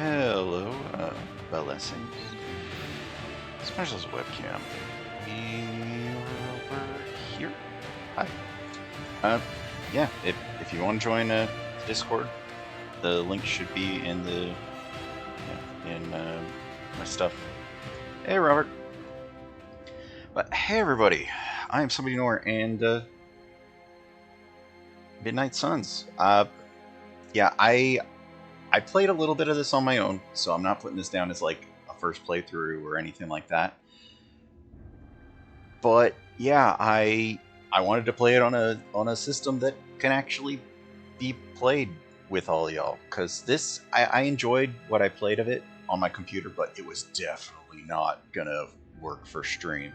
Hello, Blessings. Smash this webcam. Over here. Hi. Yeah, if you want to join Discord, the link should be in the my stuff. Hey, Robert. But hey, everybody. I am Somebody Nor and Midnight Suns. Yeah, I played a little bit of this on my own, so I'm not putting this down as like a first playthrough or anything like that. But yeah, I wanted to play it on a system that can actually be played with all y'all, because this I enjoyed what I played of it on my computer, but it was definitely not gonna work for stream.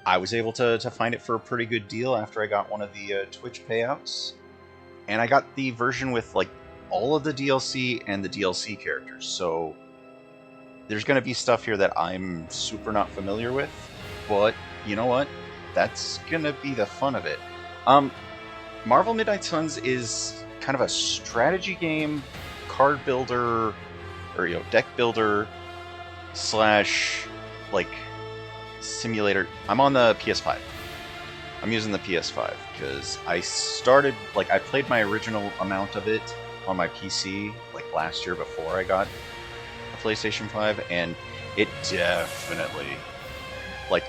I was able to find it for a pretty good deal after I got one of the Twitch payouts, and I got the version with like all of the DLC and the DLC characters. So there's going to be stuff here that I'm super not familiar with, but you know what? That's going to be the fun of it. Marvel Midnight Suns is kind of a strategy game, card builder, or deck builder slash like simulator. I'm on the PS5. I'm using the PS5 because I started, like, I played my original amount of it on my PC like last year before I got a PlayStation 5, and it definitely, like,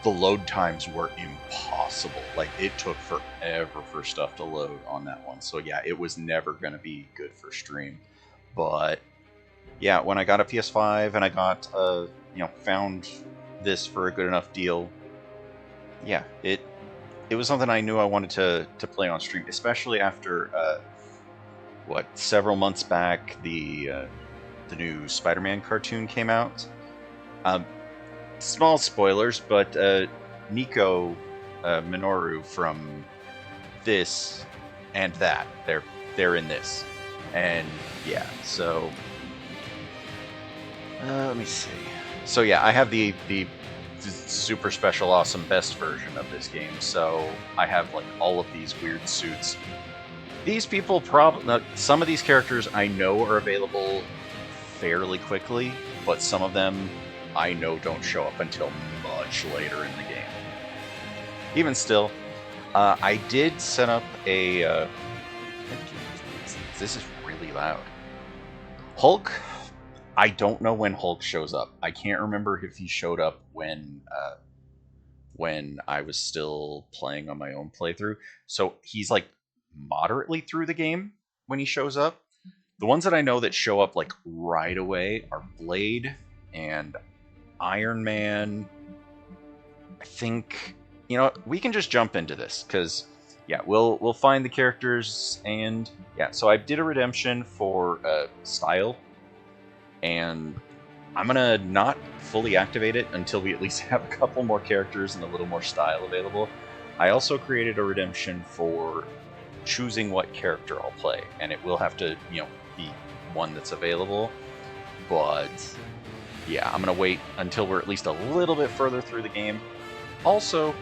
the load times were impossible. Like, it took forever for stuff to load on that one. So yeah, it was never going to be good for stream. But yeah, when I got a PS5 and I got found this for a good enough deal, yeah, it was something I knew I wanted to play on stream, especially after several months back the new Spider-Man cartoon came out. Small spoilers, but Nico Minoru from this and that, they're in this, and yeah, so let me see. So yeah, I have the super special awesome best version of this game, so I have like all of these weird suits. These people some of these characters I know are available fairly quickly, but some of them I know don't show up until much later in the game. Even still, I did set up a this is really loud. Hulk, I don't know when Hulk shows up. I can't remember if he showed up when I was still playing on my own playthrough. So he's like moderately through the game when he shows up. The ones that I know that show up like right away are Blade and Iron Man. I think, we can just jump into this because yeah, we'll find the characters, and yeah, so I did a redemption for style, and I'm gonna not fully activate it until we at least have a couple more characters and a little more style available. I also created a redemption for choosing what character I'll play, and it will have to, be one that's available. But yeah, I'm gonna wait until we're at least a little bit further through the game. Also,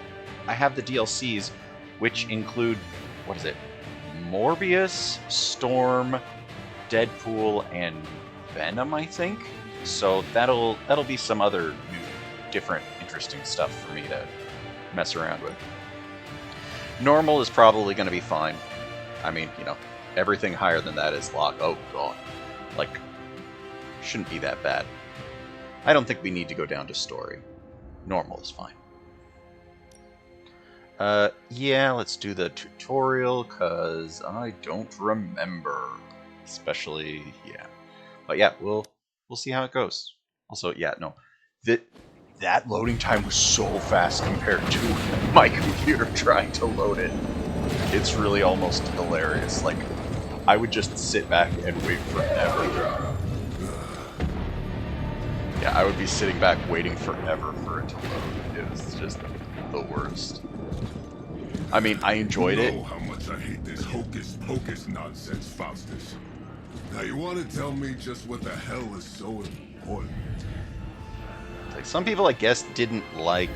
I have the DLCs, which include, Morbius, Storm, Deadpool, and Venom, I think. So that'll be some other new, different, interesting stuff for me to mess around with. Normal is probably going to be fine. I mean, everything higher than that is locked. Oh god, like, shouldn't be that bad. I don't think we need to go down to story. Normal is fine. Yeah, let's do the tutorial, cause I don't remember. Especially, yeah. But yeah, we'll see how it goes. Also, yeah, no, that loading time was so fast compared to my computer trying to load it. It's really almost hilarious. Like, I would just sit back and wait forever. Yeah, I would be sitting back waiting forever for it to load. It was just the worst. I mean, I enjoyed it. You know how much I hate this hocus pocus nonsense, Faustus. Now you want to tell me just what the hell is so important? Like, some people, I guess, didn't like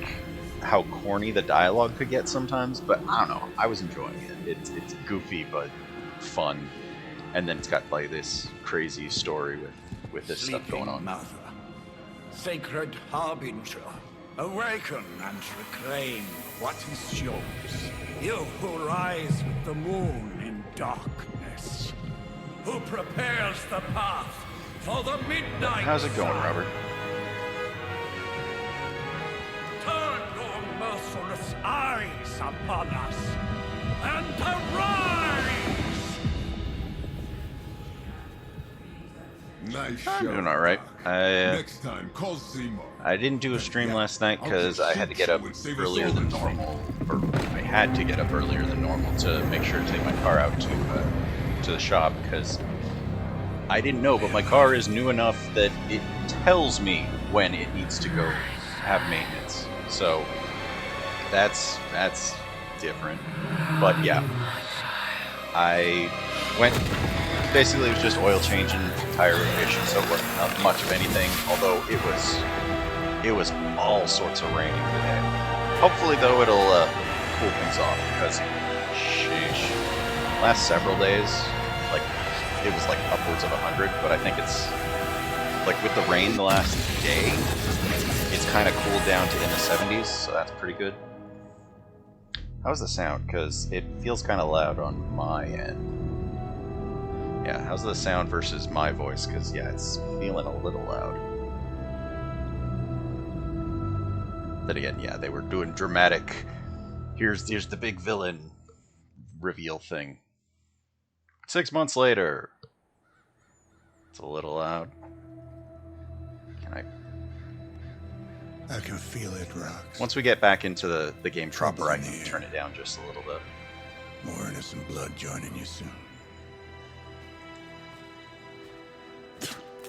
how corny the dialogue could get sometimes, but I don't know. I was enjoying it. It's goofy but fun. And then it's got like this crazy story with this stuff going on. Mother, sacred harbinger, awaken and reclaim what is yours. You who rise with the moon in darkness, who prepares the path for the midnight How's it going, sun. Robert? Turn your merciless eyes upon us and arise! Nice I'm show. doing all right. Next time, call Seymour. I didn't do a stream last night because I had to get up earlier than normal, or I had to get up earlier than normal to make sure to take my car out to the shop, because I didn't know, but my car is new enough that it tells me when it needs to go have maintenance. So that's different. But yeah, I went. Basically, it was just oil change and tire rotation, so it wasn't much of anything. Although it was all sorts of raining today. Hopefully, though, it'll cool things off, because sheesh, last several days, like it was like upwards of 100. But I think it's like with the rain the last day, it's kind of cooled down to in the 70s, so that's pretty good. How's the sound? Because it feels kind of loud on my end. Yeah, how's the sound versus my voice? Because, yeah, it's feeling a little loud. Then again, yeah, they were doing dramatic, here's the big villain reveal thing. 6 months later. It's a little loud. Can I can feel it, Rox. Once we get back into the game proper, I in can the turn it down just a little bit. More innocent blood joining you soon.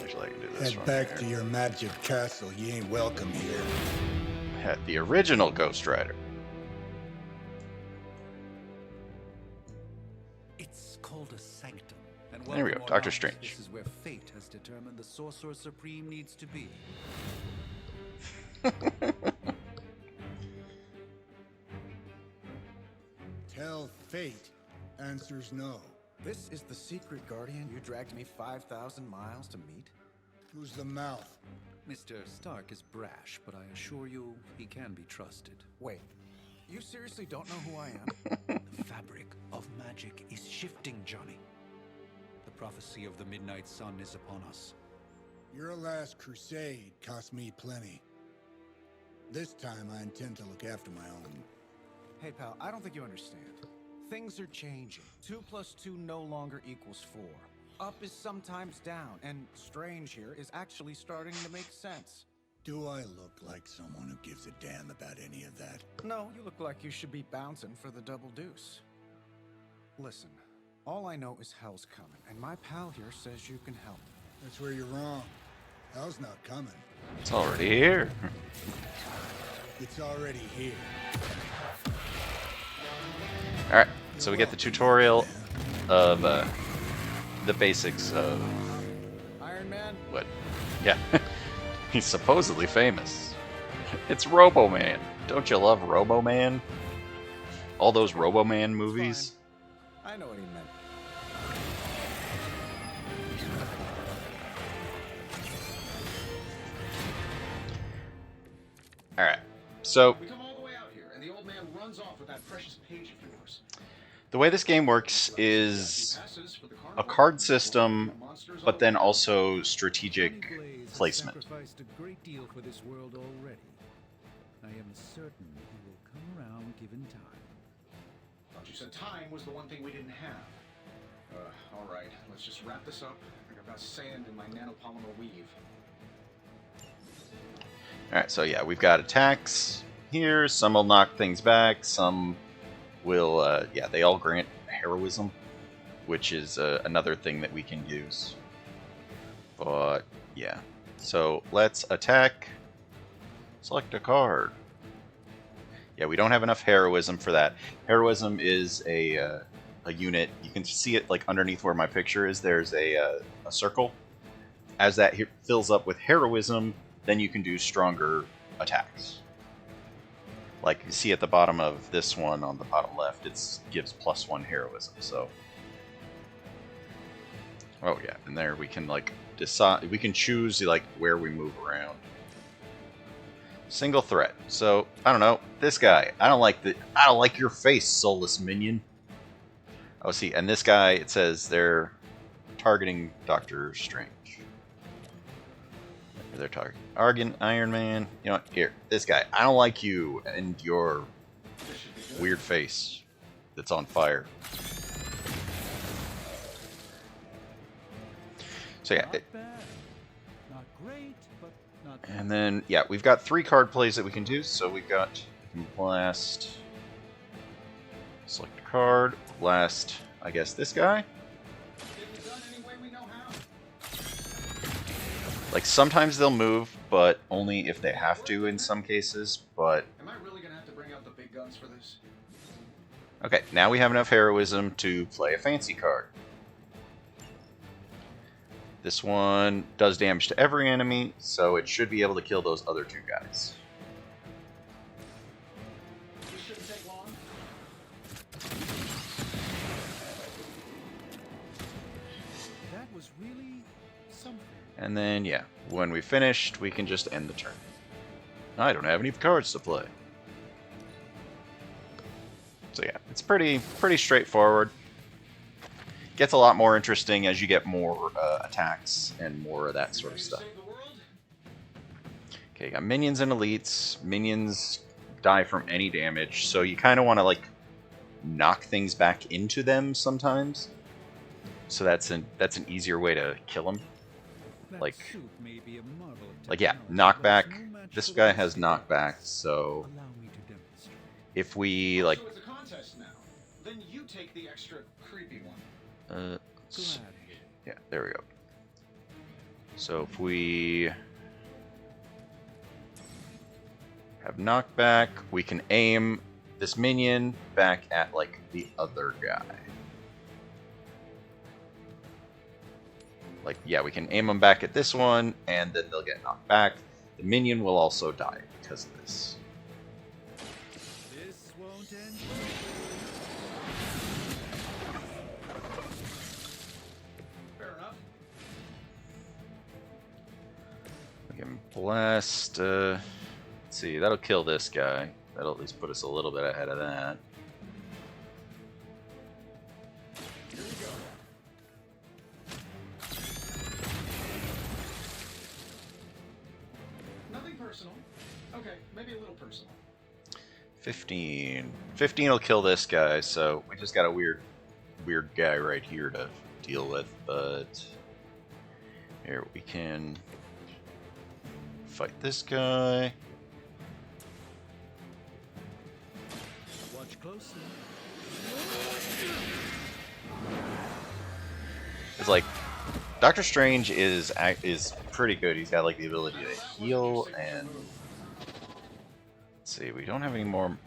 Actually, I can do this Head from back here. to your magic castle. You ain't welcome here. Had the original Ghost Rider. It's called a sanctum. And There we go, welcome or Doctor not, Strange. This is where fate has determined the Sorcerer Supreme needs to be. Tell fate. Answers no. This is the secret guardian you dragged me 5,000 miles to meet? Who's the mouth? Mr. Stark is brash, but I assure you he can be trusted. Wait, you seriously don't know who I am? The fabric of magic is shifting, Johnny. The prophecy of the Midnight Sun is upon us. Your last crusade cost me plenty. This time I intend to look after my own. Hey pal, I don't think you understand. Things are changing. 2 + 2 no longer equals 4. Up is sometimes down, and Strange here is actually starting to make sense. Do I look like someone who gives a damn about any of that? No, you look like you should be bouncing for the double deuce. Listen, all I know is hell's coming, and my pal here says you can help. That's where you're wrong. Hell's not coming. It's already here. It's already here. Alright, so we get the tutorial of the basics of Iron Man? what? Yeah, he's supposedly famous. It's Robo-Man. Don't you love Robo-Man? All those Robo-Man movies? I know what he meant. Alright, so We come all the way out here, and the old man runs off with that precious page of yours. the way this game works is Passes for the a card system, but then also strategic placement. Sacrificed a great deal for this world already. I am certain he will come around given time. Thought you said time was the one thing we didn't have. All right, let's just wrap this up. I got sand in my nanopolymer weave. Alright, so yeah, we've got attacks here. Some will knock things back. Some will, yeah, they all grant heroism, which is another thing that we can use. But, yeah. So, let's attack. Select a card. Yeah, we don't have enough heroism for that. Heroism is a unit. You can see it, like, underneath where my picture is. There's a circle. As that fills up with heroism, then you can do stronger attacks. Like you see at the bottom of this one on the bottom left, it gives +1 heroism. So Oh yeah, and there we can like decide. We can choose like where we move around. Single threat. So I don't know this guy. I don't like your face, soulless minion. Oh, see, and this guy. It says they're targeting Doctor Strange. They're targeting Iron Man. You know what? Here, this guy. I don't like you and your weird face that's on fire. So yeah. Not bad. Not great, but not bad. And then, yeah, we've got 3 card plays that we can do. So we've got blast, select a card, blast, I guess this guy. Like, sometimes they'll move, but only if they have to in some cases, but... Am I really gonna have to bring out the big guns for this? Okay, now we have enough heroism to play a fancy card. This one does damage to every enemy, so it should be able to kill those other 2 guys. This shouldn't take long. That was really something. And then, yeah, when we finished, we can just end the turn. I don't have any cards to play. So yeah, it's pretty straightforward. Gets a lot more interesting as you get more attacks and more of that sort of stuff. Okay, got minions and elites. Minions die from any damage, so you kind of want to like knock things back into them sometimes. So that's an easier way to kill them. Like yeah, knockback. This guy has knockback, so if we like. So it's a contest now. Then you take the extra creepy one. Yeah, there we go. So if we have knockback, we can aim this minion back at like the other guy. Like, yeah, we can aim them back at this one, and then they'll get knocked back. The minion will also die because of this. This won't end. Fair enough. We can blast. Let's see, that'll kill this guy. That'll at least put us a little bit ahead of that. Here we go. Nothing personal. Okay, maybe a little personal. 15. 15 will kill this guy, so we just got a weird guy right here to deal with, but here we can fight this guy. Watch closely. It's like Doctor Strange is pretty good. He's got like the ability to heal, and let's see, we don't have any more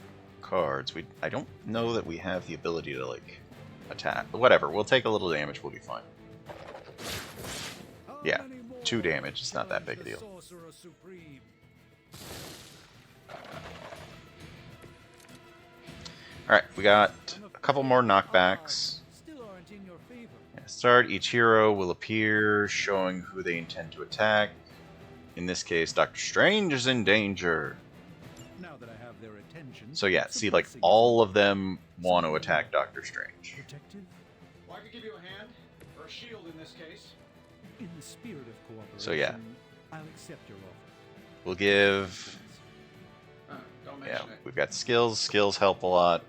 cards. I don't know that we have the ability to like attack. But whatever, we'll take a little damage. We'll be fine. Yeah, 2 damage. It's not that big a deal. Alright, we got a couple more knockbacks. Start, each hero will appear, showing who they intend to attack. In this case, Doctor Strange is in danger. Now that I have their attention, So yeah, see, like, all of them want to attack Doctor Strange. Protective? Well, I could give you a hand, or a shield in this case. In the spirit of cooperation, So yeah. I'll accept your offer. We'll give... Don't Yeah, mention it. we've got skills. Skills help a lot.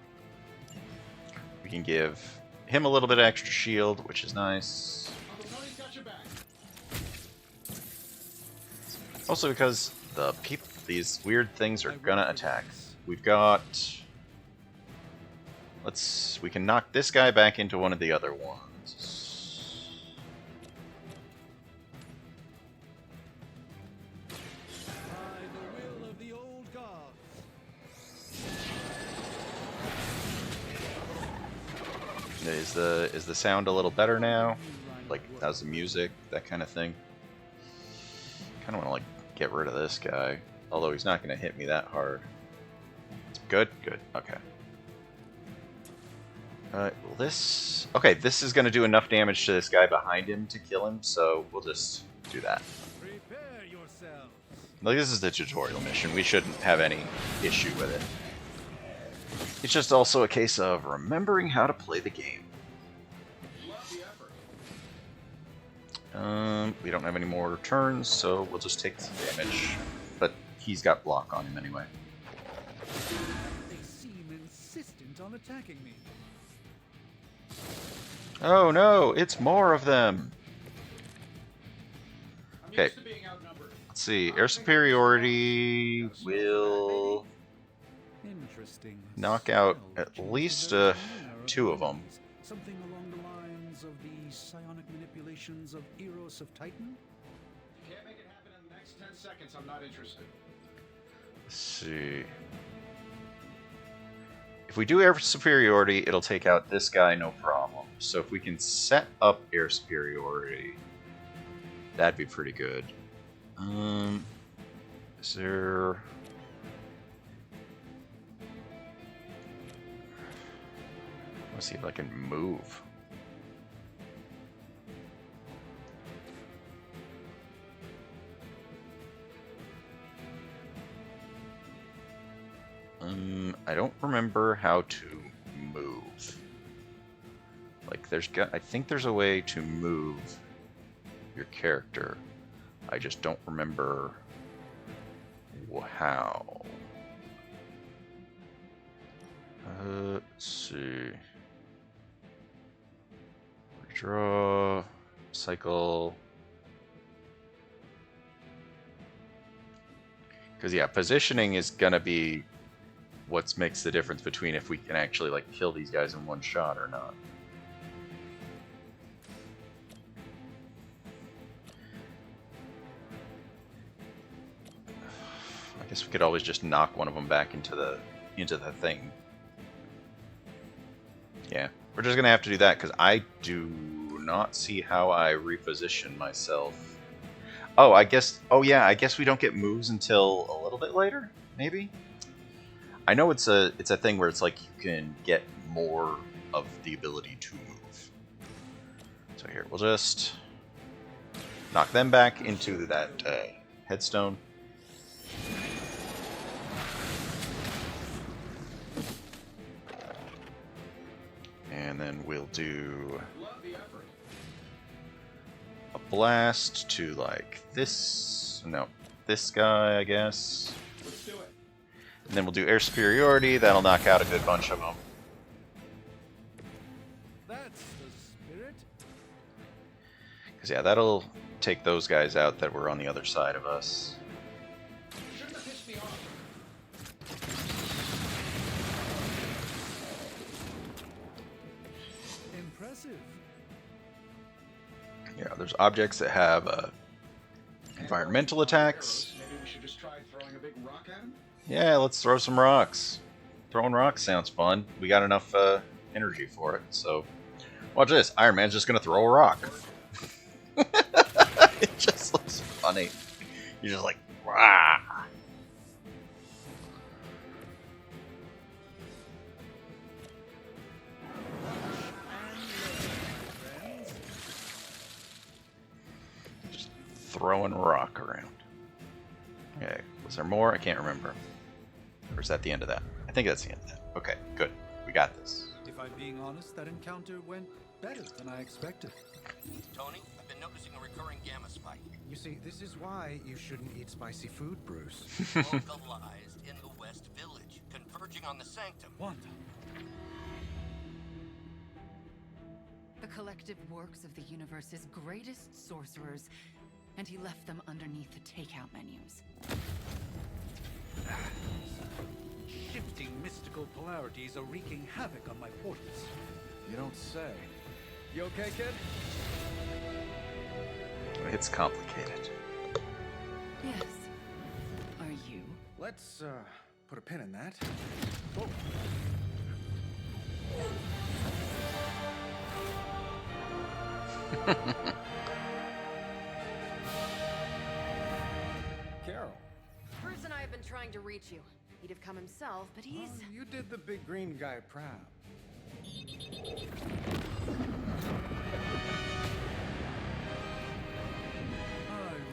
We can give him a little bit of extra shield, which is nice. Uncle Tony's got your back. Also because these weird things are gonna attack. We've got... we can knock this guy back into one of the other ones. By the will of the old gods. Is the sound a little better now? Like, how's the music? That kind of thing. Kind of want to like get rid of this guy, although he's not going to hit me that hard. Good, good, okay. This... Okay, this is going to do enough damage to this guy behind him to kill him, so we'll just do that. Prepare yourselves. Like, this is the tutorial mission. We shouldn't have any issue with it. It's just also a case of remembering how to play the game. We don't have any more turns, so we'll just take some damage. But he's got block on him anyway. They seem insistent on attacking me. Oh no, it's more of them! Okay, let's see. Air superiority will Interesting. knock out at Spell least changes every 2 manner of them. means. Something along the lines of the psionic manipulations of Eros of Titan? Can't make it happen in the next 10 seconds. I'm not interested. Let's see. If we do air superiority, it'll take out this guy no problem. So if we can set up air superiority, that'd be pretty good. Is there... Let's see if I can move. I don't remember how to move. Like, I think there's a way to move your character. I just don't remember how. Let's see. Draw, cycle. Because yeah, positioning is gonna be what makes the difference between if we can actually like kill these guys in one shot or not. I guess we could always just knock one of them back into the thing. Yeah, we're just gonna have to do that because I do not see how I reposition myself. Oh, I guess. Oh yeah, I guess we don't get moves until a little bit later, maybe. I know it's a thing where it's like you can get more of the ability to move. So here, we'll just knock them back into that headstone. And then we'll do a blast to like this. No, this guy, I guess. Let's do it. And then we'll do air superiority. That'll knock out a good bunch of them. That's the spirit. Because yeah, that'll take those guys out that were on the other side of us. Shouldn't have pissed me off. Impressive. Yeah, there's objects that have environmental attacks. Maybe we should just try throwing a big rock at him? Yeah, let's throw some rocks. Throwing rocks sounds fun. We got enough energy for it, so... Watch this. Iron Man's just gonna throw a rock. It just looks funny. You're just like, rah! Just throwing rock around. Okay, was there more? I can't remember. Or is that the end of that? I think that's the end of that. Okay, good. We got this. If I'm being honest, that encounter went better than I expected. Tony, I've been noticing a recurring gamma spike. You see, this is why you shouldn't eat spicy food, Bruce. Localized in the West Village, converging on the Sanctum. Wanda. The collective works of the universe's greatest sorcerers, and he left them underneath the takeout menus. Shifting mystical polarities are wreaking havoc on my portals. You don't say. You okay, kid? It's complicated. Yes. Are you? Let's, put a pin in that. Carol. Bruce and I have been trying to reach you. He'd have come himself, but he's... You did the big green guy proud. I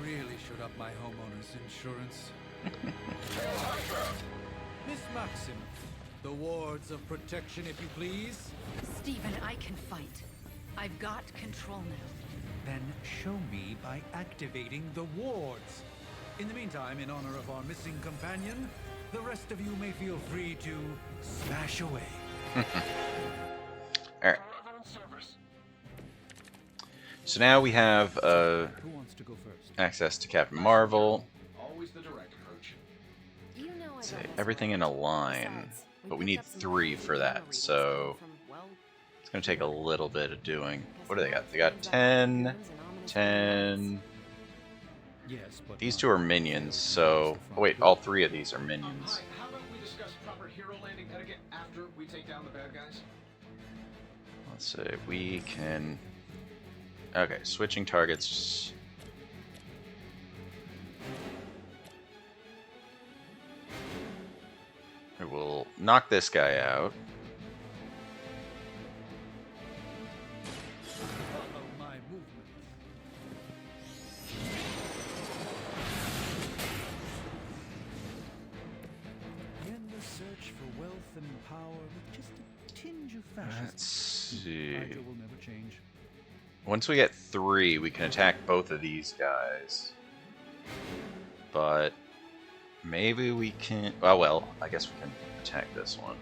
really should up my homeowner's insurance. Miss Maxim, the wards of protection, if you please. Stephen, I can fight. I've got control now. Then show me by activating the wards. In the meantime, in honor of our missing companion, the rest of you may feel free to smash away. Alright. So now we have Who wants to go first? access to Captain Marvel. Always the direct approach. You know I Let's don't say mess everything in around. a line. Besides, But we picked need up some 3 for that, memories so from, well, it's going to take a little bit of doing. What do they got? They got 10, 10. Yes, but These 2 are minions, so... Oh, wait, all 3 of these are minions. Hi, how about we discuss proper hero landing etiquette after we take down the bad guys? Let's see, we can... Okay, switching targets. We'll knock this guy out. follow my movement. In the search for wealth and power with just a tinge of fascism. Let's see. Hydra will never change. Once we get 3, we can attack both of these guys. But maybe we can... Oh, well, I guess we can attack this one.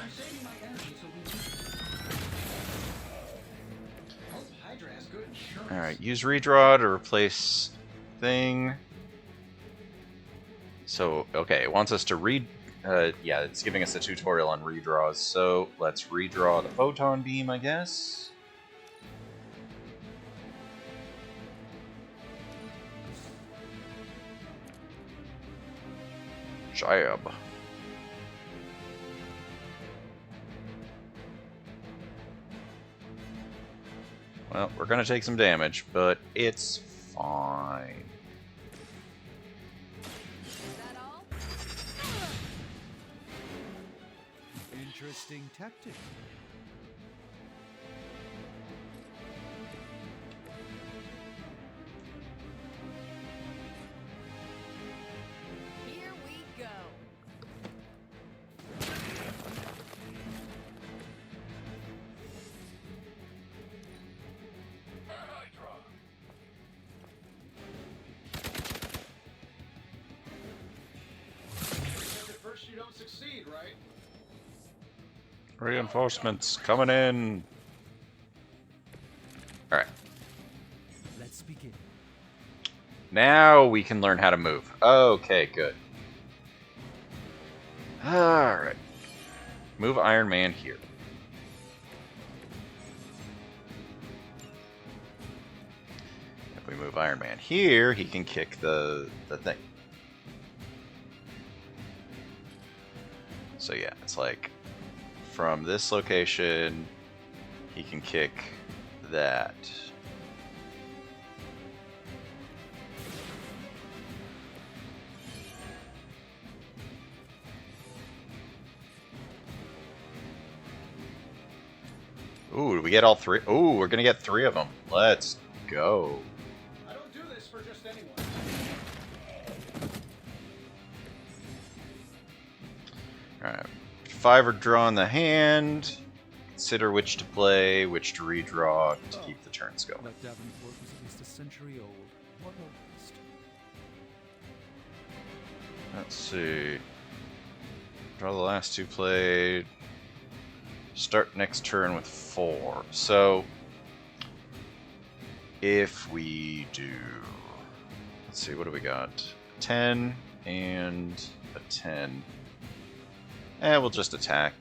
I'm saving my energy so we hope Hydra has good insurance. Alright, use redraw to replace thing. So, okay, it wants us to read... yeah, it's giving us a tutorial on redraws, so let's redraw the photon beam, I guess. Jab. Well, we're gonna take some damage, but it's fine. Is that all? Interesting tactic. Here we go. Because at first you don't succeed, right? Reinforcements coming in. Alright. Let's begin. Now we can learn how to move. Okay, good. Alright. Move Iron Man here. If we move Iron Man here, he can kick the thing. So yeah, it's like from this location, he can kick that. Ooh, did we get all 3? Ooh, we're gonna get 3 of them. Let's go. I don't do this for just anyone. Alright. 5 are drawing the hand. Consider which to play, which to redraw to keep the turns going. That Davenport was at least a century old. What almost? Let's see. Draw the last 2 played. Start next turn with 4. So, if we do... Let's see, what do we got? 10 and a 10. We'll just attack.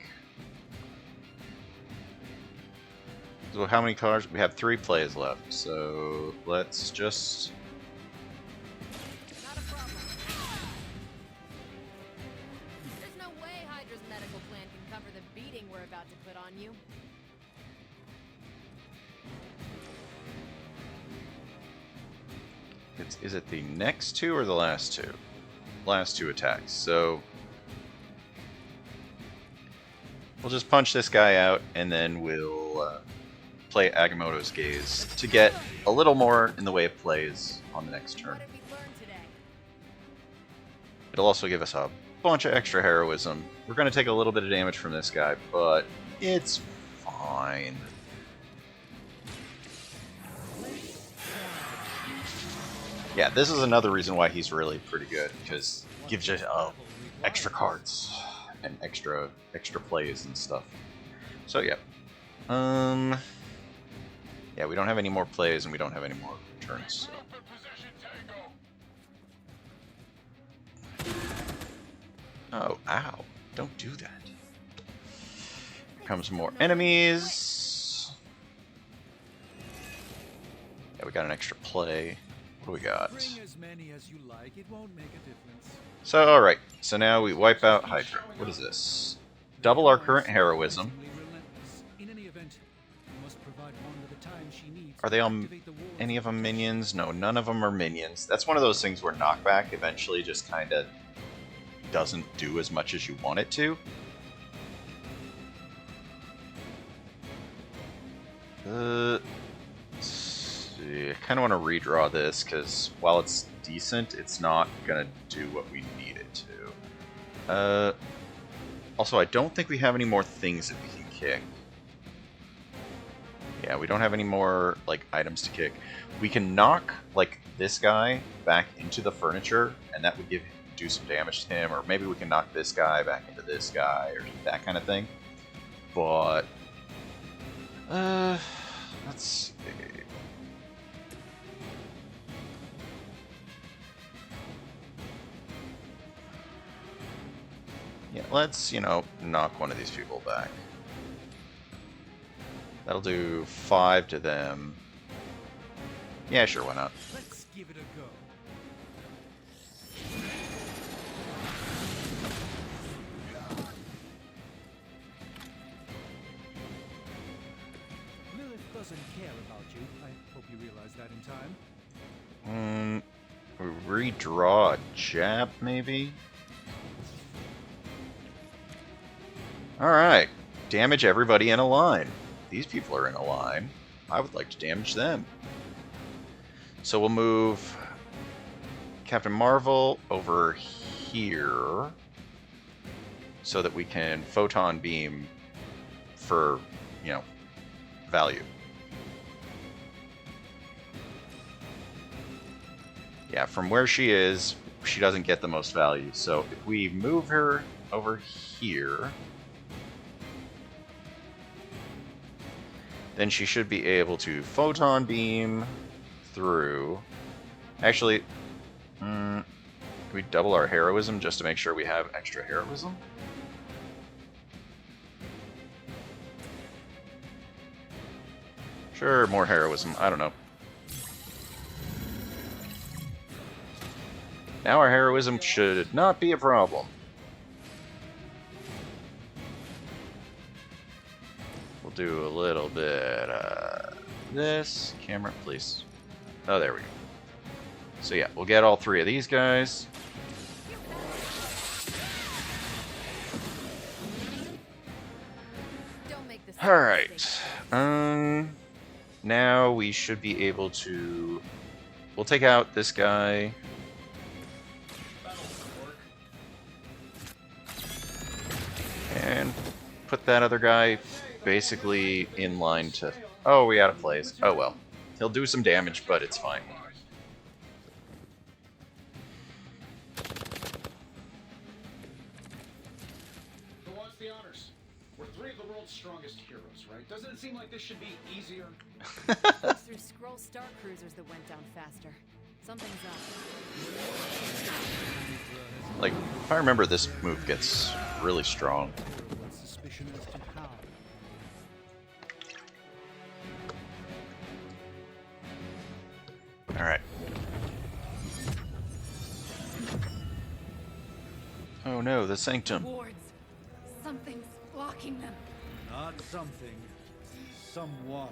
So how many cards? We have 3 plays left, so let's just... Not a problem. There's no way Hydra's medical plan can cover the beating we're about to put on you. Is it the next 2 or the last 2? Last 2 attacks. So We'll just punch this guy out, and then we'll play Agamotto's Gaze to get a little more in the way of plays on the next turn. What have we learned today? It'll also give us a bunch of extra heroism. We're going to take a little bit of damage from this guy, but it's fine. Yeah, this is another reason why he's really pretty good, because it gives you extra cards and extra plays and stuff. So yeah. Yeah, we don't have any more plays and we don't have any more turns. So. Oh, ow. Don't do that. Here comes more enemies. Yeah, we got an extra play. What do we got? Bring as many as you like. It won't make a difference. So, alright. So now we wipe out Hydra. What is this? Double our current heroism. In any event, you must provide one at a time she needs. Are they on any of them minions? No, none of them are minions. That's one of those things where knockback eventually just kind of doesn't do as much as you want it to. Let's see. I kind of want to redraw this because while it's decent, it's not going to do what we need it to. Also, I don't think we have any more things that we can kick. Yeah, we don't have any more like items to kick. We can knock like this guy back into the furniture, and that would do some damage to him. Or maybe we can knock this guy back into this guy, or that kind of thing. But let's see. Yeah, let's, knock one of these people back. That'll do 5 to them. Yeah, sure, why not? Let's give it a go. Lilith doesn't care about you. I hope you realize that in time. Redraw a jab, maybe? Alright. Damage everybody in a line. These people are in a line. I would like to damage them. So we'll move Captain Marvel over here so that we can photon beam for, value. Yeah, from where she is, she doesn't get the most value. So if we move her over here, then she should be able to photon beam through. Actually, can we double our heroism just to make sure we have extra heroism? Sure, more heroism. I don't know. Now our heroism should not be a problem. We'll do a little bit this. Camera, please. Oh, there we go. So yeah, we'll get all 3 of these guys. Alright. Now we should be able to... We'll take out this guy. And put that other guy basically in line to... Oh, we out of place. Oh well. He'll do some damage, but it's fine. Who wants the honors? We're 3 of the world's strongest heroes, right? Doesn't it seem like this should be easier? Those through Skrull Star Cruisers that went down faster. Something's up. Like, if I remember, this move gets really strong. Suspicion as to how. Alright. Oh no, the Sanctum. Wards. Something's blocking them. Not something. Someone.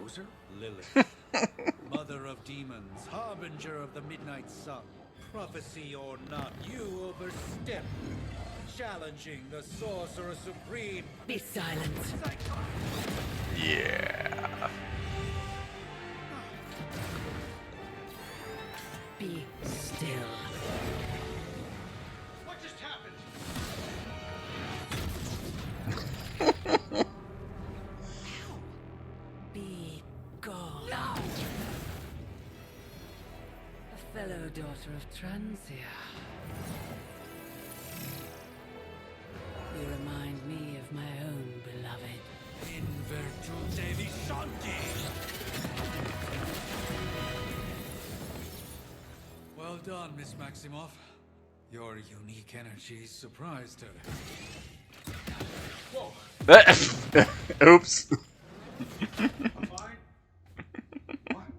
closer? Lilith, mother of demons, harbinger of the midnight sun. Prophecy or not, you overstep, challenging the Sorcerer Supreme. Be silent. Yeah. Be still. What just happened? Be gone. No! A fellow daughter of Transia. You remind me of my own beloved. In virtute vishanti. Well done, Miss Maximoff. Your unique energy surprised her. Whoa! Oops. I'm fine. What?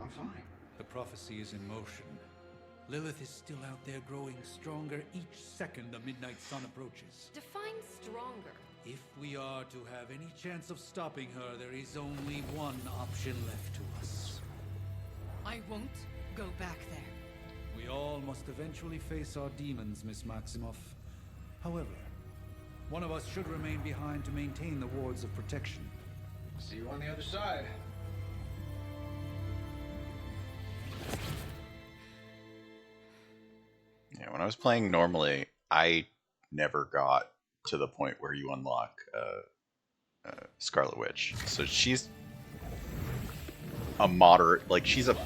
I'm fine. The prophecy is in motion. Lilith is still out there growing stronger each second the midnight sun approaches. Define stronger. If we are to have any chance of stopping her, there is only one option left to us. I won't go back there. We all must eventually face our demons, Miss Maximoff. However, one of us should remain behind to maintain the wards of protection. See you on the other side. Yeah, when I was playing normally, I never got to the point where you unlock Scarlet Witch. So she's a moderate, like she's a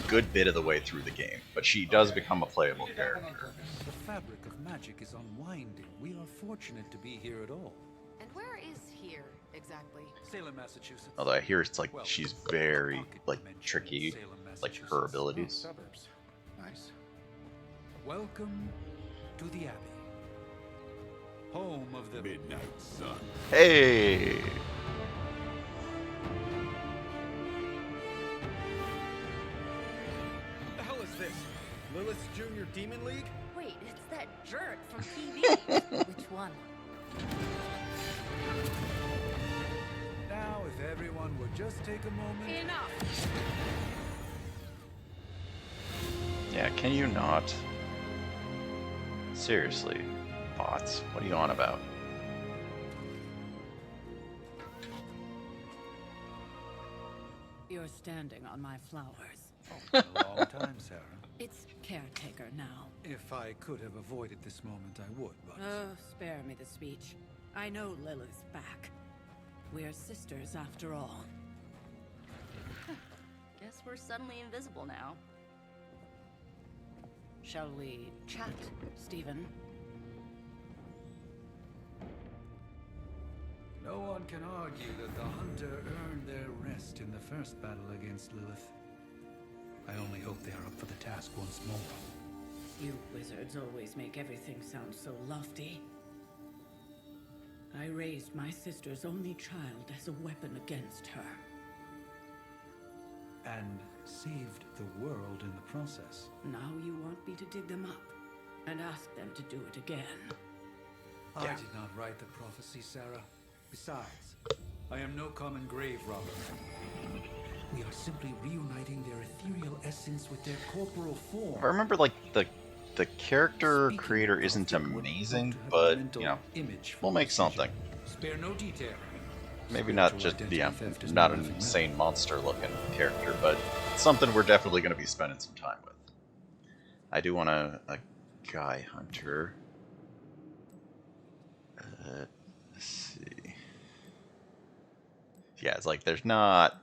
good bit of the way through the game, but she does become a playable character. The fabric of magic is unwinding. We are fortunate to be here at all. And where is here, exactly? Salem, Massachusetts. Although I hear it's like Well, she's very pocket like dimension of tricky, Salem, like her Massachusetts. abilities. Suburbs. Nice. Welcome to the Abbey. Home of the Midnight Sun. Hey! What the hell is this? Lilith's Junior Demon League? Wait, it's that jerk from TV. Which one? Now, if everyone would just take a moment. Enough! Yeah, can you not? Seriously, bots, what are you on about? You're standing on my flowers. A long time, Sarah. It's caretaker now. If I could have avoided this moment, I would, but... Oh, spare me the speech. I know Lilith's back. We're sisters after all. Guess we're suddenly invisible now. Shall we chat, Stephen? No one can argue that the Hunter earned their rest in the first battle against Lilith. I only hope they are up for the task once more. You wizards always make everything sound so lofty. I raised my sister's only child as a weapon against her. And saved the world in the process. Now you want me to dig them up and ask them to do it again. I did not write the prophecy, Sarah. Besides, I am no common grave robber. We are simply reuniting their ethereal essence with their corporal form. I remember, like, the character creator isn't amazing, but, you know, we'll make something. Spare no detail. Maybe not just, yeah, not an insane monster-looking character, but something we're definitely going to be spending some time with. I do want a guy hunter. Let's see. Yeah, it's like there's not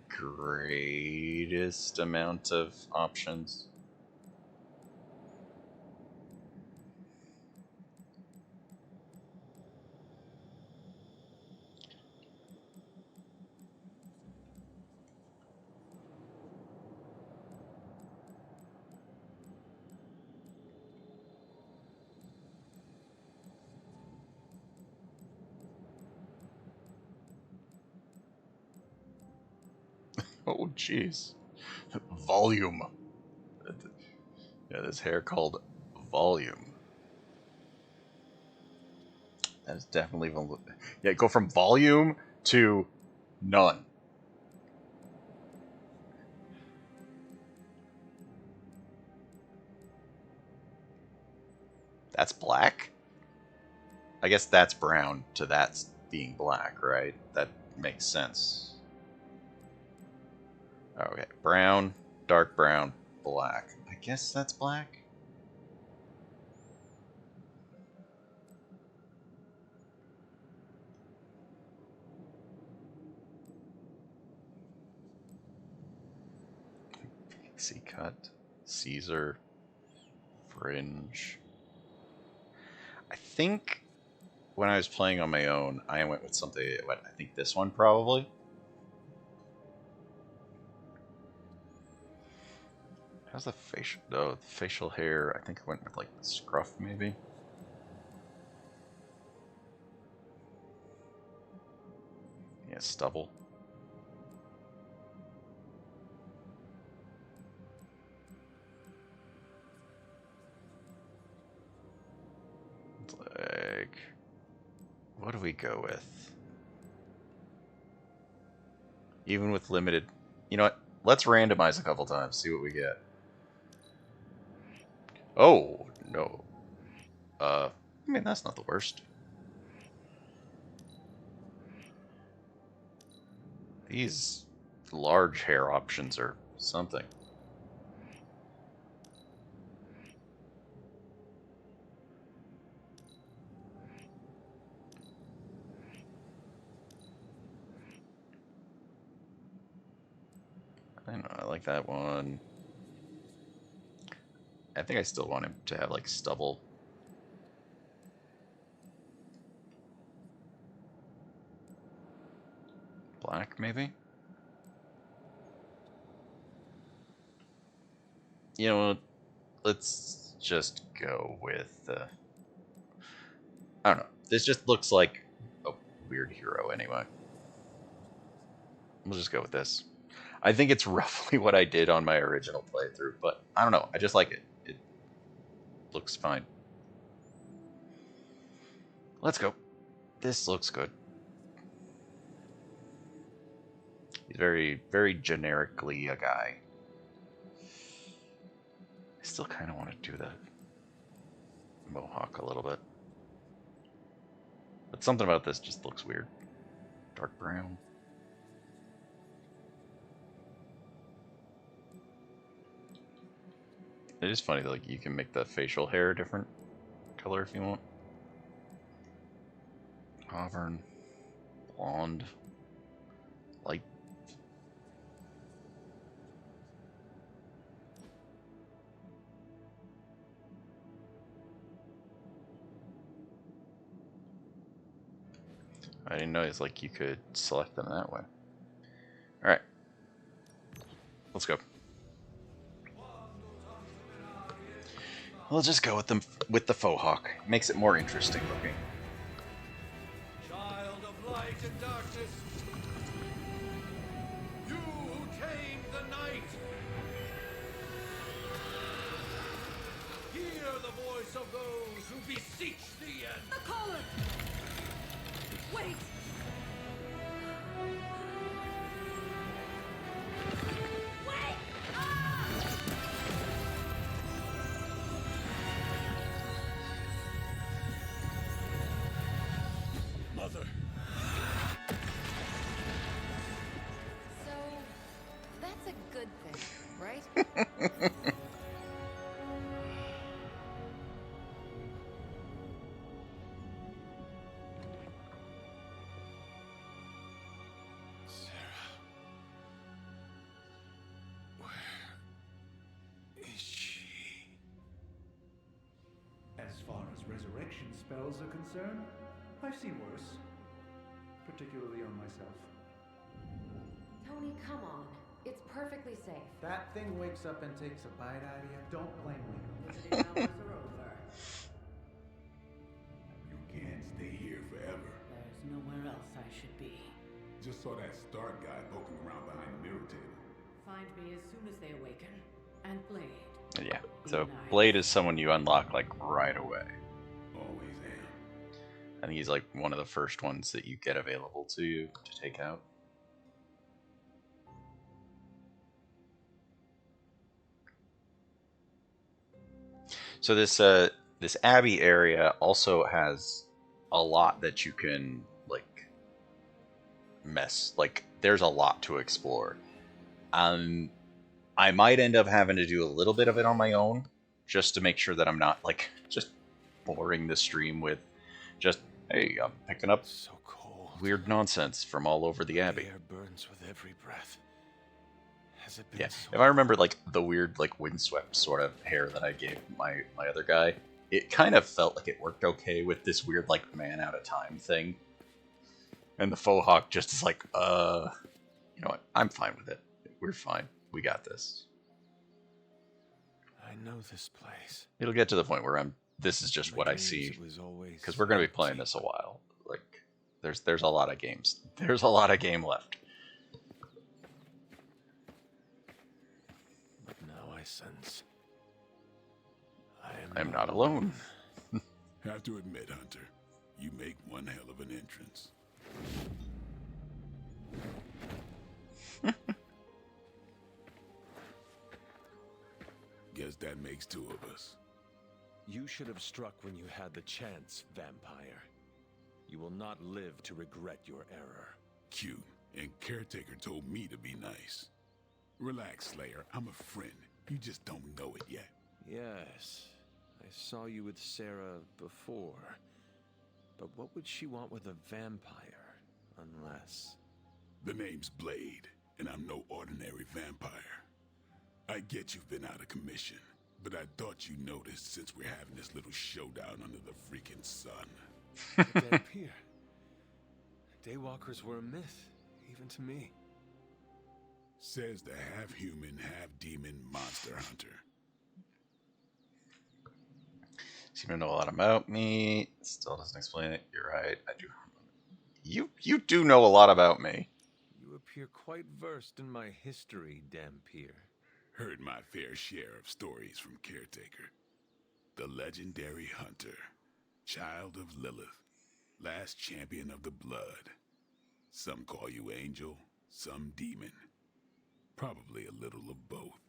greatest amount of options. Oh, jeez. Volume. Yeah, this hair called volume. That is definitely... Yeah, go from volume to none. That's black? I guess that's brown to that's being black, right? That makes sense. Okay, brown, dark brown, black. I guess that's black? Pixie cut, Caesar, fringe. I think when I was playing on my own, I went with something. I think this one probably. How's the facial? Oh, the facial hair. I think I went with like the scruff maybe. Yeah, stubble. Like, what do we go with? Even with limited, you know what? Let's randomize a couple times, see what we get. Oh no. I mean that's not the worst. These large hair options are something. I know, I like that one. I think I still want him to have like stubble. Black, maybe? You know what? Let's just go with, I don't know. This just looks like a weird hero anyway. We'll just go with this. I think it's roughly what I did on my original playthrough, but I don't know. I just like it. It looks fine. Let's go. This looks good. He's very, very generically a guy. I still kind of want to do the mohawk a little bit. But something about this just looks weird. Dark brown. It is funny that like you can make the facial hair a different color if you want. Auburn, blonde, light. I didn't know it's like you could select them that way. All right, let's go. We'll just go with them with the faux hawk. Makes it more interesting looking. Child of light and darkness, you who tame the night, hear the voice of those who beseech thee and The collar! Wait! Wait! Ah! mother. So, that's a good thing, right? Is she? As far as resurrection spells are concerned, I've seen worse. Particularly on myself. Tony, come on. It's perfectly safe. That thing wakes up and takes a bite out of you. Don't blame me. Visiting hours are over. You can't stay here forever. There's nowhere else I should be. Just saw that Stark guy poking around behind the mirror table. Find me as soon as they awaken. And Blade. Yeah. So Blade is someone you unlock like right away. Always am. I think he's like one of the first ones that you get available to you to take out. So this this Abbey area also has a lot that you can like mess. Like there's a lot to explore. I might end up having to do a little bit of it on my own, just to make sure that I'm not like just boring the stream with just hey, I'm picking up So cold. weird nonsense from all over the Abbey. The air burns with every breath. Has it been Yeah, so if I remember like the weird like windswept sort of hair that I gave my other guy, it kind of felt like it worked okay with this weird like man out of time thing. And the faux hawk just is like, you know what? I'm fine with it. We're fine. We got this. I know this place. It'll get to the point where this is just what I see, because we're going to be playing this a while. Like, there's a lot of games. There's a lot of game left. But now I sense I'm not alone. Have to admit, Hunter, you make one hell of an entrance. Guess that makes two of us. You should have struck when you had the chance, vampire. You will not live to regret your error. Cute, and Caretaker told me to be nice. Relax, Slayer. I'm a friend. You just don't know it yet. Yes, I saw you with Sarah before. But what would she want with a vampire, unless... The name's Blade, and I'm no ordinary vampire. I get you've been out of commission, but I thought you noticed since we're having this little showdown under the freaking sun. Vampire. Daywalkers were a myth, even to me. Says the half-human, half-demon monster hunter. Seem to know a lot about me. Still doesn't explain it. You're right. I do. You do know a lot about me. You appear quite versed in my history, Dampier. Heard my fair share of stories from Caretaker. The legendary hunter, child of Lilith, last champion of the blood. Some call you angel, some demon. Probably a little of both.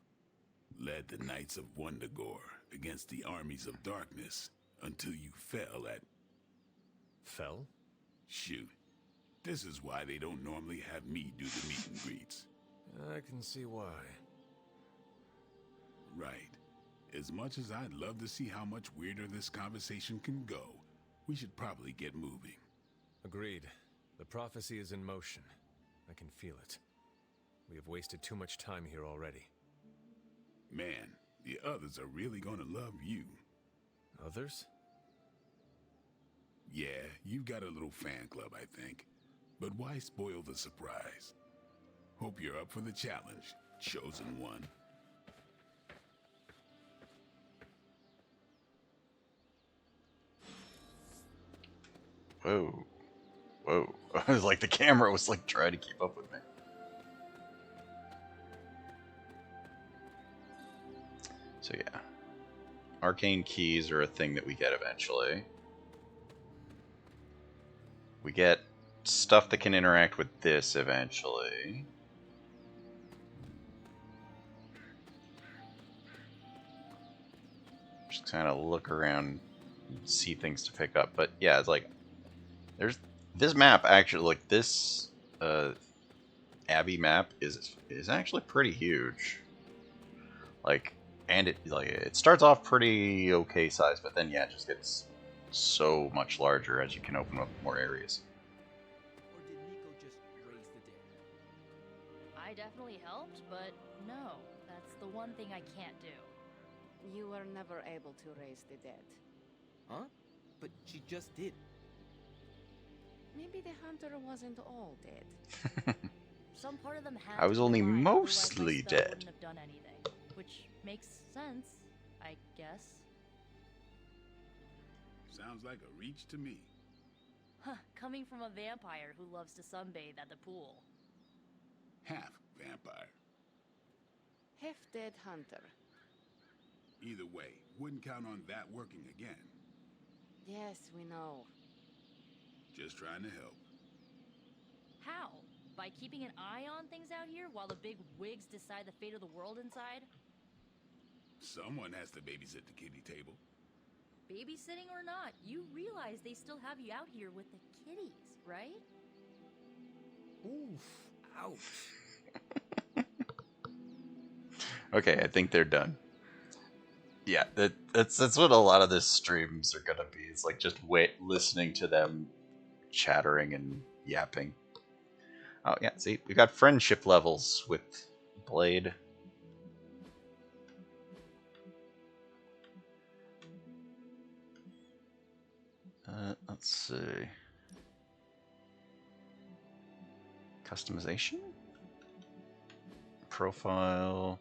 Led the Knights of Wundagore against the armies of darkness until you fell at... Fell? Shoot. This is why they don't normally have me do the meet and greets. I can see why. Right. As much as I'd love to see how much weirder this conversation can go, we should probably get moving. Agreed. The prophecy is in motion. I can feel it. We have wasted too much time here already. Man, the others are really gonna love you. Others? Yeah, you've got a little fan club, I think. But why spoil the surprise? Hope you're up for the challenge, chosen one. Whoa. Whoa. I was like, the camera was like trying to keep up with me. So yeah. Arcane keys are a thing that we get eventually. We get stuff that can interact with this eventually. Just kind of look around and see things to pick up. But yeah, it's like there's this map actually, like this Abbey map is actually pretty huge. Like, and it starts off pretty okay size, but then yeah, it just gets so much larger as you can open up more areas. Or did Nico just raise the dead? I definitely helped, but no, that's the one thing I can't do. You were never able to raise the dead. Huh? But she just did. Maybe the hunter wasn't all dead. Some part of them had I was to be only alive, mostly otherwise my spell dead. wouldn't have done anything, which makes sense, I guess. Sounds like a reach to me. Huh, coming from a vampire who loves to sunbathe at the pool. Half vampire. Half-dead hunter. Either way, wouldn't count on that working again. Yes, we know. Just trying to help. How? By keeping an eye on things out here while the big wigs decide the fate of the world inside? Someone has to babysit the kiddie table. babysitting or not, you realize they still have you out here with the kitties, right? Oof. Ouch. Okay, I think they're done. Yeah, that's what a lot of this streams are gonna be. It's like just listening to them chattering and yapping. Oh yeah, see, we got friendship levels with Blade. Let's see. Customization? Profile.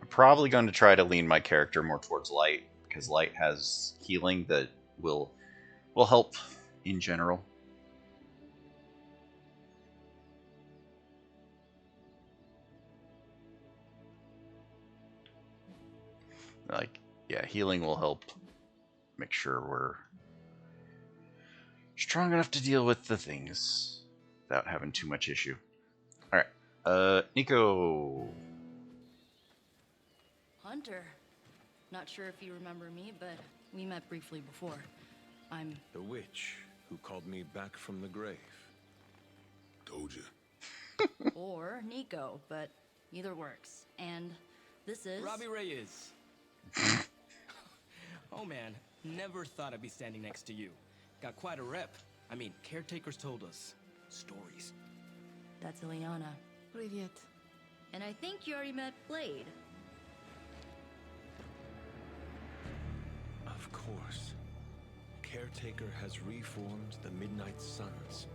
I'm probably going to try to lean my character more towards light, because light has healing that will help in general. Like, yeah, healing will help make sure we're strong enough to deal with the things without having too much issue. Alright, Nico. Hunter. Not sure if you remember me, but we met briefly before. I'm... The witch who called me back from the grave. Told you. or Nico, but either works. And this is... Robbie Reyes. Oh man, never thought I'd be standing next to you. Got quite a rep. I mean, caretakers told us stories. That's Ileana. Привет. And I think you already met Blade. Of course. Caretaker has reformed the Midnight Suns.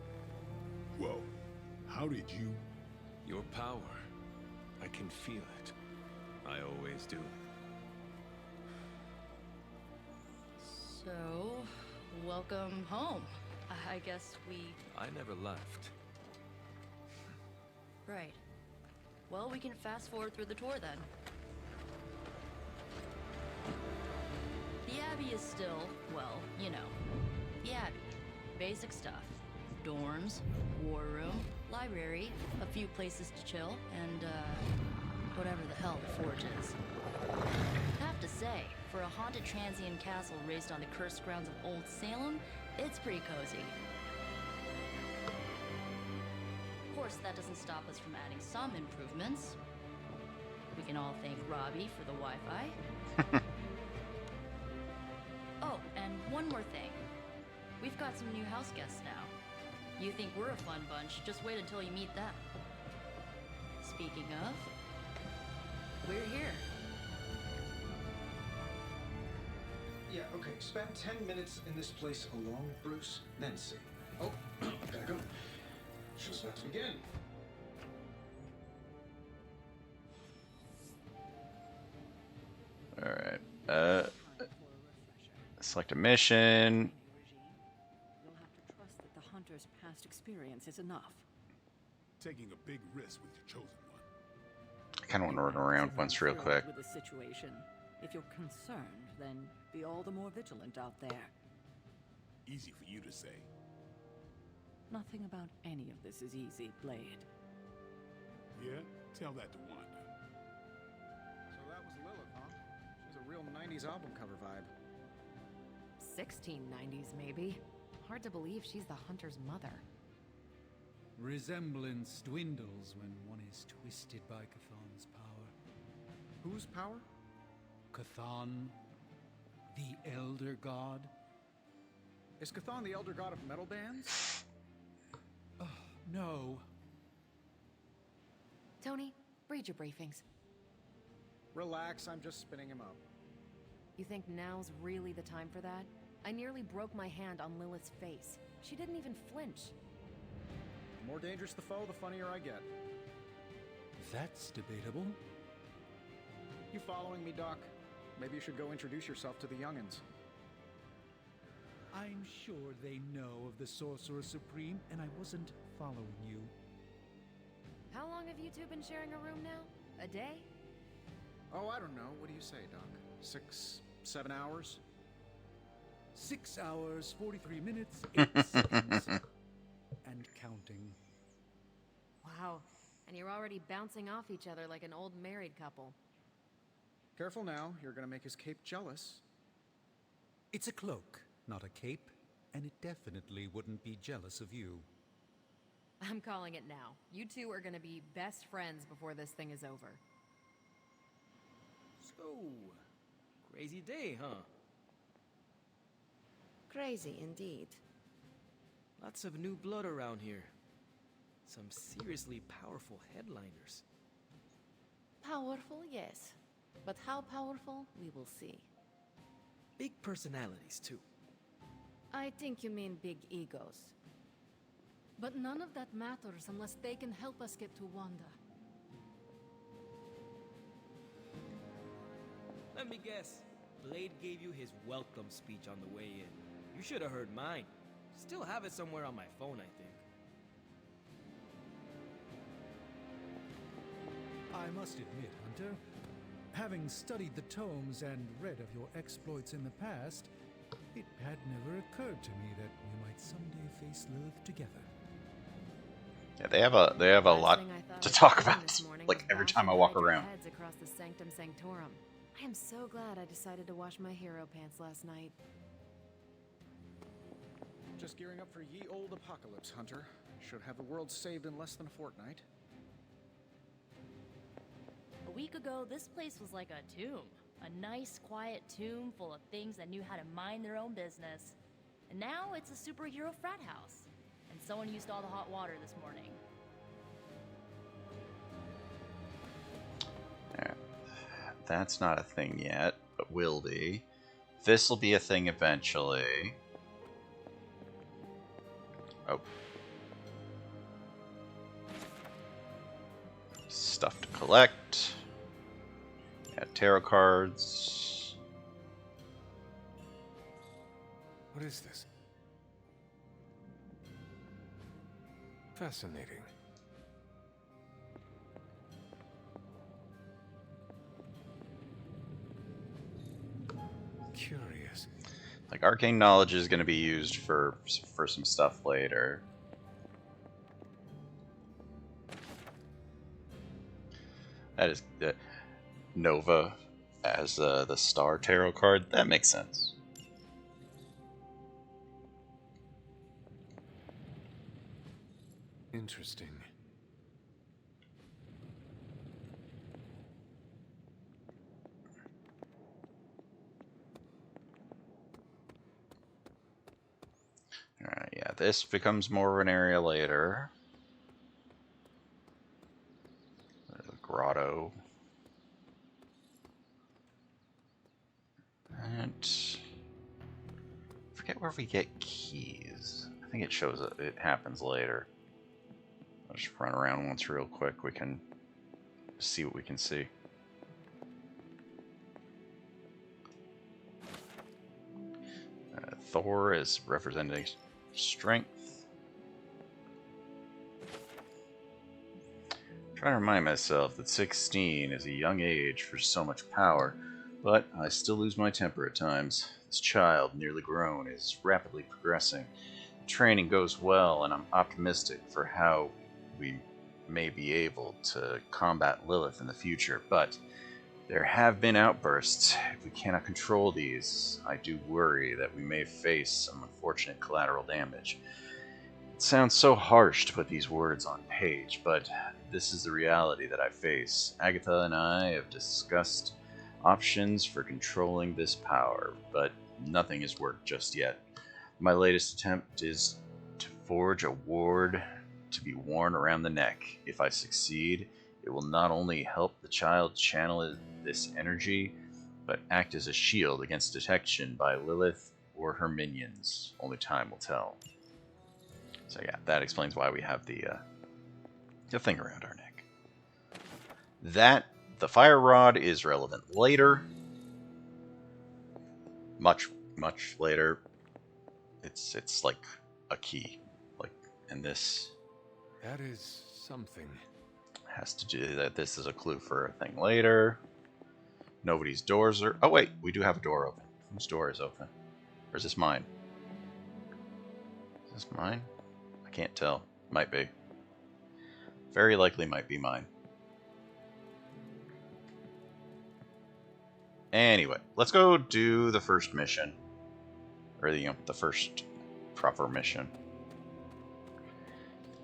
Whoa. How did you... Your power. I can feel it. I always do. So, welcome home. I guess we... I never left. Right. Well, we can fast forward through the tour then. The Abbey is still, well, you know, the Abbey. Basic stuff. Dorms, war room, library, a few places to chill, and, whatever the hell the Forge is. Have to say, for a haunted transient castle raised on the cursed grounds of Old Salem, it's pretty cozy. Of course, that doesn't stop us from adding some improvements. We can all thank Robbie for the Wi-Fi. Oh, and one more thing. We've got some new house guests now. You think we're a fun bunch, just wait until you meet them. Speaking of, we're here. Yeah, okay. Spend 10 minutes in this place alone, Bruce, then see. Oh, gotta go. Show's about to begin. Alright, select a mission. You'll have to trust that the hunter's past experience is enough. Taking a big risk with your chosen one. I kind of want to run around once real quick. With the situation. If you're concerned, then be all the more vigilant out there. Easy for you to say. Nothing about any of this is easy, Blade. Yeah? Tell that to Wanda. So that was Lilith, huh? She's a real 90s album cover vibe. 1690s, maybe. Hard to believe she's the hunter's mother. Resemblance dwindles when one is twisted by Cathan's power. Whose power? Cathan, the Elder God. Is Cathan the elder god of metal bands? No. Tony, read your briefings. Relax, I'm just spinning him up. You think now's really the time for that? I nearly broke my hand on Lilith's face. She didn't even flinch. The more dangerous the foe, the funnier I get. That's debatable. You following me, Doc? Maybe you should go introduce yourself to the youngins. I'm sure they know of the Sorcerer Supreme, and I wasn't following you. How long have you two been sharing a room now? A day? Oh, I don't know. What do you say, Doc? 6, 7 hours? 6 hours, 43 minutes, 8 seconds. And counting. Wow. And you're already bouncing off each other like an old married couple. Careful now, you're gonna make his cape jealous. It's a cloak, not a cape, and it definitely wouldn't be jealous of you. I'm calling it now. You two are gonna be best friends before this thing is over. So, crazy day, huh? Crazy indeed. Lots of new blood around here. Some seriously powerful headliners. Powerful, yes. But how powerful, we will see. Big personalities, too. I think you mean big egos. But none of that matters unless they can help us get to Wanda. Let me guess. Blade gave you his welcome speech on the way in. You should have heard mine. Still have it somewhere on my phone, I think. I must admit, Hunter, having studied the tomes and read of your exploits in the past, it had never occurred to me that we might someday face Lilith together. Yeah, they have a lot to talk about. Like every time I walk around. Heads across the Sanctum Sanctorum. I am so glad I decided to wash my hero pants last night. Just gearing up for ye old apocalypse, Hunter. Should have the world saved in less than a fortnight. A week ago, this place was like a tomb. A nice, quiet tomb full of things that knew how to mind their own business. And now it's a superhero frat house. And someone used all the hot water this morning. That's not a thing yet, but will be. This will be a thing eventually. Oh. Stuff to collect. Yeah, tarot cards. What is this? Fascinating. Curious. Like arcane knowledge is going to be used for some stuff later. That is Nova as the star tarot card. That makes sense. Interesting. Alright, yeah, this becomes more of an area later. There's a grotto. And I forget where we get keys. I think it shows it happens later. I'll just run around once real quick. We can see what we can see. Thor is representing strength. I'm trying to remind myself that 16 is a young age for so much power, but I still lose my temper at times. This child, nearly grown, is rapidly progressing. The training goes well, and I'm optimistic for how we may be able to combat Lilith in the future, but there have been outbursts. If we cannot control these, I do worry that we may face some unfortunate collateral damage. It sounds so harsh to put these words on page, but this is the reality that I face. Agatha and I have discussed options for controlling this power, but nothing has worked just yet. My latest attempt is to forge a ward to be worn around the neck. If I succeed, it will not only help the child channel this energy, but act as a shield against detection by Lilith or her minions. Only time will tell. So yeah, that explains why we have the thing around our neck. The fire rod is relevant later. Much later. It's like a key. Like, and this... That is something. Has to do that. This is a clue for a thing later. Nobody's doors are... Oh wait, we do have a door open. Whose door is open? Or is this mine? Is this mine? I can't tell. Might be. Very likely might be mine. Anyway, let's go do the first mission, or the first proper mission.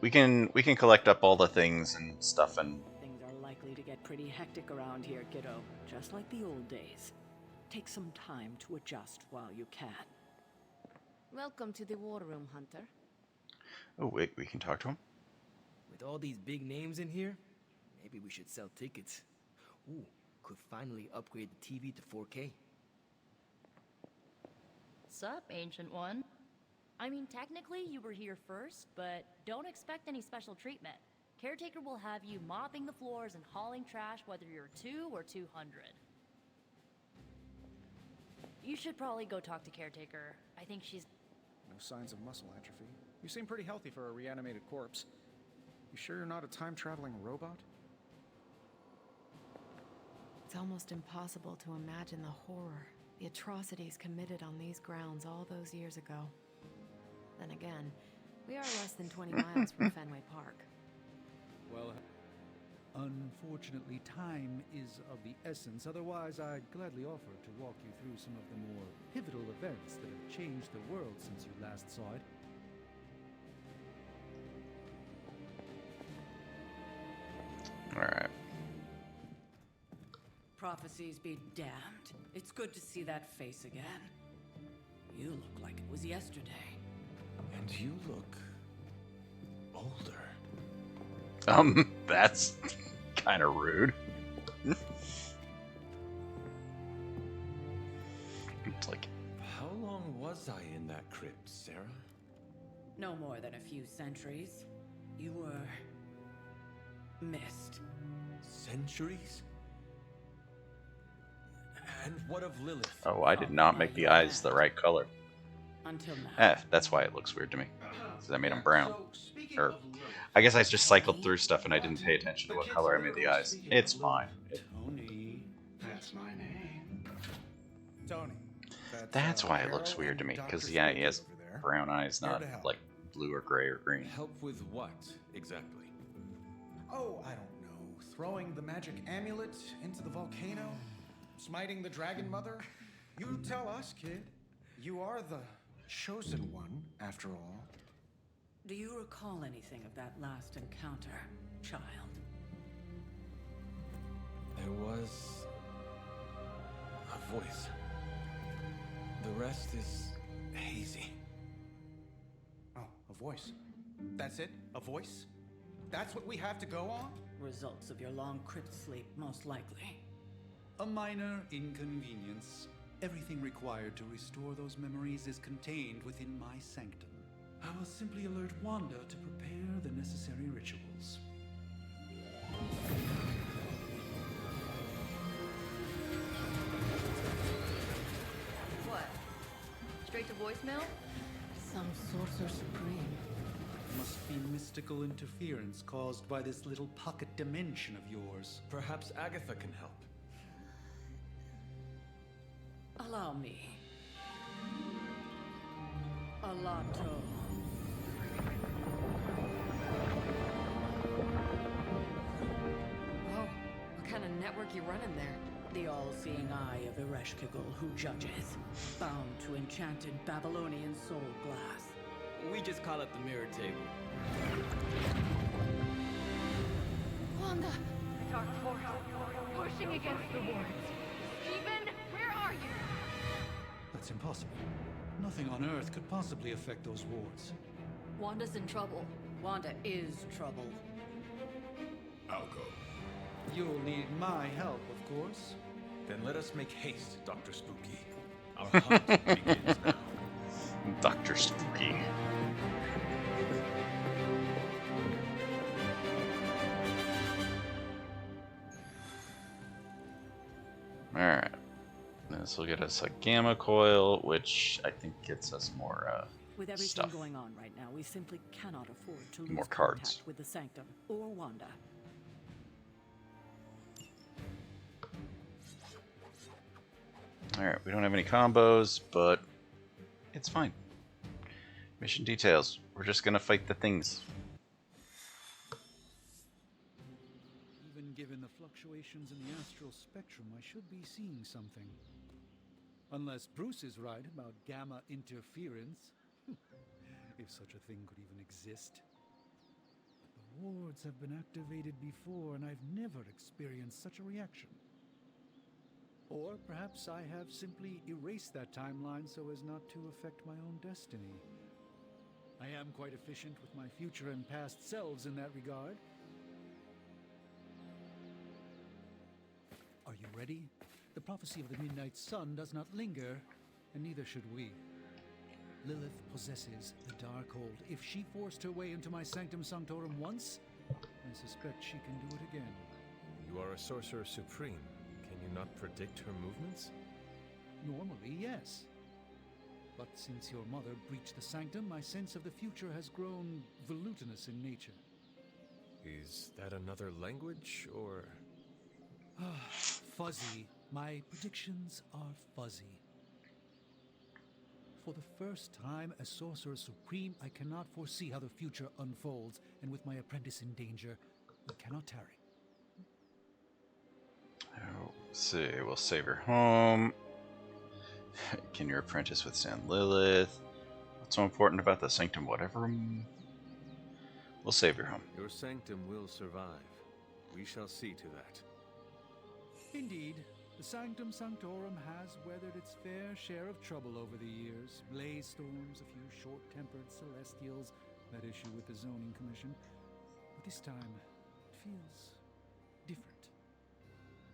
We can collect up all the things and stuff, and Things are likely to get pretty hectic around here, kiddo. Just like the old days. Take some time to adjust while you can. Welcome to the war room, Hunter. oh wait, we can talk to him. With all these big names in here, maybe we should sell tickets. Ooh, could finally upgrade the TV to 4K. Sup, Ancient One? I mean, technically you were here first, but don't expect any special treatment. Caretaker will have you mopping the floors and hauling trash whether you're 2 or 200. You should probably go talk to Caretaker. I think she's... No signs of muscle atrophy. You seem pretty healthy for a reanimated corpse. You sure you're not a time-traveling robot? It's almost impossible to imagine the horror, the atrocities committed on these grounds all those years ago. Then again, we are less than 20 miles from Fenway Park. Well, unfortunately, time is of the essence. Otherwise, I'd gladly offer to walk you through some of the more pivotal events that have changed the world since you last saw it. Alright. Prophecies be damned. It's good to see that face again. You look like it was yesterday. And you look older. That's kind of rude. It's like, How long was I in that crypt, Sarah? No more than a few centuries. You were... missed. Centuries? And what of Lilith? oh, I did not make the eyes the right color. Until now. That's why it looks weird to me. Because I made them brown. Or, I guess I just cycled through stuff and I didn't pay attention to what color I made the eyes. It's fine. Tony, that's my name. Tony. That's why it looks weird to me. Because, yeah, he has brown eyes, not like blue or gray or green. Help with what, exactly? Oh, I don't know. Throwing the magic amulet into the volcano? Smiting the dragon mother? You tell us, kid. You are the chosen one, after all. Do you recall anything of that last encounter, child? There was a voice. The rest is hazy. Oh, a voice. That's it? A voice? That's what we have to go on? Results of your long crypt sleep, most likely. A minor inconvenience. Everything required to restore those memories is contained within my sanctum. I will simply alert Wanda to prepare the necessary rituals. What? Straight to voicemail? Some sorcerer supreme. Must be mystical interference caused by this little pocket dimension of yours. Perhaps Agatha can help. Allow me. Alato. Whoa, what kind of network you running there? The all-seeing eye of Ereshkigal who judges, bound to enchanted Babylonian soul glass. We just call it the mirror table. Wanda! Dark force, pushing against the wards. Steven, where are you? That's impossible. Nothing on Earth could possibly affect those wards. Wanda's in trouble. Wanda is trouble. I'll go. You'll need my help, of course. Then let us make haste, Dr. Spooky. Our hunt begins now. Dr. Spooky. Alright. This will get us a gamma coil, which I think gets us more With everything stuff. going on right now, we simply cannot afford to lose More cards. contact with the Sanctum or Wanda. Alright, we don't have any combos, but it's fine. Mission details. We're just gonna fight the things. Even Given the fluctuations in the astral spectrum, I should be seeing something. Unless Bruce is right about gamma interference. If such a thing could even exist. The wards have been activated before, and I've never experienced such a reaction. Or perhaps I have simply erased that timeline so as not to affect my own destiny. I am quite efficient with my future and past selves in that regard. Are you ready? The prophecy of the Midnight Sun does not linger, and neither should we. Lilith possesses the Darkhold. If she forced her way into my Sanctum Sanctorum once, I suspect she can do it again. You are a Sorcerer Supreme. Can you not predict her movements? Normally, yes. But since your mother breached the Sanctum, my sense of the future has grown volutinous in nature. Is that another language, or...? Fuzzy. My predictions are fuzzy. For the first time as Sorcerer Supreme, I cannot foresee how the future unfolds, and with my apprentice in danger, we cannot tarry. Oh, see, we'll save her home. Can your apprentice withstand Lilith? What's so important about the Sanctum? Whatever. We'll save your home. Your Sanctum will survive. We shall see to that. Indeed, the Sanctum Sanctorum has weathered its fair share of trouble over the years. Blaze storms, a few short-tempered celestials, that issue with the Zoning Commission. But this time, it feels different.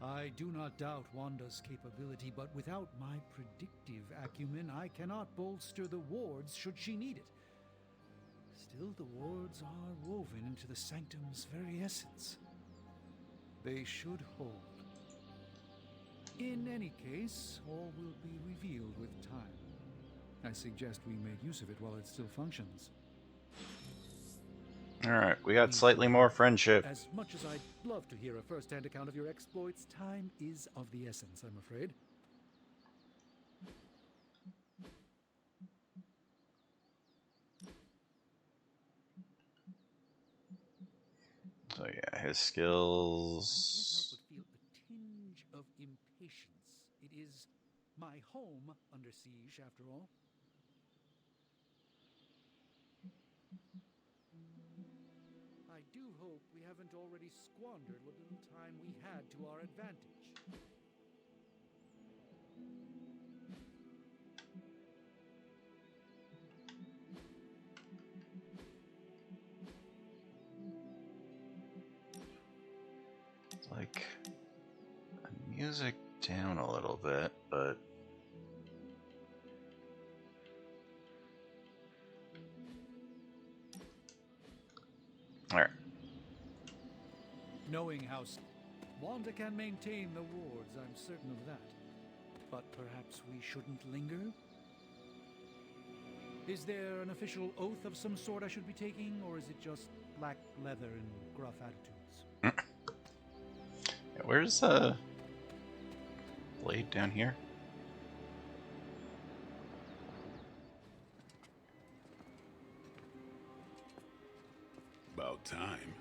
I do not doubt Wanda's capability, but without my predictive acumen, I cannot bolster the wards should she need it. Still, the wards are woven into the Sanctum's very essence. They should hold. In any case, all will be revealed with time. I suggest we make use of it while it still functions. Alright, we got slightly more friendship. As much as I'd love to hear a first-hand account of your exploits, time is of the essence, I'm afraid. So yeah, his skills... I can't help but feel a tinge of impatience. It is my home under siege, after all. I do hope we haven't already squandered what little time we had to our advantage. Like, music down a little bit, but... Alright. Knowing how Wanda can maintain the wards, I'm certain of that. But perhaps we shouldn't linger? Is there an official oath of some sort I should be taking, or is it just black leather and gruff attitudes? Yeah, where's Blade down here? About time.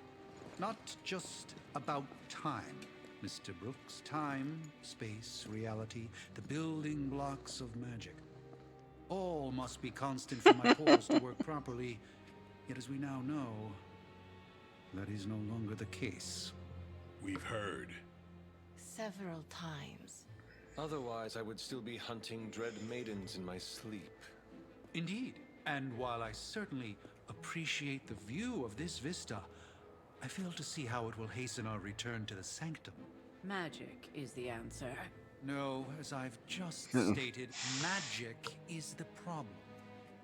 Not just about time, Mr. Brooks. Time, space, reality, the building blocks of magic. All must be constant for my pores to work properly. Yet as we now know, that is no longer the case. We've heard. Several times. Otherwise, I would still be hunting dread maidens in my sleep. Indeed. And while I certainly appreciate the view of this vista, I fail to see how it will hasten our return to the Sanctum. Magic is the answer. No, as I've just stated, magic is the problem.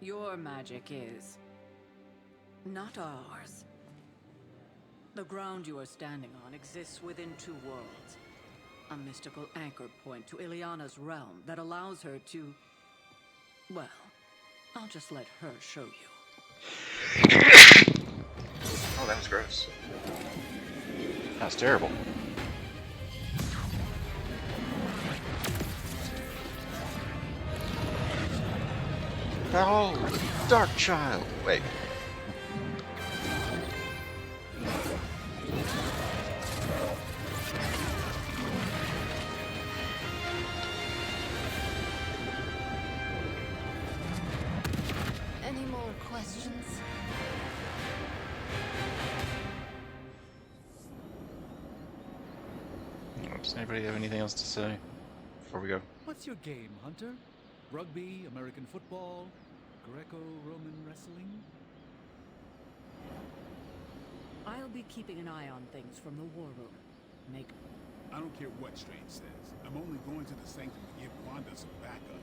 Your magic is. Not ours. The ground you are standing on exists within two worlds. A mystical anchor point to Ileana's realm that allows her to... Well, I'll just let her show you. Oh, that was gross. That's terrible. Oh, Dark Child. Wait. questions? Does anybody have anything else to say before we go? What's your game, Hunter? Rugby, American football, Greco-Roman wrestling? I'll be keeping an eye on things from the war room. I don't care what Strange says. I'm only going to the Sanctum to give Wanda some backup.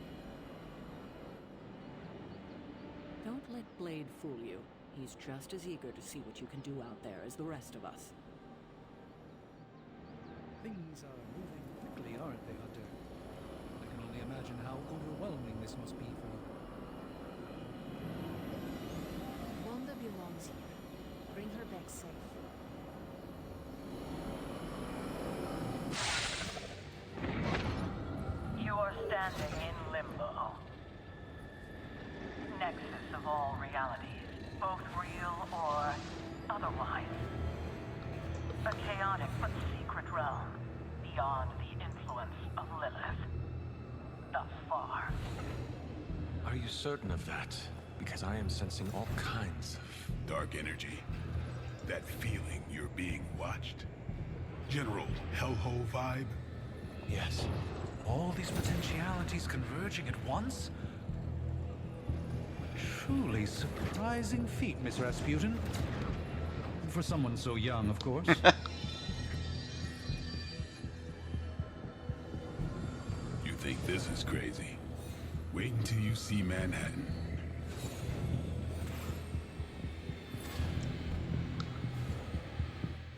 Don't let Blade fool you. He's just as eager to see what you can do out there as the rest of us. Things are moving quickly, aren't they, Hunter? I can only imagine how overwhelming this must be for you. Wanda belongs here. Bring her back safe. You are standing in limbo. Nexus of all realities, both real or otherwise. A chaotic but secret realm, beyond the influence of Lilith. Thus far. Are you certain of that? Because I am sensing all kinds of dark energy. That feeling you're being watched. General hellhole vibe? Yes. All these potentialities converging at once? Truly surprising feat, Miss Rasputin. For someone so young, of course. You think this is crazy? Wait until you see Manhattan.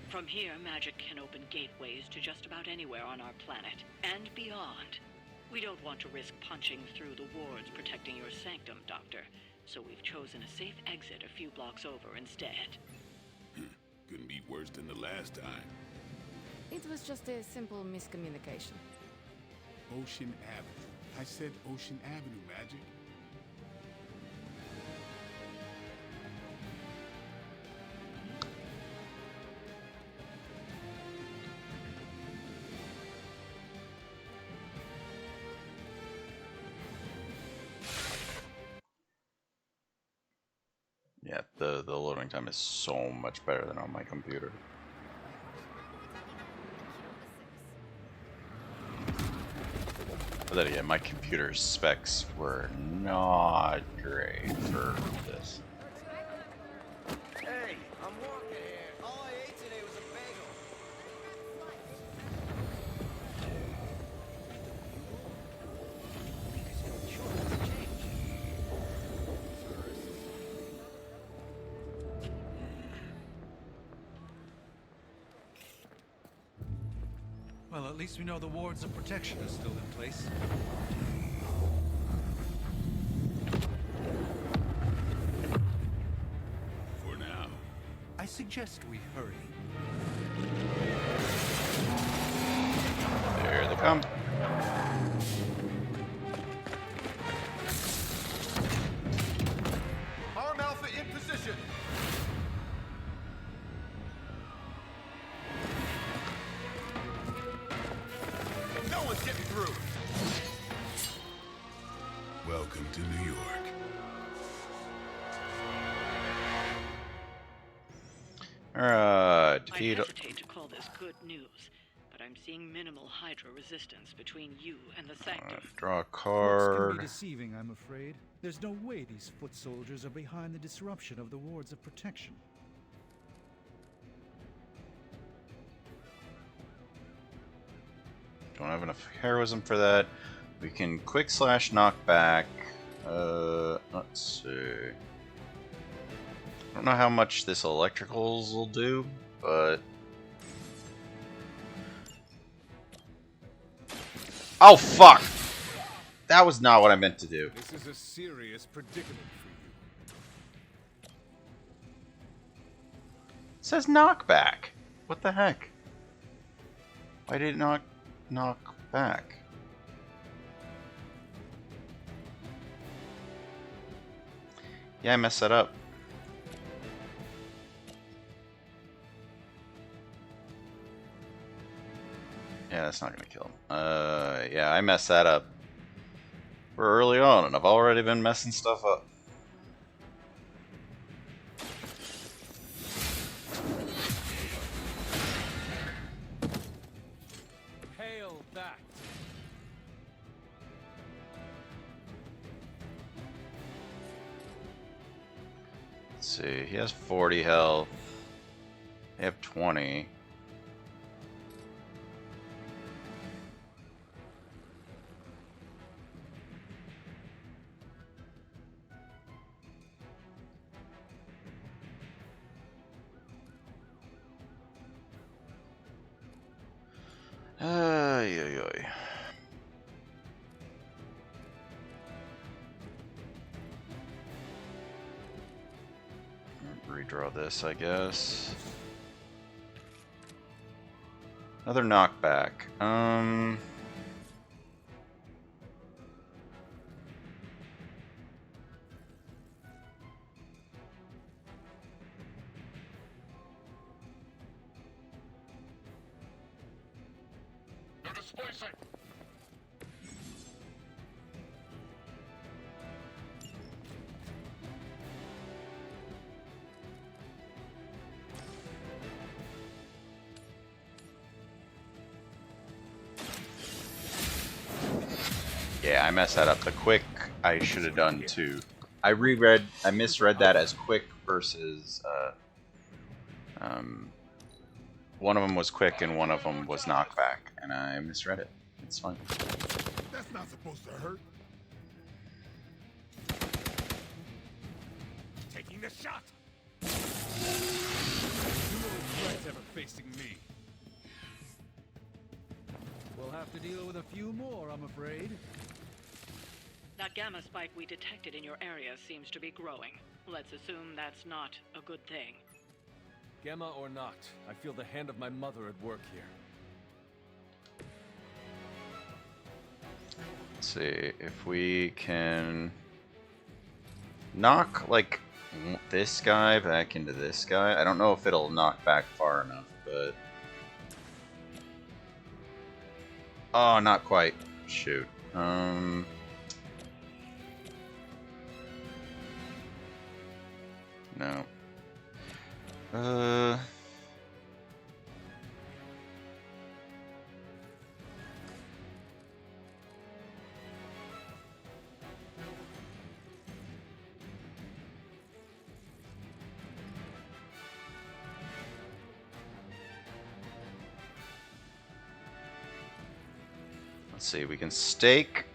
From here, magic can open gateways to just about anywhere on our planet, and beyond. We don't want to risk punching through the wards protecting your sanctum, Doctor, so we've chosen a safe exit a few blocks over instead. Couldn't be worse than the last time. It was just a simple miscommunication. Ocean Avenue. I said Ocean Avenue, Magic. Yeah, the loading time is so much better than on my computer. But then again, my computer specs were not great for this. Hey, I'm walking here. All I ate today was a bagel. Well, at least we know the wards of protection are still in place. For now. I suggest we hurry. There they come. Arm Alpha in position. No one's getting through. Welcome to New York. Alright, I defeat. hesitate to call this good news, but I'm seeing minimal Hydra resistance between you and the Sanctum. Draw a Looks can card. be deceiving, I'm afraid. There's no way these foot soldiers are behind the disruption of the wards of protection. Don't have enough heroism for that. We can quick slash knock back. Let's see. I don't know how much this electricals will do, but oh fuck! That was not what I meant to do. This is a serious predicament for you. It says knockback. What the heck? Why did it not knock back? Yeah, I messed that up. Yeah, that's not gonna kill him. Yeah, I messed that up. We're early on, and I've already been messing stuff up. Let's see, he has 40 health. They have 20. Ay, ay, ay. Redraw this, I guess. Another knockback. They're displacing. Yeah, I messed that up. The quick I should have done too. I misread that as quick versus, one of them was quick and one of them was knockback, and I misread it. It's fine. That's not supposed to hurt. Taking the shot. No threats ever facing me. We'll have to deal with a few more, I'm afraid. That gamma spike we detected in your area seems to be growing. Let's assume that's not a good thing. Gamma or not, I feel the hand of my mother at work here. Let's see if we can knock like this guy back into this guy. I don't know if it'll knock back far enough, but oh, not quite. Shoot. No. Let's see, we can stake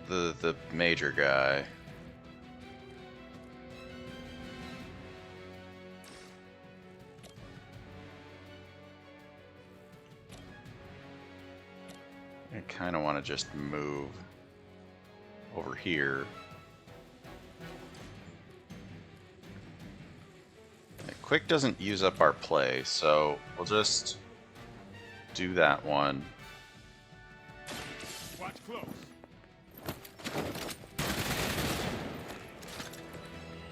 the major guy. I kind of want to just move over here. Quick doesn't use up our play, so we'll just do that one. Watch close.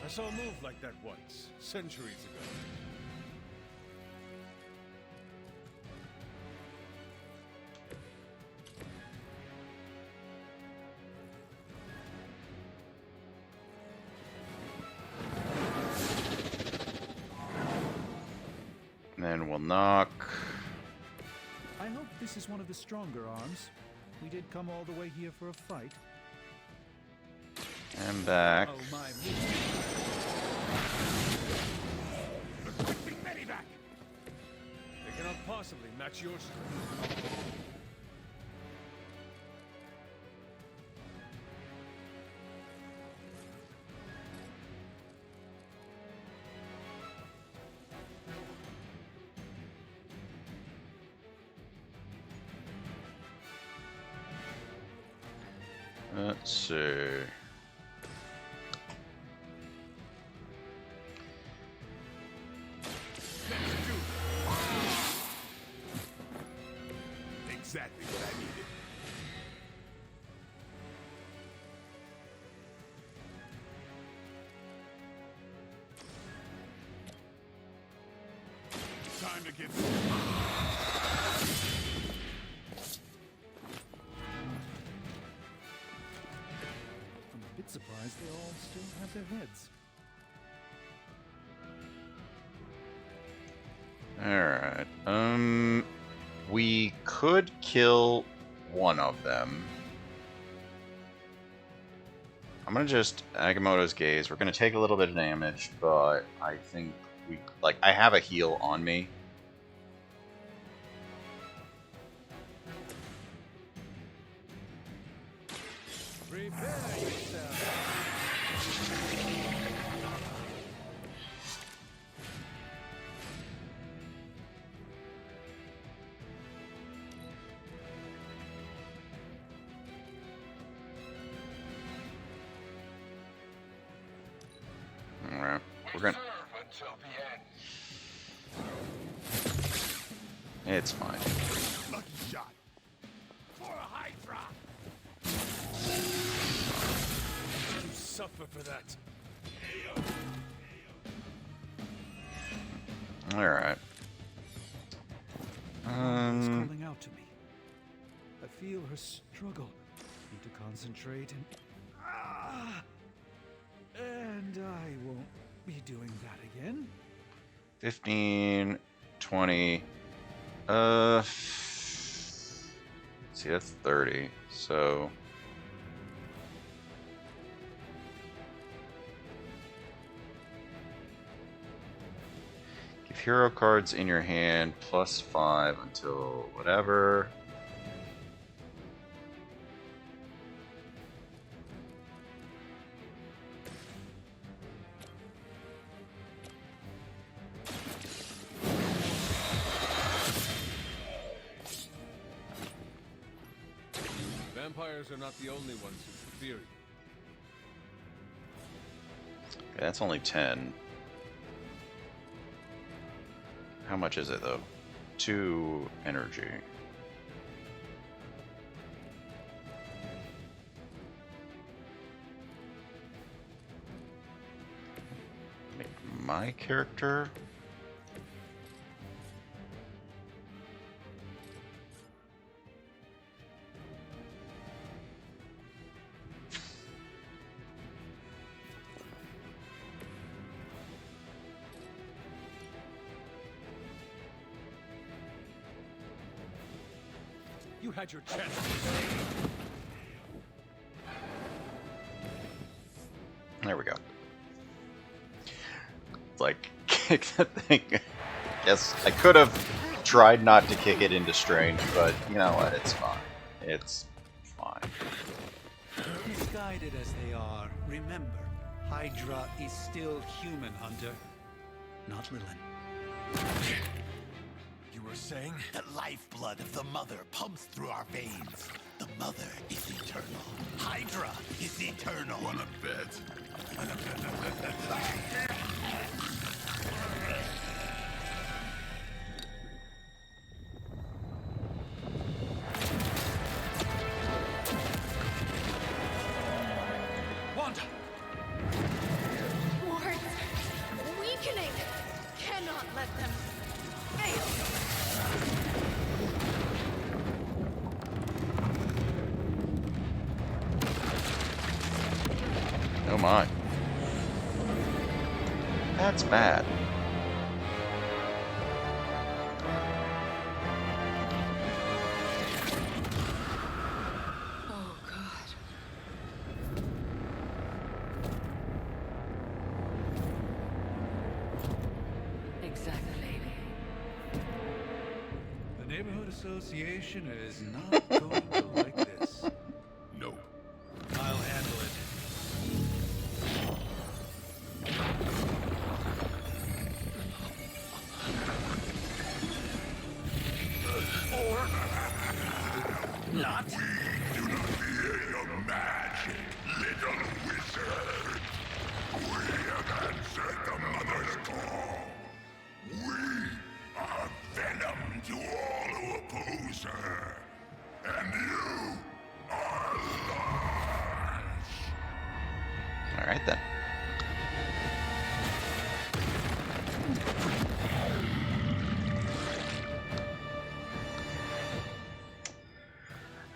I saw a move like that once, centuries ago. And then we'll knock. I hope this is one of the stronger arms. We did come all the way here for a fight. And back. Oh, my Back. They cannot possibly match your strength. Let's see. Exactly what I needed. Time to get I'm a bit surprised they all still have their heads. Alright. We could kill one of them. I'm gonna just Agamotto's Gaze. We're gonna take a little bit of damage, but I think I have a heal on me. Prepare yourself. Alright, we're gonna. It's fine. Lucky shot. For a Hydra. You suffer for that. Alright. Is calling out to me. I feel her struggle. Need to concentrate and I won't be doing that again. 15, 20. See, that's 30. So. Give hero cards in your hand +5 until whatever. Vampires are not the only ones who fear you. Okay, that's only 10. How much is it though? 2 energy. Make my character. You had your chance. There we go. Like, kick that thing. Yes, I could have tried not to kick it into strange, but you know what? It's fine. It's fine. Misguided as they are, remember, Hydra is still human, Hunter. Not Lilin. You were saying? The lifeblood of the Mother pumps through our veins. The Mother is eternal. Hydra is eternal. Wanna bet? Wanda! Wards! Weakening! Cannot let them fail! Oh my. That's bad. Oh, God. Exactly. The neighborhood association is not going to like this. No. I'll handle it. Not. Do not fear your magic, little wizard. We have answered the Mother's call. We are venom to all who oppose her. And you are lost. Alright then.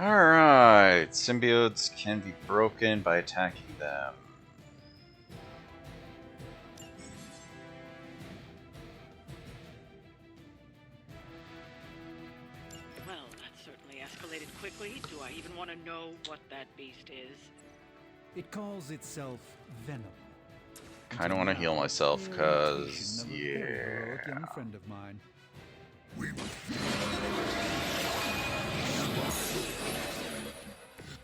Alright, symbiotes can be broken by attacking them. Well, that certainly escalated quickly. Do I even want to know what that beast is? It calls itself Venom. Kind of want to heal myself, cause Of a very heroic yeah. young friend of mine. We will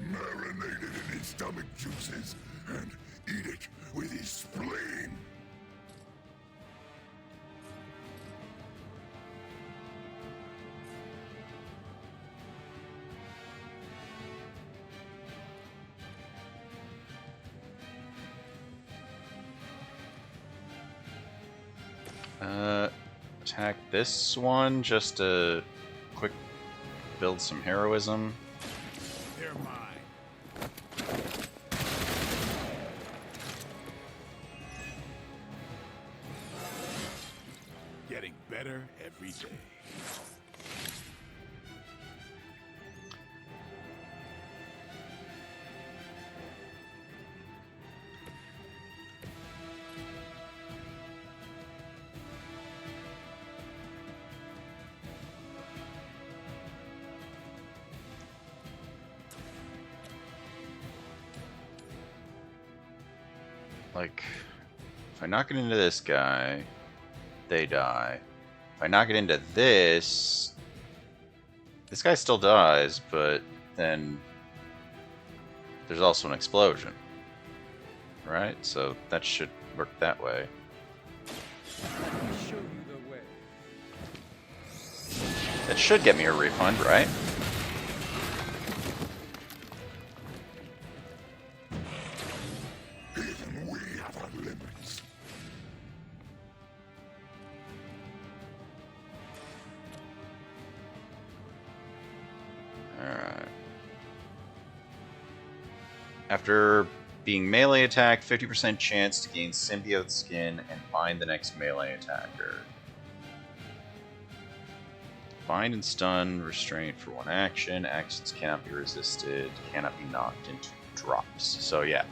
marinate it in his stomach juices and eat it with his spleen. Attack this one just to quick build some heroism. They're mine. Getting better every day. Like, if I knock it into this guy, they die. If I knock it into this guy still dies, but then there's also an explosion. Right? So that should work that way. Let me show you the way. That should get me a refund, right? Even we have our limits. Alright. After being melee attacked, 50% chance to gain symbiote skin and bind the next melee attacker. Bind and stun, restraint for one action. Actions cannot be resisted, cannot be knocked into drops. So yeah,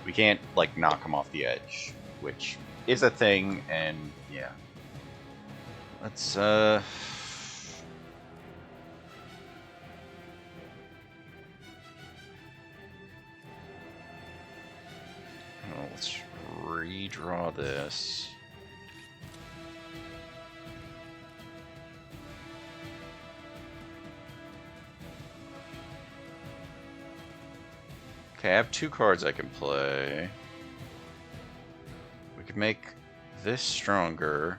we can't like knock them off the edge, which is a thing, and yeah. Let's let's redraw this. Okay, I have 2 cards I can play. We could make this stronger.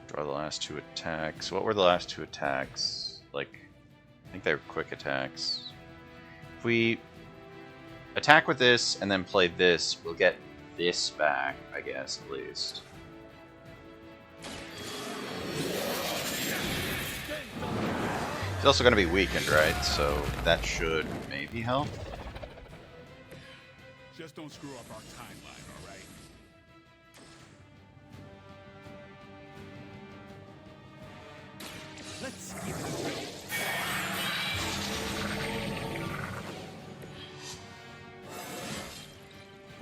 Draw the last 2 attacks. What were the last 2 attacks? Like, I think they were quick attacks. If we attack with this and then play this, we'll get this back, I guess, at least. He's also going to be weakened, right? So that should maybe help. Just don't screw up our timeline, all right? Let's give it a go.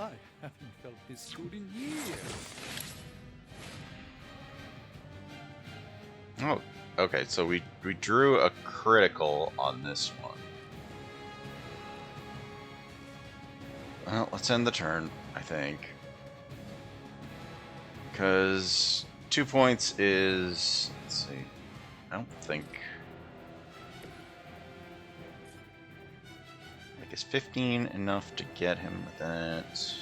I haven't felt this good in years. Oh, okay. So we drew a critical on this one. Well, let's end the turn, I think. Because 2 points is... Let's see. I don't think... Like, is 15 enough to get him with that?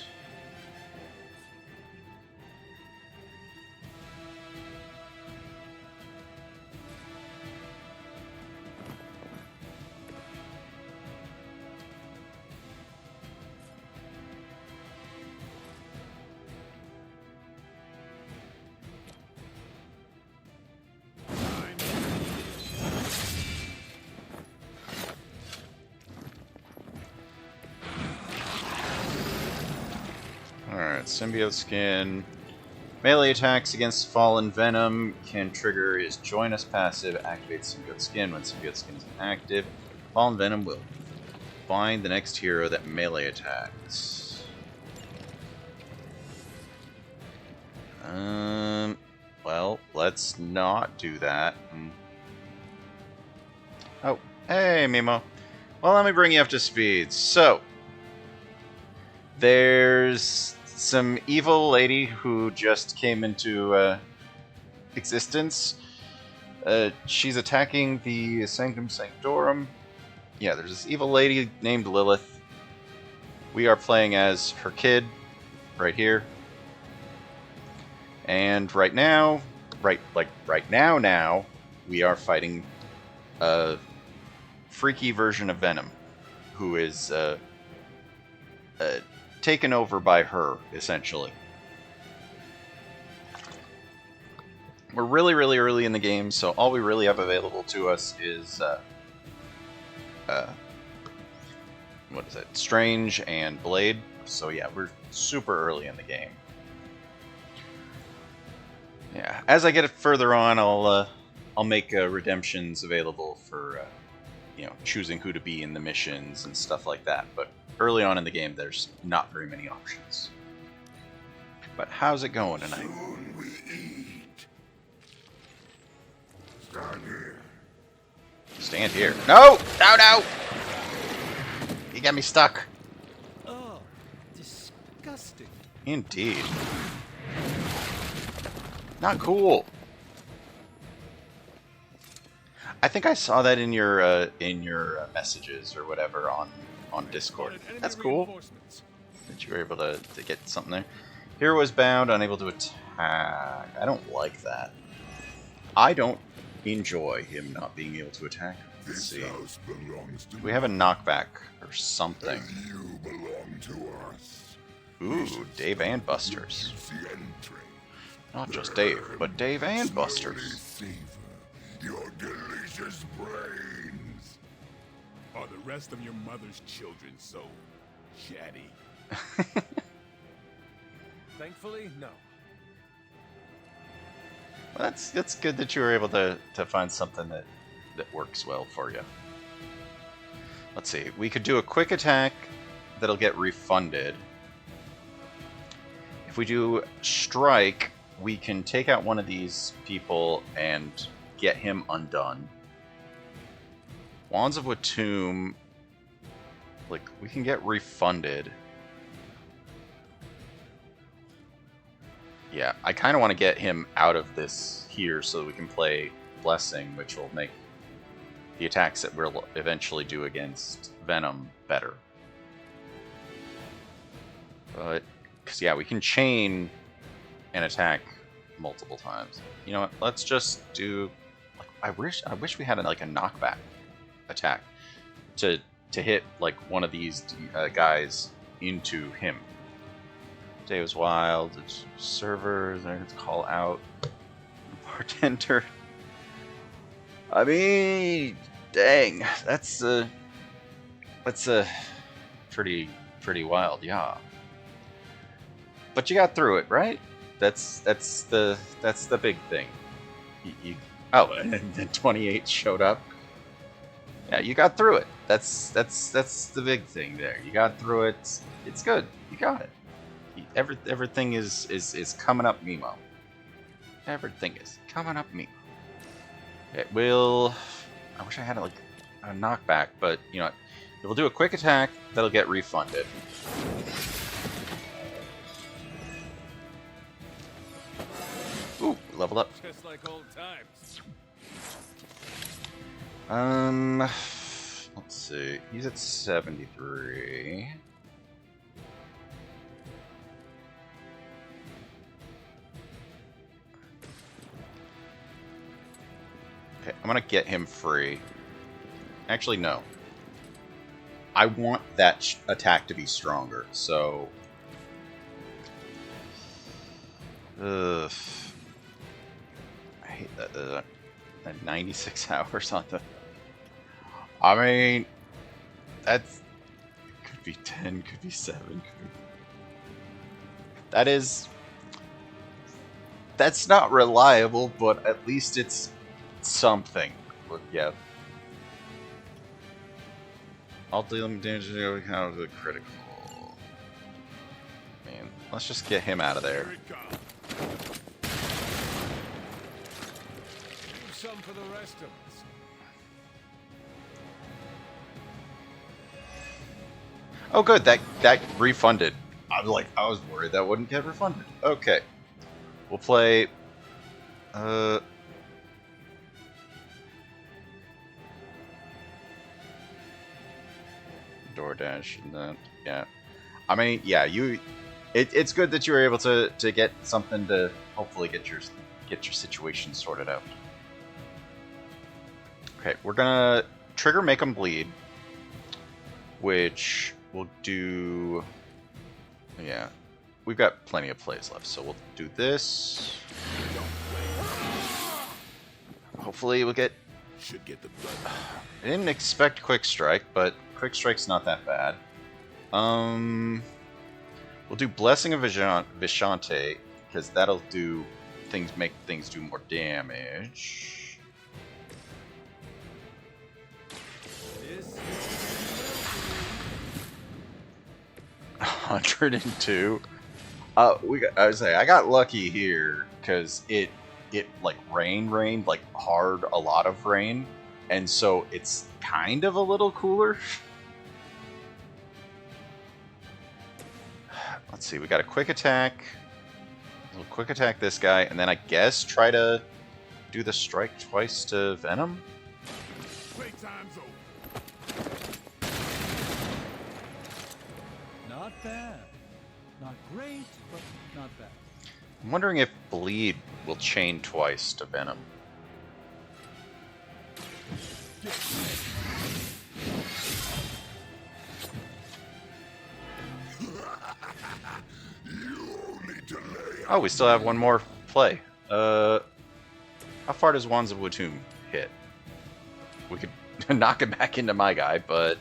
Alright, symbiote skin. Melee attacks against fallen venom can trigger his join us passive, activate symbiote skin. When symbiote skin is active, fallen venom will bind the next hero that melee attacks. Well, let's not do that. Oh, hey, Mimo. Well, let me bring you up to speed. So, there's some evil lady who just came into existence. She's attacking the Sanctum Sanctorum. Yeah, there's this evil lady named Lilith. We are playing as her kid, right here. And right now, right now, we are fighting a freaky version of Venom, who is taken over by her, essentially. We're really, really early in the game, so all we really have available to us is what is it? Strange and Blade. So yeah, we're super early in the game. Yeah, as I get further on, I'll make redemptions available for you know, choosing who to be in the missions and stuff like that. But early on in the game, there's not very many options. But how's it going tonight? Soon we eat. Stand here. Stand here. No! No, no! You got me stuck. Oh, disgusting. Indeed. Not cool. I think I saw that in your messages or whatever on Discord. That's cool. That you were able to get something there. Hero was bound, unable to attack. I don't like that. I don't enjoy him not being able to attack. Let's see. House belongs to We have a knockback or something. you belong to us. Ooh, Dave and Buster's. Not just Dave, but Dave and Buster's. Your delicious brains. Are the rest of your mother's children so chatty? Thankfully, no. Well, that's good that you were able to find something that works well for you. Let's see. We could do a quick attack that'll get refunded. If we do strike, we can take out one of these people and get him undone. Wands of Watum, like, we can get refunded. Yeah, I kind of want to get him out of this here so that we can play Blessing, which will make the attacks that we'll eventually do against Venom better. But, because yeah, we can chain an attack multiple times. You know what? Let's just do. I wish we had like a knockback attack to hit like one of these guys into him. Day was wild. It's servers. Let's call out bartender. I mean, dang, that's pretty wild, yeah. But you got through it, right? That's the big thing. Oh, and then 28 showed up. Yeah, you got through it. That's the big thing there. You got through it. It's good. You got it. Everything is coming up, Mimo. Everything is coming up, Mimo. It will. I wish I had like a knockback, but you know what? It will do a quick attack that'll get refunded. Ooh, leveled up. Just like old times. Let's see. He's at 73. Okay, I'm gonna get him free. Actually, no. I want that attack to be stronger, so... Ugh. I hate that 96 hours on the... I mean... That's... Could be 10, could be 7, could be... That is... That's not reliable, but at least it's something. But yeah. All dealing damage to count the critical. Man, let's just get him out of there. Some for the rest of us. Oh, good. That refunded. I was worried that wouldn't get refunded. Okay. We'll play... DoorDash and then... Yeah. I mean, yeah, it's good that you were able to get something to hopefully get your situation sorted out. Okay, we're gonna trigger Make 'em Bleed, which we'll do... Yeah, we've got plenty of plays left, so we'll do this. Hopefully we'll get... Should get the blood. I didn't expect Quick Strike, but Quick Strike's not that bad. We'll do Blessing of Vishante, because that'll do things, make things do more damage. 102. I got lucky here because it like rained like hard, a lot of rain, and so it's kind of a little cooler. Let's see, we got a quick attack. We'll quick attack this guy, and then I guess try to do the strike twice to Venom. Playtime's over. Not bad. Not great, but not bad. I'm wondering if Bleed will chain twice to Venom. Oh, we still have one more play. How far does Wands of Watum hit? We could knock him back into my guy, but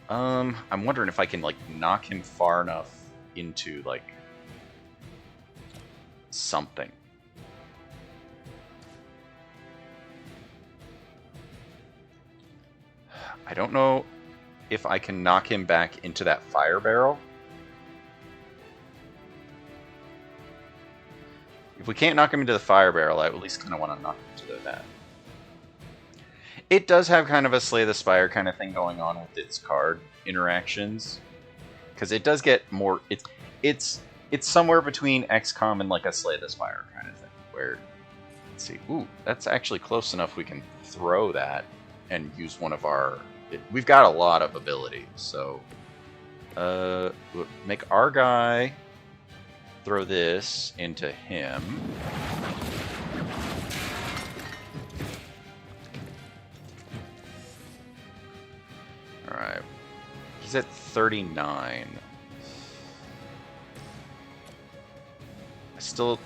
I'm wondering if I can like knock him far enough into like something. I don't know if I can knock him back into that fire barrel. If we can't knock him into the fire barrel, I at least kind of want to knock him into that. It does have kind of a Slay the Spire kind of thing going on with its card interactions, because it does get more. It's somewhere between XCOM and like a Slay the Spire kind of thing. Where, let's see, ooh, that's actually close enough. We can throw that and use one of our. We've got a lot of ability, so make our guy throw this into him. Alright. He's at 39. I still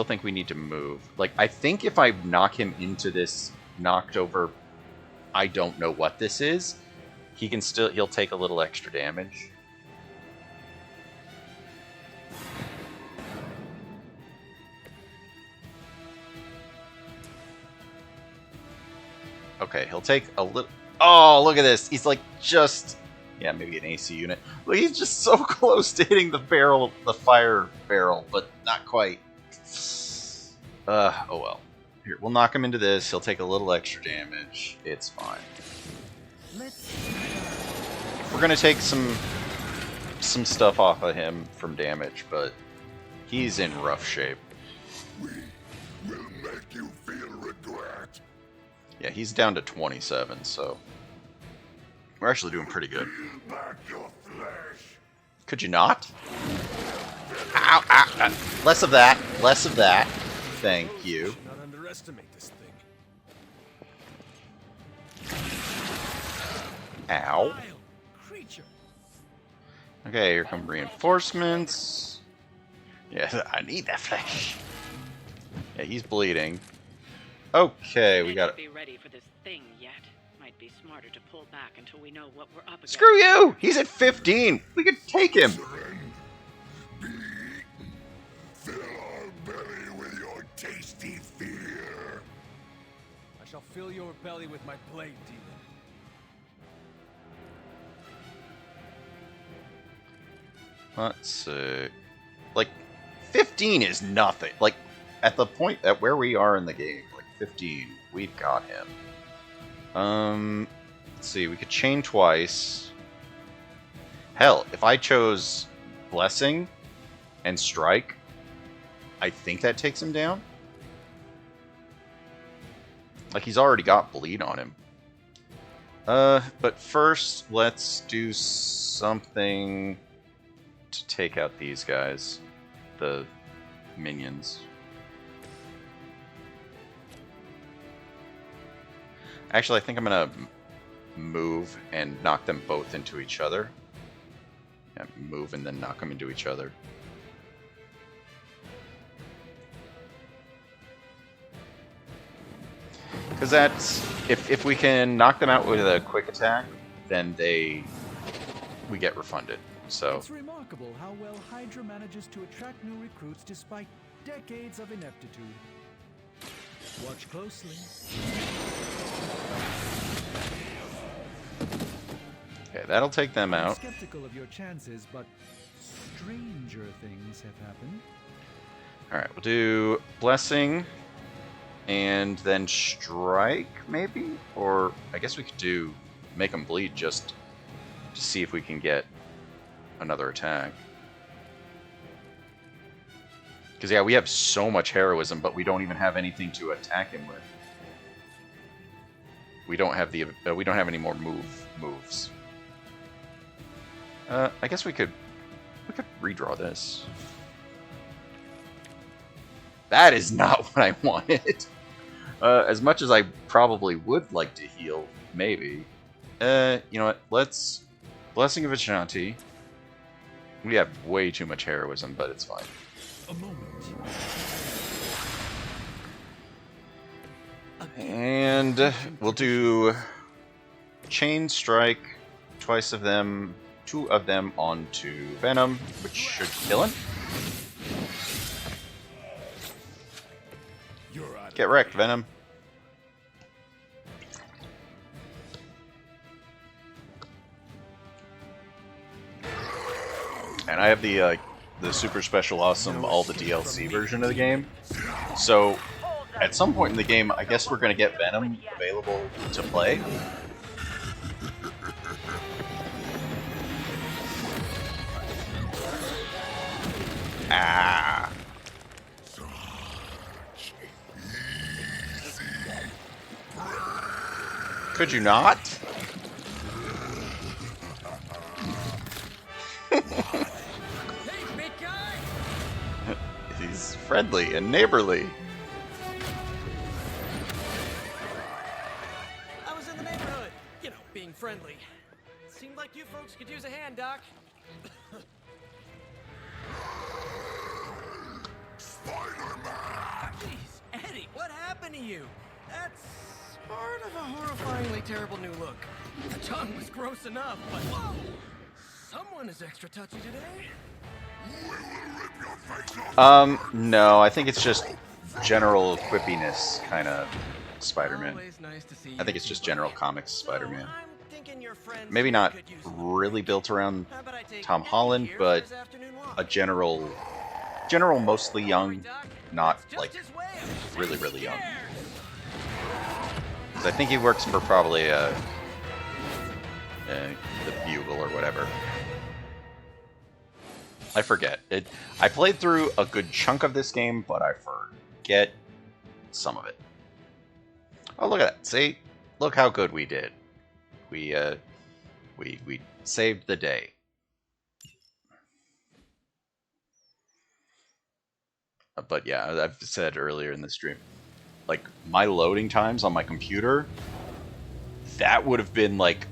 think we need to move. Like, I think if I knock him into this knocked over, I don't know what this is, he'll take a little extra damage. Okay, he'll take a little... Oh, look at this. He's like just... Yeah, maybe an AC unit. Look, he's just so close to hitting the barrel, the fire barrel, but not quite. Oh well. Here, we'll knock him into this. He'll take a little extra damage. It's fine. We're gonna take some stuff off of him from damage, but he's in rough shape. We will make you feel regret. Yeah, he's down to 27, so we're actually doing pretty good. Back your flesh. Could you not? Ow, ow, ow. Less of that. Less of that. Thank you. Not underestimate this thing. Ow. Okay, here come reinforcements. Yeah, I need that flesh. Yeah, he's bleeding. Okay, we got it. Be ready for this thing yet. Might be smarter to pull back until we know what we're up against. Screw you! He's at 15. We could take him. Fill our belly with your tasty fear. I shall fill your belly with my blade, demon. Let's see. Like, 15 is nothing. Like, at the point at where we are in the game, like 15, we've got him. Let's see. We could chain twice. Hell, if I chose Blessing and Strike, I think that takes him down. Like, he's already got Bleed on him. But first, let's do something to take out these guys. The minions. Actually, I think I'm gonna move and knock them both into each other. Yeah, move and then knock them into each other. Because that's if we can knock them out with a quick attack, then we get refunded. So It's remarkable how well Hydra manages to attract new recruits despite decades of ineptitude. Watch closely. okay, that'll take them I'm out. skeptical of your chances, but stranger things have happened. All right, we'll do Blessing and then Strike, maybe, or I guess we could do make them bleed just to see if we can get another attack. Because yeah, we have so much heroism, but we don't even have anything to attack him with. We don't have we don't have any more moves. I guess we could redraw this. That is not what I wanted. As much as I probably would like to heal, maybe. You know what? Let's Blessing of Ashanti. We have way too much heroism, but it's fine. A moment. And we'll do Chain Strike, twice of them, 2 of them onto Venom, which should kill him. Get wrecked, Venom. And I have the super special awesome all the DLC version of the game. So at some point in the game, I guess we're gonna get Venom available to play. Ah. Could you not? He's friendly and neighborly. I was in the neighborhood, you know, being friendly. Seemed like you folks could use a hand, Doc. Spider-Man! Jeez, Eddie, what happened to you? That's part of a horrifyingly terrible new look. The tongue was gross enough, but whoa! Someone is extra touchy today. No, I think it's just general quippiness kind of Spider-Man. I think it's just general comics Spider-Man. Maybe not really built around Tom Holland, but a general mostly young, not like really, really young. 'Cause I think he works for probably the Bugle or whatever. I forget. I played through a good chunk of this game, but I forget some of it. Oh, look at that. See? Look how good we did. We saved the day. But yeah, I've said earlier in the stream, like, my loading times on my computer, that would have been like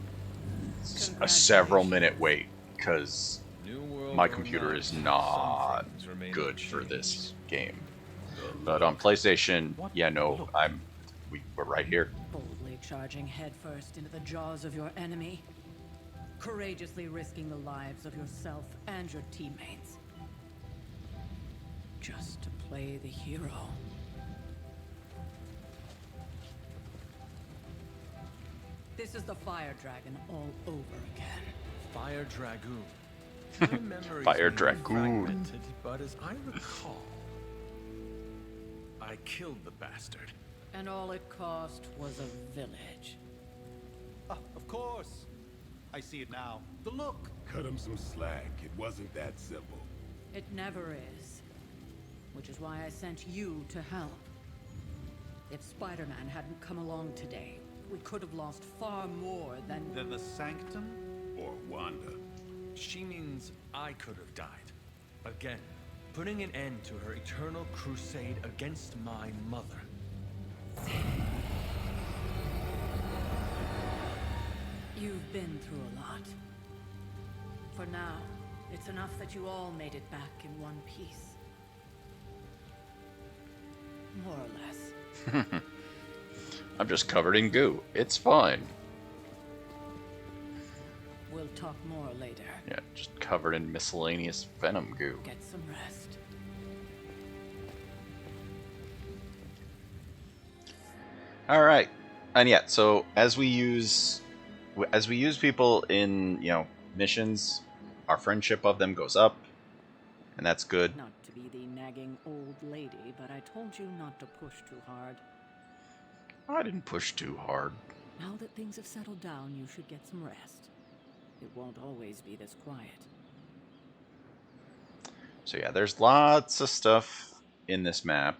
a several minute wait, because my computer is not good for this game. But on PlayStation, yeah, no, we're right here. Boldly charging headfirst into the jaws of your enemy. Courageously risking the lives of yourself and your teammates. Just to play the hero. This is the Fire Dragon all over again. Fire Dragoon. My memories Fire may be Dragoon. fragmented, but as I recall, I killed the bastard. And all it cost was a village. Of course. I see it now. The look. Cut him some slack. It wasn't that simple. It never is. Which is why I sent you to help. If Spider-Man hadn't come along today, we could have lost far more than... Than the Sanctum? Or Wanda. She means I could have died. Again, putting an end to her eternal crusade against my mother. You've been through a lot. For now, it's enough that you all made it back in one piece. More or less. I'm just covered in goo. It's fine. We'll talk more later. Yeah, just covered in miscellaneous venom goo. Get some rest. All right, and yeah, so as we use people in, you know, missions, our friendship of them goes up, and that's good. Not to be the nagging old lady, but I told you not to push too hard. I didn't push too hard. Now that things have settled down, you should get some rest. It won't always be this quiet. So yeah, there's lots of stuff in this map.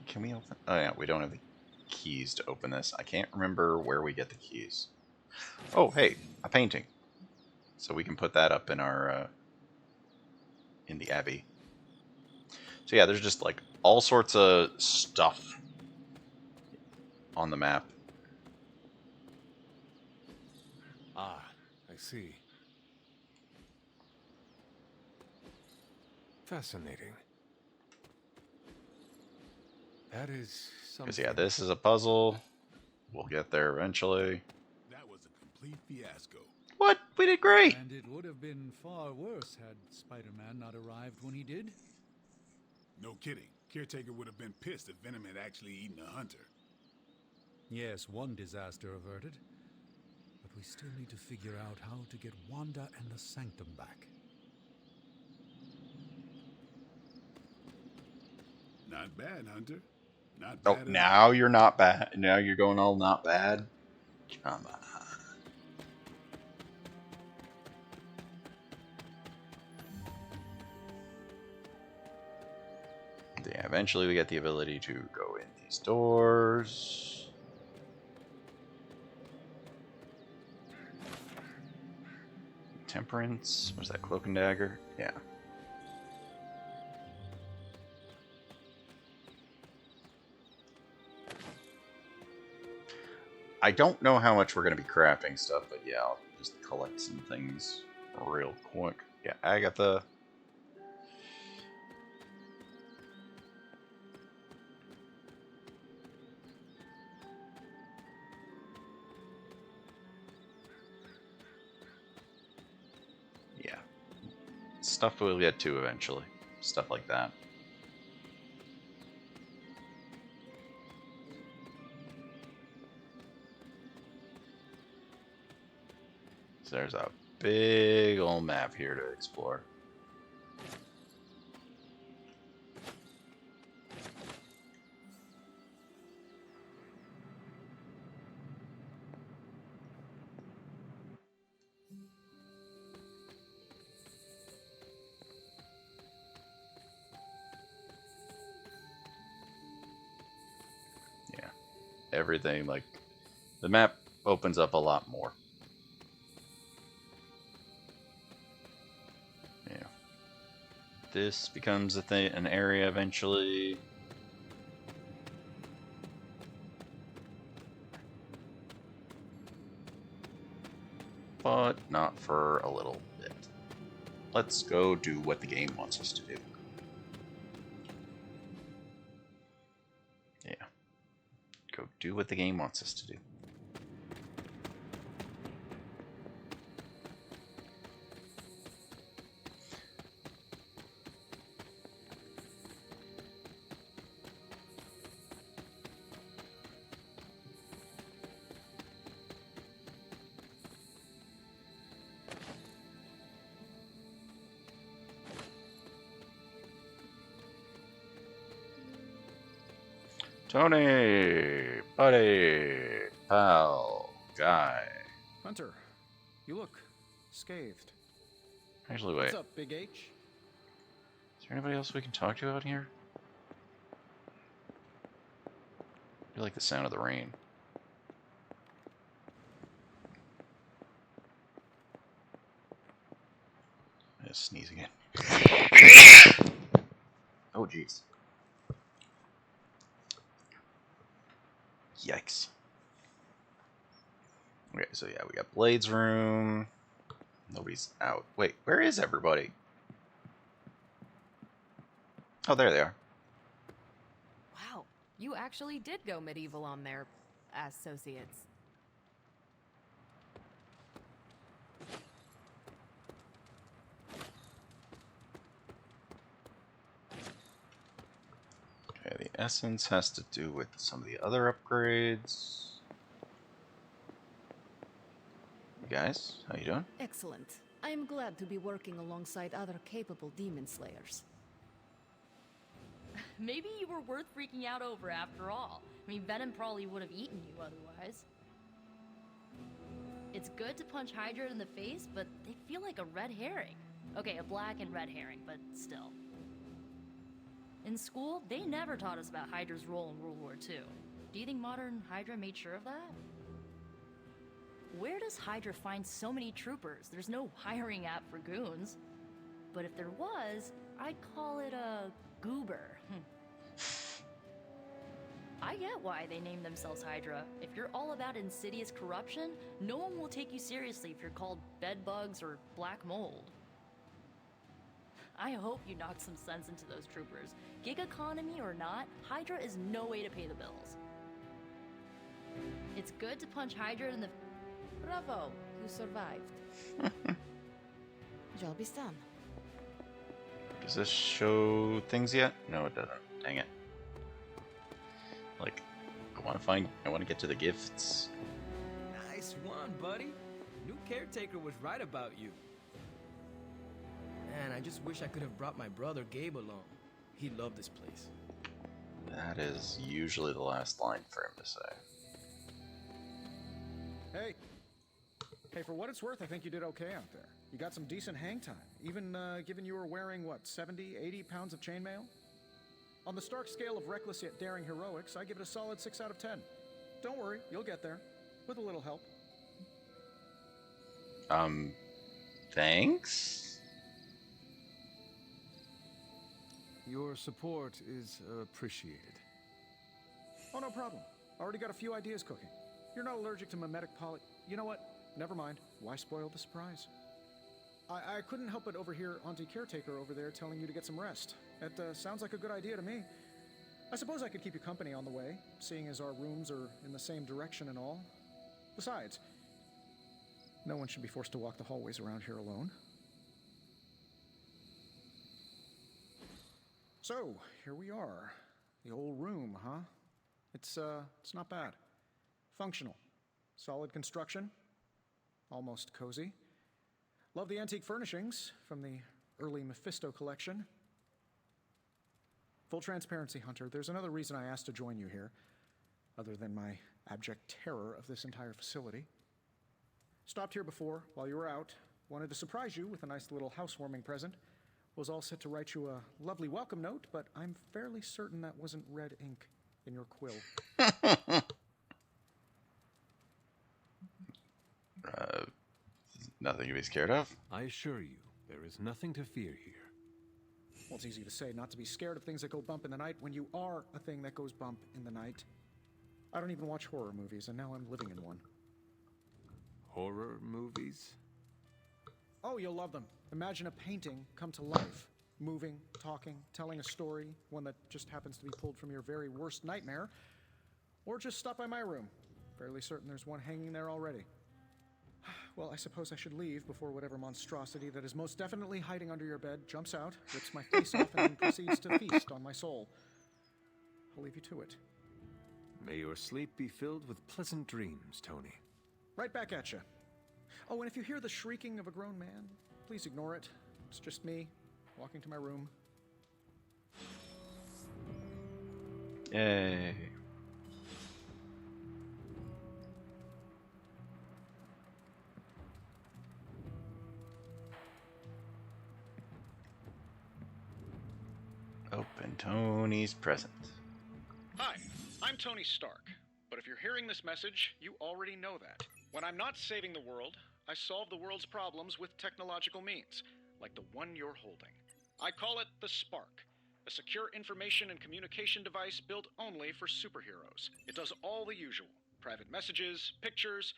Can we open? Oh yeah, we don't have the keys to open this. I can't remember where we get the keys. Oh hey, a painting. So we can put that up in our in the Abbey. So yeah, there's just like all sorts of stuff on the map. Ah, I see. Fascinating. That is something. Because yeah, this is a puzzle. We'll get there eventually. That was a complete fiasco. What? We did great! And it would have been far worse had Spider-Man not arrived when he did. No kidding. Caretaker would have been pissed if Venom had actually eaten a hunter. Yes, one disaster averted. But we still need to figure out how to get Wanda and the Sanctum back. Not bad, Hunter. Not Oh, bad. now you're not bad. Now you're going all not bad. Come on. Yeah, eventually we get the ability to go in these doors. Temperance. Was that Cloak and Dagger? Yeah. I don't know how much we're going to be crafting stuff, but yeah, I'll just collect some things real quick. Yeah, Agatha. Yeah. Stuff we'll get to eventually. Stuff like that. So there's a big old map here to explore. Yeah, everything, like, the map opens up a lot more. Yeah, this becomes a thing, an area eventually. But not for a little bit. Let's go do what the game wants us to do. Yeah. Go do what the game wants us to do. Tony, buddy, pal, guy. Hunter, you look scathed. Actually, wait. What's up, Big H? Is there anybody else we can talk to out here? I like the sound of the rain. I'm gonna sneeze again. Oh, jeez. Yikes. Okay, so yeah, we got Blade's room. Nobody's out. Wait, where is everybody? Oh, there they are. Wow, you actually did go medieval on their associates. Okay, the essence has to do with some of the other upgrades. You guys, how you doing? Excellent. I am glad to be working alongside other capable demon slayers. Maybe you were worth freaking out over after all. I mean, Venom probably would have eaten you otherwise. It's good to punch Hydra in the face, but they feel like a red herring. Okay, a black and red herring, but still. In school, they never taught us about Hydra's role in World War II. Do you think modern Hydra made sure of that? Where does Hydra find so many troopers? There's no hiring app for goons. But if there was, I'd call it a goober. I get why they named themselves Hydra. If you're all about insidious corruption, no one will take you seriously if you're called bedbugs or black mold. I hope you knock some sense into those troopers. Gig economy or not, Hydra is no way to pay the bills. It's good to punch Hydra in the... Bravo, you survived. Job is done. Does this show things yet? No, it doesn't. Dang it. Like, I want to get to the gifts. Nice one, buddy. New caretaker was right about you. Man, I just wish I could have brought my brother Gabe along. He loved this place. That is usually the last line for him to say. Hey. Hey, for what it's worth, I think you did okay out there. You got some decent hang time, even given you were wearing, what, 70, 80 pounds of chainmail? On the Stark scale of reckless yet daring heroics, I give it a solid 6 out of 10. Don't worry, you'll get there. With a little help. Thanks? Your support is appreciated. Oh, no problem. Already got a few ideas cooking. You're not allergic to mimetic poly... You know what? Never mind. Why spoil the surprise? I couldn't help but overhear Auntie Caretaker over there telling you to get some rest. That sounds like a good idea to me. I suppose I could keep you company on the way, seeing as our rooms are in the same direction and all. Besides, no one should be forced to walk the hallways around here alone. So, here we are. The old room, huh? It's not bad. Functional. Solid construction. Almost cozy. Love the antique furnishings from the early Mephisto collection. Full transparency, Hunter, there's another reason I asked to join you here, other than my abject terror of this entire facility. Stopped here before, while you were out. Wanted to surprise you with a nice little housewarming present. Was all set to write you a lovely welcome note, but I'm fairly certain that wasn't red ink in your quill. Nothing to be scared of? I assure you, there is nothing to fear here. Well, it's easy to say not to be scared of things that go bump in the night when you are a thing that goes bump in the night. I don't even watch horror movies, and now I'm living in one. Horror movies? Oh, you'll love them. Imagine a painting come to life. Moving, talking, telling a story, one that just happens to be pulled from your very worst nightmare. Or just stop by my room. Fairly certain there's one hanging there already. Well, I suppose I should leave before whatever monstrosity that is most definitely hiding under your bed jumps out, rips my face off, and then proceeds to feast on my soul. I'll leave you to it. May your sleep be filled with pleasant dreams, Tony. Right back at you. Oh, and if you hear the shrieking of a grown man, please ignore it. It's just me, walking to my room. Yay. Open Tony's present. Hi, I'm Tony Stark, but if you're hearing this message, you already know that. When I'm not saving the world, I solve the world's problems with technological means, like the one you're holding. I call it the Spark, a secure information and communication device built only for superheroes. It does all the usual, private messages, pictures,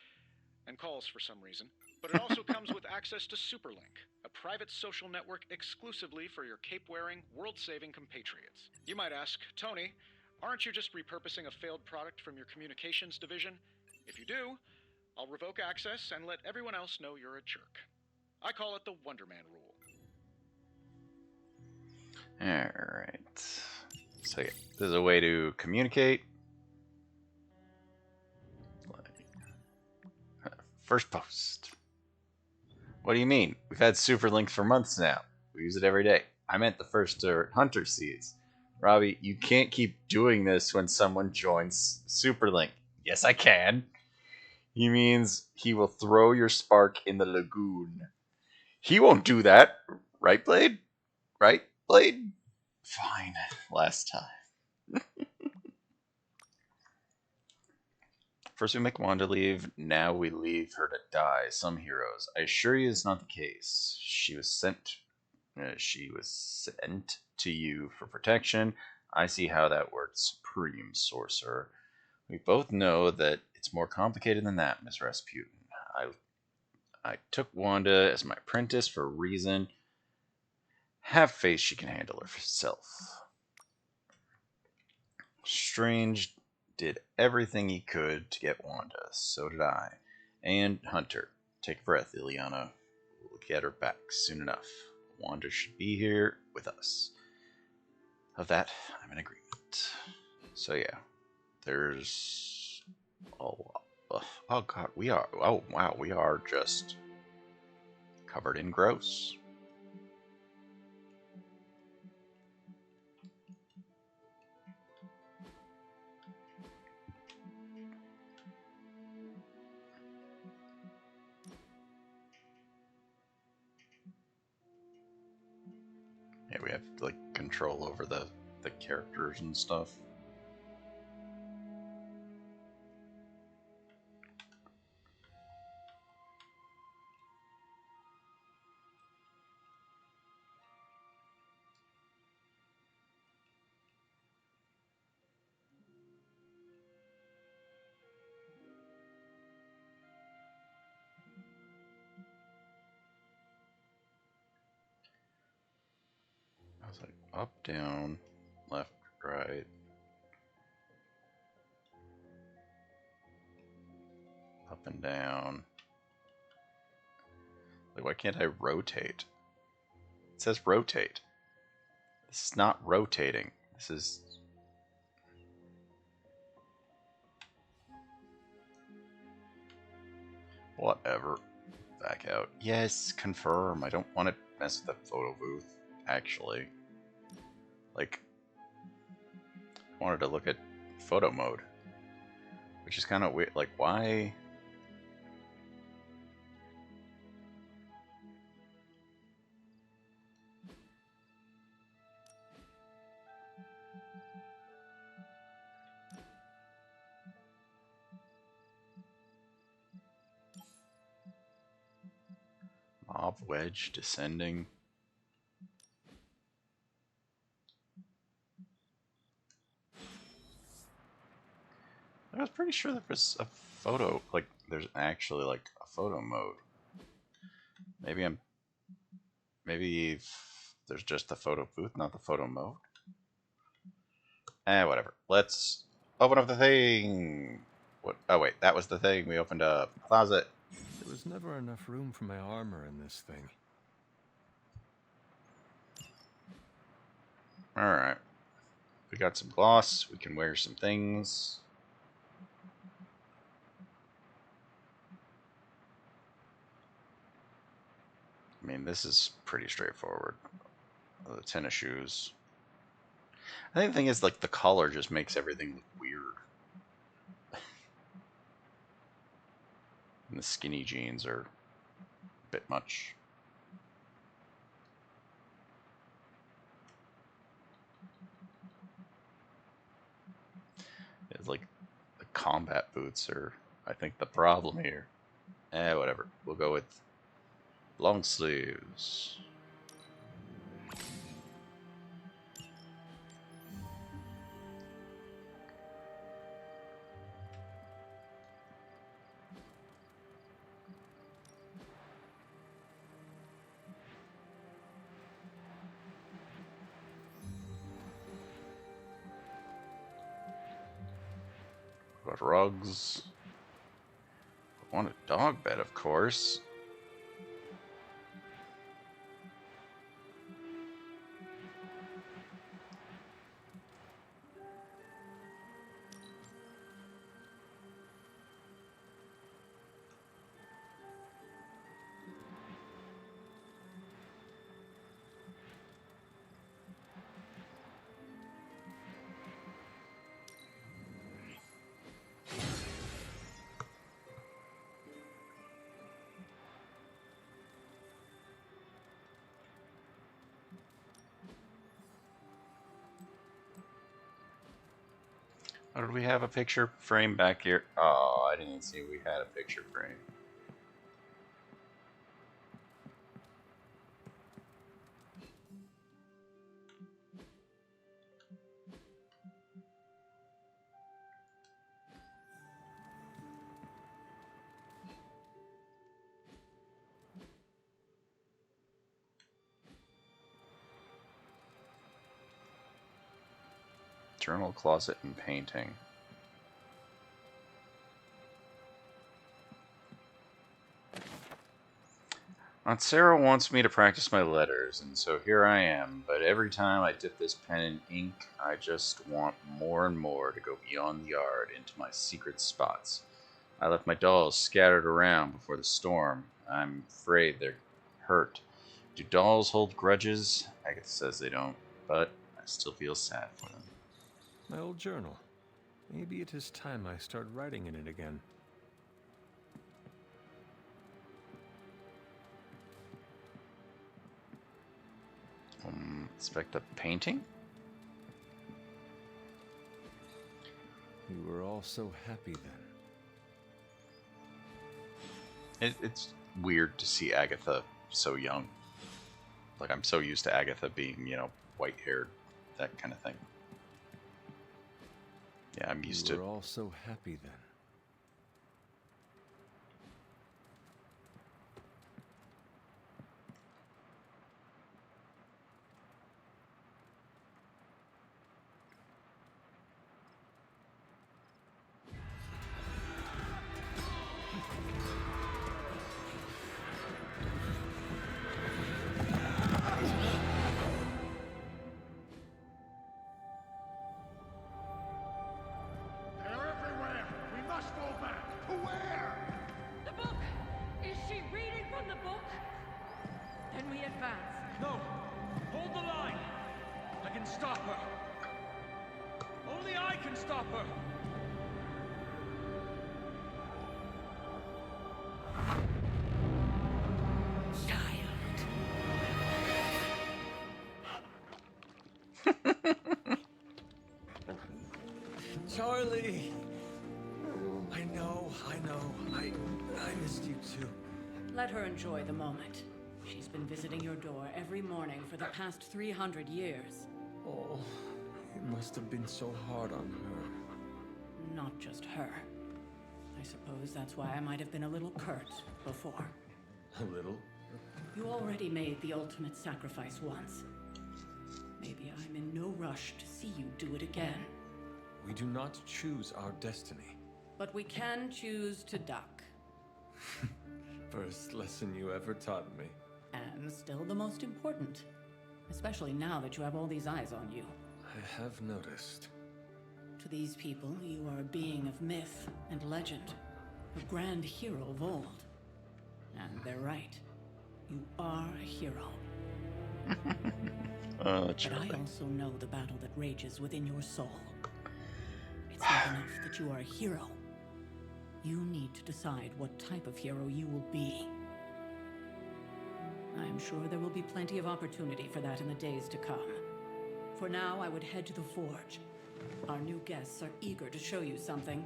and calls for some reason. But it also comes with access to Superlink, a private social network exclusively for your cape-wearing, world-saving compatriots. You might ask, Tony, aren't you just repurposing a failed product from your communications division? If you do, I'll revoke access and let everyone else know you're a jerk. I call it the Wonder Man rule. Alright. So yeah, this is a way to communicate. First post. What do you mean? We've had Superlink for months now. We use it every day. I meant the first Hunter seeds. Robbie, you can't keep doing this when someone joins Superlink. Yes, I can. He means he will throw your spark in the lagoon. He won't do that. Right, Blade? Right, Blade? Fine. Last time. First we make Wanda leave, now we leave her to die. Some heroes. I assure you it's not the case. She was sent to you for protection. I see how that works, Supreme Sorcerer. We both know that it's more complicated than that, Miss Rasputin. I took Wanda as my apprentice for a reason. Have faith she can handle herself. Strange did everything he could to get Wanda. So did I. And Hunter. Take a breath, Ileana. We'll get her back soon enough. Wanda should be here with us. Of that, I'm in agreement. So yeah, there's oh god, we are just covered in gross. Yeah, we have like control over the characters and stuff. I was like up, down, left, right. Up and down. Like, why can't I rotate? It says rotate. This is not rotating. This is... Whatever. Back out. Yes, confirm. I don't want to mess with that photo booth, actually. Like, I wanted to look at photo mode. Which is kind of weird. Like, why... Mob wedge descending. I was pretty sure there was a photo, like, there's actually, like, a photo mode. Maybe there's just the photo booth, not the photo mode. Whatever. Let's open up the thing. What? Oh, wait, that was the thing we opened up. Closet. There was never enough room for my armor in this thing. Alright. We got some gloss. We can wear some things. I mean, this is pretty straightforward. The tennis shoes. I think the thing is, like, the collar just makes everything look weird. And the skinny jeans are a bit much. like the combat boots are, I think, the problem here. Whatever. We'll go with long sleeves. Got rugs. I want a dog bed, of course. Or did we have a picture frame back here? Oh, I didn't see we had a picture frame. Journal, closet, and painting. Aunt Sarah wants me to practice my letters, and so here I am. But every time I dip this pen in ink, I just want more and more to go beyond the yard into my secret spots. I left my dolls scattered around before the storm. I'm afraid they're hurt. Do dolls hold grudges? Agatha says they don't, but I still feel sad for them. My old journal. Maybe it is time I start writing in it again. Inspect the painting? You were all so happy then. It's weird to see Agatha so young. Like, I'm so used to Agatha being, white-haired, that kind of thing. Yeah, I'm used to... You were all so happy then. Charlie! I know. I missed you too. Let her enjoy the moment. She's been visiting your door every morning for the past 300 years. Oh, it must have been so hard on her. Not just her. I suppose that's why I might have been a little curt before. A little? You already made the ultimate sacrifice once. Maybe I'm in no rush to see you do it again. We do not choose our destiny. But we can choose to duck. First lesson you ever taught me. And still the most important. Especially now that you have all these eyes on you. I have noticed. To these people, you are a being of myth and legend. A grand hero of old. And they're right. You are a hero. But I also know the battle that rages within your soul. It's not enough that you are a hero. You need to decide what type of hero you will be. I am sure there will be plenty of opportunity for that in the days to come. For now, I would head to the forge. Our new guests are eager to show you something.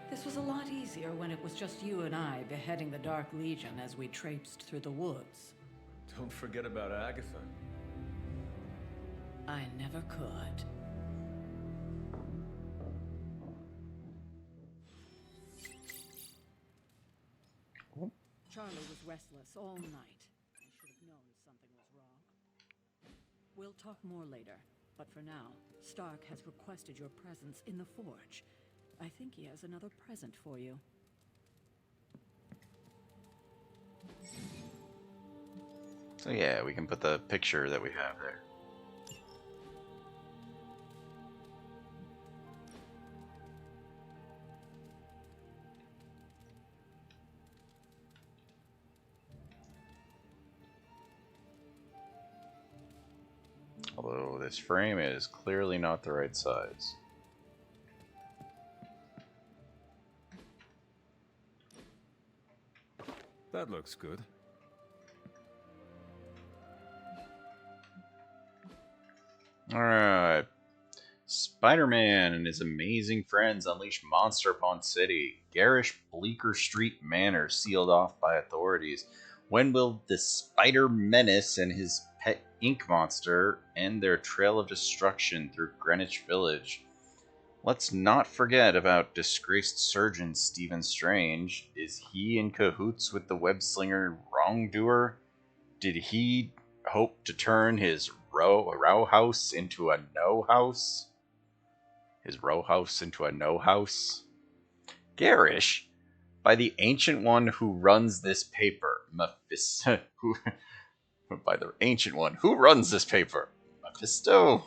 This was a lot easier when it was just you and I beheading the Dark Legion as we traipsed through the woods. Don't forget about Agatha. I never could. Charlie was restless all night. I should have known something was wrong. We'll talk more later, but for now, Stark has requested your presence in the forge. I think he has another present for you. So yeah, we can put the picture that we have there. Although this frame is clearly not the right size. That looks good. Alright. Spider-Man and his amazing friends unleash monster upon city. Garish Bleecker Street Manor sealed off by authorities. When will the Spider Menace and his pet ink monster end their trail of destruction through Greenwich Village? Let's not forget about disgraced surgeon Stephen Strange. Is he in cahoots with the web-slinger wrongdoer? Did he hope to turn his row house into a no house? His row house into a no house? Garish, by the ancient one who runs this paper, Mephisto. By the ancient one who runs this paper, Mephisto.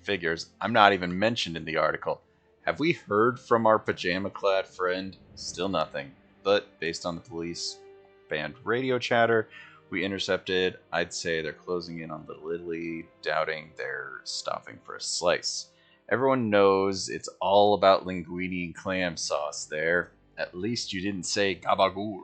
Figures, I'm not even mentioned in the article. Have we heard from our pajama-clad friend? Still nothing. But based on the police band radio chatter we intercepted, I'd say they're closing in on Little Italy, doubting they're stopping for a slice. Everyone knows it's all about linguine and clam sauce there. At least you didn't say gabagool.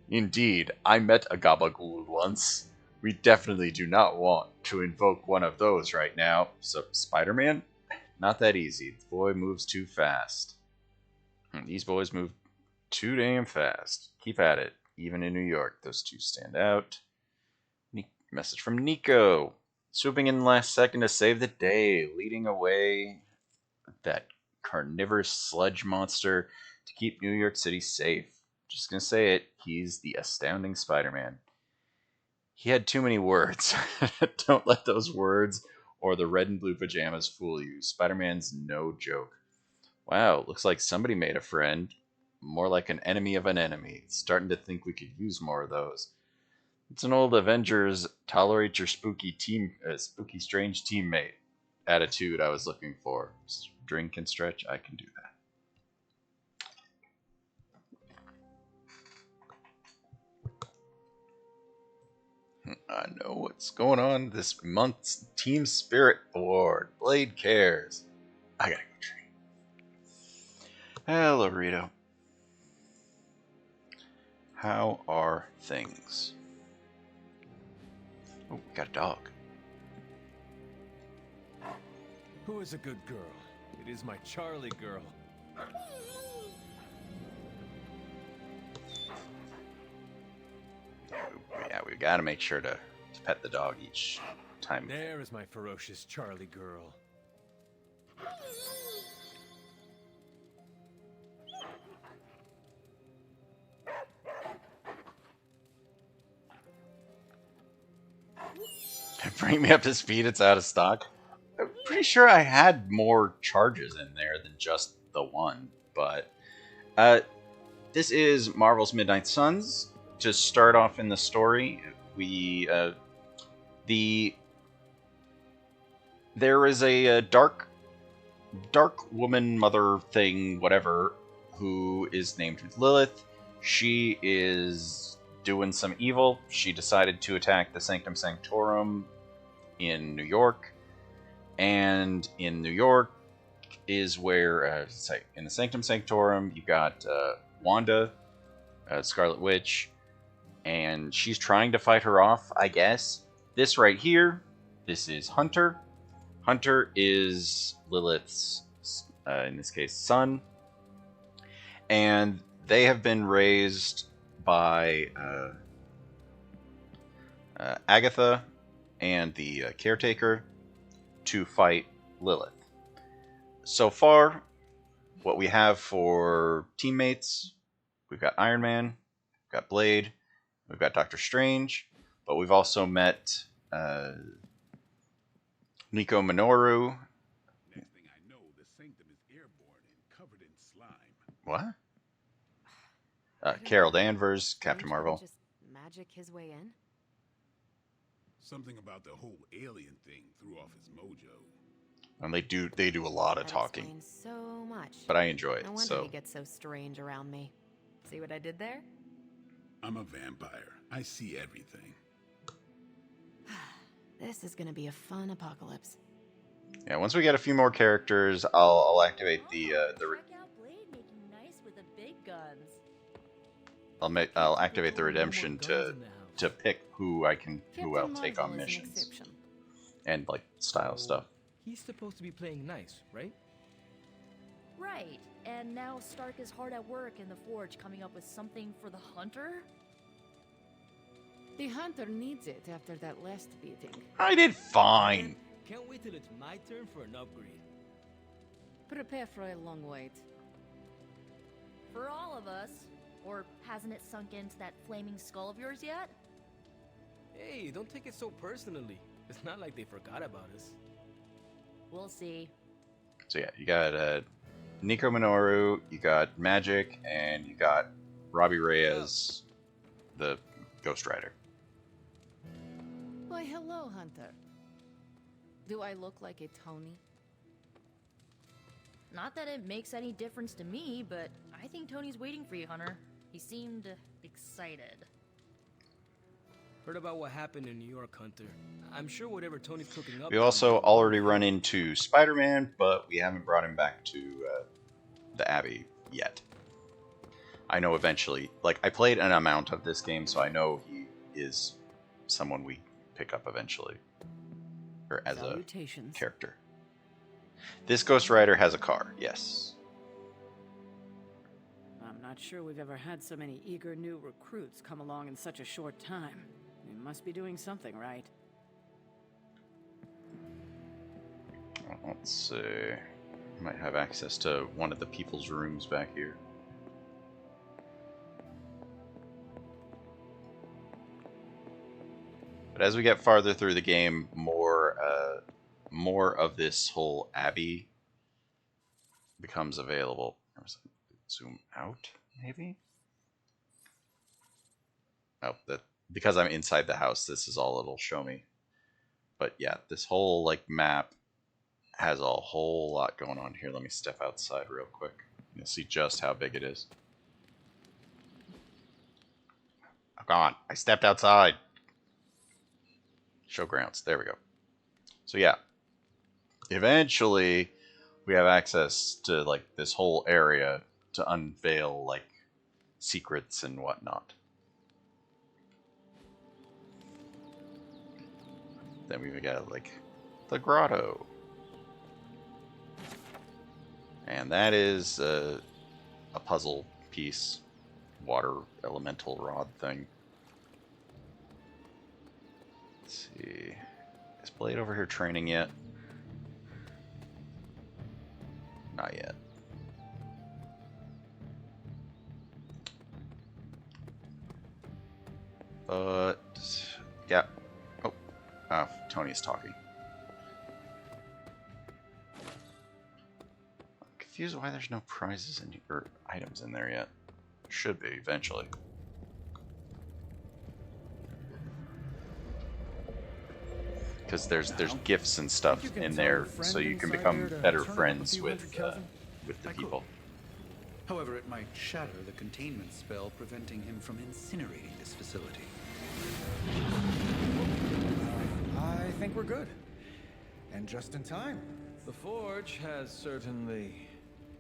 Indeed, I met a gabagool once. We definitely do not want to invoke one of those right now. So, Spider-Man? Not that easy. The boy moves too fast. These boys move too damn fast. Keep at it. Even in New York, those two stand out. Message from Nico. Swooping in last second to save the day, leading away that carnivorous sludge monster to keep New York City safe. Just gonna say it, he's the astounding Spider-Man. He had too many words. Don't let those words or the red and blue pajamas fool you. Spider-Man's no joke. Wow, looks like somebody made a friend. More like an enemy of an enemy. Starting to think we could use more of those. It's an old Avengers tolerate your spooky strange teammate attitude I was looking for. Drink and stretch, I can do that. I know what's going on this month's Team Spirit Award. Blade cares. I gotta go train. Hello, Rito. How are things? Oh, we got a dog. Who is a good girl? It is my Charlie girl. Yeah, we gotta make sure to pet the dog each time. There is my ferocious Charlie girl. Bring me up to speed, it's out of stock. I'm pretty sure I had more charges in there than just the one, but this is Marvel's Midnight Suns. To start off in the story, there is a dark woman mother thing, whatever, who is named Lilith. She is doing some evil. She decided to attack the Sanctum Sanctorum in New York, and in New York is where in the Sanctum Sanctorum you got Wanda, Scarlet Witch, and she's trying to fight her off, I guess, This right here, this is Hunter. Hunter is Lilith's, in this case, son. And they have been raised by Agatha and the caretaker to fight Lilith. So far, what we have for teammates, we've got Iron Man, we've got Blade, we've got Doctor Strange, but we've also met Nico Minoru. Next thing I know, the Sanctum is airborne and covered in slime. What? Carol Danvers, Captain Marvel. Just magic his way in? Something about the whole alien thing threw off his mojo. And they do a lot of talking. Explains so much. But I enjoy it. No wonder So he gets so strange around me. See what I did there? I'm a vampire. I see everything. This is gonna be a fun apocalypse. yeah, once we get a few more characters, I'll activate the Check out Blade making nice with the big guns. I'll activate the redemption to pick who I'll take on missions and like style stuff. He's supposed to be playing nice, right? Right, and now Stark is hard at work in the Forge coming up with something for the Hunter? The hunter needs it after that last beating. I did fine. Can't wait till it's my turn for an upgrade. Prepare for a long wait. For all of us. Or hasn't it sunk into that flaming skull of yours yet? Hey, don't take it so personally. It's not like they forgot about us. We'll see. So yeah, you got Nico Minoru, you got Magic, and you got Robbie Reyes, the Ghost Rider. Why, hello, Hunter. Do I look like a Tony? Not that it makes any difference to me, but I think Tony's waiting for you, Hunter. He seemed excited. Heard about what happened in New York, Hunter. I'm sure whatever Tony's cooking up... We also already run into Spider-Man, but we haven't brought him back to the Abbey yet. I know eventually, like, I played an amount of this game, so I know he is someone we pick up eventually. Or as a character. This Ghost Rider has a car, yes. I'm not sure we've ever had so many eager new recruits come along in such a short time. We must be doing something right. Let's see. Might have access to one of the people's rooms back here. But as we get farther through the game, more of this whole Abbey becomes available. Zoom out, maybe? Oh, that because I'm inside the house, this is all it'll show me. But yeah, this whole like map has a whole lot going on here. Let me step outside real quick. You'll see just how big it is. Oh, come on, I stepped outside. Showgrounds, there we go. So yeah, eventually we have access to like this whole area to unveil like secrets and whatnot. Then we've got like the grotto. And that is a puzzle piece, water elemental rod thing. Let's see. Is Blade over here training yet? Not yet. But yeah. Oh, Tony's talking. I'm confused why there's no prizes in or items in there yet. Should be eventually. Because there's gifts and stuff in there, so you can become better friends with the people. However, it might shatter the containment spell preventing him from incinerating this facility. I think we're good. And just in time. The Forge has certainly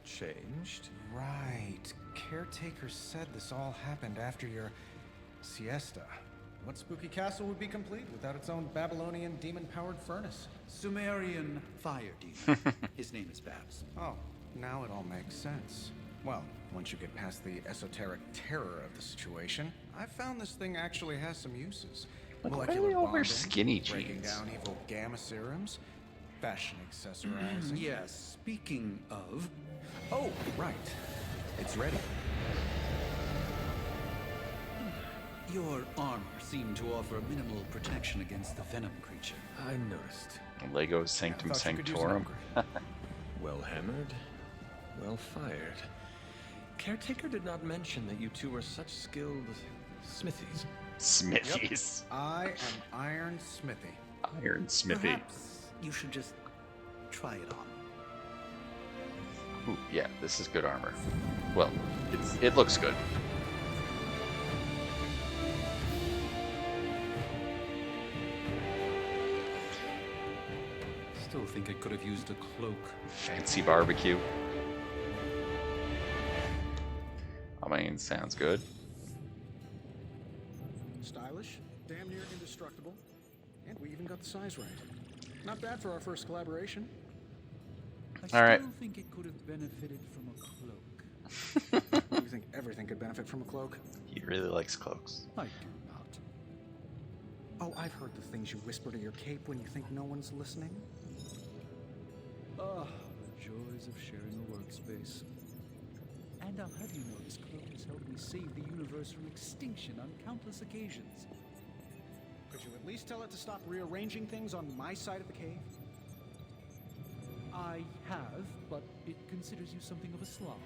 changed. Right. Caretaker said this all happened after your siesta. What spooky castle would be complete without its own Babylonian demon-powered furnace? Sumerian fire demon. His name is Babs. Oh, now it all makes sense. Well, once you get past the esoteric terror of the situation, I've found this thing actually has some uses. Like, why do Molecular they all wear bonding, skinny breaking jeans? down evil gamma serums, fashion accessorizing. Yes, speaking of... Oh, right. It's ready. Your armor seemed to offer minimal protection against the venom creature. I noticed. Lego Sanctum thought you could use an Sanctorum. Well hammered, well fired. Caretaker did not mention that you two were such skilled smithies. Smithies. Yep. I am Iron Smithy. Iron Smithy. Perhaps you should just try it on. Ooh, yeah, this is good armor. Well, it looks good. Still think I could have used a cloak. Fancy barbecue. I mean, sounds good. Stylish, damn near indestructible, and we even got the size right. Not bad for our first collaboration. I All right. still think it could have benefited from a cloak. You think everything could benefit from a cloak? He really likes cloaks. I do not. Oh, I've heard the things you whisper to your cape when you think no one's listening. Ah, the joys of sharing a workspace. And I'll have you know this cloak has helped me save the universe from extinction on countless occasions. Could you at least tell it to stop rearranging things on my side of the cave? I have, but it considers you something of a slob.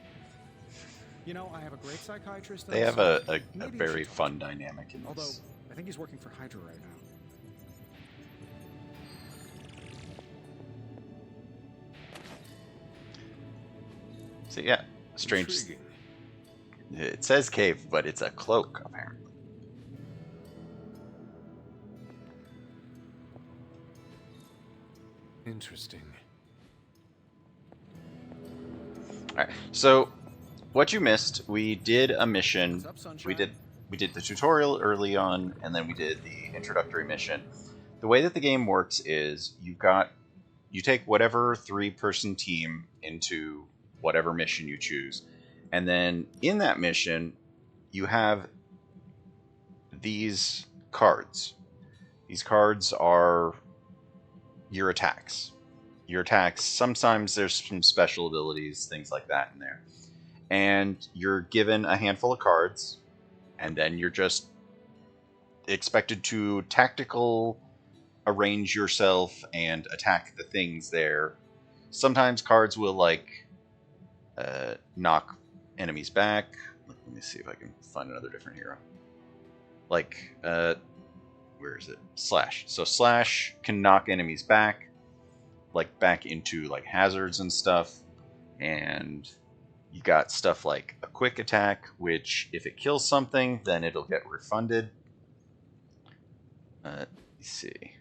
You know, I have a great psychiatrist. They have a very fun dynamic in Although, this. I think he's working for Hydra right now. So yeah, strange. Intriguing. It says cave, but it's a cloak apparently. Interesting. All right. So, what you missed, we did a mission. What's up, Sunshine? We did the tutorial early on, and then we did the introductory mission. The way that the game works is you take whatever 3-person team into whatever mission you choose, and then in that mission, you have these cards. These cards are your attacks. Your attacks, sometimes there's some special abilities, things like that in there. And you're given a handful of cards, and then you're just expected to tactical arrange yourself and attack the things there. Sometimes cards will knock enemies back. Let me see if I can find another different hero. Where is it? Slash. So Slash can knock enemies back, back into hazards and stuff. And you got stuff like a quick attack, which if it kills something, then it'll get refunded. Let me see.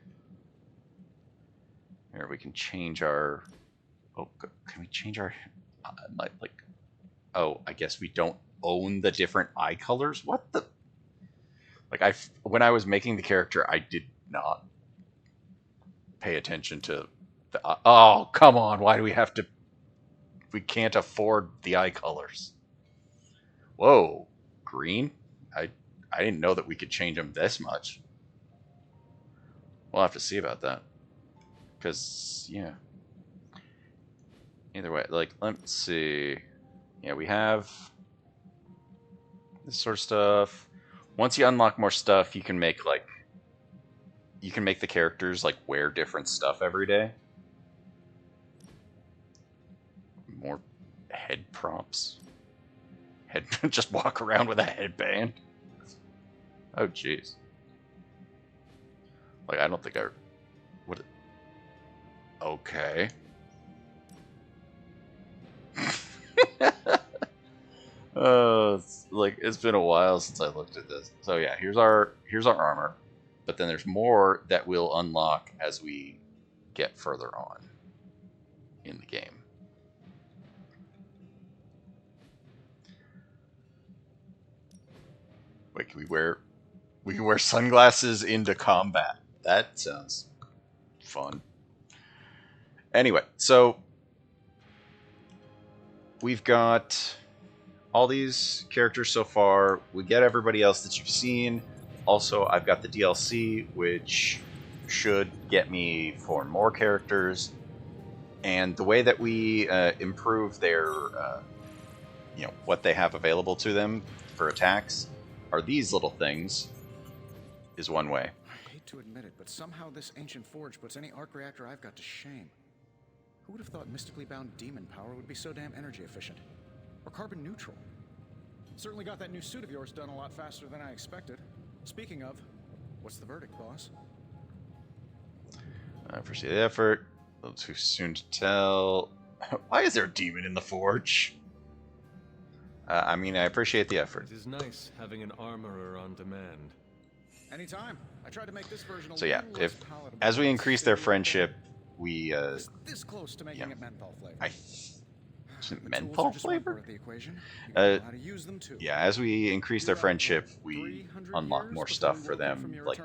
Here we can change our. Oh, can we change our? Oh, I guess we don't own the different eye colors. What the? When I was making the character, I did not pay attention to the. Oh, come on! Why do we have to? We can't afford the eye colors. Whoa, green? I didn't know that we could change them this much. We'll have to see about that. Because, yeah. Either way, let's see. Yeah, we have this sort of stuff. Once you unlock more stuff, you can make, you can make the characters, wear different stuff every day. More head props. Just walk around with a headband. Oh, jeez. I don't think I... What? Okay. It's been a while since I looked at this. So yeah, here's our armor. But then there's more that we'll unlock as we get further on in the game. Wait, can we wear... We can wear sunglasses into combat. That sounds fun. Anyway, so we've got all these characters so far. We get everybody else that you've seen. Also, I've got the DLC, which should get me 4 more characters. And the way that we improve their, what they have available to them for attacks are these little things. Is one way. I hate to admit it, but somehow this ancient forge puts any arc reactor I've got to shame. Who would have thought mystically bound demon power would be so damn energy efficient? Or carbon neutral? Certainly got that new suit of yours done a lot faster than I expected. Speaking of, what's the verdict, boss? I appreciate the effort. A little too soon to tell. Why is there a demon in the forge? I mean, I appreciate the effort. It is nice having an armorer on demand. Anytime. I tried to make this version So yeah, if as we increase their friendship, we this close to making it menthol flavor. Menthol flavor? Yeah, as we increase their friendship, we unlock more stuff for them, like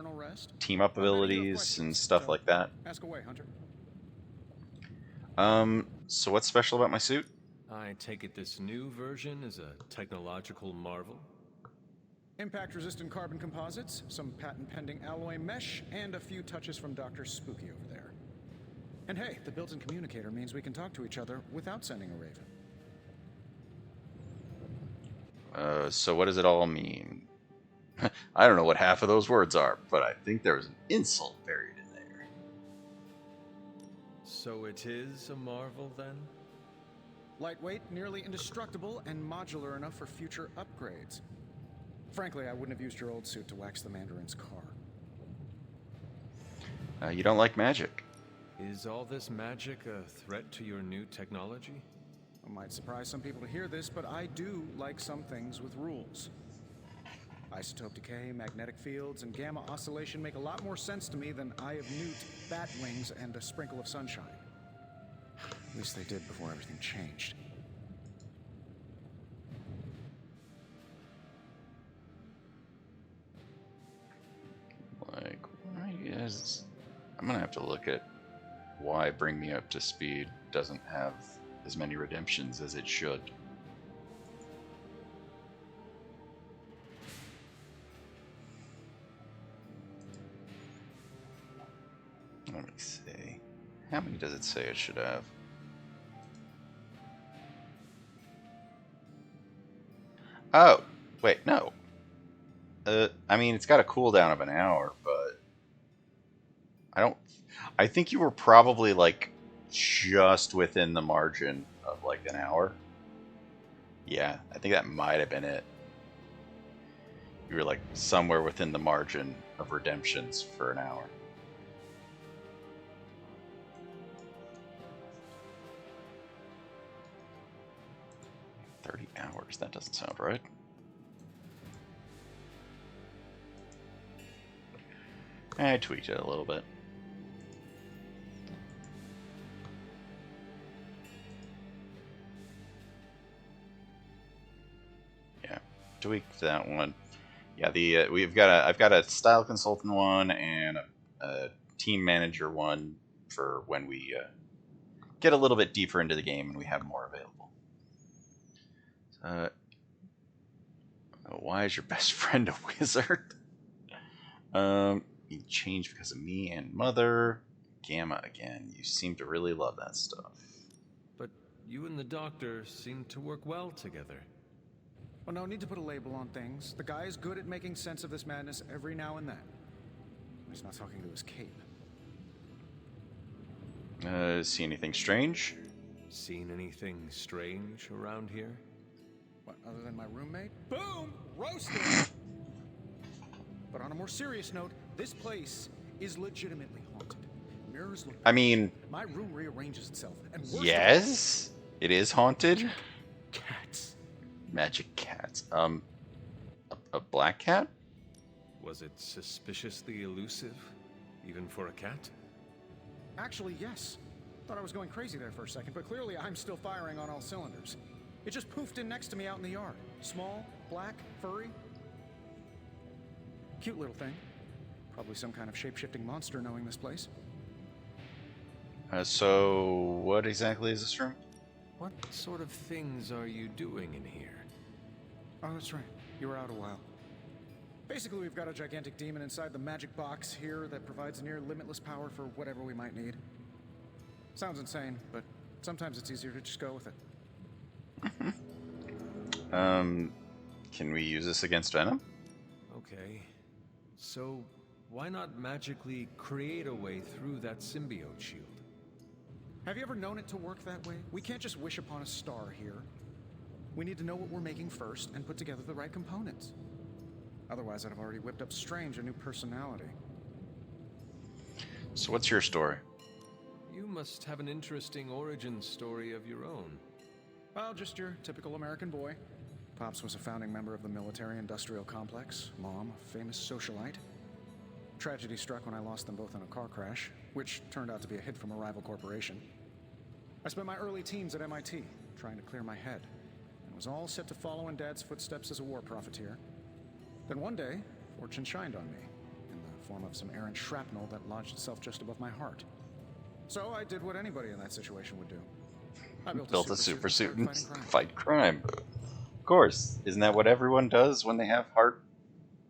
team up abilities and stuff like that. Ask away, Hunter. So what's special about my suit? I take it this new version is a technological marvel? Impact-resistant carbon composites, some patent-pending alloy mesh, and a few touches from Dr. Spooky over there. And hey, the built-in communicator means we can talk to each other without sending a raven. So what does it all mean? I don't know what half of those words are, but I think there was an insult buried in there. So it is a marvel, then? Lightweight, nearly indestructible, and modular enough for future upgrades. Frankly, I wouldn't have used your old suit to wax the Mandarin's car. You don't like magic. Is all this magic a threat to your new technology? It might surprise some people to hear this, but I do like some things with rules. Isotope decay, magnetic fields, and gamma oscillation make a lot more sense to me than Eye of Newt, bat wings, and a sprinkle of sunshine. At least they did before everything changed. Like, why is... I'm gonna have to look at why Bring Me Up to Speed doesn't have as many redemptions as it should. Let me see. How many does it say it should have? Oh, wait, no. I mean, it's got a cooldown of an hour, but I think you were probably like just within the margin of like an hour. Yeah, I think that might have been it. You were like somewhere within the margin of redemptions for an hour. $30 that doesn't sound right. I tweaked it a little bit. Yeah, tweaked that one. Yeah, I've got a style consultant one and a team manager one for when we get a little bit deeper into the game and we have more available. Why is your best friend a wizard? You changed because of me and Mother. Gamma again. You seem to really love that stuff. But you and the Doctor seem to work well together. Well, no need to put a label on things. The guy is good at making sense of this madness every now and then. He's not talking to his cape. See anything strange? Seen anything strange around here? What, other than my roommate? Boom! Roasted! But on a more serious note, this place is legitimately haunted. Mirrors look... I mean... My room rearranges itself, and yes, it is haunted. Cats. Magic cats. A black cat? Was it suspiciously elusive, even for a cat? Actually, yes. Thought I was going crazy there for a second, but clearly I'm still firing on all cylinders. It just poofed in next to me out in the yard. Small, black, furry. Cute little thing. Probably some kind of shape-shifting monster knowing this place. So, what exactly is this room? What sort of things are you doing in here? Oh, that's right. You were out a while. Basically, we've got a gigantic demon inside the magic box here that provides near limitless power for whatever we might need. Sounds insane, but sometimes it's easier to just go with it. Can we use this against Venom? Okay. So, why not magically create a way through that symbiote shield? Have you ever known it to work that way? We can't just wish upon a star here. We need to know what we're making first and put together the right components. Otherwise, I'd have already whipped up Strange a new personality. So what's your story? You must have an interesting origin story of your own. Well, just your typical American boy. Pops was a founding member of the military-industrial complex. Mom, a famous socialite. Tragedy struck when I lost them both in a car crash, which turned out to be a hit from a rival corporation. I spent my early teens at MIT, trying to clear my head, and was all set to follow in Dad's footsteps as a war profiteer. Then one day, fortune shined on me, in the form of some errant shrapnel that lodged itself just above my heart. So I did what anybody in that situation would do. I built a super suit and fight crime. Of course. Isn't that what everyone does when they have heart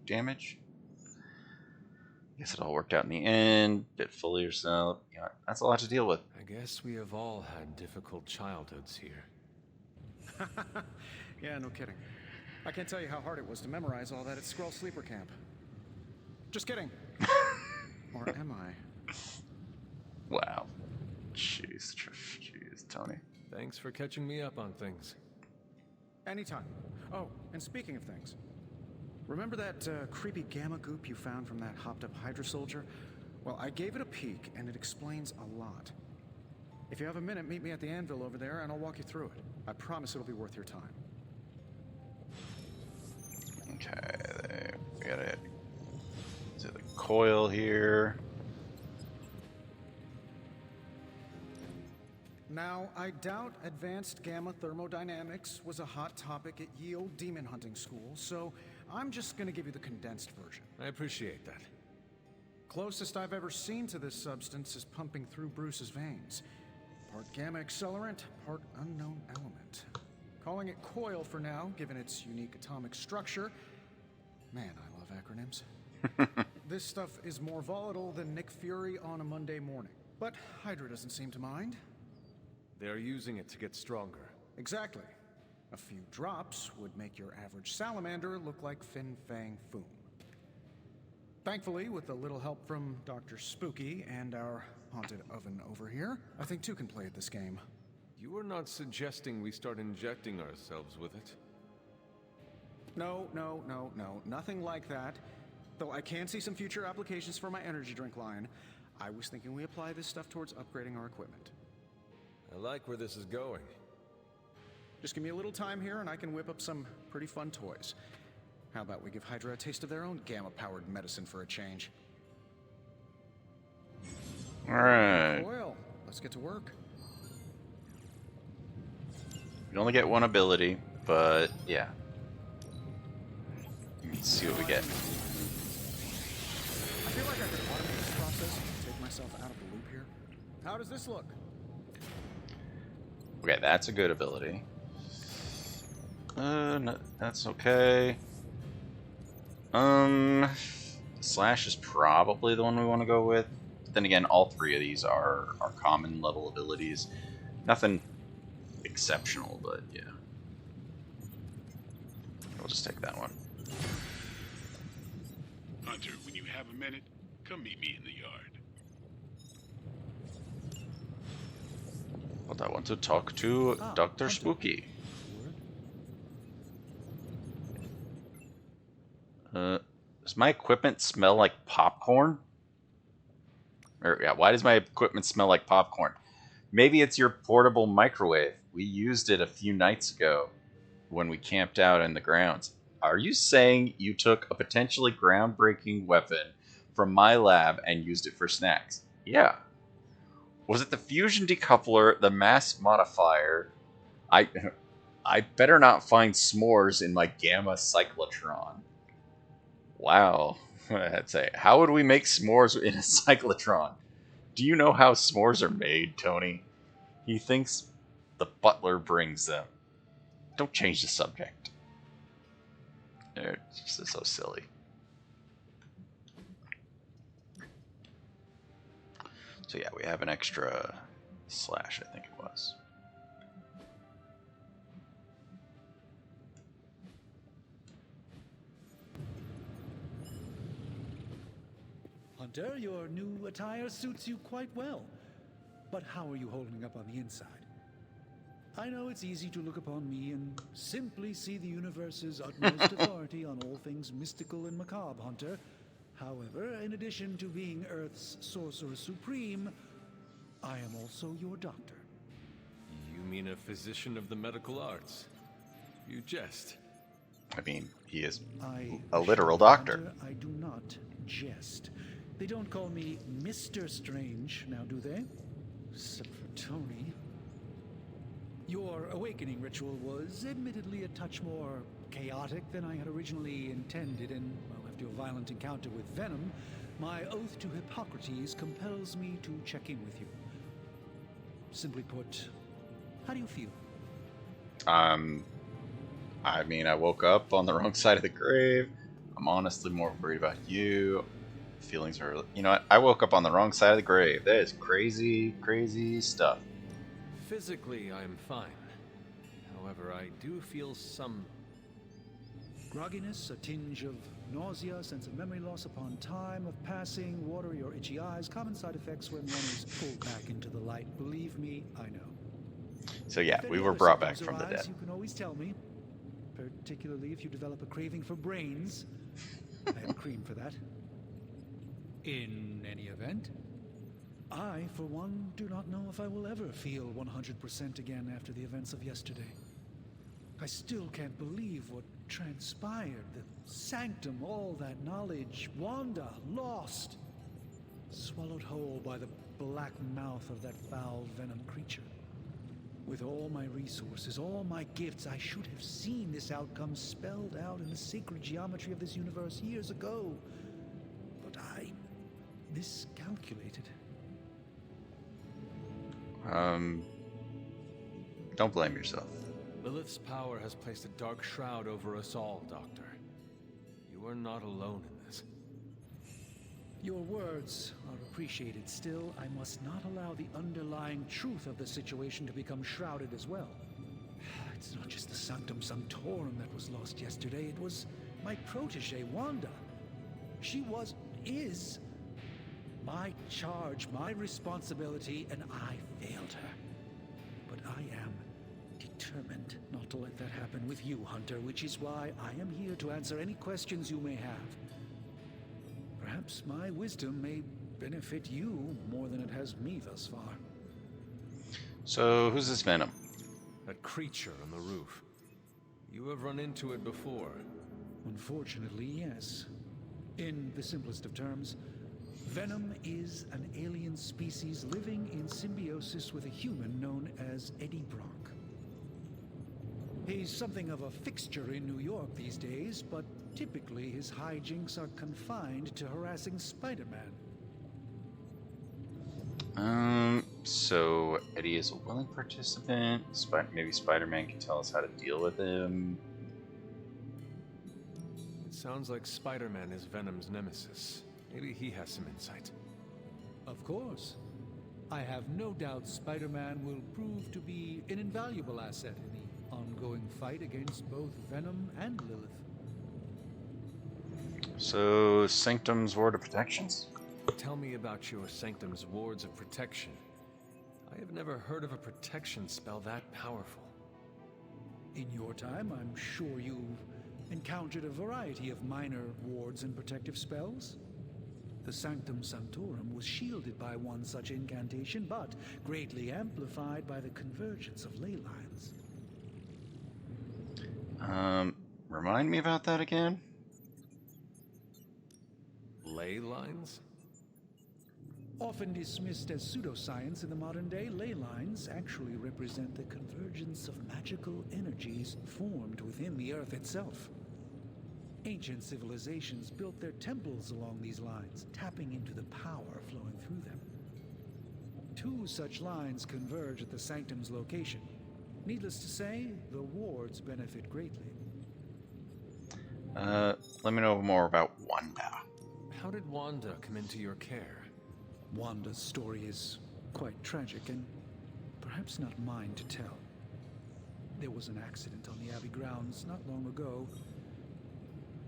damage? I guess it all worked out in the end. Get fully yourself. Yeah, that's a lot to deal with. I guess we have all had difficult childhoods here. Yeah, no kidding. I can't tell you how hard it was to memorize all that at Skrull Sleeper Camp. Just kidding. Or am I? Wow. Jeez, Tony. Thanks for catching me up on things. Anytime. Oh, and speaking of things, remember that creepy gamma goop you found from that hopped-up Hydra soldier? Well, I gave it a peek, and it explains a lot. If you have a minute, meet me at the anvil over there, and I'll walk you through it. I promise it'll be worth your time. Okay, we gotta do the coil here. Now, I doubt advanced gamma thermodynamics was a hot topic at ye old demon hunting school, so I'm just gonna give you the condensed version. I appreciate that. Closest I've ever seen to this substance is pumping through Bruce's veins. Part gamma accelerant, part unknown element. Calling it coil for now, given its unique atomic structure. Man, I love acronyms. This stuff is more volatile than Nick Fury on a Monday morning. But Hydra doesn't seem to mind. They're using it to get stronger. Exactly. A few drops would make your average salamander look like Fin Fang Foom. Thankfully, with a little help from Dr. Spooky and our haunted oven over here, I think two can play at this game. You are not suggesting we start injecting ourselves with it? No, nothing like that. Though I can see some future applications for my energy drink line. I was thinking we apply this stuff towards upgrading our equipment. I like where this is going. Just give me a little time here and I can whip up some pretty fun toys. How about we give Hydra a taste of their own gamma-powered medicine for a change? Alright. Well, let's get to work. We only get one ability, but yeah. Let's see what we get. I feel like I could automate this process and take myself out of the loop here. How does this look? Okay, that's a good ability. No, that's okay. Slash is probably the one we want to go with. But then again, all three of these are common level abilities. Nothing exceptional, but yeah. We'll just take that one. Hunter, when you have a minute, come meet me in the yard. But I want to talk to Dr. Hunter. Spooky. Does my equipment smell like popcorn? Or yeah, why does my equipment smell like popcorn? Maybe it's your portable microwave. We used it a few nights ago when we camped out in the grounds. Are you saying you took a potentially groundbreaking weapon from my lab and used it for snacks? Yeah. Was it the fusion decoupler, the mass modifier? I better not find s'mores in my gamma cyclotron. Wow. I'd say, how would we make s'mores in a cyclotron? Do you know how s'mores are made, Tony? He thinks the butler brings them. Don't change the subject. It's just so silly. So yeah, we have an extra slash, I think it was. Hunter, your new attire suits you quite well. But how are you holding up on the inside? I know it's easy to look upon me and simply see the universe's utmost authority on all things mystical and macabre, Hunter. However, in addition to being Earth's sorcerer supreme, I am also your doctor. You mean a physician of the medical arts? You jest. I mean, he is a literal doctor. Hunter, I do not jest. They don't call me Mr. Strange, now do they? Except for Tony. Your awakening ritual was admittedly a touch more chaotic than I had originally intended, and, well, after your violent encounter with Venom, my oath to Hippocrates compels me to check in with you. Simply put, how do you feel? I mean, I woke up on the wrong side of the grave. I'm honestly more worried about you. Feelings are, you know what? I woke up on the wrong side of the grave. That is crazy, crazy stuff. Physically, I'm fine. However, I do feel some grogginess, a tinge of nausea, sense of memory loss upon time of passing, watery or itchy eyes, common side effects when one is pulled back into the light. Believe me, I know. So yeah, If we any were other brought back symptoms from the arise, dead. You can always tell me, particularly if you develop a craving for brains. I have cream for that. In any event, I, for one, do not know if I will ever feel 100% again after the events of yesterday. I still can't believe what transpired. The sanctum, all that knowledge, Wanda, lost. Swallowed whole by the black mouth of that foul venom creature. With all my resources, all my gifts, I should have seen this outcome spelled out in the sacred geometry of this universe years ago. But I miscalculated. Don't blame yourself. Lilith's power has placed a dark shroud over us all, Doctor. You are not alone in this. Your words are appreciated. Still, I must not allow the underlying truth of the situation to become shrouded as well. It's not just the Sanctum Sanctorum that was lost yesterday. It was my protege, Wanda. She is my charge, my responsibility, and I failed her. But I am determined not to let that happen with you, Hunter, which is why I am here to answer any questions you may have. Perhaps my wisdom may benefit you more than it has me thus far. So, who's this Venom? That creature on the roof. You have run into it before. Unfortunately, yes. In the simplest of terms, Venom is an alien species living in symbiosis with a human known as Eddie Brock. He's something of a fixture in New York these days, but typically his hijinks are confined to harassing Spider-Man. So Eddie is a willing participant. Maybe Spider-Man can tell us how to deal with him. It sounds like Spider-Man is Venom's nemesis. Maybe he has some insight. Of course. I have no doubt Spider-Man will prove to be an invaluable asset in the ongoing fight against both Venom and Lilith. So, Sanctum's Ward of Protections? Tell me about your Sanctum's Wards of Protection. I have never heard of a protection spell that powerful. In your time, I'm sure you've encountered a variety of minor wards and protective spells. The Sanctum Sanctorum was shielded by one such incantation, but greatly amplified by the convergence of ley lines. Remind me about that again? Ley lines? Often dismissed as pseudoscience in the modern day, ley lines actually represent the convergence of magical energies formed within the Earth itself. Ancient civilizations built their temples along these lines, tapping into the power flowing through them. 2 such lines converge at the Sanctum's location. Needless to say, the wards benefit greatly. Let me know more about Wanda. How did Wanda come into your care? Wanda's story is quite tragic and perhaps not mine to tell. There was an accident on the Abbey grounds not long ago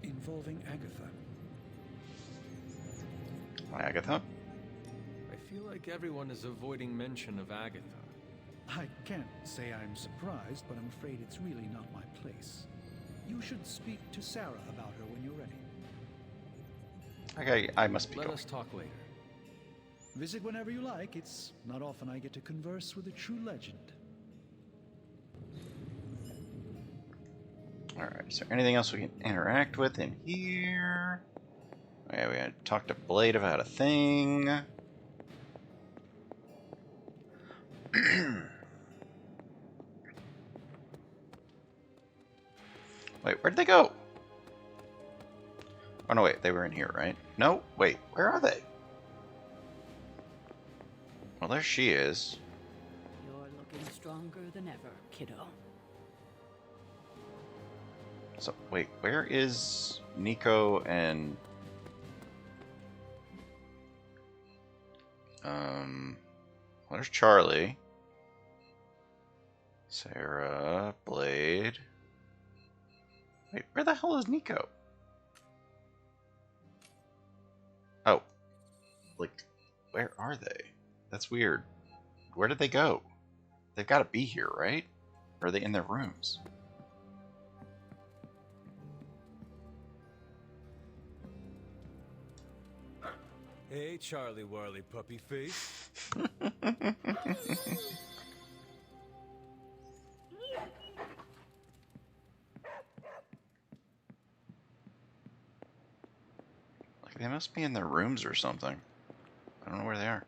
involving Agatha. Agatha? I feel like everyone is avoiding mention of Agatha. I can't say I'm surprised, but I'm afraid it's really not my place. You should speak to Sarah about her when you're ready. Okay, I must be Let going. us talk later. Visit whenever you like. It's not often I get to converse with a true legend. Alright, is there anything else we can interact with in here? Okay, we gotta talk to Blade about a thing. Wait, where'd they go? Oh no, wait, they were in here, right? No, wait, where are they? Well, there she is. You're looking stronger than ever, kiddo. So, wait, where is Nico and... Where's Charlie? Sarah, Blade... Wait, where the hell is Nico? Oh. Like, where are they? That's weird. Where did they go? They've got to be here, right? Or are they in their rooms? Hey, Charlie Warley puppy face. Like, they must be in their rooms or something. I don't know where they are.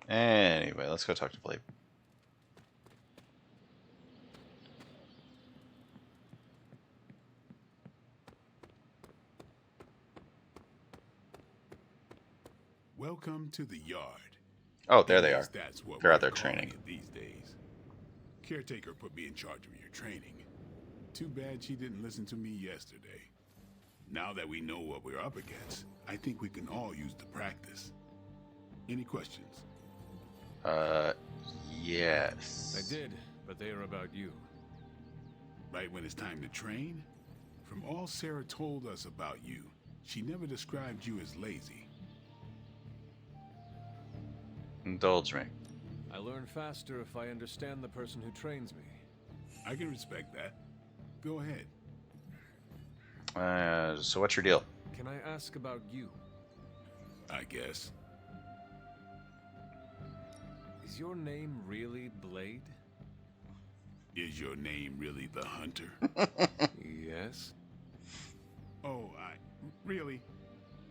Anyway, let's go talk to Blade. Welcome to the yard. Oh, there they At are. least that's what They're we're out there calling training. it these days. Caretaker put me in charge of your training. Too bad she didn't listen to me yesterday. Now that we know what we're up against, I think we can all use the practice. Any questions? Yes. I did, but they are about you. Right when it's time to train? From all Sarah told us about you, she never described you as lazy. Indulge me. I learn faster if I understand the person who trains me. I can respect that. Go ahead. So what's your deal? Can I ask about you? I guess. Is your name really Blade? Is your name really the Hunter? Yes. Oh, really?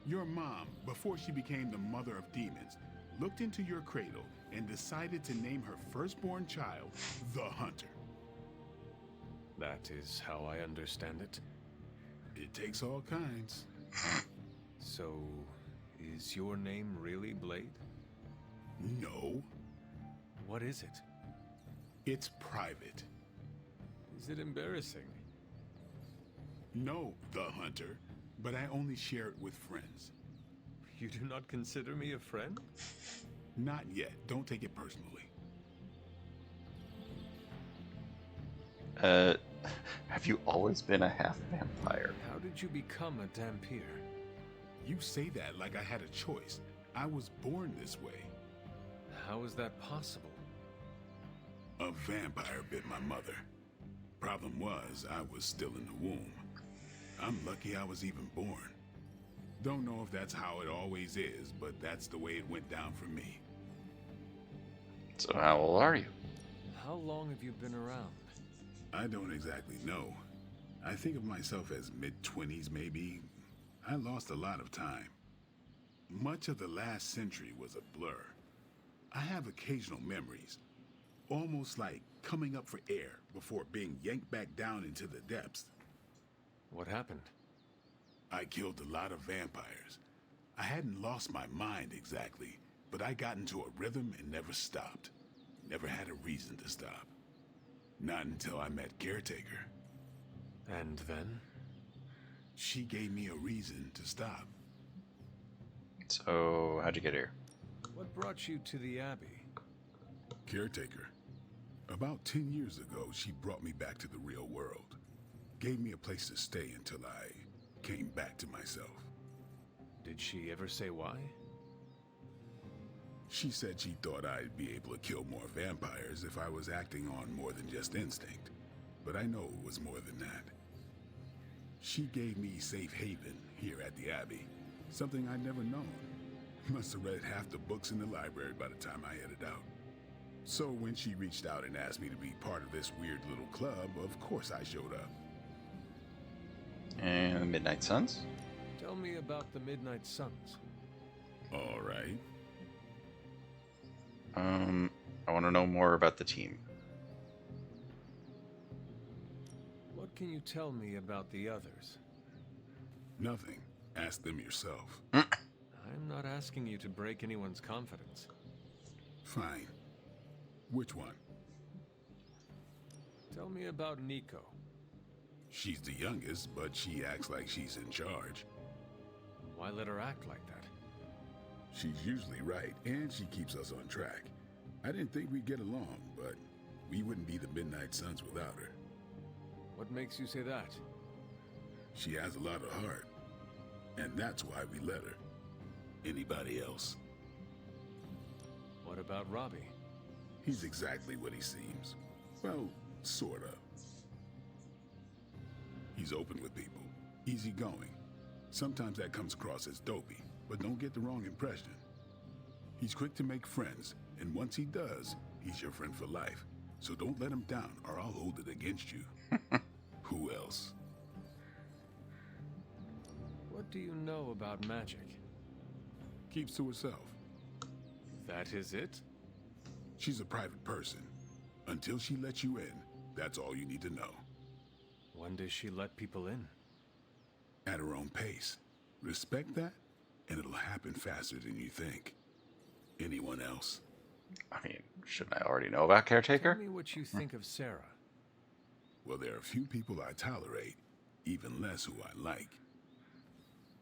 Your mom, before she became the mother of demons, looked into your cradle and decided to name her firstborn child the Hunter. That is how I understand it. It takes all kinds. So, is your name really Blade? No. What is it? It's private. Is it embarrassing? No, the Hunter, but I only share it with friends. You do not consider me a friend? Not yet. Don't take it personally. Have you always been a half vampire? How did you become a Dampier? You say that like I had a choice. I was born this way. How is that possible? A vampire bit my mother. Problem was, I was still in the womb. I'm lucky I was even born. Don't know if that's how it always is, but that's the way it went down for me. So how old are you? How long have you been around? I don't exactly know. I think of myself as mid-20s maybe. I lost a lot of time. Much of the last century was a blur. I have occasional memories. almost like coming up for air before being yanked back down into the depths. What happened? I killed a lot of vampires. I hadn't lost my mind exactly, but I got into a rhythm and never stopped. Never had a reason to stop. Not until I met Caretaker. And then? She gave me a reason to stop. So, how'd you get here? What brought you to the Abbey? Caretaker. About 10 years ago, she brought me back to the real world. Gave me a place to stay until I came back to myself. Did she ever say why? She said she thought I'd be able to kill more vampires if I was acting on more than just instinct. But I know it was more than that. She gave me safe haven here at the Abbey. Something I'd never known. Must have read half the books in the library by the time I headed out. So when she reached out and asked me to be part of this weird little club, of course I showed up. And Midnight Suns? Tell me about the Midnight Suns. All right. I want to know more about the team. What can you tell me about the others? Nothing. Ask them yourself. I'm not asking you to break anyone's confidence. Fine. Which one? Tell me about Nico. She's the youngest, but she acts like she's in charge. Why let her act like that? She's usually right, and she keeps us on track. I didn't think we'd get along, but we wouldn't be the Midnight Suns without her. What makes you say that? She has a lot of heart, and that's why we let her. Anybody else? What about Robbie? He's exactly what he seems. Well, sort of. He's open with people, easygoing. Sometimes that comes across as dopey, but don't get the wrong impression. He's quick to make friends, and once he does, he's your friend for life. So don't let him down, or I'll hold it against you. Who else? What do you know about magic? Keeps to herself. That is it? She's a private person. Until she lets you in, that's all you need to know. When does she let people in? At her own pace. Respect that, and it'll happen faster than you think. Anyone else? I mean, shouldn't I already know about Caretaker? Tell me what you think of Sarah. Well, there are a few people I tolerate, even less who I like.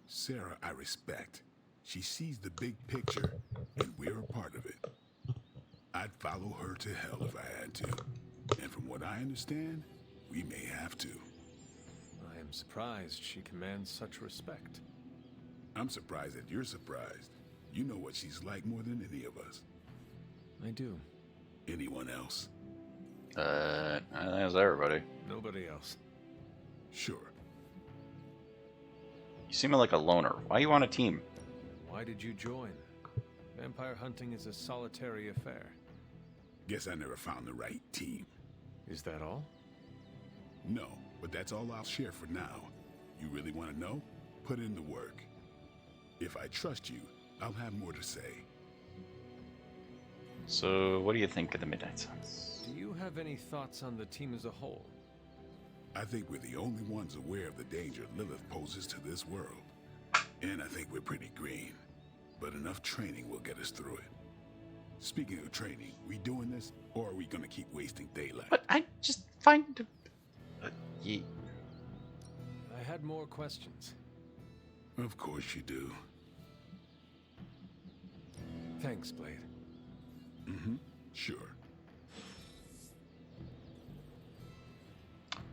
Sarah, I respect. She sees the big picture, and we're a part of it. I'd follow her to hell if I had to. And from what I understand, we may have to. I am surprised she commands such respect. I'm surprised that you're surprised. You know what she's like more than any of us. I do. Anyone else? I think that's everybody. Nobody else. Sure. You seem like a loner. Why you on a team? Why did you join? Vampire hunting is a solitary affair. Guess I never found the right team. Is that all? No, but that's all I'll share for now. You really want to know? Put in the work. If I trust you, I'll have more to say. So, what do you think of the Midnight Suns? Do you have any thoughts on the team as a whole? I think we're the only ones aware of the danger Lilith poses to this world. And I think we're pretty green. But enough training will get us through it. Speaking of training, we doing this, or are we gonna keep wasting daylight? But I just find... I had more questions. Of course you do. Thanks, Blade. Mm-hmm. Sure.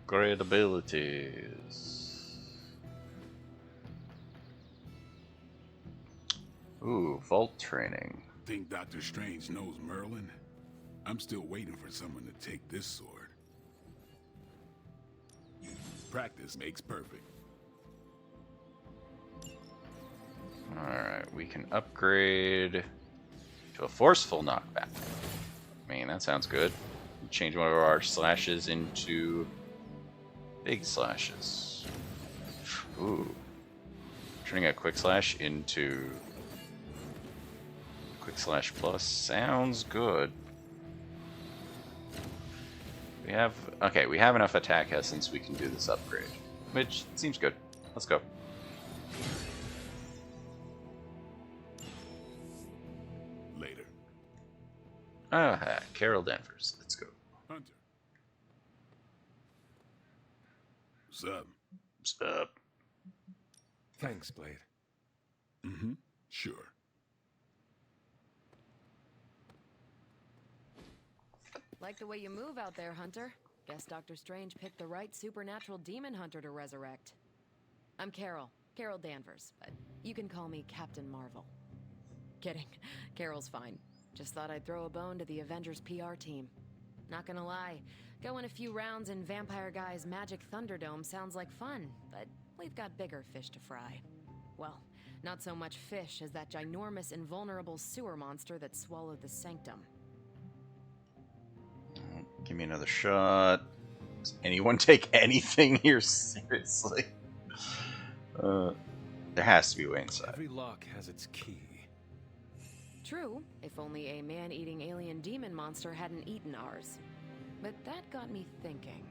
Great abilities. Ooh, vault training. Think Dr. Strange knows Merlin? I'm still waiting for someone to take this sword. Practice makes perfect. Alright, we can upgrade to a forceful knockback. I mean, that sounds good. Change one of our slashes into big slashes. Ooh. Turning a quick slash into quick slash plus sounds good. We have... Okay, we have enough attack essence we can do this upgrade. Which seems good. Let's go. Later. Ah, Carol Danvers. Let's go. Hunter. What's up? What's up? Thanks, Blade. Mm-hmm. Sure. Like the way you move out there, Hunter. Guess Dr. Strange picked the right supernatural demon hunter to resurrect. I'm Carol Danvers, but you can call me Captain Marvel. Kidding. Carol's fine. Just thought I'd throw a bone to the Avengers PR team. Not gonna lie, going a few rounds in Vampire Guy's Magic Thunderdome sounds like fun, but we've got bigger fish to fry. Well, not so much fish as that ginormous invulnerable sewer monster that swallowed the Sanctum. Give me another shot. Does anyone take anything here seriously? There has to be a way inside. Every lock has its key. True, if only a man-eating alien demon monster hadn't eaten ours. But that got me thinking.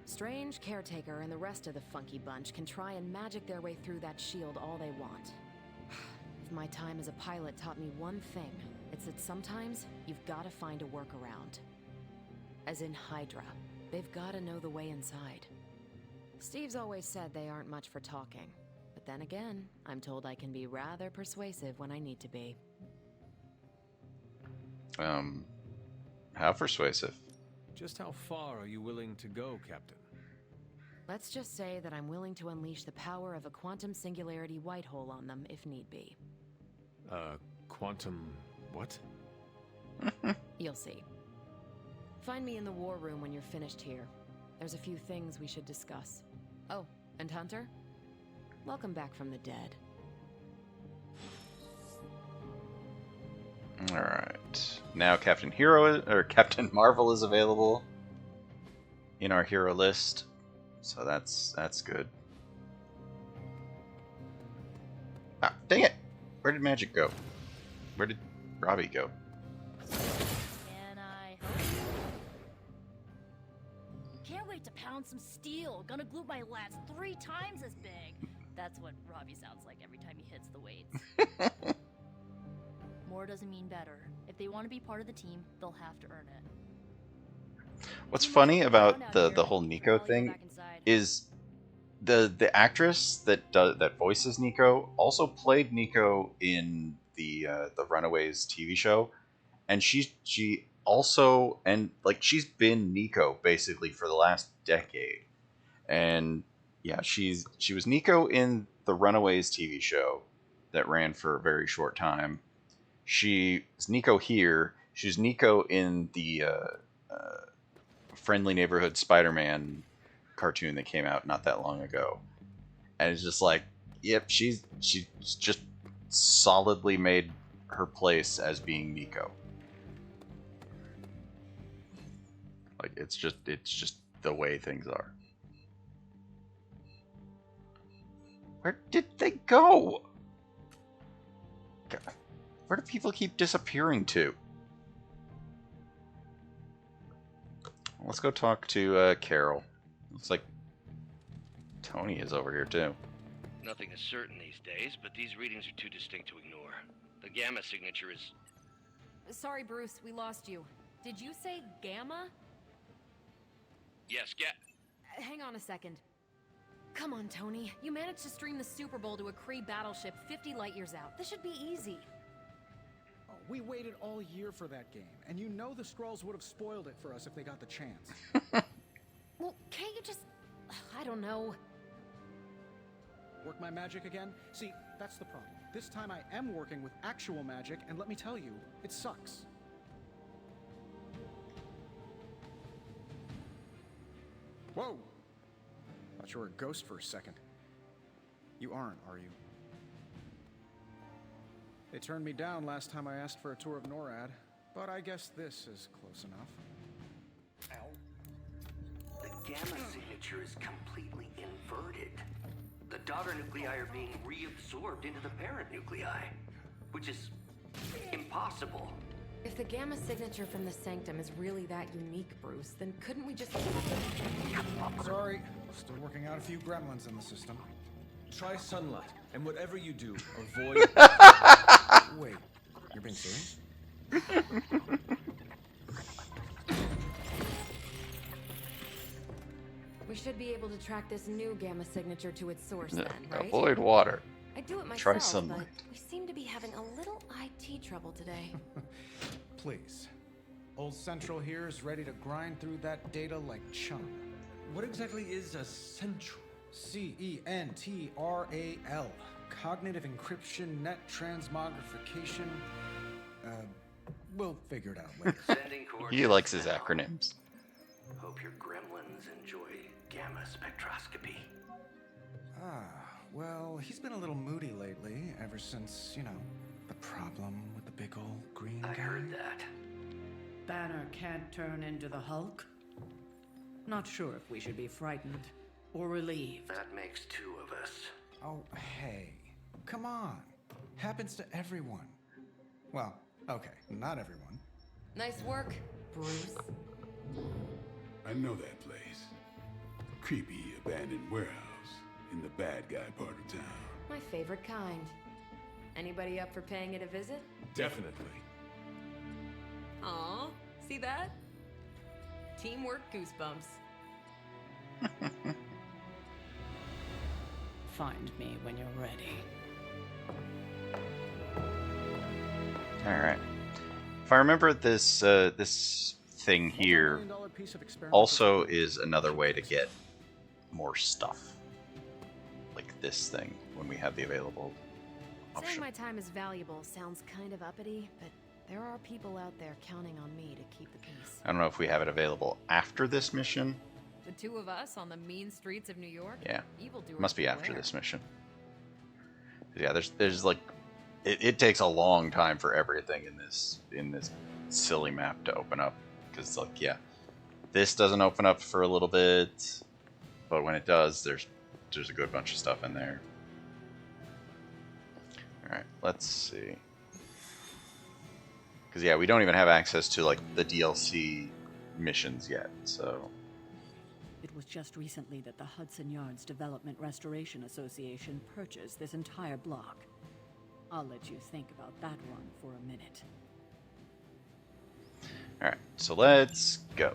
Strange, Caretaker, and the rest of the funky bunch can try and magic their way through that shield all they want. If my time as a pilot taught me one thing, it's that sometimes you've got to find a workaround. As in Hydra. They've got to know the way inside. Steve's always said they aren't much for talking. But then again, I'm told I can be rather persuasive when I need to be. How persuasive? Just how far are you willing to go, Captain? Let's just say that I'm willing to unleash the power of a quantum singularity white hole on them if need be. Quantum... what? You'll see. Find me in the war room when you're finished here. There's a few things we should discuss. Oh, and Hunter? Welcome back from the dead. Alright. Now Captain Marvel is available in our hero list. So that's good. Ah, dang it! Where did Magic go? Where did Robbie go? Can I help you? Can't wait to pound some steel. Gonna glue my lats 3 times as big. That's what Robbie sounds like every time he hits the weights. More doesn't mean better. If they want to be part of the team, they'll have to earn it. What's funny about the whole Nico thing is the actress that voices Nico also played Nico in the Runaways TV show, and she also she's been Nico basically for the last decade, and yeah, she was Nico in the Runaways TV show that ran for a very short time. She was Nico here. She's Nico in the Friendly Neighborhood Spider-Man cartoon that came out not that long ago. And it's just like, yep, she's just solidly made her place as being Nico. Like it's just the way things are. Where did they go? God. Where do people keep disappearing to? Let's go talk to Carol. Looks like Tony is over here too. Nothing is certain these days, but these readings are too distinct to ignore. The gamma signature is... Sorry, Bruce, we lost you. Did you say gamma? Yes, Hang on a second. Come on, Tony. You managed to stream the Super Bowl to a Kree battleship 50 light years out. This should be easy. Oh, we waited all year for that game, and you know the Skrulls would have spoiled it for us if they got the chance. Well, can't you just... I don't know. Work my magic again? See, that's the problem. This time I am working with actual magic, and let me tell you, it sucks. Whoa! Thought you were a ghost for a second. You aren't, are you? They turned me down last time I asked for a tour of NORAD, but I guess this is close enough. The gamma signature is completely inverted. The daughter nuclei are being reabsorbed into the parent nuclei, which is impossible. If the gamma signature from the Sanctum is really that unique, Bruce, then couldn't we just... Sorry, still working out a few gremlins in the system. Try sunlight, and whatever you do, avoid... Wait, you're being serious? We should be able to track this new gamma signature to its source then, right? Avoid water. I do it myself, Try sunlight. but we seem to be having a little IT trouble today. Please. Old Central here is ready to grind through that data like chum. What exactly is a central? CENTRAL. Cognitive encryption, net transmogrification. We'll figure it out later. Sending coordinates He likes his now. acronyms. Hope your gremlins enjoy gamma spectroscopy. Well, he's been a little moody lately, ever since, you know, the problem with the big old green guy. I heard that. Banner can't turn into the Hulk? Not sure if we should be frightened or relieved. That makes two of us. Oh, hey. Come on. Happens to everyone. Well, okay, not everyone. Nice work, Bruce. I know that place. Creepy abandoned warehouse in the bad guy part of town. My favorite kind. Anybody up for paying it a visit? Definitely. Aw, see that? Teamwork goosebumps. Find me when you're ready. Alright. If I remember, this this thing here also is another way to get more stuff. Like this thing, when we have the available Saying option. my time is valuable sounds kind of uppity, but there are people out there counting on me to keep the peace. I don't know if we have it available after this mission. The two of us on the mean streets of New York? Yeah. Evildoers Must be after beware. this mission. Yeah, there's like it takes a long time for everything in this silly map to open up, because like, yeah, this doesn't open up for a little bit, but when it does, there's a good bunch of stuff in there. All right, let's see. Because yeah, we don't even have access to like the DLC missions yet, so. It was just recently that the Hudson Yards Development Restoration Association purchased this entire block. I'll let you think about that one for a minute. Alright, so let's go.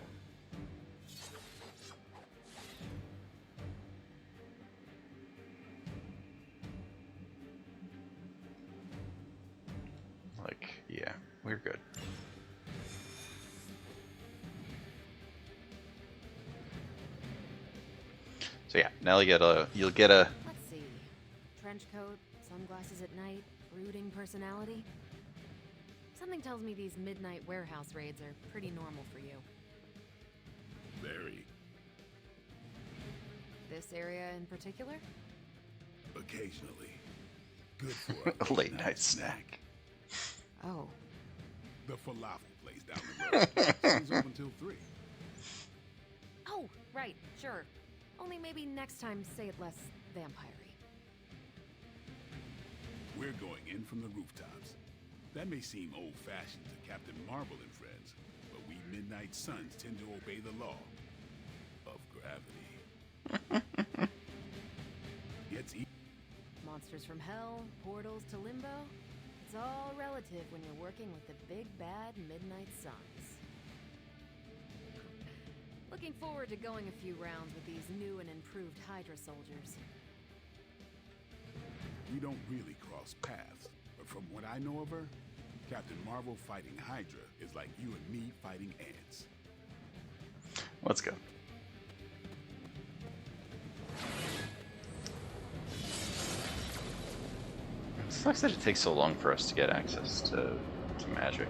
Like, yeah, we're good. So yeah, now you'll get a Let's see. Trench coat, sunglasses at night, brooding personality. Something tells me these midnight warehouse raids are pretty normal for you. Very. This area in particular? Occasionally. Good for a late night snack. Oh. The falafel place down the road. Stays open till 3. Oh, right, sure. Only maybe next time say it less vampire-y. We're going in from the rooftops. That may seem old-fashioned to Captain Marvel and friends, but we Midnight Suns tend to obey the law of gravity. Gets Monsters from hell, portals to limbo. It's all relative when you're working with the big bad Midnight Suns. Looking forward to going a few rounds with these new and improved Hydra soldiers. We don't really cross paths, but from what I know of her, Captain Marvel fighting Hydra is like you and me fighting ants. Let's go. It sucks that it takes so long for us to get access to magic.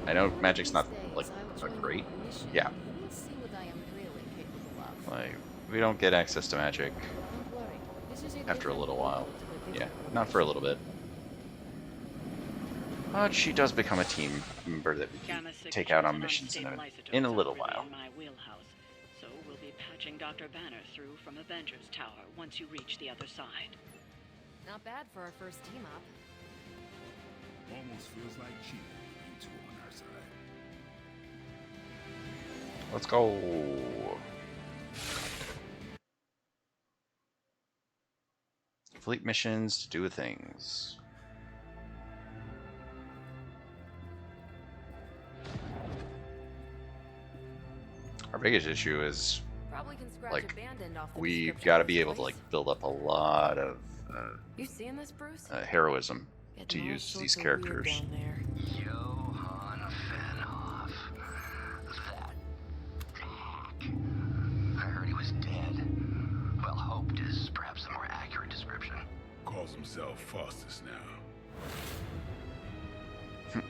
I know magic's not like a great, yeah. Like we don't get access to magic after a little while. Yeah, not for a little bit. But she does become a team member that we can take out on missions in a little while. In my wheelhouse, so we'll be patching Dr. Banner through from Avengers Tower once you reach the other side. Not bad for our first team up. Almost feels like cheating with you two on our side. Let's go. Fleet missions to do things. Our biggest issue is Probably can scratch like abandoned off the we've description got to of be this able to place. like build up a lot of You seeing this, Bruce? heroism to Getting all use sorts these of weird characters. down there. Johann Fenhoff. That hack. I heard he was dead. Well, hoped is perhaps the more accurate description. Calls himself Faustus now.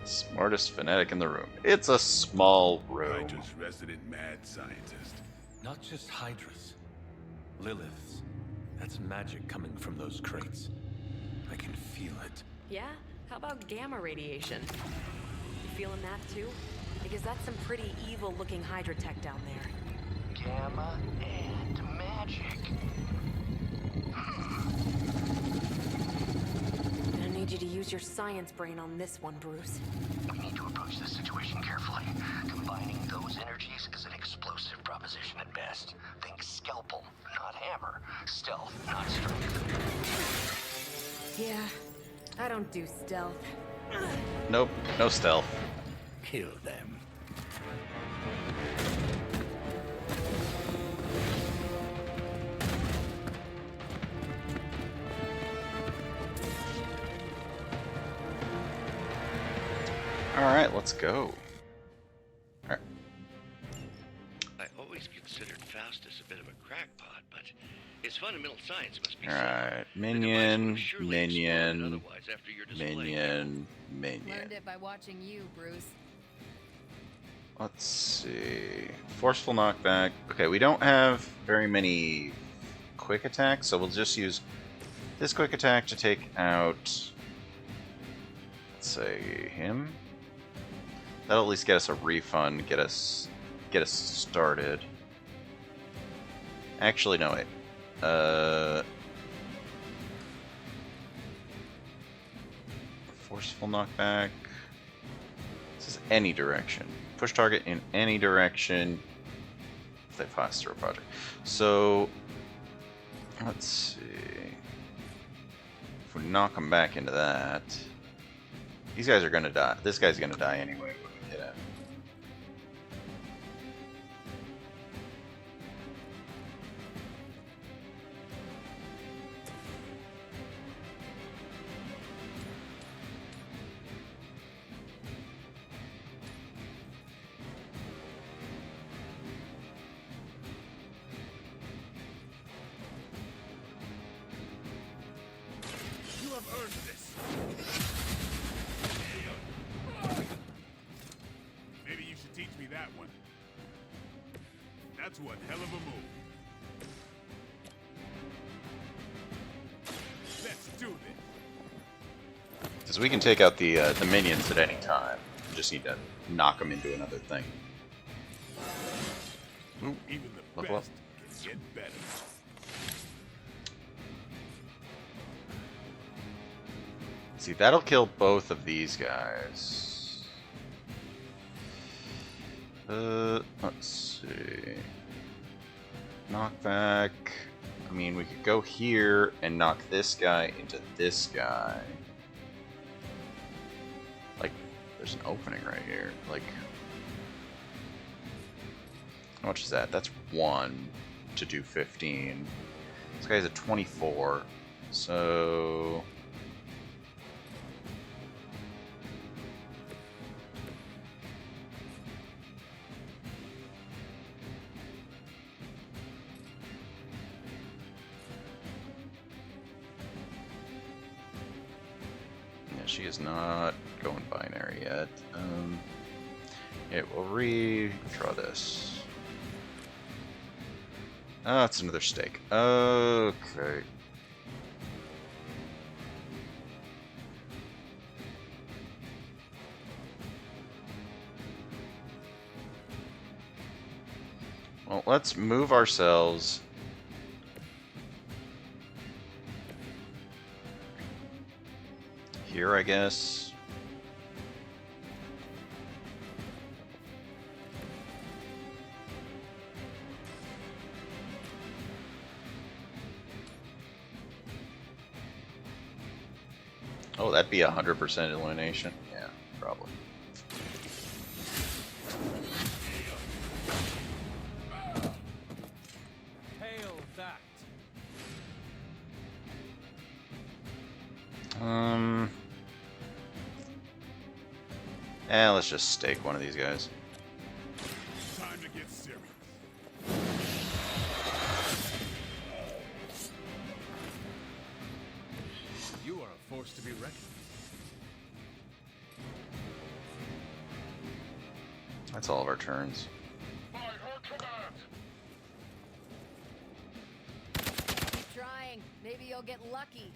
Smartest fanatic in the room. It's a small room. Hydra's resident mad scientist. Not just Hydras. Lilith's. That's magic coming from those crates. I can feel it. Yeah? How about gamma radiation? You feeling that too? Because that's some pretty evil-looking Hydra tech down there. Gamma and magic. I need you to use your science brain on this one, Bruce. We need to approach this situation carefully. Combining those energies is an explosive proposition at best. Think scalpel, not hammer. Stealth, not strength. Yeah, I don't do stealth. Nope, no stealth. Kill them. Alright, let's go. Alright. I always considered Faustus a bit of a crackpot, but his fundamental science must be Alright, minion, minion, minion, minion. Learned it by watching you, Bruce. Let's see. Forceful knockback. Okay, we don't have very many quick attacks, so we'll just use this quick attack to take out, let's say, him. That'll at least get us a refund, get us started. Actually, no, wait. Forceful knockback. This is any direction. Push target in any direction if they pass through a project. So, let's see. If we knock them back into that, these guys are gonna die. This guy's gonna die anyway when we hit him. You have earned this. Maybe you should teach me that one. That's one hell of a move. Let's do this. Because we can take out the minions at any time. We just need to knock them into another thing. Ooh, Even the level up. best can get better. See, that'll kill both of these guys. Let's see. Knockback. I mean, we could go here and knock this guy into this guy. Like, there's an opening right here. Like, how much is that? That's 1 to do 15. This guy's at 24. So... yeah, she is not going binary yet. It will redraw this. Oh, it's another stake. Okay. Well, let's move ourselves. Here, I guess. Oh, that'd be 100% illumination. Yeah, probably. Hail that. Let's just stake one of these guys. Time to get serious. You are a force to be reckoned That's all of our turns. Keep trying. Maybe you'll get lucky.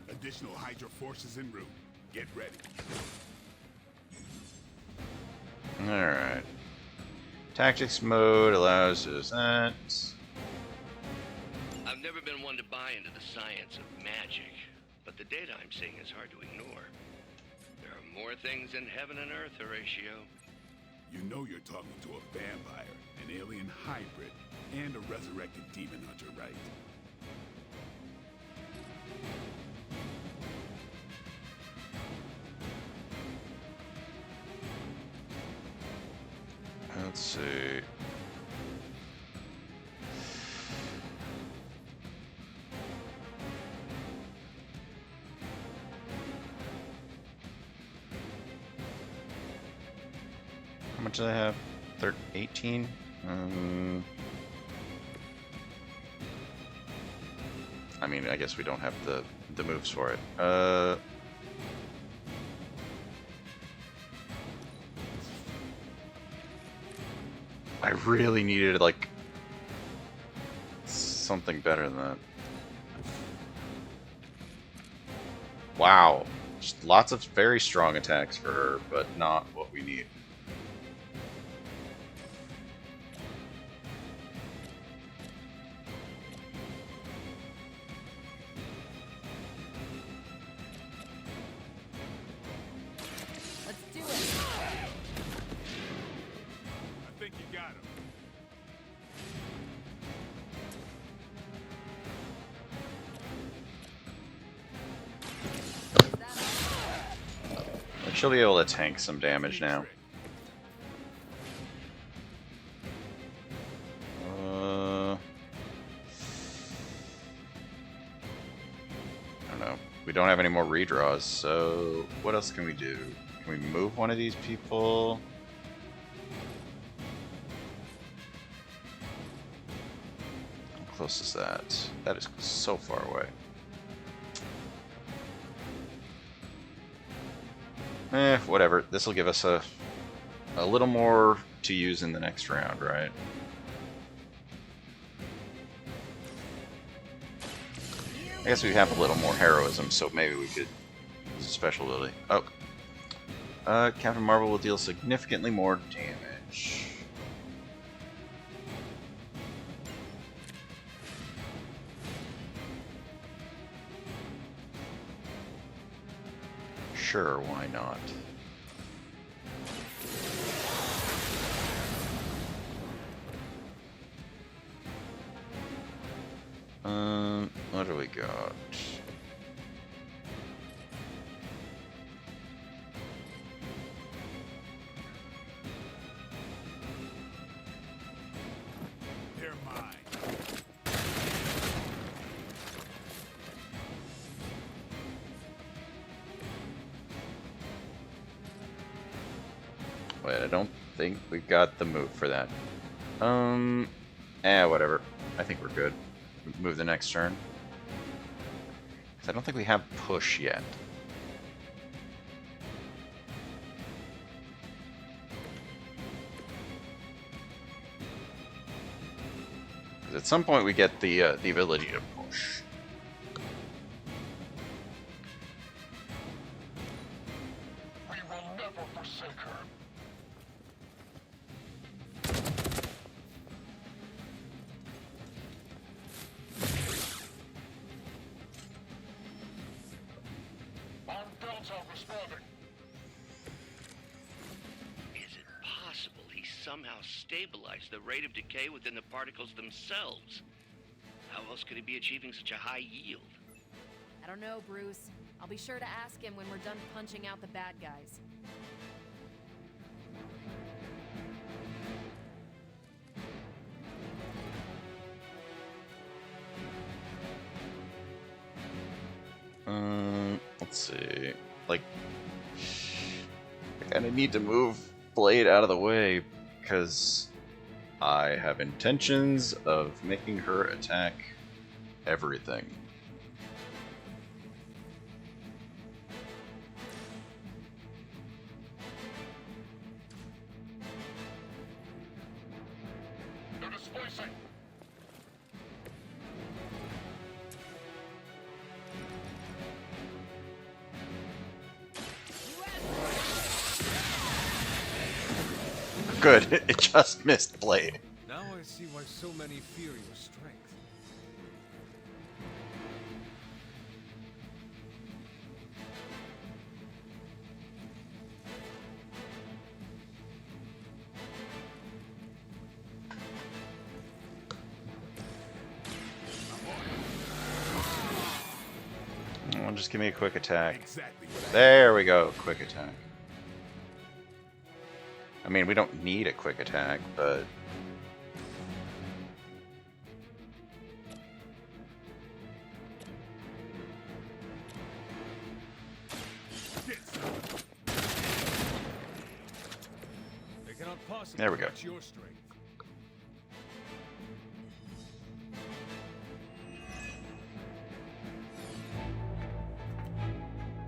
Additional Hydra forces en route. Get ready. Alright. Tactics mode allows us that. I've never been one to buy into the science of magic, but the data I'm seeing is hard to ignore. There are more things in heaven and earth, Horatio. You know you're talking to a vampire, an alien hybrid, and a resurrected demon hunter, right? Let's see. How much do I have? 18? I mean, I guess we don't have the moves for it. I really needed, like, something better than that. Wow. Just lots of very strong attacks for her, but not what we need. Let's do it. I think you got him. Like, she'll be able to tank some damage now. I don't know. We don't have any more redraws, so what else can we do? Can we move one of these people? How close is that? That is so far away. Whatever. This will give us a little more to use in the next round, right? I guess we have a little more heroism, so maybe we could use a special ability. Oh. Captain Marvel will deal significantly more damage. Sure, why not? What do we got? They're mine. Wait, I don't think we got the move for that. Whatever. I think we're good. Move the next turn. 'Cause I don't think we have push yet. Because at some point we get the ability to push. We will never forsake her. On Delta responding. Is it possible he somehow stabilize the rate of decay within the particles themselves. How else could he be achieving such a high yield? I don't know, Bruce. I'll be sure to ask him when we're done punching out the bad guys. Let's see. Like, I kind of need to move Blade out of the way because I have intentions of making her attack everything. They're displacing. Good, it just missed Blade. Now I see why so many fear your strength. Oh, just give me a quick attack. There we go, quick attack. I mean, we don't need a quick attack, but... They cannot possibly There we go. match your strength.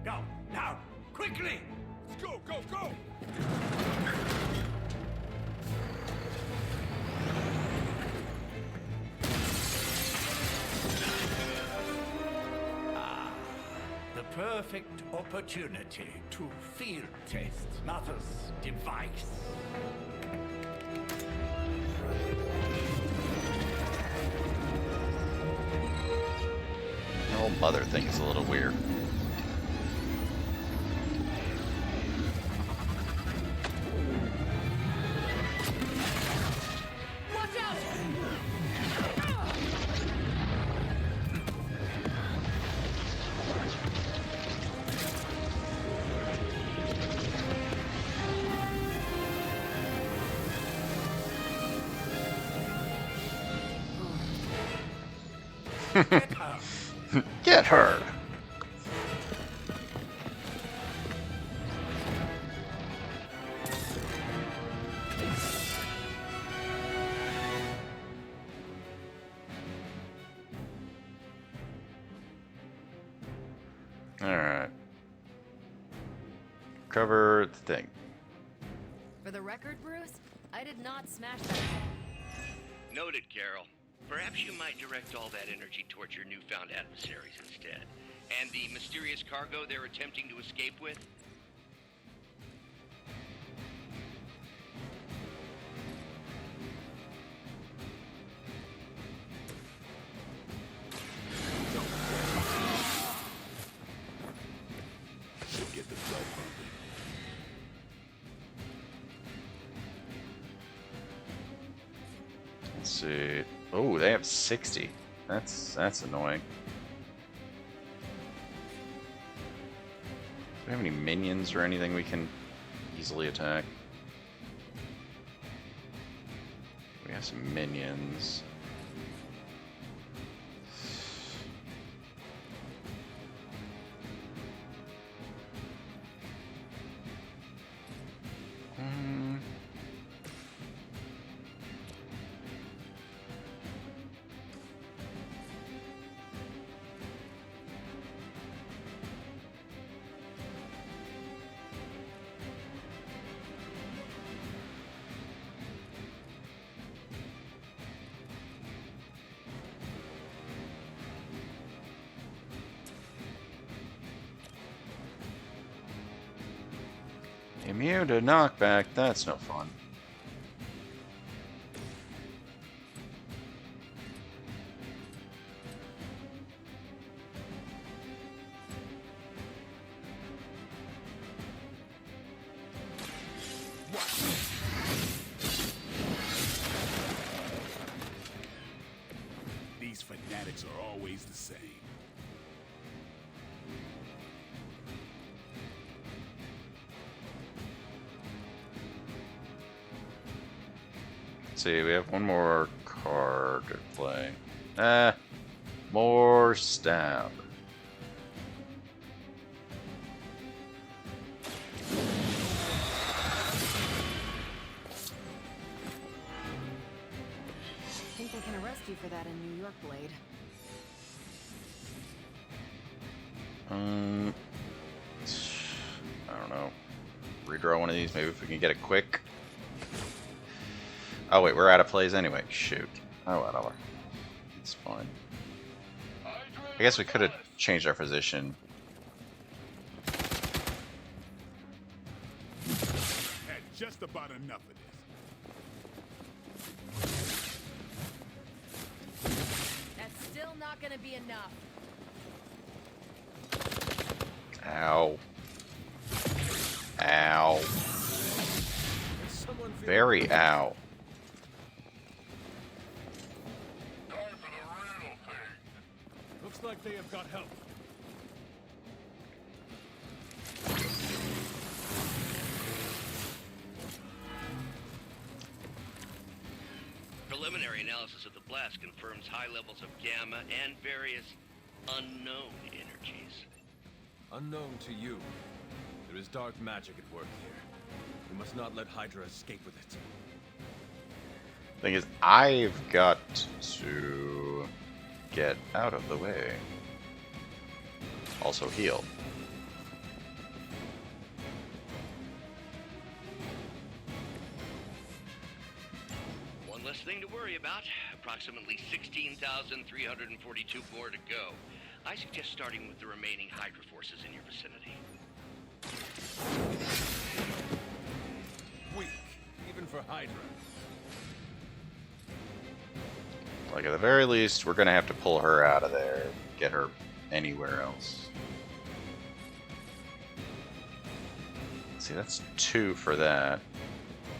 Go, now, quickly! Let's go, go, go! The perfect opportunity to field test Mother's device. The whole mother thing is a little weird. Watch out! Get her! Alright. Cover the thing. For the record, Bruce, I did not smash that. Noted, Carol. Perhaps you might direct all that energy towards your newfound adversaries instead. And the mysterious cargo they're attempting to escape with? Should get the blood pumping. Let's see. Oh, they have 60. That's annoying. Do we have any minions or anything we can easily attack? We have some minions. Hmm. Immune to knockback, that's no fun. always the same. Let's see, we have one more card to play. More stab. I think they can arrest you for that in New York, Blade. I don't know. Redraw one of these, maybe if we can get it quick. Oh wait, we're out of plays anyway. Shoot. Oh, whatever. It's fine. I guess we could have changed our position. Had just about enough of this. That's still not gonna be enough. Ow. Ow. Very ow. Looks like they have got help. Preliminary analysis of the blast confirms high levels of gamma and various unknown energies. Unknown to you. There is dark magic at work here. We must not let Hydra escape with it. Thing is, I've got to get out of the way. Also heal. One less thing to worry about. Approximately 16,342 more to go. I suggest starting with the remaining Hydra forces in your vicinity. Weak, even for Hydra. Like, at the very least, we're gonna have to pull her out of there. Get her anywhere else. See, that's 2 for that.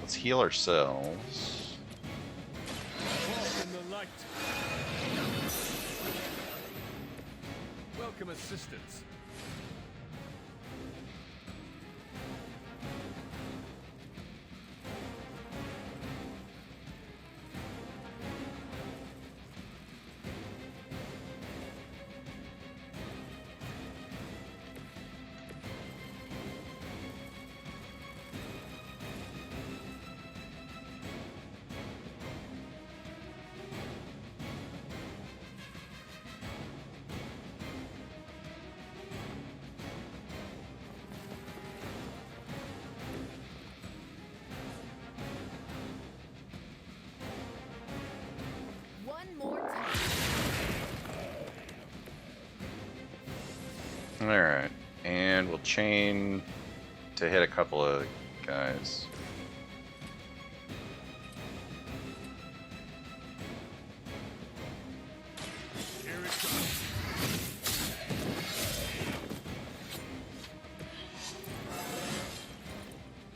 Let's heal ourselves. Walk in the light. Welcome assistance. Alright, and we'll chain to hit a couple of guys. Here it comes.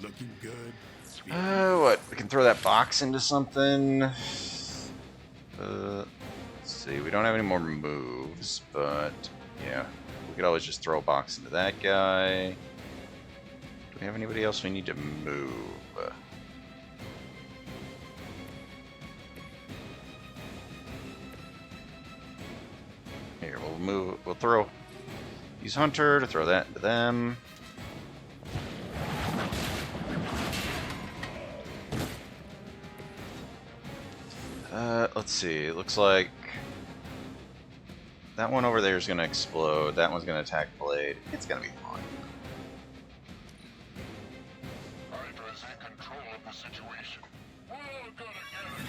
Looking good. What? We can throw that box into something. Let's see, we don't have any more moves, but yeah. We could always just throw a box into that guy. Do we have anybody else we need to move? Here, we'll move. We'll throw. Use Hunter to throw that into them. Let's see. It looks like that one over there is going to explode. That one's going to attack Blade. It's going to be fine. Hydra is in control of the situation. We're all gonna get it.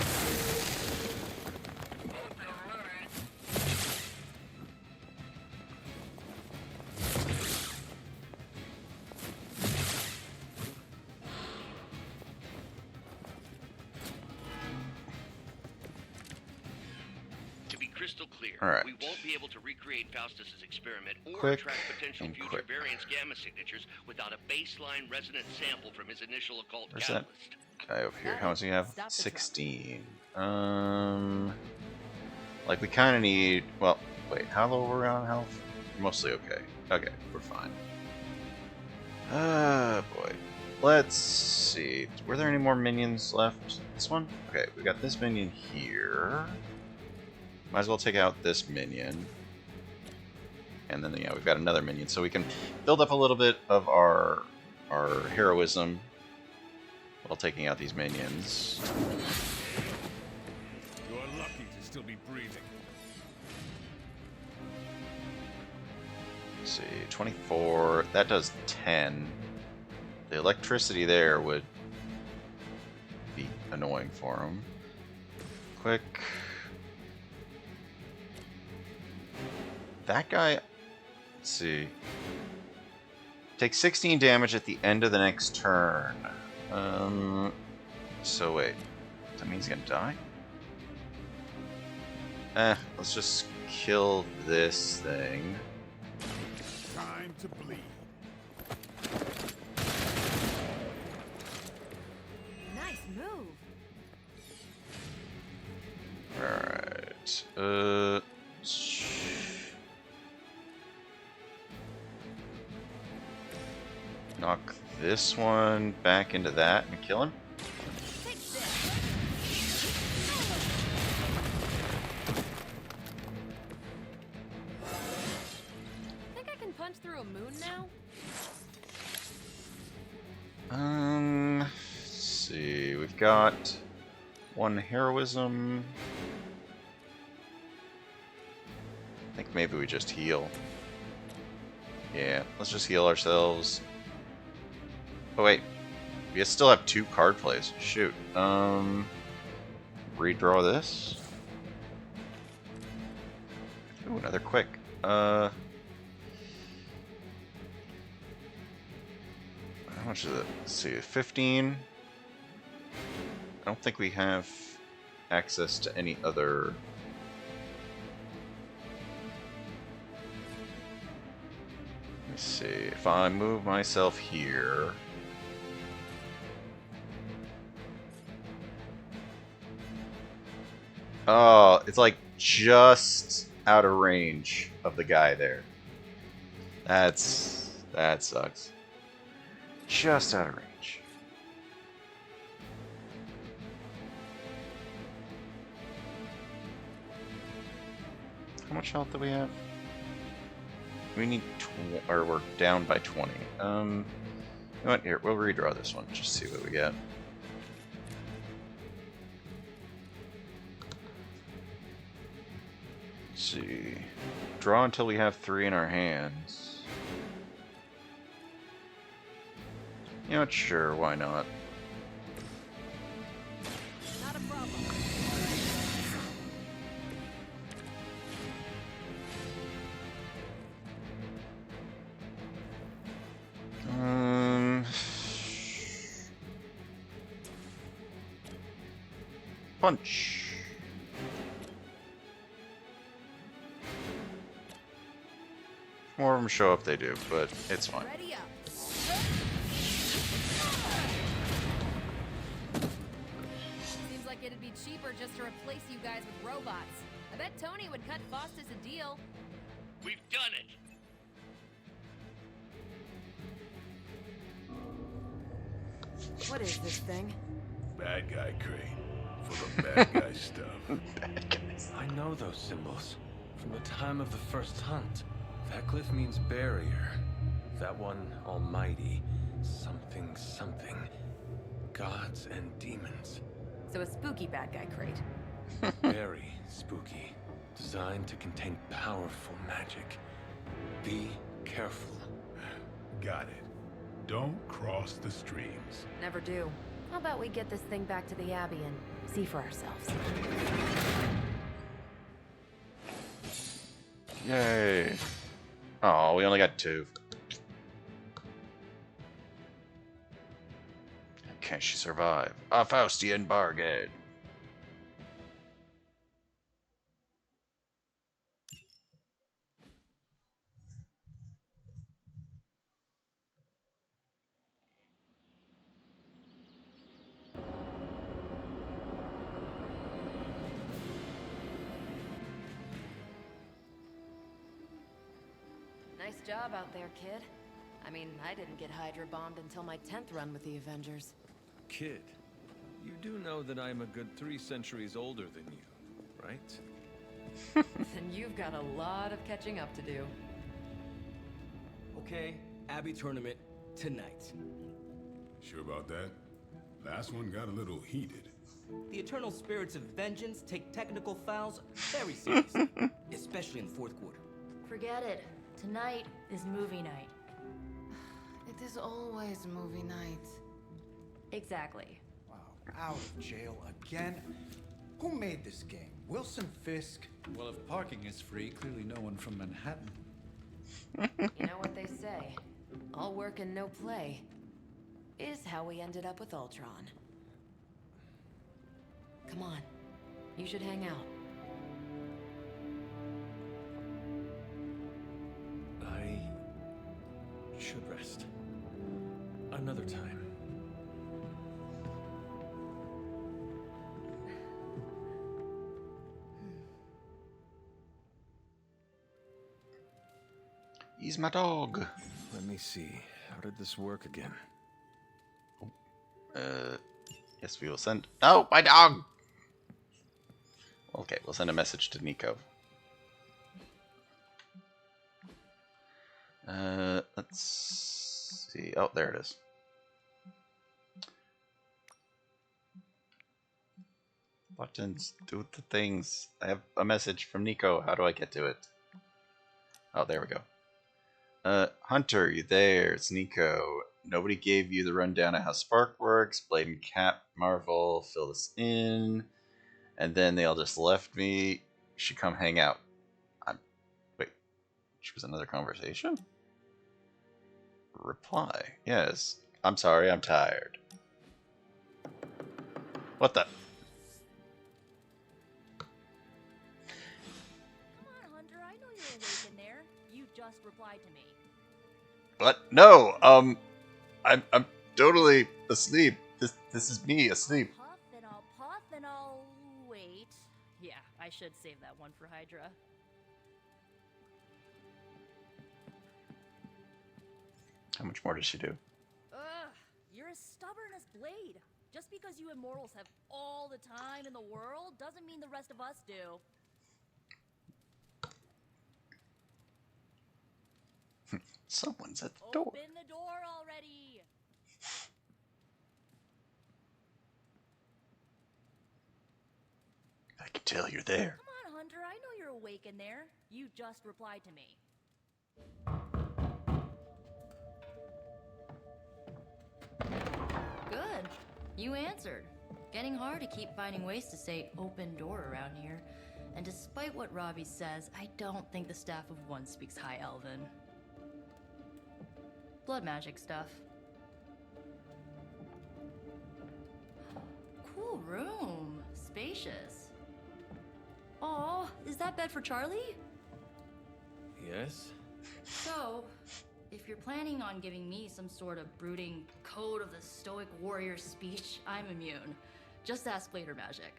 Hope you're ready. To be crystal clear, All right. we won't be able to recreate Faustus's experiment or Quick track potential and future quick. variance gamma signatures without a baseline resonant sample from his initial occult Where's that catalyst. guy over here? How much do you have? Stop the 16. Like we kind of need. Well, Wait, how low were we on health? Mostly okay. Okay, we're fine. Ah, boy. Let's see. Were there any more minions left? This one? Okay, we got this minion here. Might as well take out this minion. And then, yeah, we've got another minion. So we can build up a little bit of our heroism while taking out these minions. You're lucky to still be breathing. Let's see, 24. That does 10. The electricity there would be annoying for him. Quick. That guy, let's see. Takes 16 damage at the end of the next turn. So wait. That means he's gonna die? Let's just kill this thing. Time to bleed. Nice move. Alright. Knock this one back into that and kill him. Think I can punch through a moon now? Let's see. We've got one heroism. I think maybe we just heal. Yeah, let's just heal ourselves. Oh wait, we still have 2 card plays. Shoot. Redraw this. Ooh, another quick. How much is it? Let's see, 15. I don't think we have access to any other. Let me see. If I move myself here. Oh, it's like just out of range of the guy there. That sucks. Just out of range. How much health do we have? We need or we're down by 20. You know what? Here, we'll redraw this one. Just see what we get. Let's see. Draw until we have 3 in our hands. You know what? Sure, why not? Not a problem. Punch. More of them show up, they do, but it's fine. Ready up. Seems like it'd be cheaper just to replace you guys with robots. I bet Tony would cut Faustus a deal. We've done it. What is this thing? Bad guy crate. Full of bad guy stuff. Bad guys. I know those symbols from the time of the first hunt. That glyph means barrier. That one, almighty. Something, something. Gods and demons. So a spooky bad guy crate. Very spooky. Designed to contain powerful magic. Be careful. Got it. Don't cross the streams. Never do. How about we get this thing back to the Abbey and see for ourselves? Yay. Oh, we only got 2. Can she survive? A Faustian bargain. Nice job out there, kid. I mean, I didn't get Hydra bombed until my 10th run with the Avengers. Kid, you do know that I'm a good 3 centuries older than you, right? Then you've got a lot of catching up to do. Okay, Abbey tournament tonight. Sure about that? Last one got a little heated. The Eternal Spirits of Vengeance take technical fouls very seriously, especially in the fourth quarter. Forget it. Tonight is movie night. It is always movie night. Exactly. Wow, out of jail again? Who made this game? Wilson Fisk? Well, if parking is free, clearly no one from Manhattan. You know what they say? All work and no play is how we ended up with Ultron. Come on. You should hang out. I should rest. Another time. He's my dog. Let me see. How did this work again? Yes, we will send. No, my dog. Okay, we'll send a message to Nico. Let's see. Oh, there it is. Buttons, do the things. I have a message from Nico. How do I get to it? Oh, there we go. Hunter, you there? It's Nico. Nobody gave you the rundown of how Spark works. Blade and Cap, Marvel, fill this in. And then they all just left me. You should come hang out. Wait. Which was another conversation? Reply. Yes. I'm sorry, I'm tired. What the? Come on, Hunter. I know you're awake in there. You just replied to me. What? No. I'm totally asleep. This is me asleep. I'll puff and I'll wait. Yeah, I should save that one for Hydra. How much more does she do? Ugh, you're as stubborn as Blade. Just because you immortals have all the time in the world doesn't mean the rest of us do. Someone's at the door. Open the door already. I can tell you're there. Come on, Hunter. I know you're awake in there. You just replied to me. Good. You answered. Getting hard to keep finding ways to say open door around here. And despite what Robbie says, I don't think the staff of one speaks High Elven. Blood magic stuff. Cool room. Spacious. Aw, is that bed for Charlie? Yes? So, if you're planning on giving me some sort of brooding code of the stoic warrior speech, I'm immune. Just ask Blader Magic.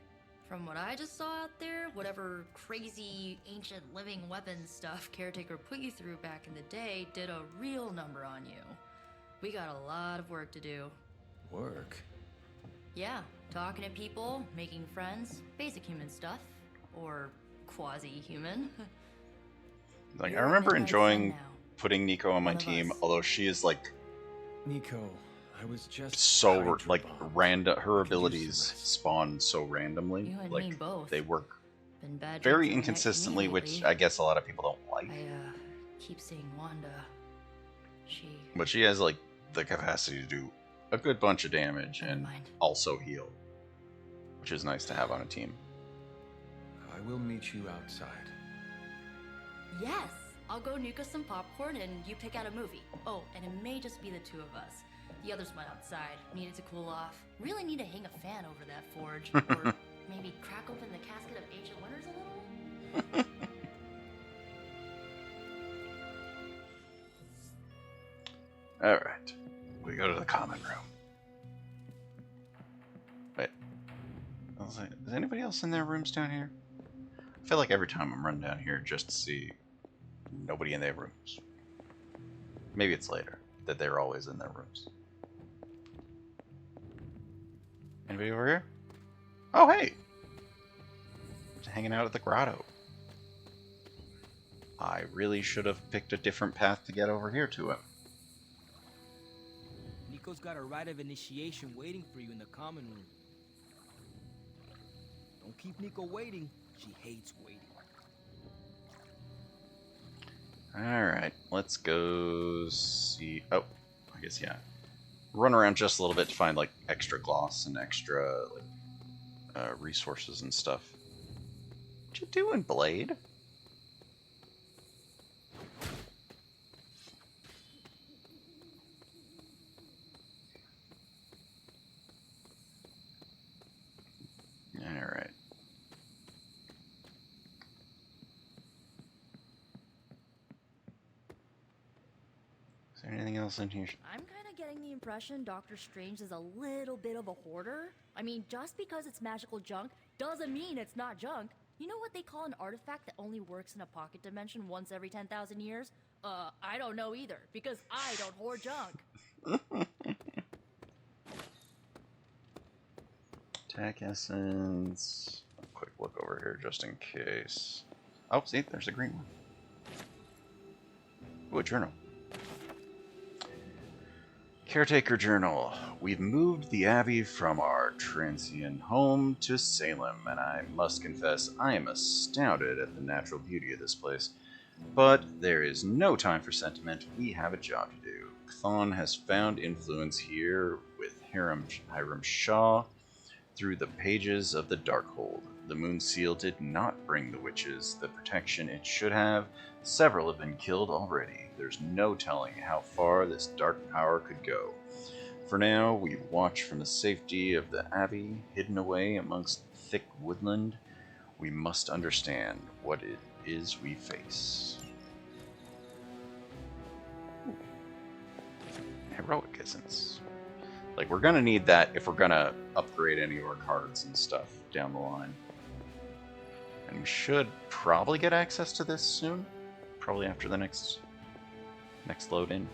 From what I just saw out there, whatever crazy ancient living weapons stuff Caretaker put you through back in the day did a real number on you. We got a lot of work to do. Work? Yeah, talking to people, making friends, basic human stuff. Or quasi-human. Like, I remember enjoying putting Nico on my team, although she is like Nico, I was just so like random. Her abilities spawn so randomly. You and like me both. they work Been bad very dreams every night for inconsistently, me which lately. I guess a lot of people don't like. I keep seeing Wanda. But she has like the capacity to do a good bunch of damage and also heal, which is nice to have on a team. I will meet you outside. Yes! I'll go nuke us some popcorn and you pick out a movie. Oh, and it may just be the two of us. The others went outside, needed to cool off. Really need to hang a fan over that forge. Or maybe crack open the casket of ancient wonders a little? Alright. We go to the common room. Wait. I was like, is anybody else in their rooms down here? I feel like every time I'm running down here just to see nobody in their rooms. maybe it's later that they're always in their rooms. Anybody over here? Oh, hey! Just hanging out at the grotto. I really should have picked a different path to get over here to him. Nico's got a rite of initiation waiting for you in the common room. Don't keep Nico waiting. She hates waiting. Alright, let's go see... Oh, I guess, yeah. Run around just a little bit to find, like, extra gloss and extra, like, resources and stuff. What you doing, Blade? Alright. Is there anything else in here? I'm kind of getting the impression Doctor Strange is a little bit of a hoarder. I mean, just because it's magical junk doesn't mean it's not junk. You know what they call an artifact that only works in a pocket dimension once every 10,000 years? I don't know either, because I don't hoard junk. Attack essence. Quick look over here just in case. Oh, see, there's a green one. Ooh, a journal. Caretaker Journal. We've moved the Abbey from our transient home to Salem, and I must confess I am astounded at the natural beauty of this place. But there is no time for sentiment. We have a job to do. Chthon has found influence here with Hiram Shaw through the pages of the Darkhold. The Moon Seal did not bring the witches the protection it should have. Several have been killed already. There's no telling how far this dark power could go. For now, we watch from the safety of the Abbey, hidden away amongst thick woodland. We must understand what it is we face. Ooh. Heroic essence. Like, we're gonna need that if we're gonna upgrade any of our cards and stuff down the line. And we should probably get access to this soon. Probably after the next load in.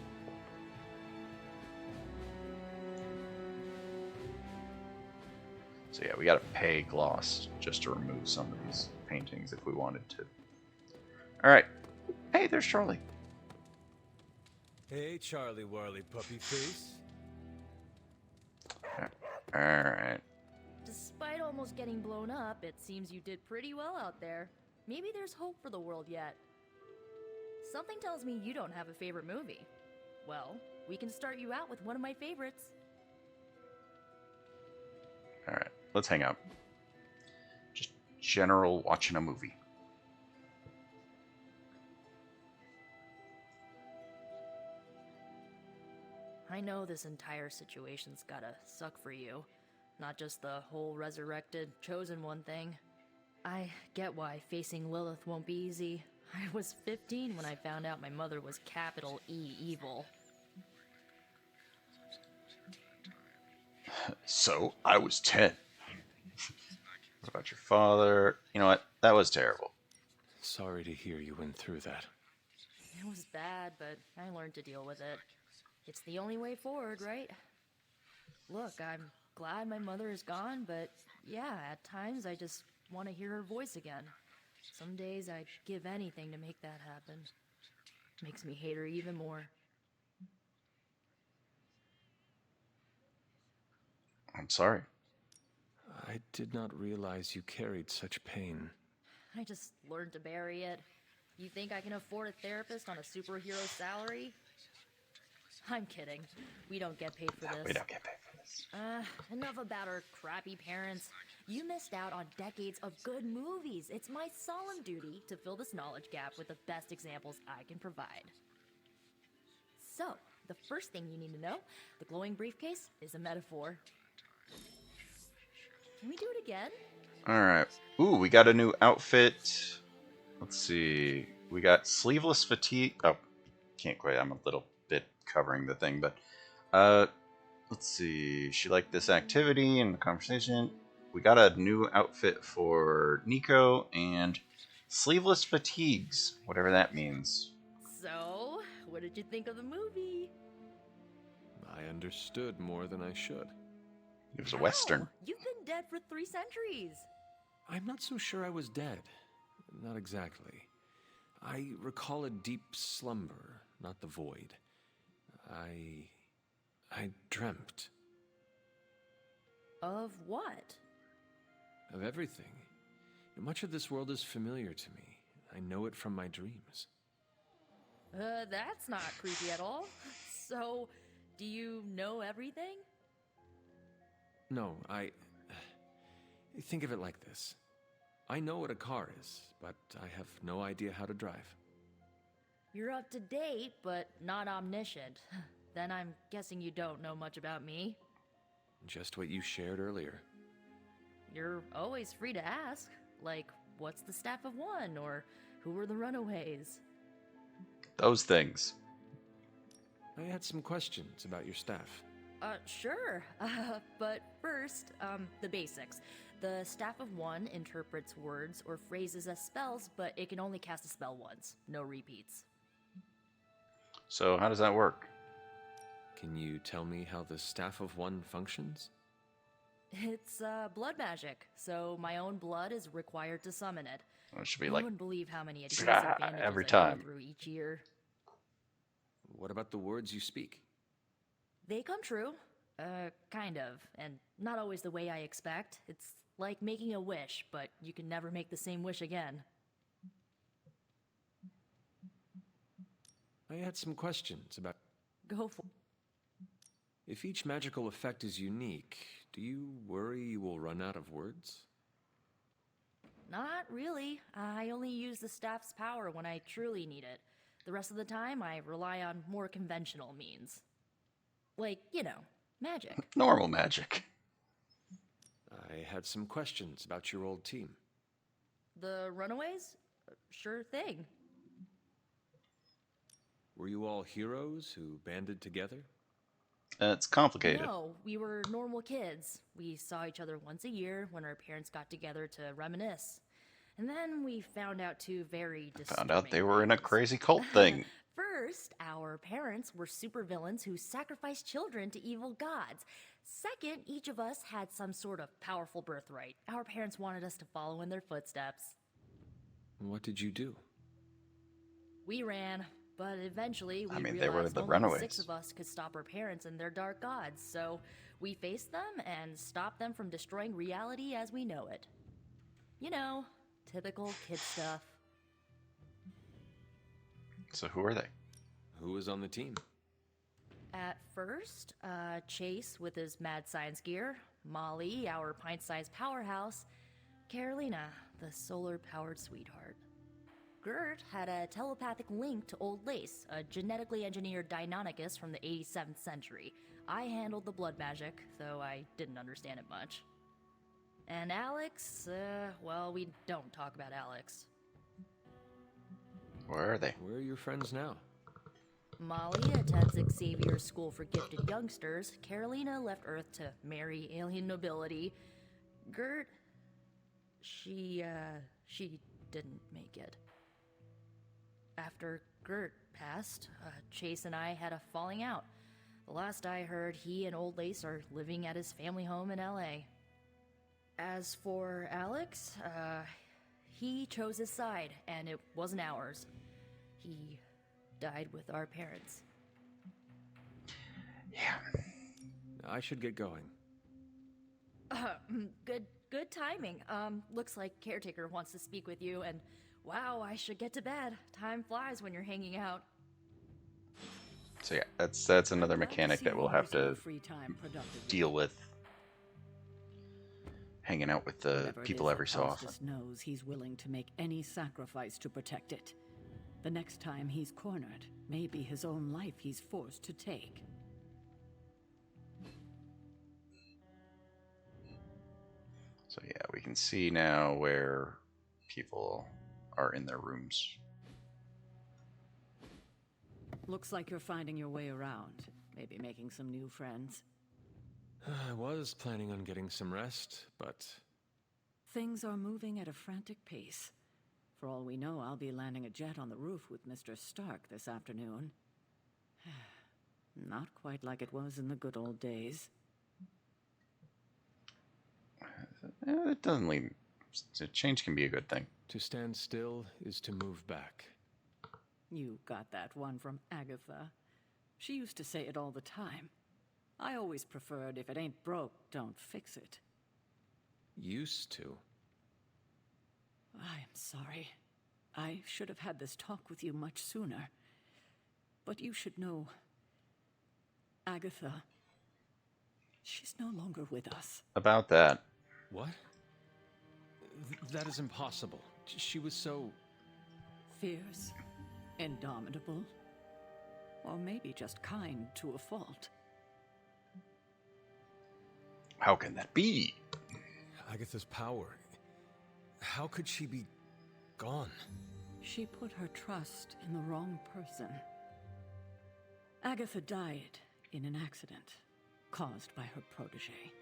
So yeah, we gotta pay gloss just to remove some of these paintings if we wanted to. Alright. Hey, there's Charlie. Hey, Charlie Warley Puppy Face. Alright. Despite almost getting blown up, it seems you did pretty well out there. Maybe there's hope for the world yet. Something tells me you don't have a favorite movie. Well, we can start you out with one of my favorites. Alright, let's hang out. Just general watching a movie. I know this entire situation's gotta suck for you. Not just the whole resurrected, chosen one thing. I get why facing Lilith won't be easy. I was 15 when I found out my mother was capital E evil. So, I was 10. What about your father? You know what? That was terrible. Sorry to hear you went through that. It was bad, but I learned to deal with it. It's the only way forward, right? Look, I'm glad my mother is gone, but yeah, at times I just want to hear her voice again. Some days I'd give anything to make that happen. Makes me hate her even more. I'm sorry. I did not realize you carried such pain. I just learned to bury it. You think I can afford a therapist on a superhero salary? I'm kidding. We don't get paid for this. We don't get paid for this. Enough about our crappy parents. You missed out on decades of good movies. It's my solemn duty to fill this knowledge gap with the best examples I can provide. So, the first thing you need to know, the glowing briefcase is a metaphor. Can we do it again? Alright. Ooh, we got a new outfit. Let's see. We got sleeveless fatigue. Oh, can't quite. I'm a little bit covering the thing, but let's see. She liked this activity and the conversation. We got a new outfit for Nico and sleeveless fatigues, whatever that means. So, What did you think of the movie? I understood more than I should. It was a Western. You've been dead for 3 centuries. I'm not so sure I was dead. Not exactly. I recall a deep slumber, not the void. I dreamt. Of what? Of everything. Much of this world is familiar to me. I know it from my dreams. That's not creepy at all. So, do you know everything? No, think of it like this. I know what a car is, but I have no idea how to drive. You're up to date, but not omniscient. Then I'm guessing you don't know much about me. Just what you shared earlier. You're always free to ask. Like, what's the Staff of One? Or who were the Runaways? Those things. I had some questions about your staff. Sure. But first, the basics. The Staff of One interprets words or phrases as spells, but it can only cast a spell once. No repeats. So how does that work? Can you tell me how the Staff of One functions? It's blood magic, so my own blood is required to summon it. Well, it should be You like wouldn't believe how many adhesive bandages every I go time. through each year. What about the words you speak? They come true. Kind of. And not always the way I expect. It's like making a wish, but you can never make the same wish again. I had some questions about... Go for If each magical effect is unique, do you worry you will run out of words? Not really. I only use the staff's power when I truly need it. The rest of the time, I rely on more conventional means. Like, you know, magic. Normal magic. I had some questions about your old team. The Runaways? Sure thing. Were you all heroes who banded together? It's complicated. No, we were normal kids. We saw each other once a year when our parents got together to reminisce. And then we found out two very Found out they were in a crazy cult thing. First, our parents were supervillains who sacrificed children to evil gods. Second, each of us had some sort of powerful birthright. Our parents wanted us to follow in their footsteps. What did you do? We ran, but eventually we they were realized the only Runaways. 6 of us could stop our parents and their dark gods, so we faced them and stopped them from destroying reality as we know it. You know, typical kid stuff. So who are they? Who was on the team? At first, Chase with his mad science gear, Molly, our pint-sized powerhouse, Carolina, the solar-powered sweetheart. Gert had a telepathic link to Old Lace, a genetically engineered Deinonychus from the 87th century. I handled the blood magic, though I didn't understand it much. And Alex, well, we don't talk about Alex. Where are they? Where are your friends now? Molly attends Xavier's School for Gifted Youngsters. Carolina left Earth to marry alien nobility. Gert, she didn't make it. After Gert passed, Chase and I had a falling out. The last I heard, he and Old Lace are living at his family home in LA. As for Alex, he chose his side, and it wasn't ours. He died with our parents. Yeah. I should get going. Good timing. Looks like Caretaker wants to speak with you, and wow, I should get to bed. Time flies when you're hanging out. So yeah, that's another mechanic that we'll have to deal with. Hanging out with the people every so often. Knows he's willing to make any sacrifice to protect it. The next time he's cornered, maybe his own life he's forced to take. So yeah, we can see now where people are in their rooms. Looks like you're finding your way around. Maybe making some new friends. I was planning on getting some rest, but... Things are moving at a frantic pace. For all we know, I'll be landing a jet on the roof with Mr. Stark this afternoon. Not quite like it was in the good old days. It doesn't leave. Change can be a good thing. To stand still is to move back. You got that one from Agatha. She used to say it all the time. I always preferred, if it ain't broke, don't fix it. Used to? I am sorry. I should have had this talk with you much sooner. But you should know, Agatha, she's no longer with us. About that. What? That is impossible. She was so... fierce, indomitable, or maybe just kind to a fault. How can that be? Agatha's power. How could she be gone? She put her trust in the wrong person. Agatha died in an accident caused by her protege,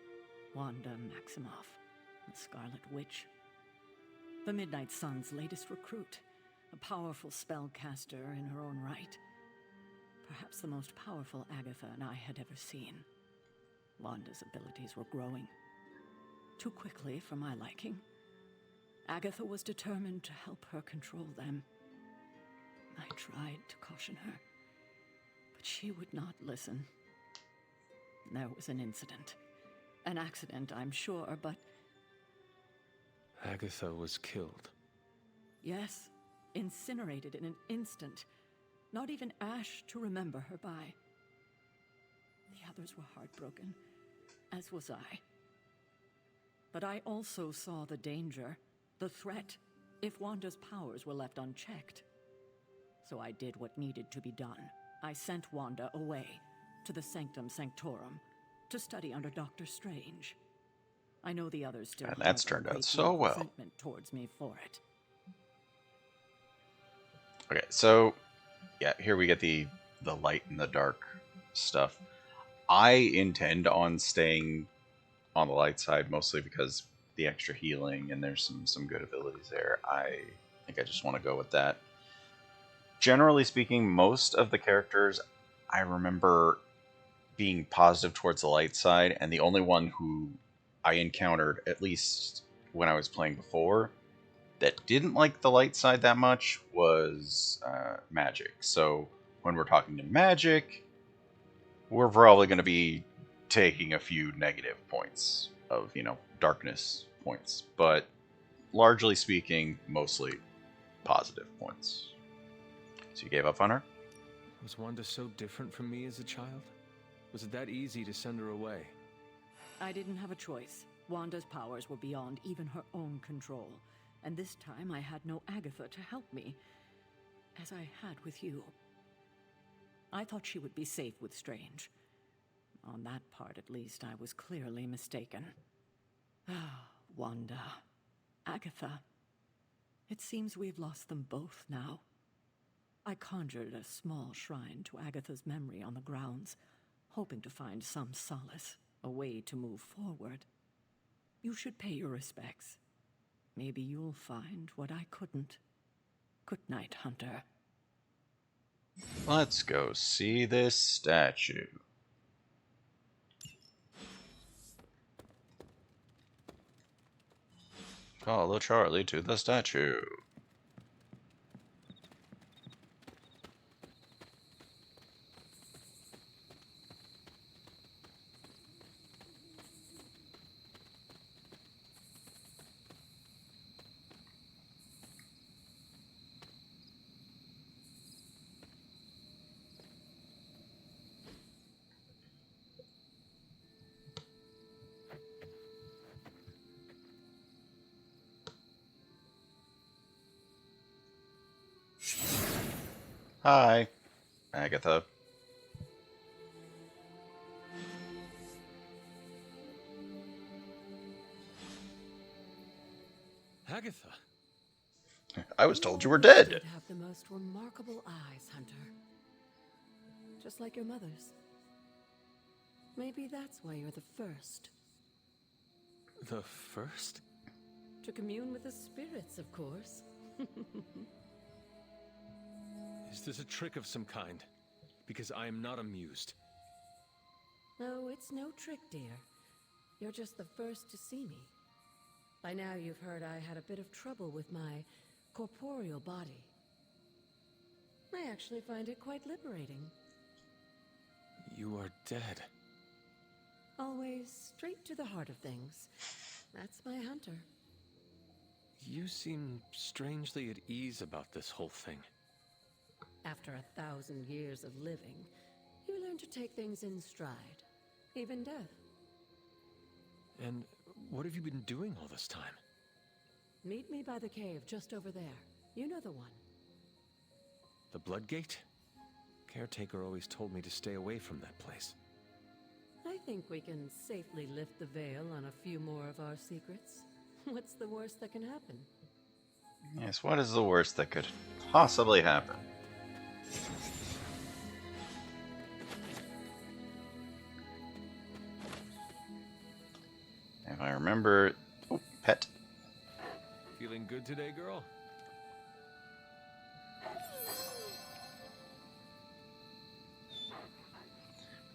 Wanda Maximoff, the Scarlet Witch. The Midnight Sun's latest recruit, a powerful spellcaster in her own right. Perhaps the most powerful Agatha and I had ever seen. Wanda's abilities were growing. Too quickly for my liking. Agatha was determined to help her control them. I tried to caution her, but she would not listen. There was an incident. An accident, I'm sure, but... Agatha was killed. Yes, incinerated in an instant. Not even ash to remember her by. The others were heartbroken, as was I. But I also saw the danger, the threat, if Wanda's powers were left unchecked. So I did what needed to be done. I sent Wanda away, to the Sanctum Sanctorum, to study under Doctor Strange. I know the others still And that's harbor a turned out great so deal of well. resentment towards me for it. Okay, so yeah, here we get the light and the dark stuff. I intend on staying on the light side mostly because the extra healing and there's some good abilities there. I think I just want to go with that. Generally speaking, most of the characters I remember being positive towards the light side, and the only one who I encountered, at least when I was playing before, that didn't like the light side that much was Magic. So when we're talking to Magic, we're probably going to be taking a few negative points of, darkness points. But largely speaking, mostly positive points. So you gave up on her? Was Wanda so different from me as a child? Was it that easy to send her away? I didn't have a choice. Wanda's powers were beyond even her own control. And this time I had no Agatha to help me, as I had with you. I thought she would be safe with Strange. On that part, at least, I was clearly mistaken. Ah, Wanda. Agatha. It seems we've lost them both now. I conjured a small shrine to Agatha's memory on the grounds, hoping to find some solace, a way to move forward. You should pay your respects. Maybe you'll find what I couldn't. Good night, Hunter. Let's go see this statue. Follow Charlie to the statue. Hi, Agatha. Agatha? I was told you were You dead. did have the most remarkable eyes, Hunter. Just like your mother's. Maybe that's why you're the first. The first? To commune with the spirits, of course. Is this a trick of some kind? because I am not amused. No, it's no trick, dear. You're just the first to see me. By now you've heard I had a bit of trouble with my corporeal body. I actually find it quite liberating. You are dead. Always straight to the heart of things. That's my hunter. You seem strangely at ease about this whole thing. After 1,000 years of living, you learn to take things in stride. Even death. And what have you been doing all this time? Meet me by the cave just over there. You know the one. The Bloodgate? Caretaker always told me to stay away from that place. I think we can safely lift the veil on a few more of our secrets. What's the worst that can happen? Yes, what is the worst that could possibly happen? If I remember... Oh, pet. Feeling good today, girl?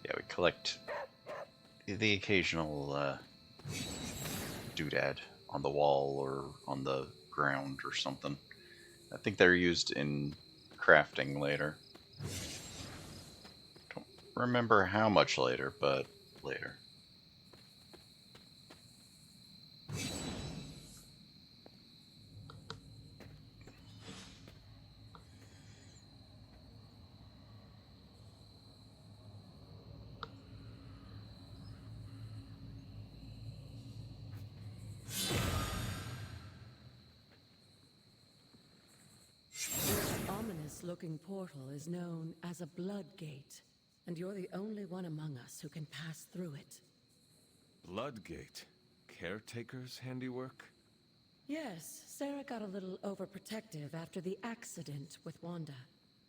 Yeah, we collect the occasional doodad on the wall or on the ground or something. I think they're used in crafting later. Don't remember how much later, but later. Looking portal is known as a blood gate, and you're the only one among us who can pass through it. Bloodgate? Caretaker's handiwork? Yes, Sarah got a little overprotective after the accident with Wanda.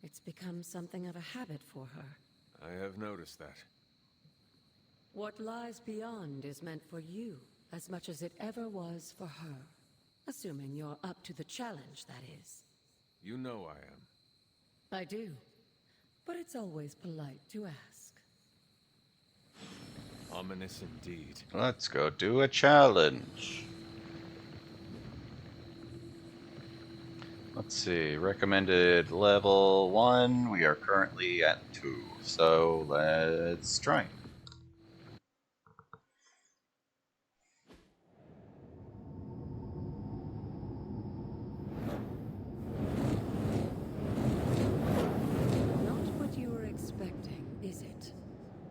It's become something of a habit for her. I have noticed that. What lies beyond is meant for you as much as it ever was for her. Assuming you're up to the challenge, that is. You know I am. I do, but it's always polite to ask. Ominous indeed. Let's go do a challenge. Let's see, recommended level 1, we are currently at 2, so let's try.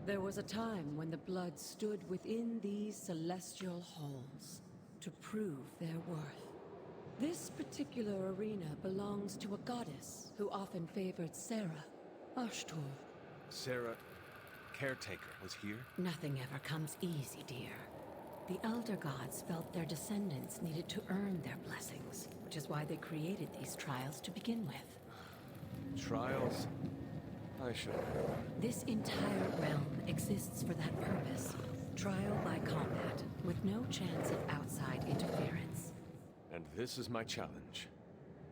There was a time when the blood stood within these celestial halls to prove their worth. This particular arena belongs to a goddess who often favored Sarah, Ashtor. Sarah, Caretaker, was here? Nothing ever comes easy, dear. The Elder Gods felt their descendants needed to earn their blessings, which is why they created these trials to begin with. Trials? I should know. This entire realm exists for that purpose. Trial by combat, with no chance of outside interference. And this is my challenge.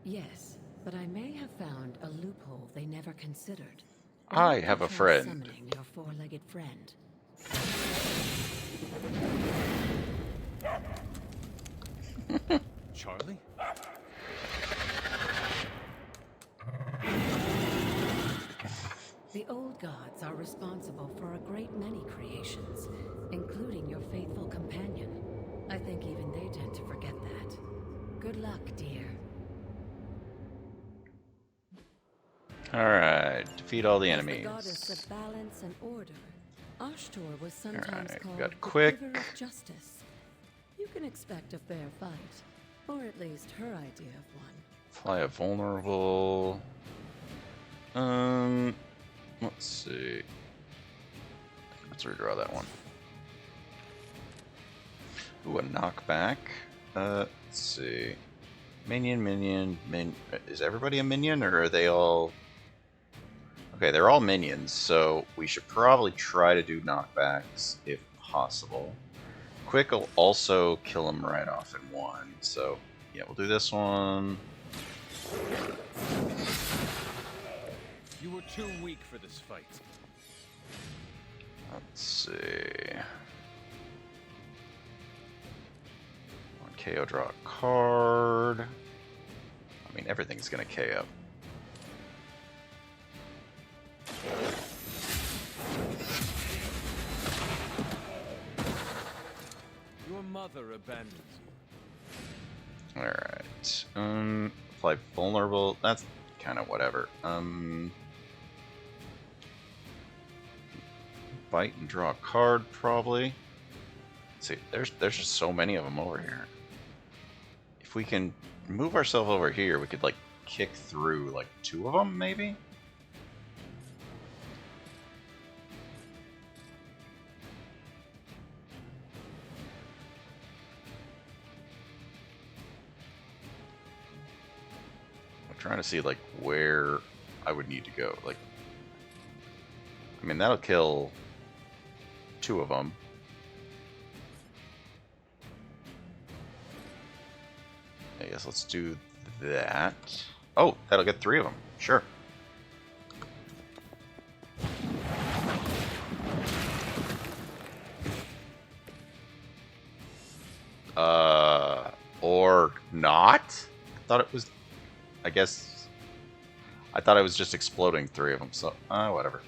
Yes, but I may have found a loophole they never considered. I have a friend. Summoning your four-legged friend. Charlie? The old gods are responsible for a great many creations, including your faithful companion. I think even they tend to forget that. Good luck, dear. Alright, defeat all the As enemies. the goddess of balance and order, Ashtor was sometimes called got the quick. giver of justice. You can expect a fair fight, or at least her idea of one. Fly a vulnerable. Let's see. Let's redraw that one. Ooh, a knockback. Let's see. Minion. Is everybody a minion, or are they all? Okay, they're all minions, so we should probably try to do knockbacks if possible. Quick will also kill them right off in one, so yeah, we'll do this one. You were too weak for this fight. Let's see. On KO, draw a card. I mean, everything's gonna KO. Your mother abandons you. Alright. Apply vulnerable. That's kind of whatever. Bite and draw a card, probably. See, there's just so many of them over here. If we can move ourselves over here, we could, like, kick through, like, 2 of them, maybe? I'm trying to see, like, where I would need to go. Like, I mean, that'll kill 2 of them. I guess let's do that. Oh, that'll get 3 of them. Sure. Or not? I thought it was... I guess... I thought I was just exploding 3 of them, so... whatever.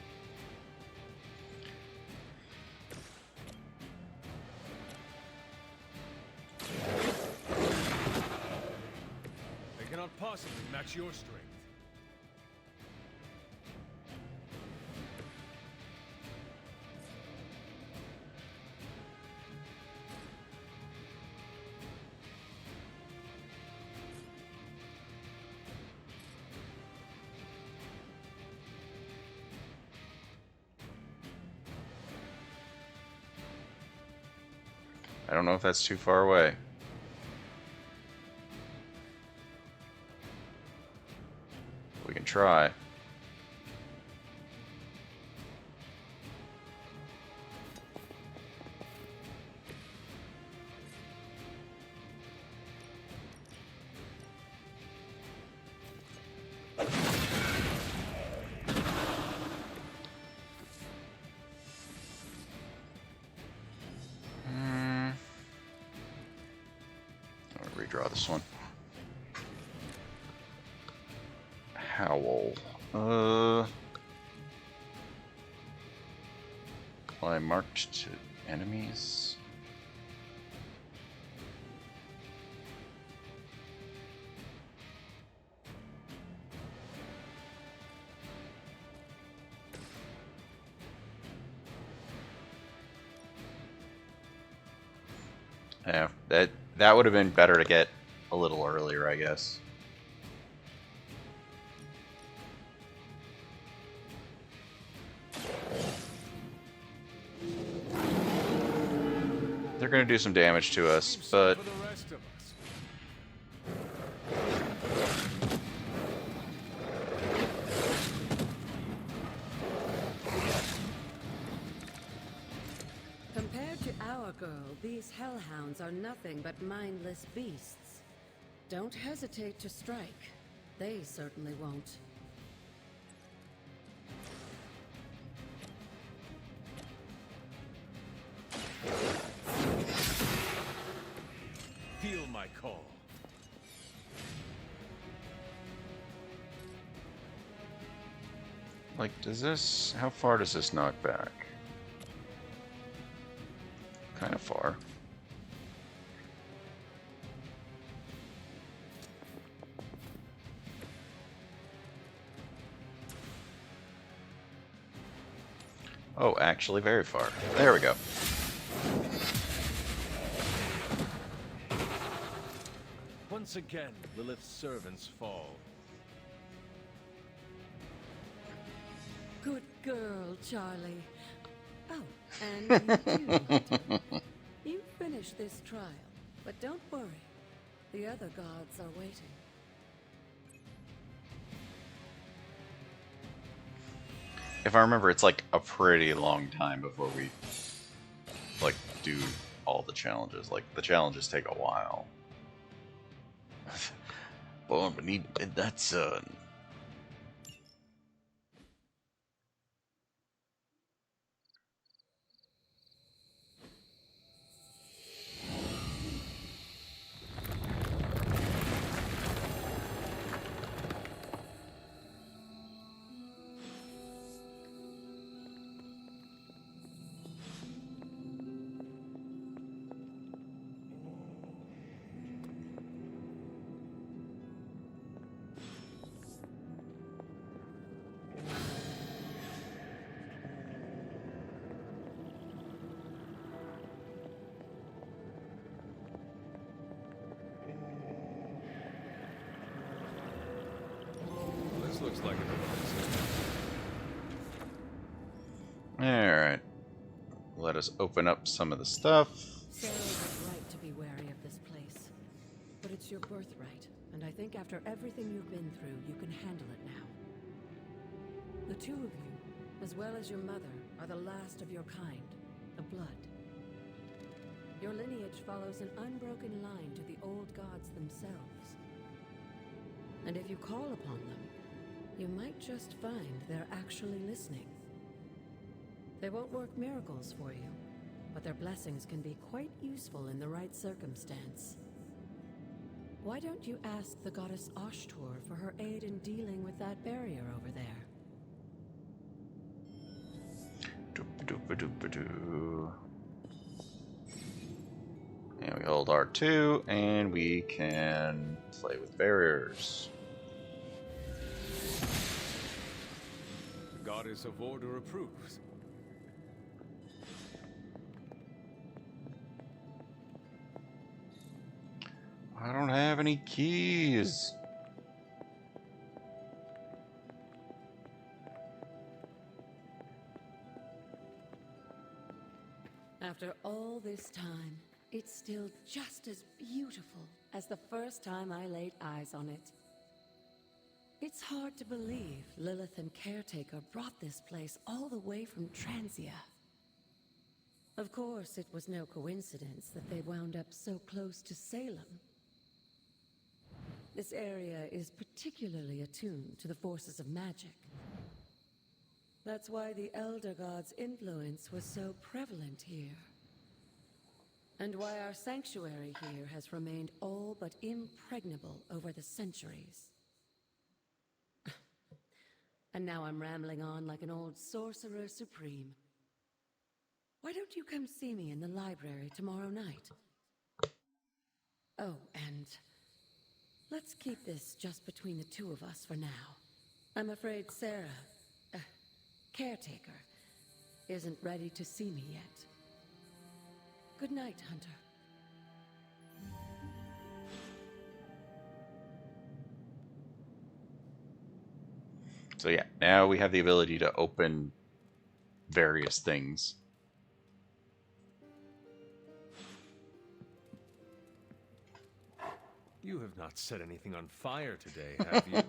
They cannot possibly match your strength. I don't know if that's too far away. We can try. Redraw this one. Howl. Apply marked to enemies. Yeah, that would have been better to get a little earlier, I guess. They're going to do some damage to us, but... Compared to our girl, these hellhounds are nothing but mindless beasts. Don't hesitate to strike. They certainly won't. Feel my call. Like, does this... How far does this knock back? Kind of far. Oh, actually very far. There we go. Once again, Lilith's servants fall. Good girl, Charlie. Oh, and you too, Hunter. You finish this trial, but don't worry. The other gods are waiting. If I remember, it's like a pretty long time before we, like, do all the challenges. Like, the challenges take a while. Boy, we need that sun. Looks like it. Alright. Let us open up some of the stuff. Sarah was right to be wary of this place. But it's your birthright, and I think after everything you've been through, you can handle it now. The two of you, as well as your mother, are the last of your kind, the Blood. Your lineage follows an unbroken line to the old gods themselves. And if you call upon them, you might just find they're actually listening. They won't work miracles for you, but their blessings can be quite useful in the right circumstance. Why don't you ask the goddess Ashtor for her aid in dealing with that barrier over there? Doop-a-doop-a-doop-a-doo. And we hold R2, and we can play with barriers. The goddess of order approves. I don't have any keys. After all this time, it's still just as beautiful as the first time I laid eyes on it. It's hard to believe Lilith and Caretaker brought this place all the way from Transia. Of course, it was no coincidence that they wound up so close to Salem. This area is particularly attuned to the forces of magic. That's why the Elder God's influence was so prevalent here. And why our sanctuary here has remained all but impregnable over the centuries. And now I'm rambling on like an old sorcerer supreme. Why don't you come see me in the library tomorrow night? Oh, and let's keep this just between the two of us for now. I'm afraid Sarah, Caretaker, isn't ready to see me yet. Good night, Hunter. So yeah, now we have the ability to open various things. You have not set anything on fire today, have you?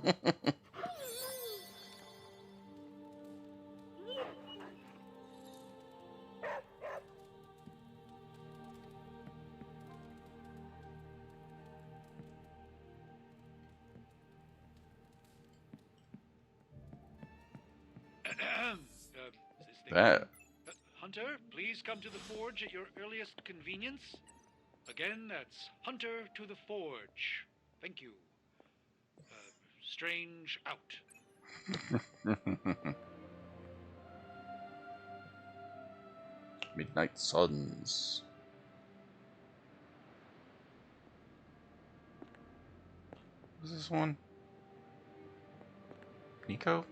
That. Hunter, please come to the forge at your earliest convenience. Again, that's Hunter to the forge. Thank you. Strange out. Midnight Suns. What's this one? Nico?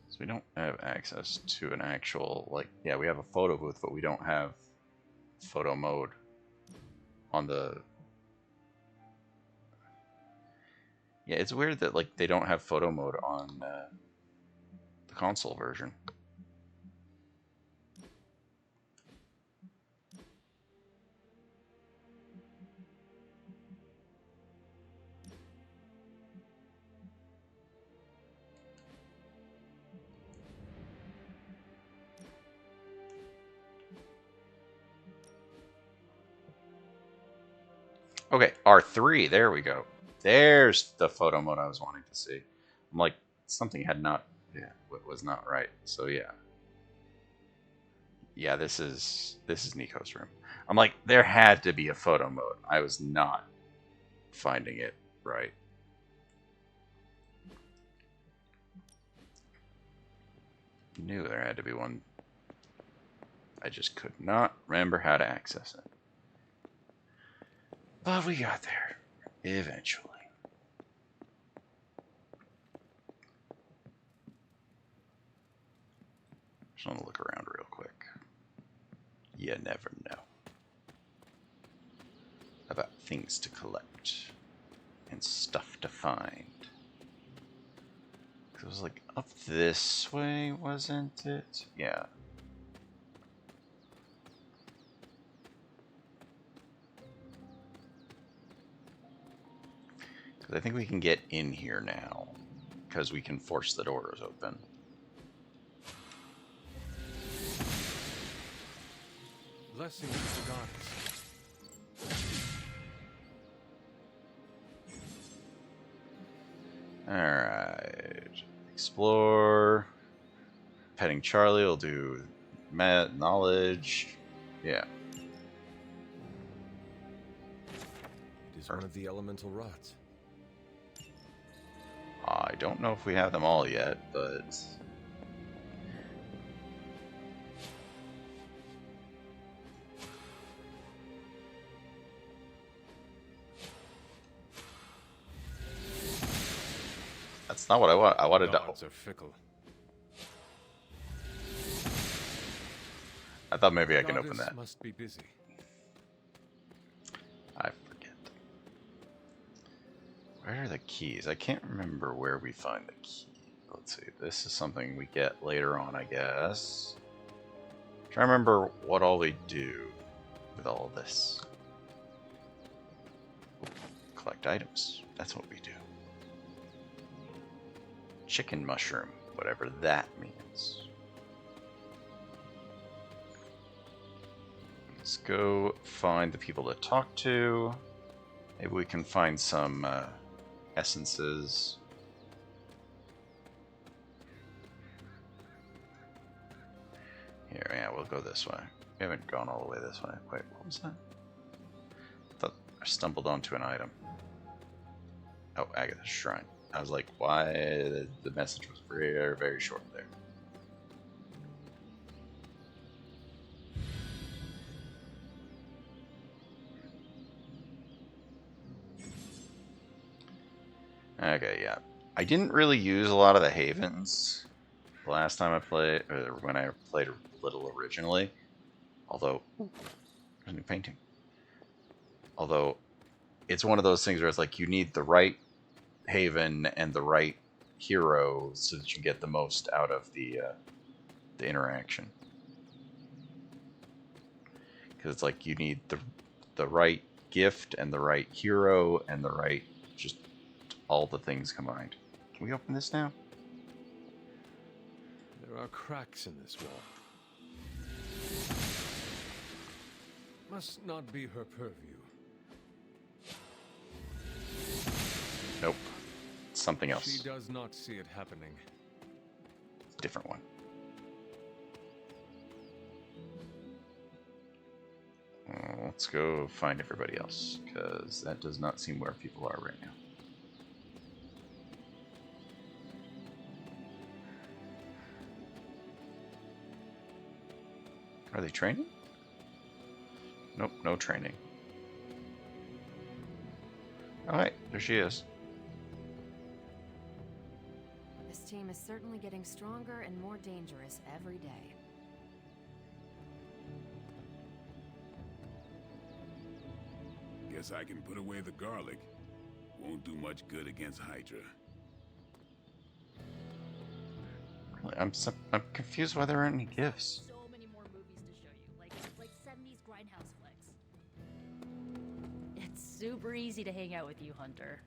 So we don't have access to an actual, like, yeah, we have a photo booth, but we don't have photo mode on the... Yeah, it's weird that, like, they don't have photo mode on the console version. Okay, R3, there we go. There's the photo mode I was wanting to see. I'm like, something had not, yeah, was not right. So yeah. Yeah, this is Nico's room. I'm like, there had to be a photo mode. I was not finding it right. Knew there had to be one. I just could not remember how to access it. But we got there, eventually. Just want to look around real quick. You never know about things to collect and stuff to find. It was like up this way, wasn't it? Yeah. Because I think we can get in here now, because we can force the doors open. Blessings of the goddess. Alright. Explore. Petting Charlie will do knowledge. Yeah. It is one of the elemental rods. I don't know if we have them all yet, but... That's not what I want. I wanted to... Gods are fickle. I thought maybe I can open that. Must be busy. I forget. Where are the keys? I can't remember where we find the key. Let's see. This is something we get later on, I guess. Try to remember what all we do with all this. Collect items. That's what we do. Chicken mushroom, whatever that means. Let's go find the people to talk to. Maybe we can find some essences. Here, yeah, we'll go this way. We haven't gone all the way this way. Wait, what was that? I thought I stumbled onto an item. Oh, Agatha's Shrine. I was like, why? The message was very, very short there. Okay, yeah. I didn't really use a lot of the havens the last time I played, or when I played a little originally. Although, there's a new painting. Although, it's one of those things where it's like you need the right haven and the right hero so that you get the most out of the interaction. Because it's like you need the right gift and the right hero and the right just all the things combined. Can we open this now? There are cracks in this wall. Must not be her purview. Nope. It's something else. She does not see it happening. Different one. Let's go find everybody else, because that does not seem where people are right now. Are they training? Nope, no training. Alright, there she is. This team is certainly getting stronger and more dangerous every day. Guess I can put away the garlic. Won't do much good against Hydra. I'm confused why there aren't any gifts. So many more movies to show you, like 70s grindhouse flicks. It's super easy to hang out with you, Hunter.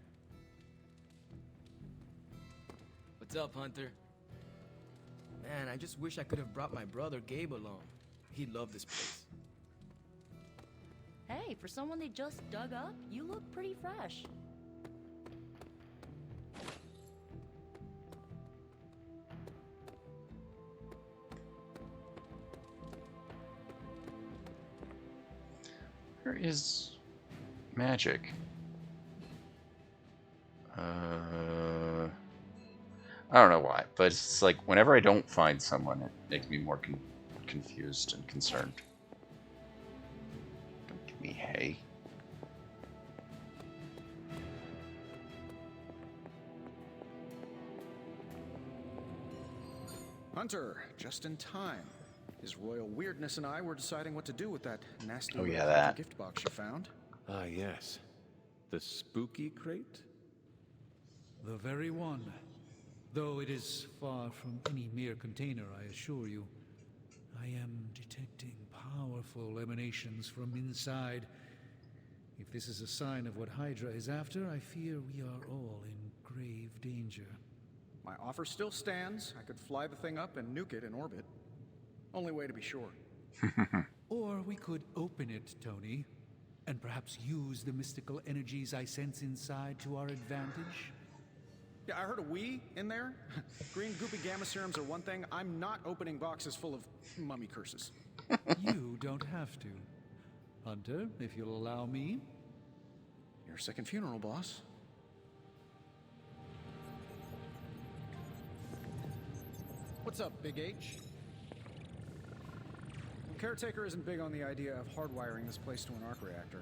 What's up, Hunter? Man, I just wish I could have brought my brother Gabe along. He'd love this place. Hey, for someone they just dug up, you look pretty fresh. Where is magic? I don't know why, but it's like whenever I don't find someone, it makes me more confused and concerned. Don't give me hay. Hunter, just in time. His royal weirdness and I were deciding what to do with that nasty Oh, little yeah, creepy that. gift box you found. Ah, yes. The spooky crate? The very one. Though it is far from any mere container, I assure you. I am detecting powerful emanations from inside. If this is a sign of what Hydra is after, I fear we are all in grave danger. My offer still stands. I could fly the thing up and nuke it in orbit. Only way to be sure. Or we could open it, Tony, and perhaps use the mystical energies I sense inside to our advantage. Yeah, I heard a "we" in there. Green goopy gamma serums are one thing. I'm not opening boxes full of mummy curses. You don't have to. Hunter, if you'll allow me. Your second funeral, boss. What's up, Big H? Caretaker isn't big on the idea of hardwiring this place to an arc reactor.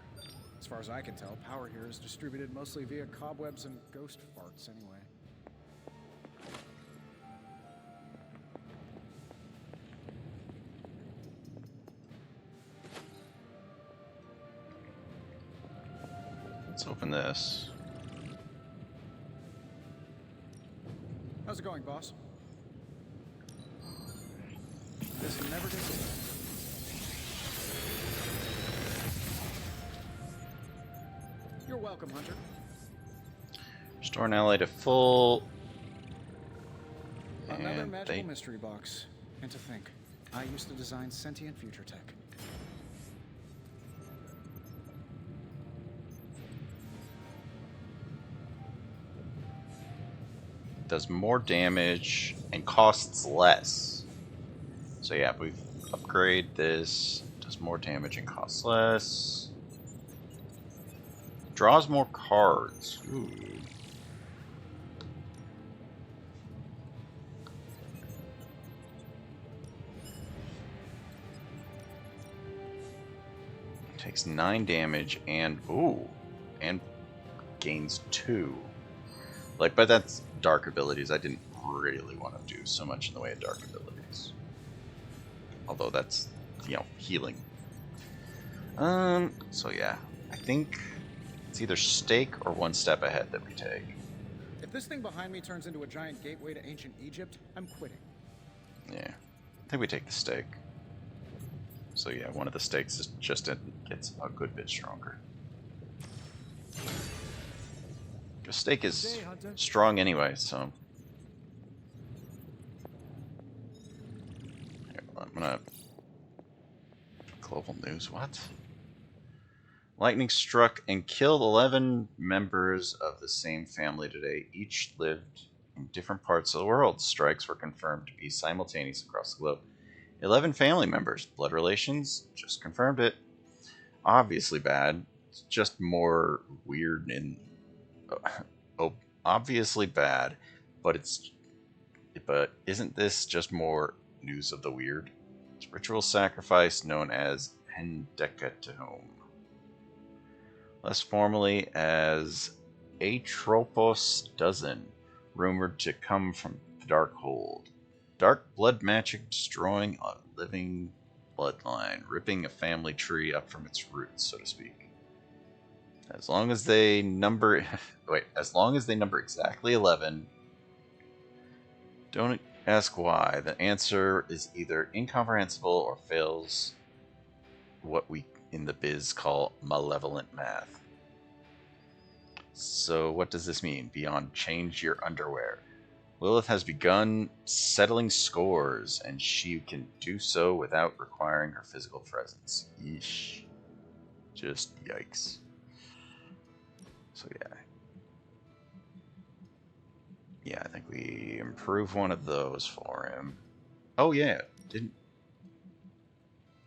As far as I can tell, power here is distributed mostly via cobwebs and ghost farts anyway. Let's open this. How's it going, boss? This never gets old. You're welcome, Hunter. Restore an ally to full. Another And magical they mystery box. And to think, I used to design sentient future tech. does more damage and costs less. So yeah, we upgrade this. Does more damage and costs less. Draws more cards. Ooh. Takes 9 damage and and gains 2. Like, but that's dark abilities. I didn't really want to do so much in the way of dark abilities. Although that's, healing. So yeah, I think it's either stake or one step ahead that we take. If this thing behind me turns into a giant gateway to ancient Egypt, I'm quitting. Yeah, I think we take the stake. So yeah, one of the stakes is just gets a good bit stronger. The stake is strong anyway, so here, I'm gonna global news. What? Lightning struck and killed 11 members of the same family today. Each lived in different parts of the world. Strikes were confirmed to be simultaneous across the globe. 11 family members. Blood relations? Just confirmed it. Obviously bad. It's just more weird and obviously bad, but isn't this just more news of the weird? It's ritual sacrifice known as Hendecatomb, less formally as Atropos Dozen, rumored to come from the Darkhold. Dark blood magic destroying a living bloodline, ripping a family tree up from its roots, so to speak. As long as they number exactly 11, don't ask why. The answer is either incomprehensible or fails what we in the biz call malevolent math. So what does this mean beyond change your underwear? Lilith has begun settling scores, and she can do so without requiring her physical presence. Yeesh. Just yikes. So yeah. Yeah, I think we improve one of those for him. Oh yeah,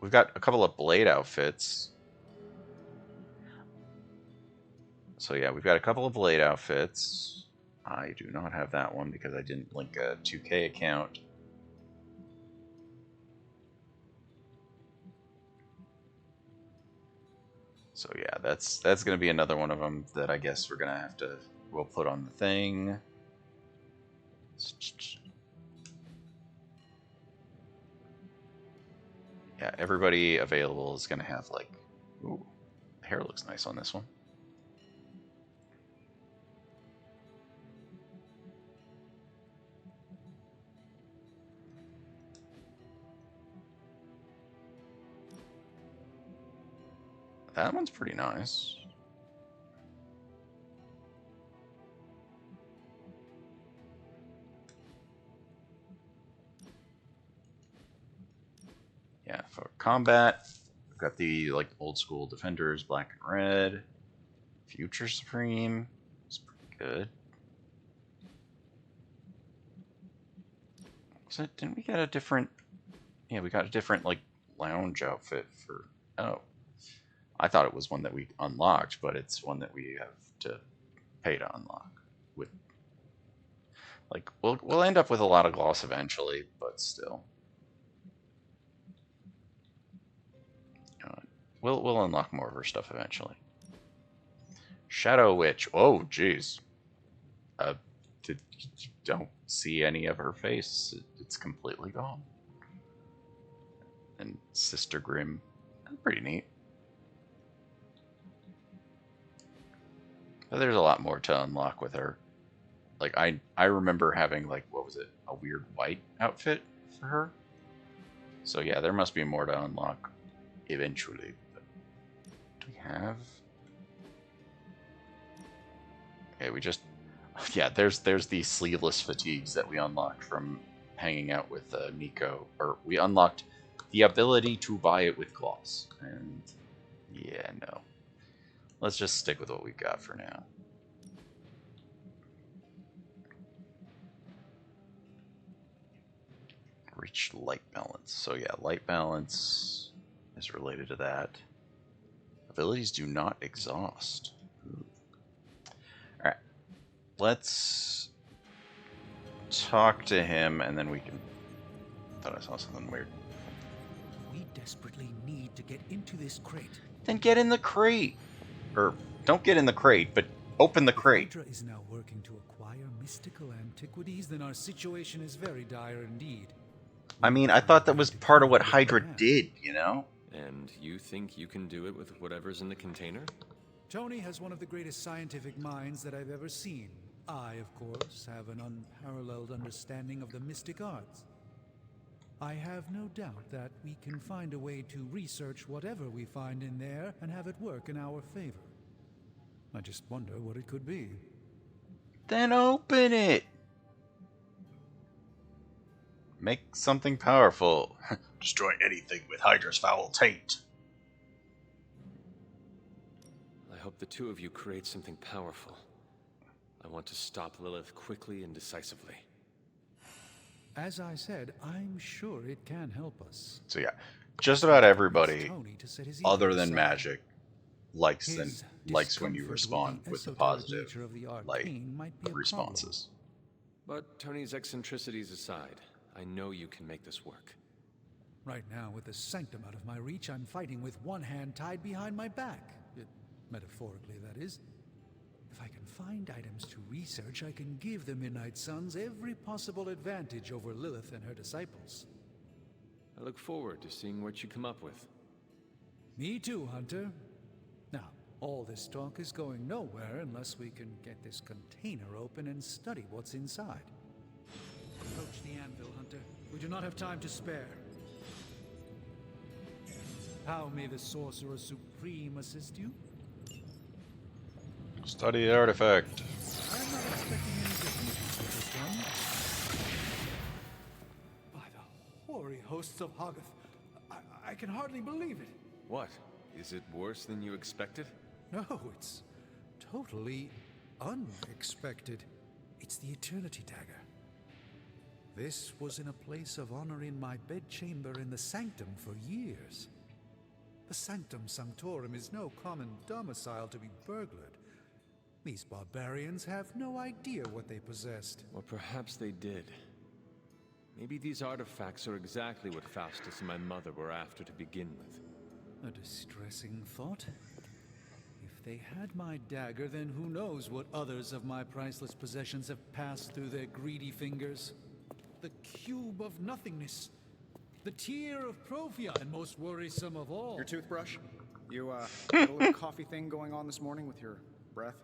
we've got a couple of blade outfits. So yeah, we've got a couple of blade outfits. I do not have that one because I didn't link a 2K account. So yeah, that's going to be another one of them that I guess we'll put on the thing. Yeah, everybody available is gonna have like, ooh, the hair looks nice on this one. That one's pretty nice. Yeah, for combat, we've got the like old school defenders, black and red. Future Supreme is pretty good. Was it? Didn't we get a different? Yeah, we got a different like lounge outfit for. Oh, I thought it was one that we unlocked, but it's one that we have to pay to unlock. With like, we'll end up with a lot of gloss eventually, but still. We'll unlock more of her stuff eventually. Shadow Witch. Oh, jeez. Don't see any of her face. It's completely gone. And Sister Grimm. Pretty neat. But there's a lot more to unlock with her. Like, I remember having, like, what was it? A weird white outfit for her. So, yeah, there must be more to unlock eventually. But do we have... Okay, we just... Yeah, there's the sleeveless fatigues that we unlocked from hanging out with Nico. Or we unlocked the ability to buy it with gloss. And yeah, no. Let's just stick with what we've got for now. Reach light balance. So yeah, light balance is related to that. Abilities do not exhaust. Ooh. Alright. Let's talk to him and then we can... Thought I saw something weird. We desperately need to get into this crate. Then get in the crate! Or, don't get in the crate, but open the crate. If Hydra is now working to acquire mystical antiquities, then our situation is very dire indeed. I mean, I thought that was part of what Hydra did, you know? And you think you can do it with whatever's in the container? Tony has one of the greatest scientific minds that I've ever seen. I, of course, have an unparalleled understanding of the mystic arts. I have no doubt that we can find a way to research whatever we find in there and have it work in our favor. I just wonder what it could be. Then open it! Make something powerful. Destroy anything with Hydra's foul taint. I hope the two of you create something powerful. I want to stop Lilith quickly and decisively. As I said, I'm sure it can help us. So yeah, just about everybody, other than Magic, likes when you respond with the positive responses. But Tony's eccentricities aside, I know you can make this work. Right now, with the sanctum out of my reach, I'm fighting with one hand tied behind my back. Metaphorically, that is. If I can find items to research, I can give the Midnight Suns every possible advantage over Lilith and her disciples. I look forward to seeing what you come up with. Me too, Hunter. Now, all this talk is going nowhere unless we can get this container open and study what's inside. Approach the anvil, Hunter. We do not have time to spare. How may the Sorcerer Supreme assist you? Study the artifact. I'm not expecting any difficulties with this one. By the hoary hosts of Hoggoth, I can hardly believe it. What? Is it worse than you expected? No, it's totally unexpected. It's the Eternity Dagger. This was in a place of honor in my bedchamber in the Sanctum for years. The Sanctum Sanctorum is no common domicile to be burglared. These barbarians have no idea what they possessed. Or perhaps they did. Maybe these artifacts are exactly what Faustus and my mother were after to begin with. A distressing thought. If they had my dagger, then who knows what others of my priceless possessions have passed through their greedy fingers. The cube of nothingness. The tear of Profia, and most worrisome of all. Your toothbrush? You, got a little coffee thing going on this morning with your breath?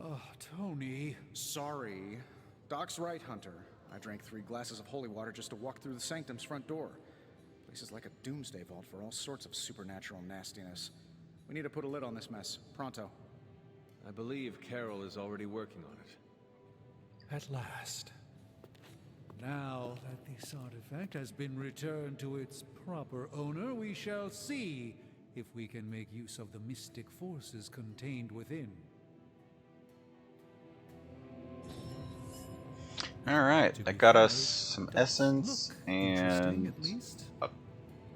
Oh, Tony. Sorry. Doc's right, Hunter. I drank 3 glasses of holy water just to walk through the sanctum's front door. Place is like a doomsday vault for all sorts of supernatural nastiness. We need to put a lid on this mess. Pronto. I believe Carol is already working on it. At last. Now that this artifact has been returned to its proper owner, we shall see if we can make use of the mystic forces contained within. Alright, that got us some essence and...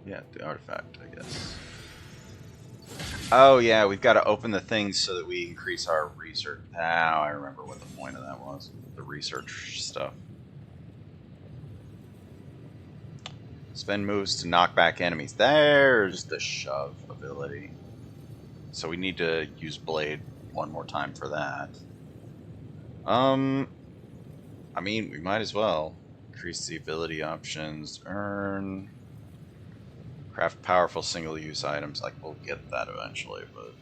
yeah, the artifact, I guess. Oh yeah, we've got to open the things so that we increase our research. Now I remember what the point of that was. The research stuff. Spend moves to knock back enemies. There's the shove ability. So we need to use Blade one more time for that. I mean, we might as well. Increase the ability options. Earn. Craft powerful single-use items. Like, we'll get that eventually, but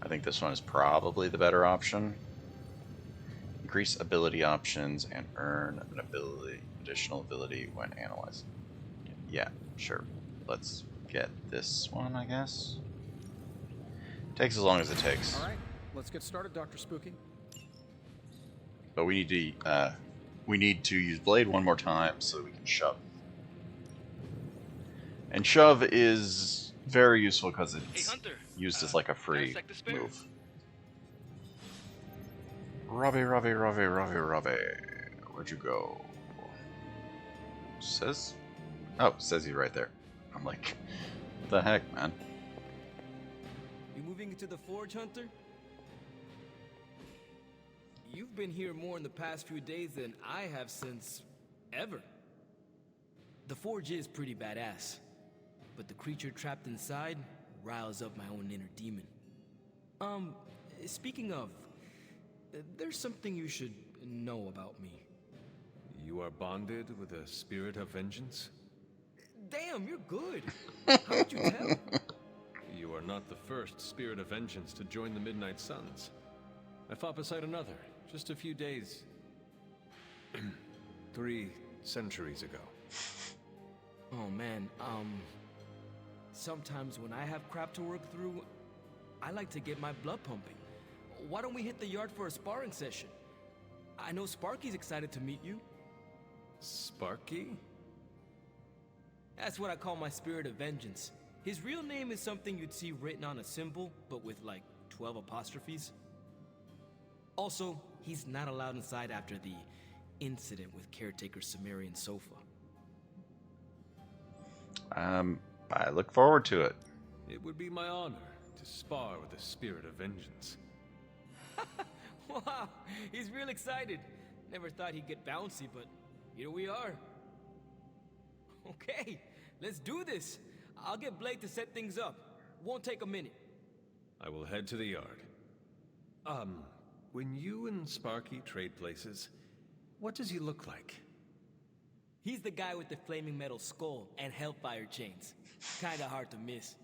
I think this one is probably the better option. Increase ability options and earn an additional ability when analyzed. Yeah, sure. Let's get this one, I guess. Takes as long as it takes. All right, let's get started, Dr. Spooky. But we need to use Blade one more time so that we can shove. And shove is very useful because it's used as like a free move. Robbie. Where'd you go? Says? Oh, says he's right there. I'm like, what the heck, man? You moving into the Forge, Hunter? You've been here more in the past few days than I have since ever. The Forge is pretty badass, but the creature trapped inside riles up my own inner demon. Speaking of, there's something you should know about me. You are bonded with a spirit of vengeance? Damn, you're good. How did you tell? You are not the first spirit of vengeance to join the Midnight Suns. I fought beside another, just a few days... 3 centuries ago. Oh man, sometimes when I have crap to work through, I like to get my blood pumping. Why don't we hit the yard for a sparring session? I know Sparky's excited to meet you. Sparky? That's what I call my spirit of vengeance. His real name is something you'd see written on a symbol, but with like 12 apostrophes. Also, he's not allowed inside after the incident with caretaker Sumerian Sofa. I look forward to it. It would be my honor to spar with the spirit of vengeance. Wow, he's real excited. Never thought he'd get bouncy, but here we are. Okay, let's do this. I'll get Blade to set things up. Won't take a minute. I will head to the yard. When you and Sparky trade places, what does he look like? He's the guy with the flaming metal skull and hellfire chains. Kinda hard to miss.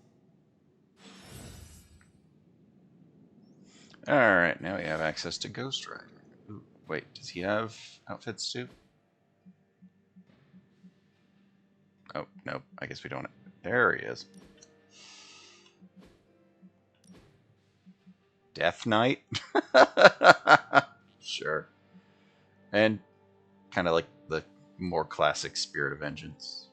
Alright, now we have access to Ghost Rider. Ooh, wait, does he have outfits too? Oh, no, I guess we don't. There he is. Death Knight? Sure. And kind of like the more classic Spirit of Vengeance.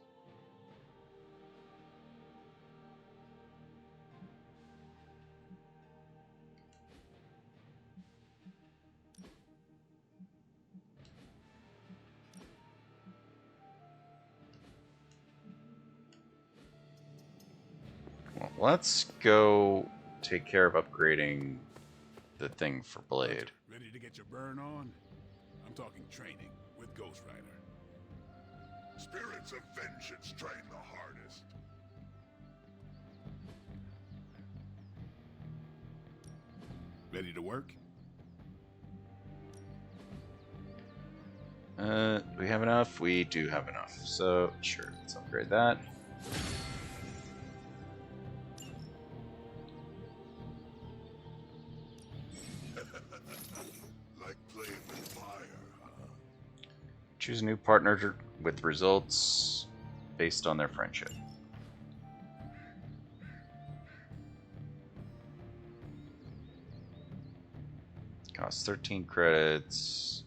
Well, let's go take care of upgrading the thing for Blade. Ready to get your burn on? I'm talking training with Ghost Rider. Spirits of vengeance train the hardest. Ready to work? We have enough? We do have enough. So, sure, let's upgrade that. Like playing with fire, huh? Choose a new partner with results based on their friendship. Costs 13 credits.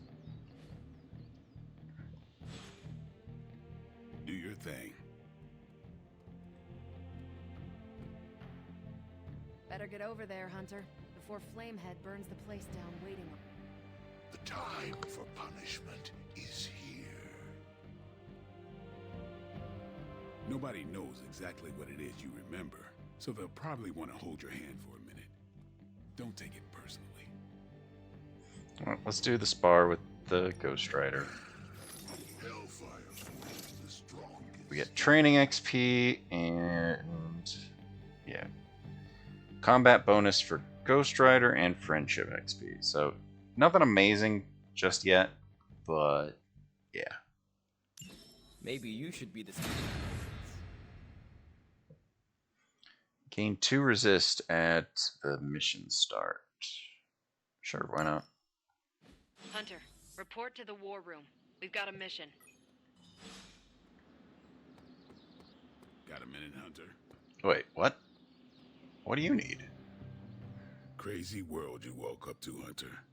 Do your thing. Better get over there, Hunter, before Flamehead burns the place down waiting. The time for punishment is here. Nobody knows exactly what it is you remember, so they'll probably want to hold your hand for a minute. Don't take it personally. Well, let's do the spar with the Ghost Rider. We get training XP and yeah, combat bonus for Ghost Rider and friendship XP. So nothing amazing just yet, but yeah. Maybe you should be the Gain 2 resist at the mission start. Sure, why not? Hunter, report to the war room. We've got a mission. Got a minute, Hunter? Wait, what? What do you need? Crazy world you woke up to, Hunter.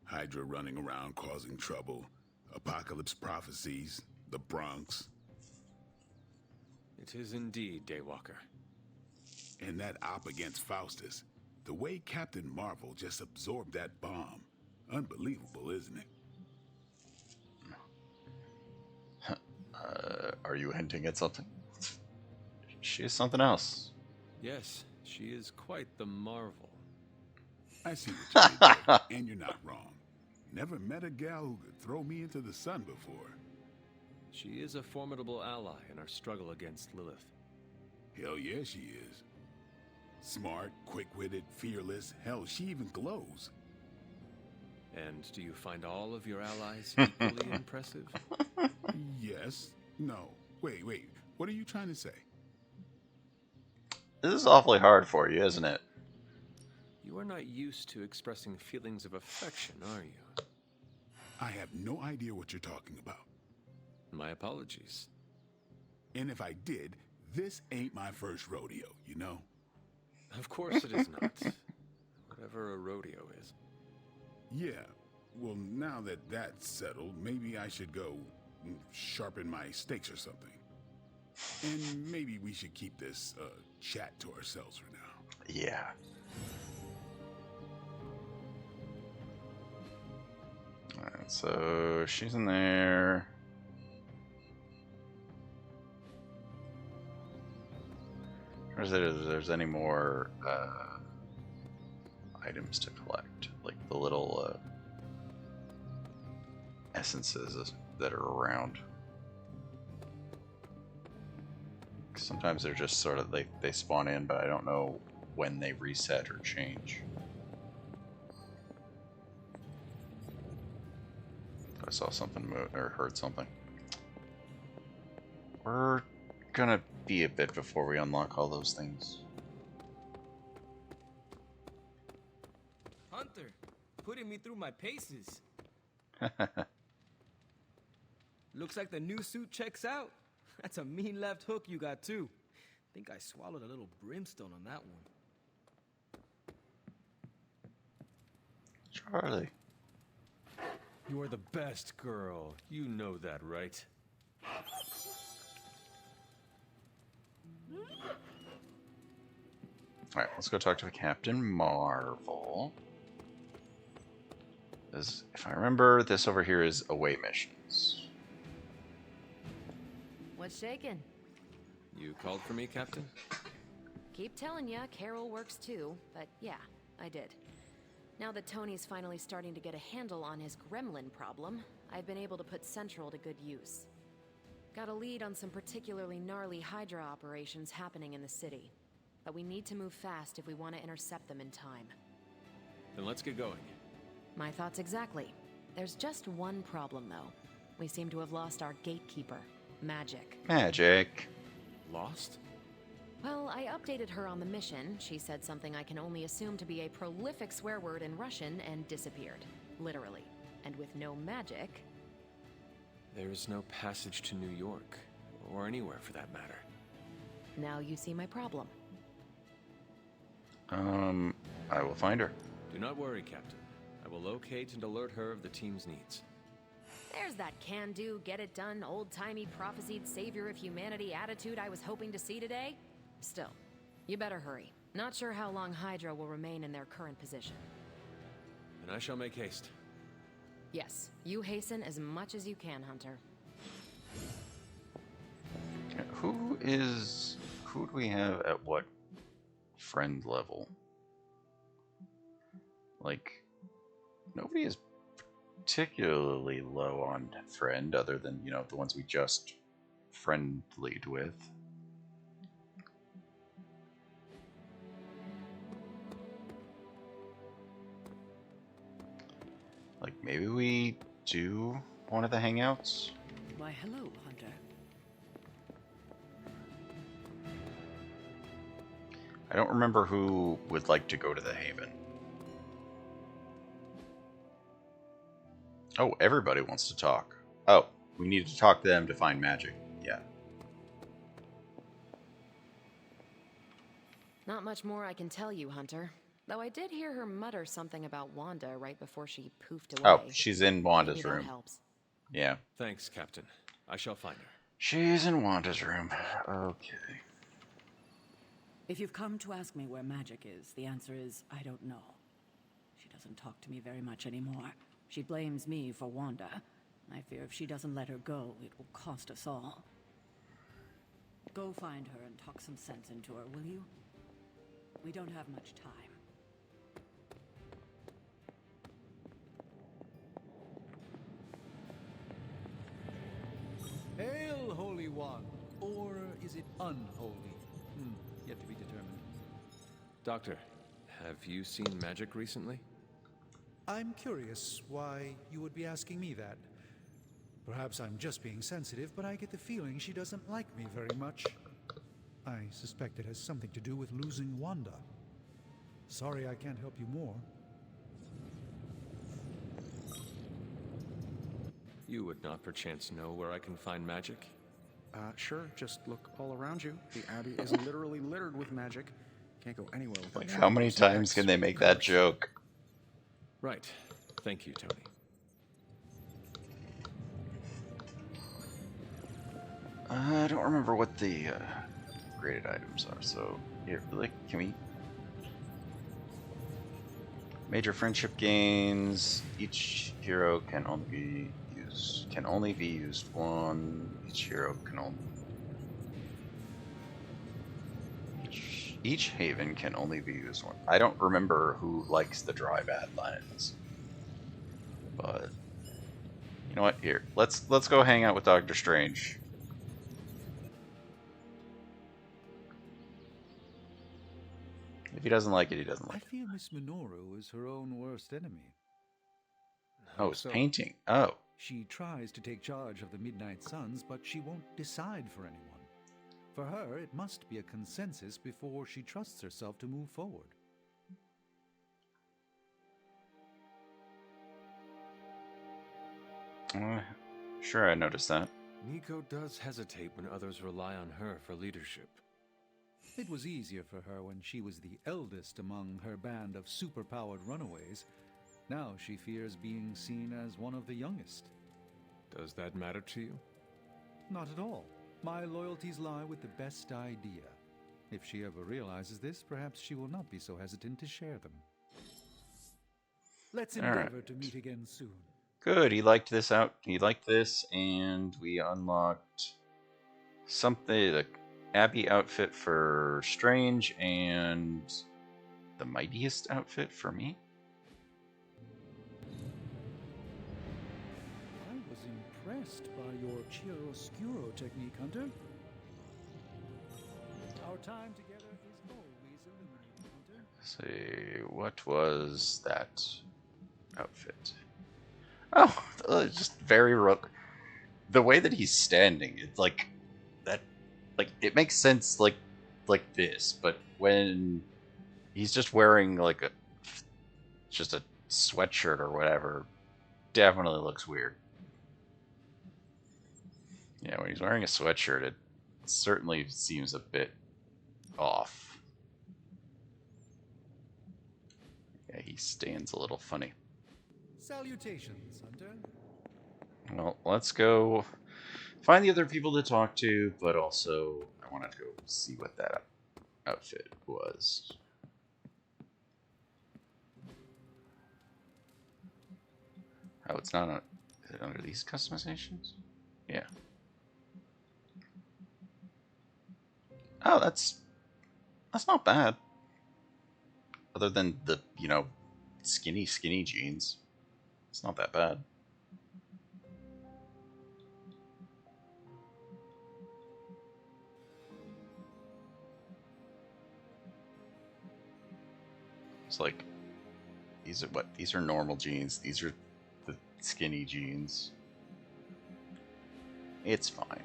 Hydra running around causing trouble. Apocalypse prophecies. The Bronx. It is indeed, Daywalker. And that op against Faustus. The way Captain Marvel just absorbed that bomb. Unbelievable, isn't it? Are you hinting at something? She is something else. Yes, she is quite the marvel. I see what you did there, and you're not wrong. Never met a gal who could throw me into the sun before. She is a formidable ally in our struggle against Lilith. Hell yeah, she is. Smart, quick-witted, fearless. Hell, she even glows. And do you find all of your allies equally impressive? Yes. No. Wait. What are you trying to say? This is awfully hard for you, isn't it? You are not used to expressing feelings of affection, are you? I have no idea what you're talking about. My apologies. And if I did, this ain't my first rodeo, you know? Of course it is not. Whatever a rodeo is. Yeah. Well, now that that's settled, maybe I should go sharpen my stakes or something. And maybe we should keep this chat to ourselves for now. Yeah. Alright, so she's in there. Or is there, if there's any more items to collect, like the little essences that are around. Sometimes they're just sort of, they spawn in, but I don't know when they reset or change. I saw something move or heard something. We're gonna be a bit before we unlock all those things. Hunter, putting me through my paces. Looks like the new suit checks out. That's a mean left hook you got too. Think I swallowed a little brimstone on that one. Charlie. You are the best girl. You know that, right? Alright, let's go talk to Captain Marvel. If I remember, this over here is away missions. What's shaking? You called for me, Captain? Keep telling ya, Carol works too, but yeah, I did. Now that Tony's finally starting to get a handle on his gremlin problem, I've been able to put Central to good use. Got a lead on some particularly gnarly Hydra operations happening in the city. But we need to move fast if we want to intercept them in time. Then let's get going. My thoughts exactly. There's just one problem, though. We seem to have lost our gatekeeper, Magic. Magic. Lost? Well, I updated her on the mission. She said something I can only assume to be a prolific swear word in Russian and disappeared. Literally. And with no magic... There is no passage to New York, or anywhere for that matter. Now you see my problem. I will find her. Do not worry, Captain. I will locate and alert her of the team's needs. There's that can-do, get-it-done, old-timey prophesied savior of humanity attitude I was hoping to see today. Still, you better hurry. Not sure how long Hydra will remain in their current position. And I shall make haste. Yes, you hasten as much as you can, Hunter. Okay, who do we have at what friend level? Like, nobody is particularly low on friend other than, you know, the ones we just friendlied with. Like, maybe we do one of the hangouts? Why, hello, Hunter. I don't remember who would like to go to the Haven. Oh, everybody wants to talk. Oh, we need to talk to them to find magic. Yeah. Not much more I can tell you, Hunter. Though I did hear her mutter something about Wanda right before she poofed away. Oh, she's in Wanda's Maybe that room. helps. Yeah. Thanks, Captain. I shall find her. She's in Wanda's room. Okay. If you've come to ask me where Magic is, the answer is I don't know. She doesn't talk to me very much anymore. She blames me for Wanda. I fear if she doesn't let her go, it will cost us all. Go find her and talk some sense into her, will you? We don't have much time. Hail, Holy One! Or is it unholy? Yet to be determined. Doctor, have you seen magic recently? I'm curious why you would be asking me that. Perhaps I'm just being sensitive, but I get the feeling she doesn't like me very much. I suspect it has something to do with losing Wanda. Sorry I can't help you more. You would not perchance know where I can find magic? Sure, just look all around you. The Abbey is literally littered with magic. Can't go anywhere without Like, how many times can they make that joke? Right. Thank you, Tony. I don't remember what the graded items are, so here, like, can we... Major friendship gains. Each hero can only be used one. Each hero can only... Each haven can only be used one. I don't remember who likes the dry badlands, but you know what? Here, let's go hang out with Doctor Strange. If he doesn't like it, he doesn't like it. I fear Miss Minoru is her own worst enemy. Oh, it's painting. Oh. She tries to take charge of the Midnight Suns, but she won't decide for anyone. For her, it must be a consensus before she trusts herself to move forward. Sure, I noticed that. Nico does hesitate when others rely on her for leadership. It was easier for her when she was the eldest among her band of superpowered runaways. Now she fears being seen as one of the youngest. Does that matter to you? Not at all. My loyalties lie with the best idea. If she ever realizes this, perhaps she will not be so hesitant to share them. Let's endeavor to meet again soon. Good, he liked this out. He liked this, and we unlocked something, the Abby outfit for Strange, and the mightiest outfit for me. I was impressed by your chiaroscuro technique, Hunter. Our time together is always illuminating, Hunter. Let's see, what was that outfit? Oh, just very the way that he's standing, it's like that. Like it makes sense, like this, but when he's just wearing like just a sweatshirt or whatever, definitely looks weird. Yeah, when he's wearing a sweatshirt, it certainly seems a bit off. Yeah, he stands a little funny. Salutations, Hunter. Well, let's go find the other people to talk to, but also I want to go see what that outfit was. Oh, it's not is it under these customizations? Yeah. Oh, that's not bad. Other than the, skinny jeans. It's not that bad. It's like these are normal jeans. These are the skinny jeans. It's fine.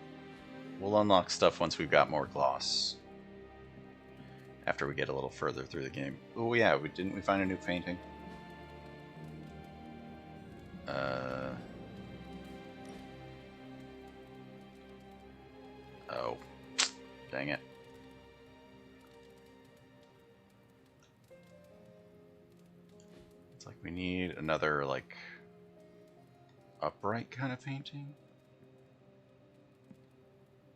We'll unlock stuff once we've got more gloss. After we get a little further through the game. Oh yeah, didn't we find a new painting? Oh. Dang it. It's like we need another, like, upright kind of painting.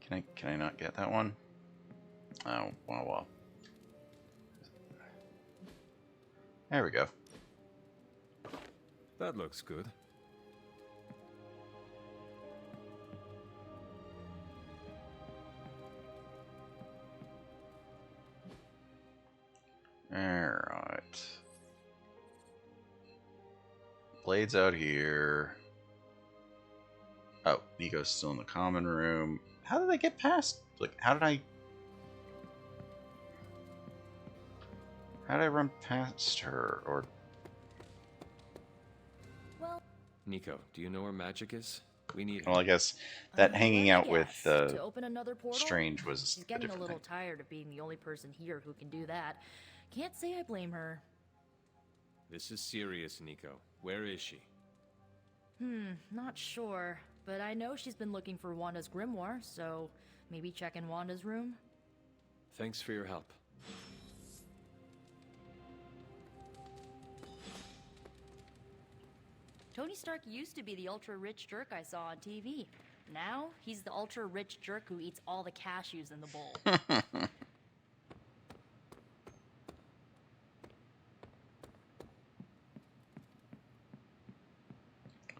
Can I not get that one? Oh, well. There we go. That looks good. Alright. Blade's out here. Oh, Nico's still in the common room. How did I get past? Like, how did I run past her? Or Well, Nico, do you know where magic is? We need. Well, I guess that hanging out with To open another portal? Strange was She's a getting a different little thing. tired of being the only person here who can do that. Can't say I blame her. This is serious, Nico. Where is she? Not sure. But I know she's been looking for Wanda's grimoire, so maybe check in Wanda's room? Thanks for your help. Tony Stark used to be the ultra-rich jerk I saw on TV. Now, he's the ultra-rich jerk who eats all the cashews in the bowl.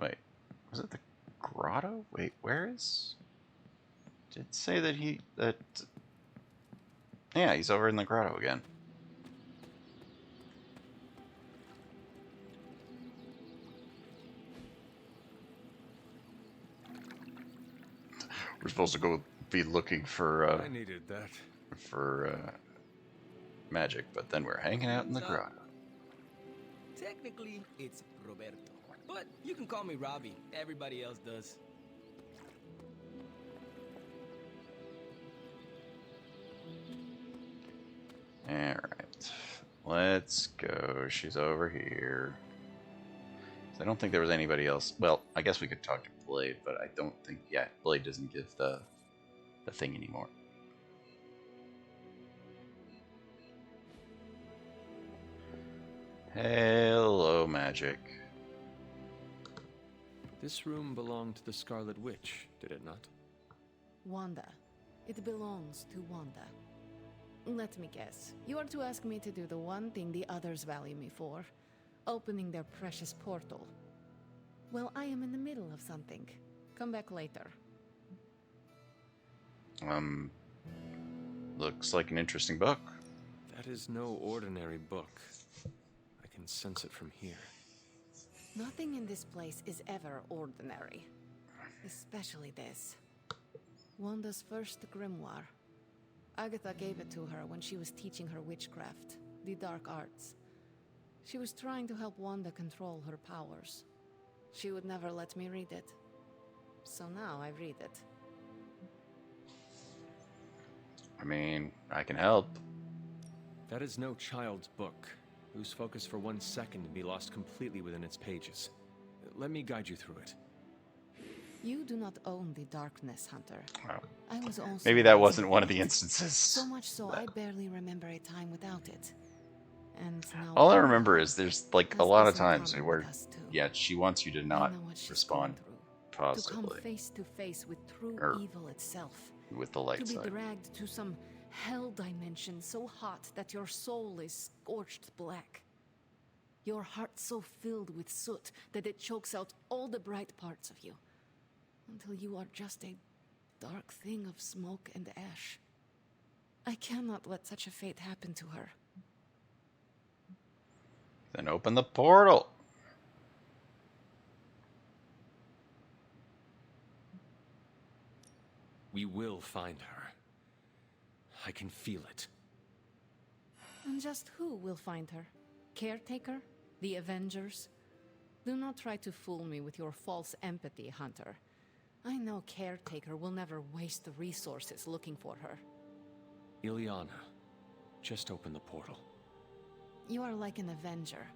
Wait, was it the grotto? Wait, where is? Did it say that yeah, he's over in the grotto again. We're supposed to go be looking for I needed that. For magic, but then we're hanging out in the grotto. Technically, it's Roberto. But you can call me Robbie. Everybody else does. Alright. Let's go. She's over here. I don't think there was anybody else. Well, I guess we could talk to Blade, but I don't think... Yeah, Blade doesn't give the thing anymore. Hello, magic. This room belonged to the Scarlet Witch, did it not? Wanda. It belongs to Wanda. Let me guess. You are to ask me to do the one thing the others value me for. Opening their precious portal. Well, I am in the middle of something. Come back later. Looks like an interesting book. That is no ordinary book. I can sense it from here. Nothing in this place is ever ordinary. Especially this. Wanda's first grimoire. Agatha gave it to her when she was teaching her witchcraft, the dark arts. She was trying to help Wanda control her powers. She would never let me read it. so now I read it. I mean, I can help. That is no child's book. Lose focus for 1 second and be lost completely within its pages. Let me guide you through it. You do not own the darkness, Hunter. Oh. I was also Maybe that raised wasn't one of without the it. instances. So much so, I barely remember a time without it. And now All I Wanda remember is there's like a has lot this of in times common where, with us, too. yeah, she wants you to I not know what she's respond going through. To positively come face to face with true Or evil itself. with the light To be side. dragged to some hell dimension so hot that your soul is scorched black. Your heart so filled with soot that it chokes out all the bright parts of you. Until you are just a dark thing of smoke and ash. I cannot let such a fate happen to her. Then open the portal. We will find her. I can feel it. And just who will find her? Caretaker? The Avengers? Do not try to fool me with your false empathy, Hunter. I know Caretaker will never waste the resources looking for her. Ileana, just open the portal. You are like an Avenger.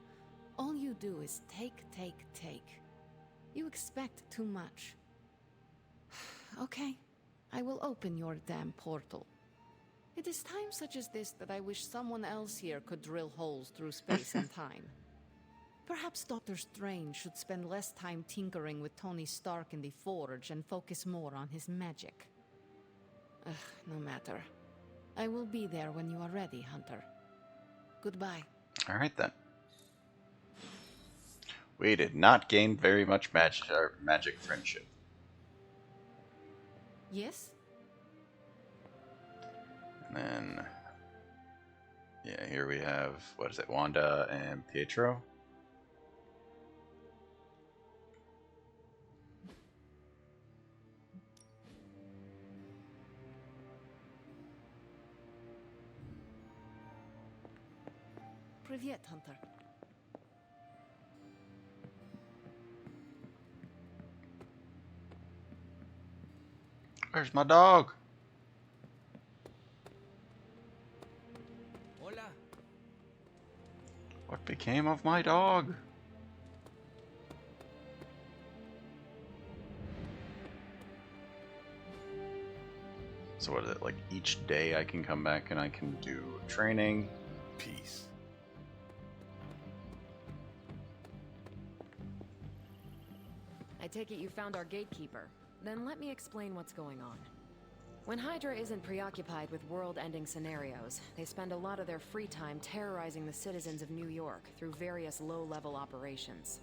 All you do is take, take, take. You expect too much. Okay, I will open your damn portal. It is times such as this that I wish someone else here could drill holes through space and time. Perhaps Doctor Strange should spend less time tinkering with Tony Stark in the Forge and focus more on his magic. No matter. I will be there when you are ready, Hunter. Goodbye. Alright then. We did not gain very much magic friendship. Yes? And then, yeah, here we have, what is it, Wanda and Pietro? Привет, Hunter. Where's my dog? Hola. What became of my dog? So what is it, like each day I can come back and I can do training? Peace. I take it you found our gatekeeper. Then let me explain what's going on. When Hydra isn't preoccupied with world-ending scenarios, they spend a lot of their free time terrorizing the citizens of New York through various low-level operations.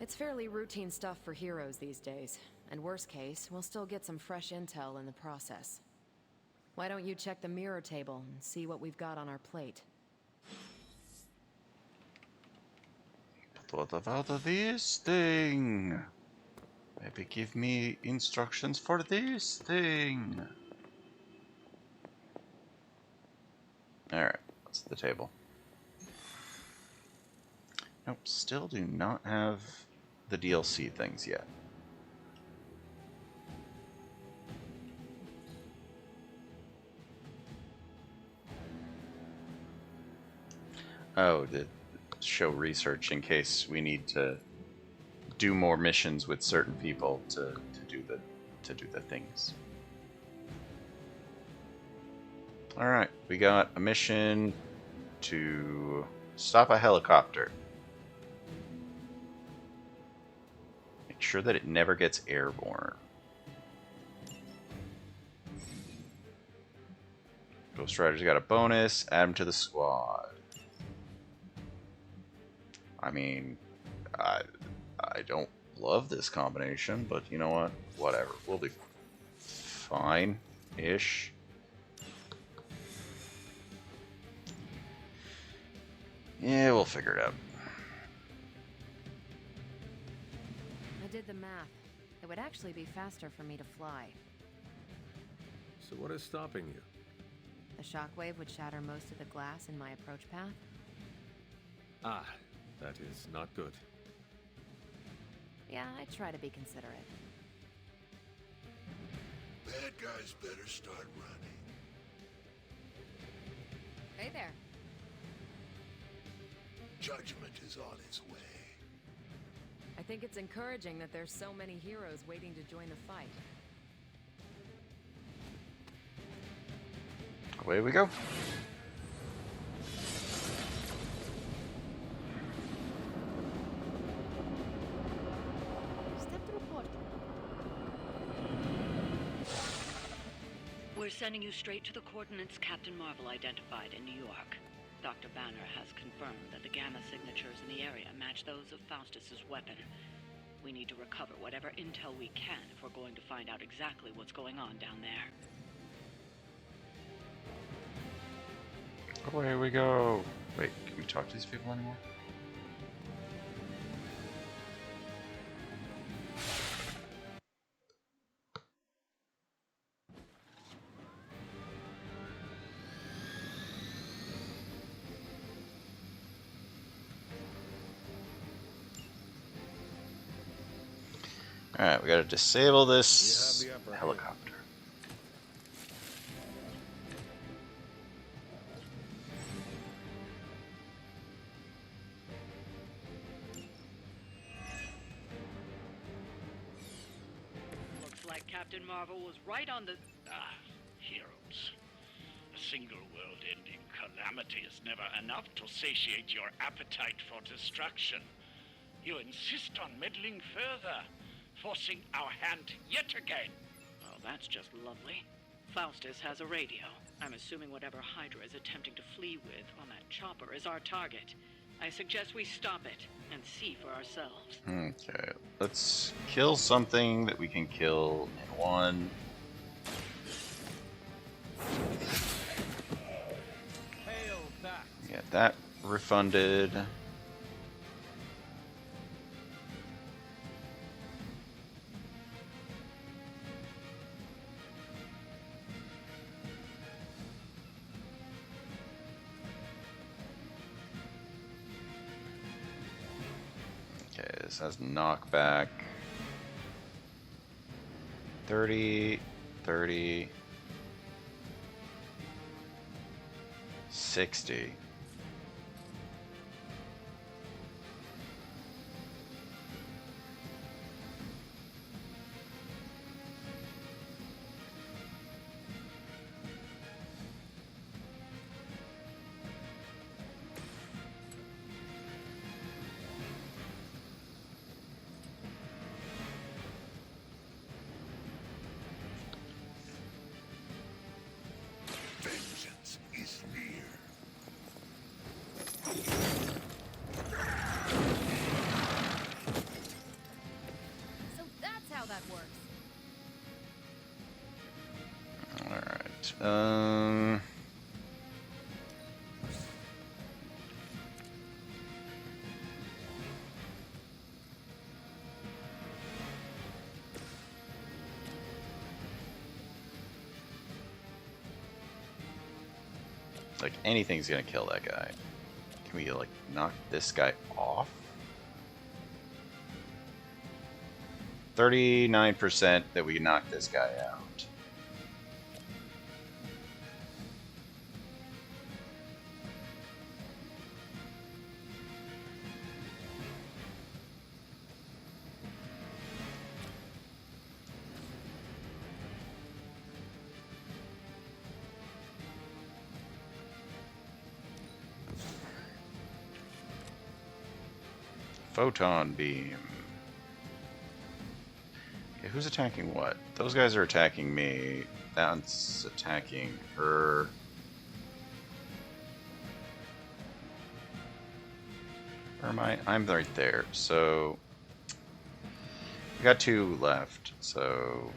It's fairly routine stuff for heroes these days, and worst case, we'll still get some fresh intel in the process. Why don't you check the mirror table and see what we've got on our plate? What about this thing? Maybe give me instructions for this thing. Alright, that's the table. Nope, still do not have the DLC things yet. Oh, the show research in case we need to do more missions with certain people to do the things. All right, we got a mission to stop a helicopter. Make sure that it never gets airborne. Ghost Rider's got a bonus. Add him to the squad. I mean, I don't love this combination, but you know what? Whatever. We'll be fine-ish. Yeah, we'll figure it out. I did the math. It would actually be faster for me to fly. So what is stopping you? The shockwave would shatter most of the glass in my approach path. Ah, that is not good. Yeah, I try to be considerate. bad guys better start running. Hey there. Judgment is on its way. I think it's encouraging that there's so many heroes waiting to join the fight. Away we go. Step through portal. We're sending you straight to the coordinates Captain Marvel identified in New York. Dr. Banner has confirmed that the gamma signatures in the area match those of Faustus's weapon. We need to recover whatever intel we can if we're going to find out exactly what's going on down there. Away we go. Wait, can we talk to these people anymore? Alright, we gotta disable this helicopter. Looks like Captain Marvel was right on the... Ah, heroes. A single world-ending calamity is never enough to satiate your appetite for destruction. You insist on meddling further, forcing our hand yet again. Well, that's just lovely. Faustus has a radio. I'm assuming whatever Hydra is attempting to flee with on that chopper is our target. I suggest we stop it and see for ourselves. Okay, let's kill something that we can kill in one. Hail back. Get that refunded. Okay, this has knockback. 30, 30, 60. Vengeance is near. So that's how that works. Alright. Like, anything's gonna kill that guy. Can we, like, knock this guy off? 39% that we can knock this guy out. Photon beam. Okay, who's attacking what? Those guys are attacking me. That's attacking her. Where am I? I'm right there. So we got 2 left. So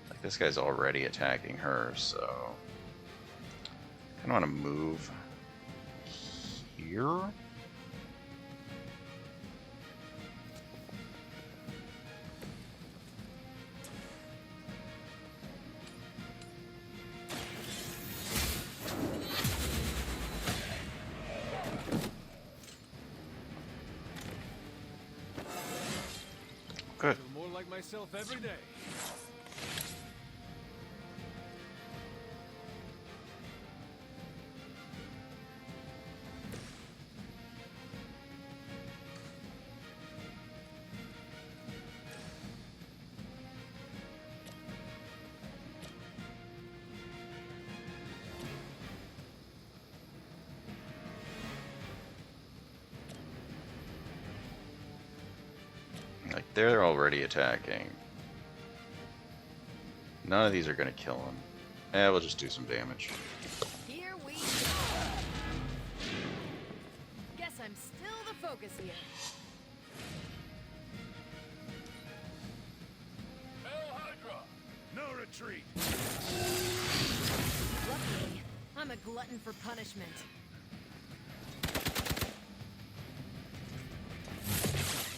like this guy's already attacking her. So I want to move here. good. Feel more like myself every day. Like, they're already attacking. None of these are gonna kill him. Eh, we'll just do some damage. Here we go. Guess I'm still the focus here. Hail Hydra! No retreat! Luckily, I'm a glutton for punishment.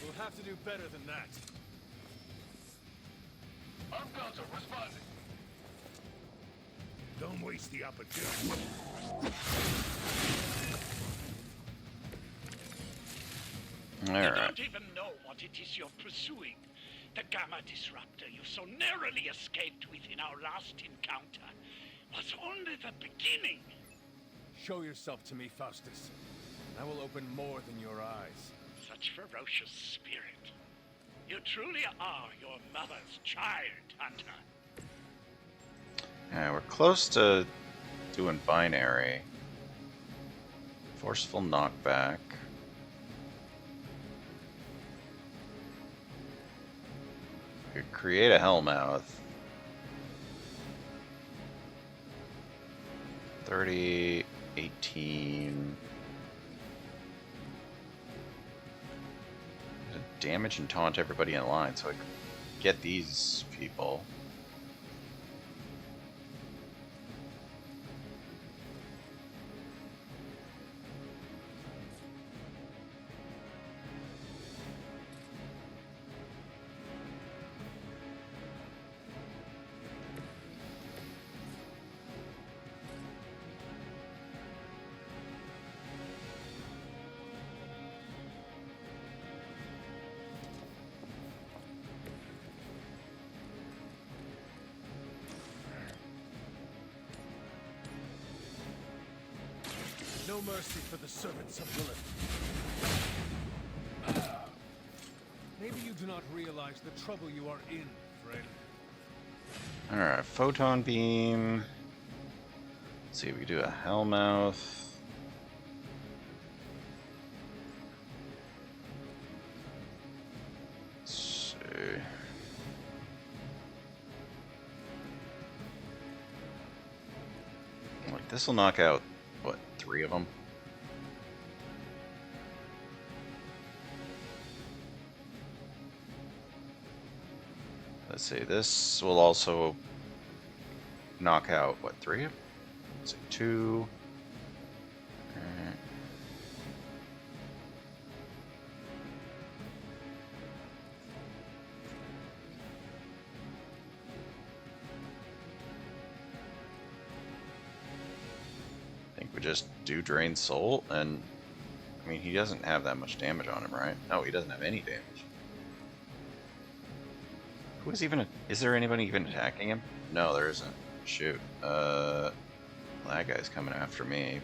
We'll have to do better than that. I'm Gonzo, responding. Don't waste the opportunity. You Alright. don't even know what it is you're pursuing. The Gamma Disruptor you so narrowly escaped within our last encounter was only the beginning. Show yourself to me, Faustus. I will open more than your eyes. Such ferocious spirit. You truly are your mother's child, Hunter. Yeah, we're close to doing binary. Forceful knockback. We could create a Hellmouth. 30, 18. Damage and taunt everybody in line so I can get these people. No mercy for the servants of Lilith. Maybe you do not realize the trouble you are in, friend. Alright, photon beam. Let's see, we can do a Hellmouth. Let's see. Like, this will knock out, what, 3 of them? Let's see, this will also knock out, what, 3 of them? Let's see, 2. I think we just do Drain Soul, and I mean, he doesn't have that much damage on him, right? No, he doesn't have any damage. Who is even? Is there anybody even attacking him? No, there isn't. Shoot. That guy's coming after me.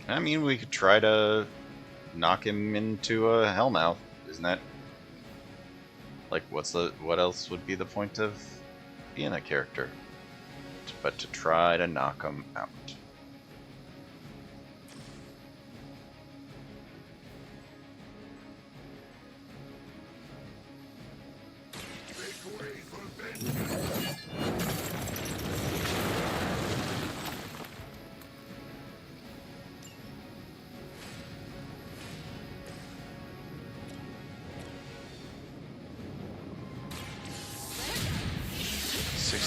I mean, we could try to knock him into a Hellmouth. Isn't that like what else would be the point of being a character? But to try to knock him out.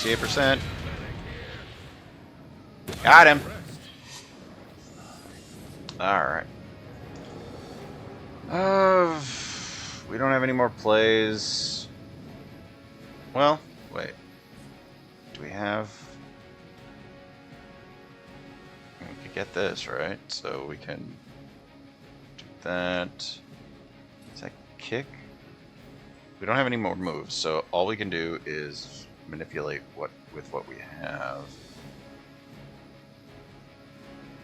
%. Got him. Alright. We don't have any more plays. Well, wait. Do we have... We could get this, right? So we can do that. Is that kick? We don't have any more moves, so all we can do is manipulate what we have.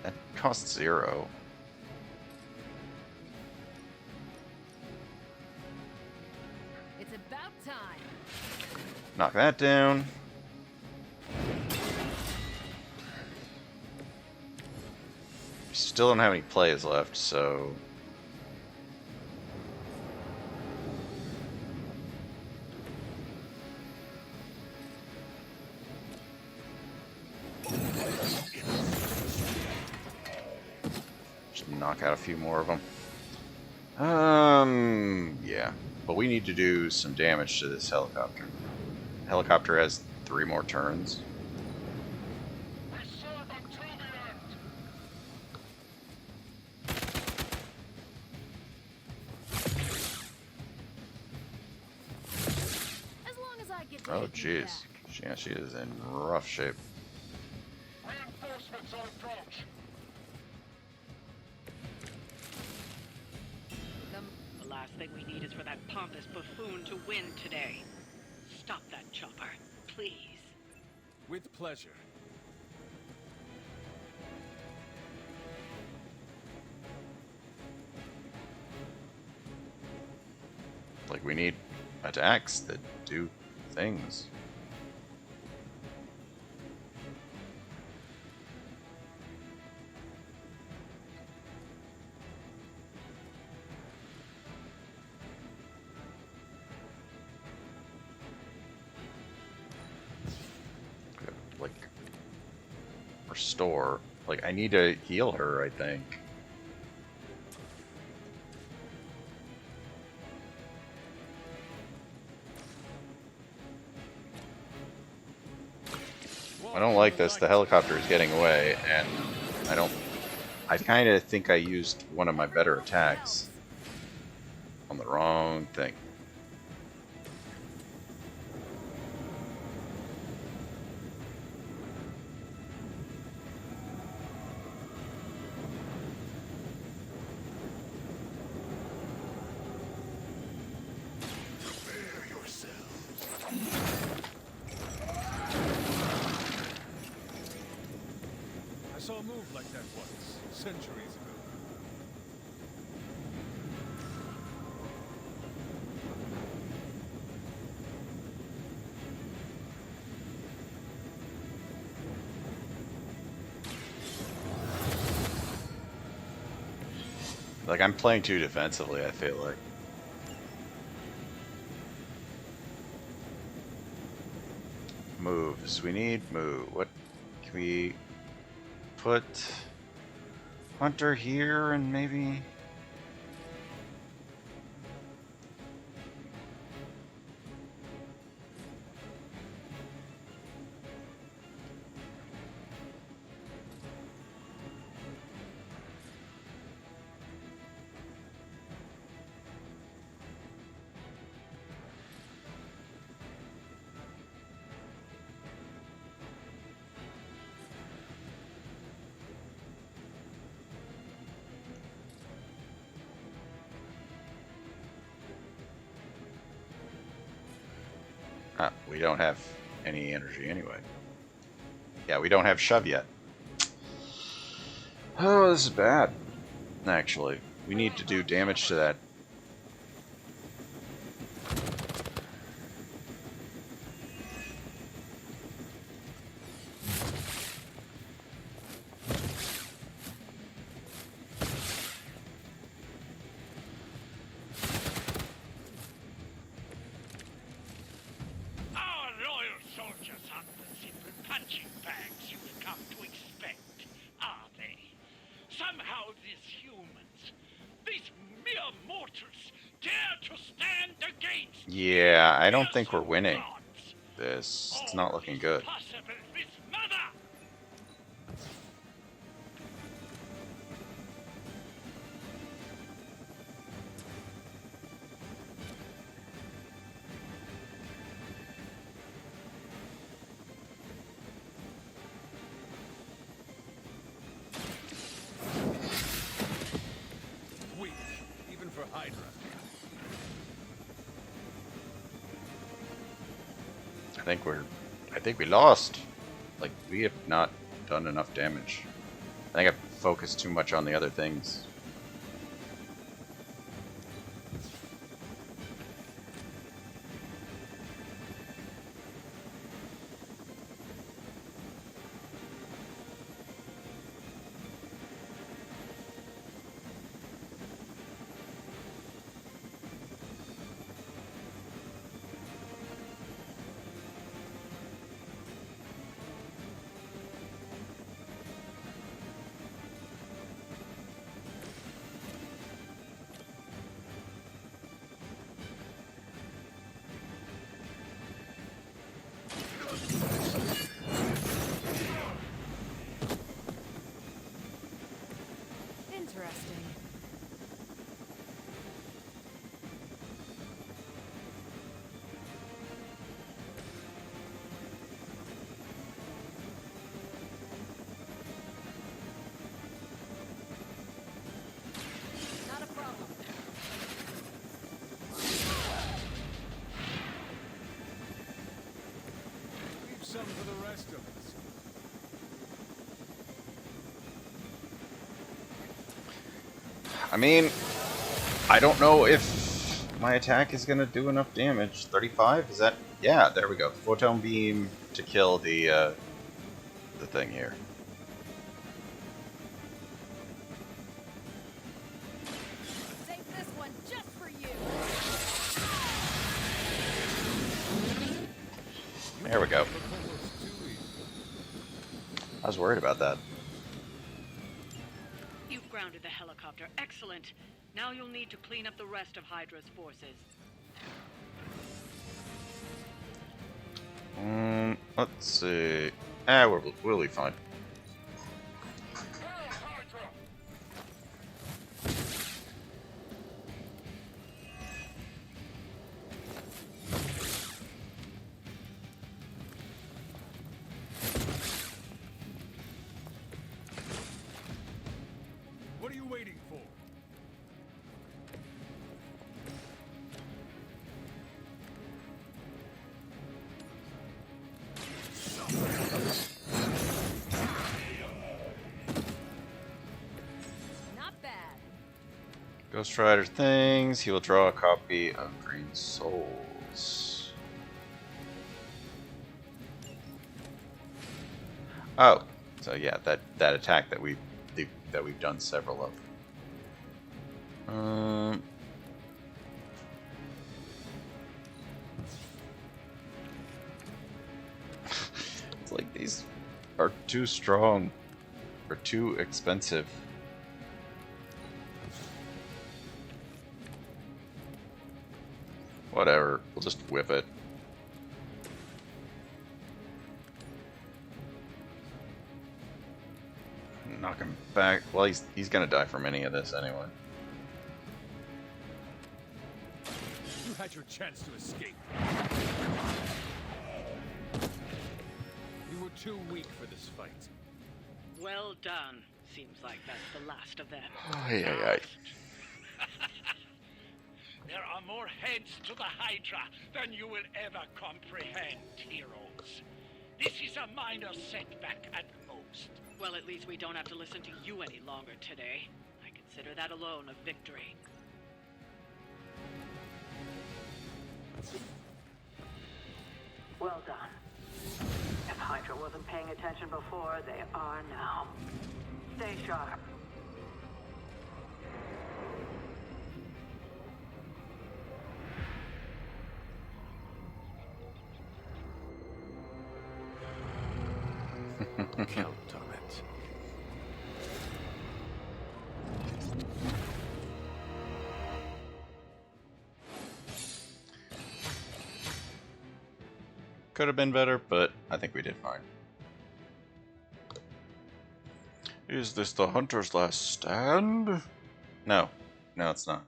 That costs 0. It's about time. Knock that down. We still don't have any plays left, so... Just knock out a few more of them. Yeah. But we need to do some damage to this helicopter. Helicopter has 3 more turns. As long as I get to Oh, hit you jeez. back. Yeah, she is in rough shape. Reinforcements on approach. The last thing we need is for that pompous buffoon to win today. Stop that chopper, please. With pleasure. Like, we need attacks that do things. Like, restore. Like, I need to heal her, I think. I don't like this. The helicopter is getting away, and I kind of think I used one of my better attacks on the wrong thing. I saw a move like that once, centuries ago. Like, I'm playing too defensively, I feel like. Moves. We need move. What can we put? Hunter here and maybe... we don't have any energy anyway. Yeah, we don't have shove yet. Oh, this is bad. Actually, we need to do damage to that. Our loyal soldiers aren't the simple punching bags you've come to expect, are they? Somehow these humans, these mere mortals, dare to stand against Yeah, I don't think we're winning this. It's not looking good. possible with mother! I think we lost. Like, we have not done enough damage. I think I focused too much on the other things. Interesting. Not a problem. Leave some for the rest of us. I mean, I don't know if my attack is gonna do enough damage. 35? Is that? Yeah, there we go. Photon beam to kill the thing here. Save this one just for you. There we go. I was worried about that. You've grounded the helicopter. Excellent. Now you'll need to clean up the rest of Hydra's forces. Let's see. We'll be fine. What are you waiting for? Not bad. Ghost Rider things. He will draw a copy of Green Souls. Oh, so yeah, that attack that we've done several of. It's like these are too strong or too expensive. Whatever, we'll just whip it. Knock him back. Well, he's gonna die from any of this anyway. You had your chance to escape. You were too weak for this fight. Well done. Seems like that's the last of them. Ay, ay, ay. There are more heads to the Hydra than you will ever comprehend, heroes. This is a minor setback at most. Well, at least we don't have to listen to you any longer today. I consider that alone a victory. Well done. If Hydra wasn't paying attention before, they are now. Stay sharp. Count on it. Could have been better, but I think we did fine. Is this the Hunter's last stand? No. No, it's not.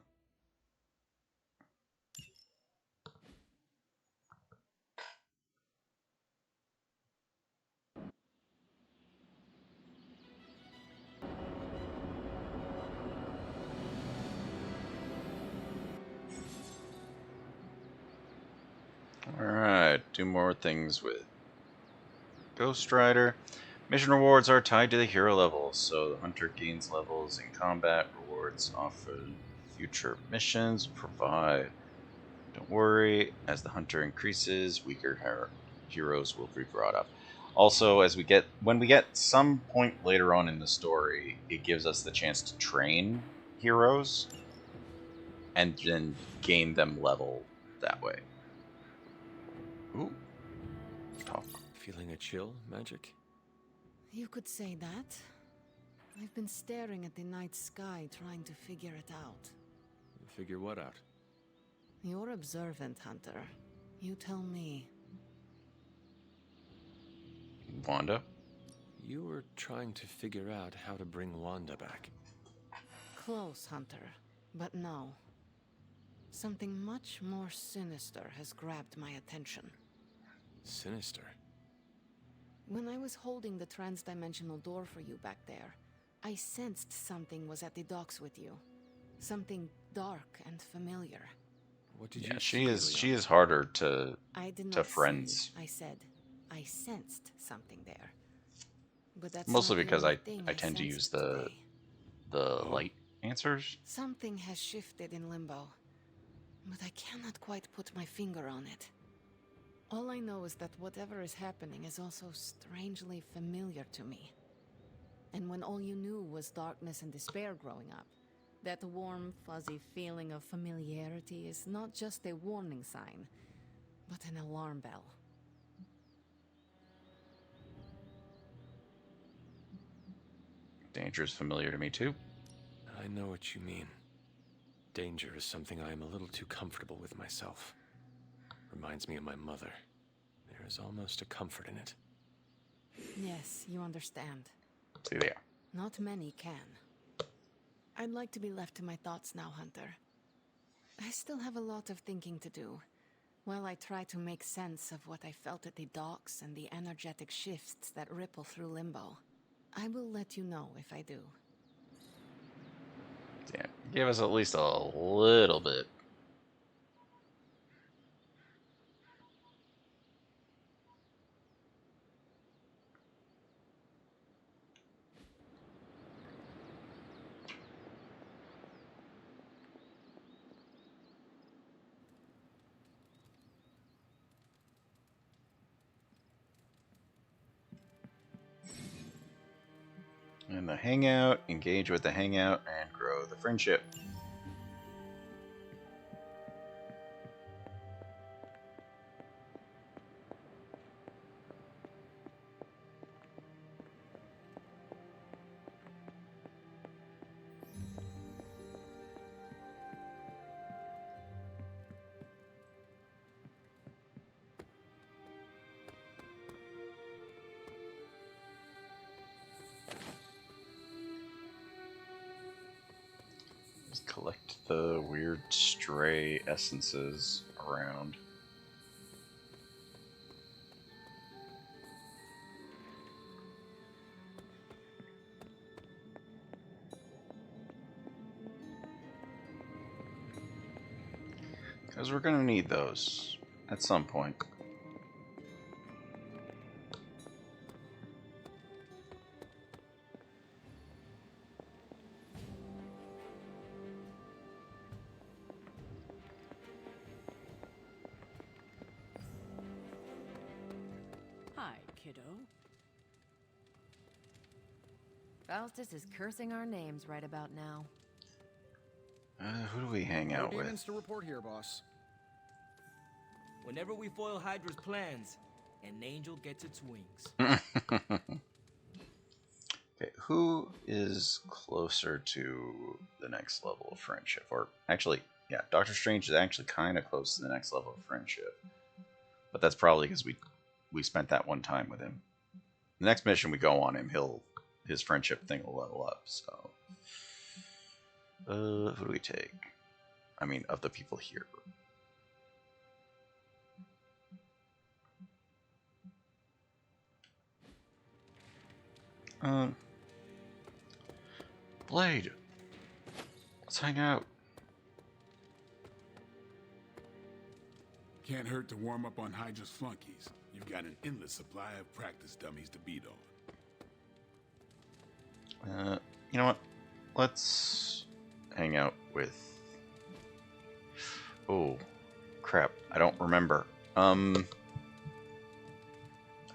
Alright, 2 more things with Ghost Rider. Mission rewards are tied to the hero level, so the hunter gains levels in combat. Rewards often future missions provide. Don't worry, as the hunter increases, weaker heroes will be brought up. Also, when we get some point later on in the story, it gives us the chance to train heroes and then gain them level that way. Ooh. Talk. Feeling a chill, Magic? You could say that. I've been staring at the night sky trying to figure it out. Figure what out? You're observant, Hunter. You tell me. Wanda? You were trying to figure out how to bring Wanda back. Close, Hunter. But no. Something much more sinister has grabbed my attention. Sinister? When I was holding the trans-dimensional door for you back there, I sensed something was at the docks with you. Something dark and familiar. What did Yeah, you she is harder to friends. See, I said I sensed something there. But that's Mostly not the because only I thing tend to use sensed today. the light answers. Something has shifted in Limbo, but I cannot quite put my finger on it. All I know is that whatever is happening is also strangely familiar to me. And when all you knew was darkness and despair growing up, that warm, fuzzy feeling of familiarity is not just a warning sign, but an alarm bell. Danger is familiar to me too. I know what you mean. Danger is something I am a little too comfortable with myself. Reminds me of my mother. There is almost a comfort in it. Yes, you understand. See there. Not many can. I'd like to be left to my thoughts now, Hunter. I still have a lot of thinking to do, while I try to make sense of what I felt at the docks and the energetic shifts that ripple through Limbo. I will let you know if I do. Yeah, give us at least a little bit. And the hangout, engage with the hangout, and grow the friendship. Just collect the weird stray essences around. Because we're going to need those at some point. Hi, kiddo. Faustus is cursing our names right about now. Who do we hang out No with? demons to report here, boss. Whenever we foil Hydra's plans, an angel gets its wings. Okay, who is closer to the next level of friendship? Or actually, yeah, Doctor Strange is actually kind of close to the next level of friendship. But that's probably because we spent that one time with him. The next mission we go on him, his friendship thing will level up. So, who do we take? I mean, of the people here. Blade. Let's hang out. Can't hurt to warm up on Hydra's flunkies. You've got an endless supply of practice dummies to beat on. You know what? Let's hang out with... Oh, crap. I don't remember. I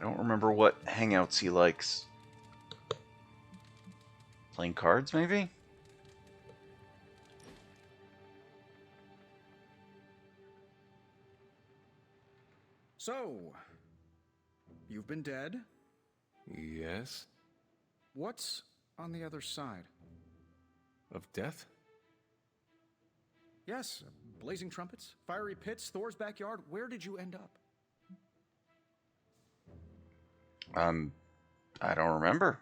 don't remember what hangouts he likes. Playing cards, maybe? So, you've been dead? Yes? What's on the other side? Of death? Yes, blazing trumpets, fiery pits, Thor's backyard. Where did you end up? I don't remember.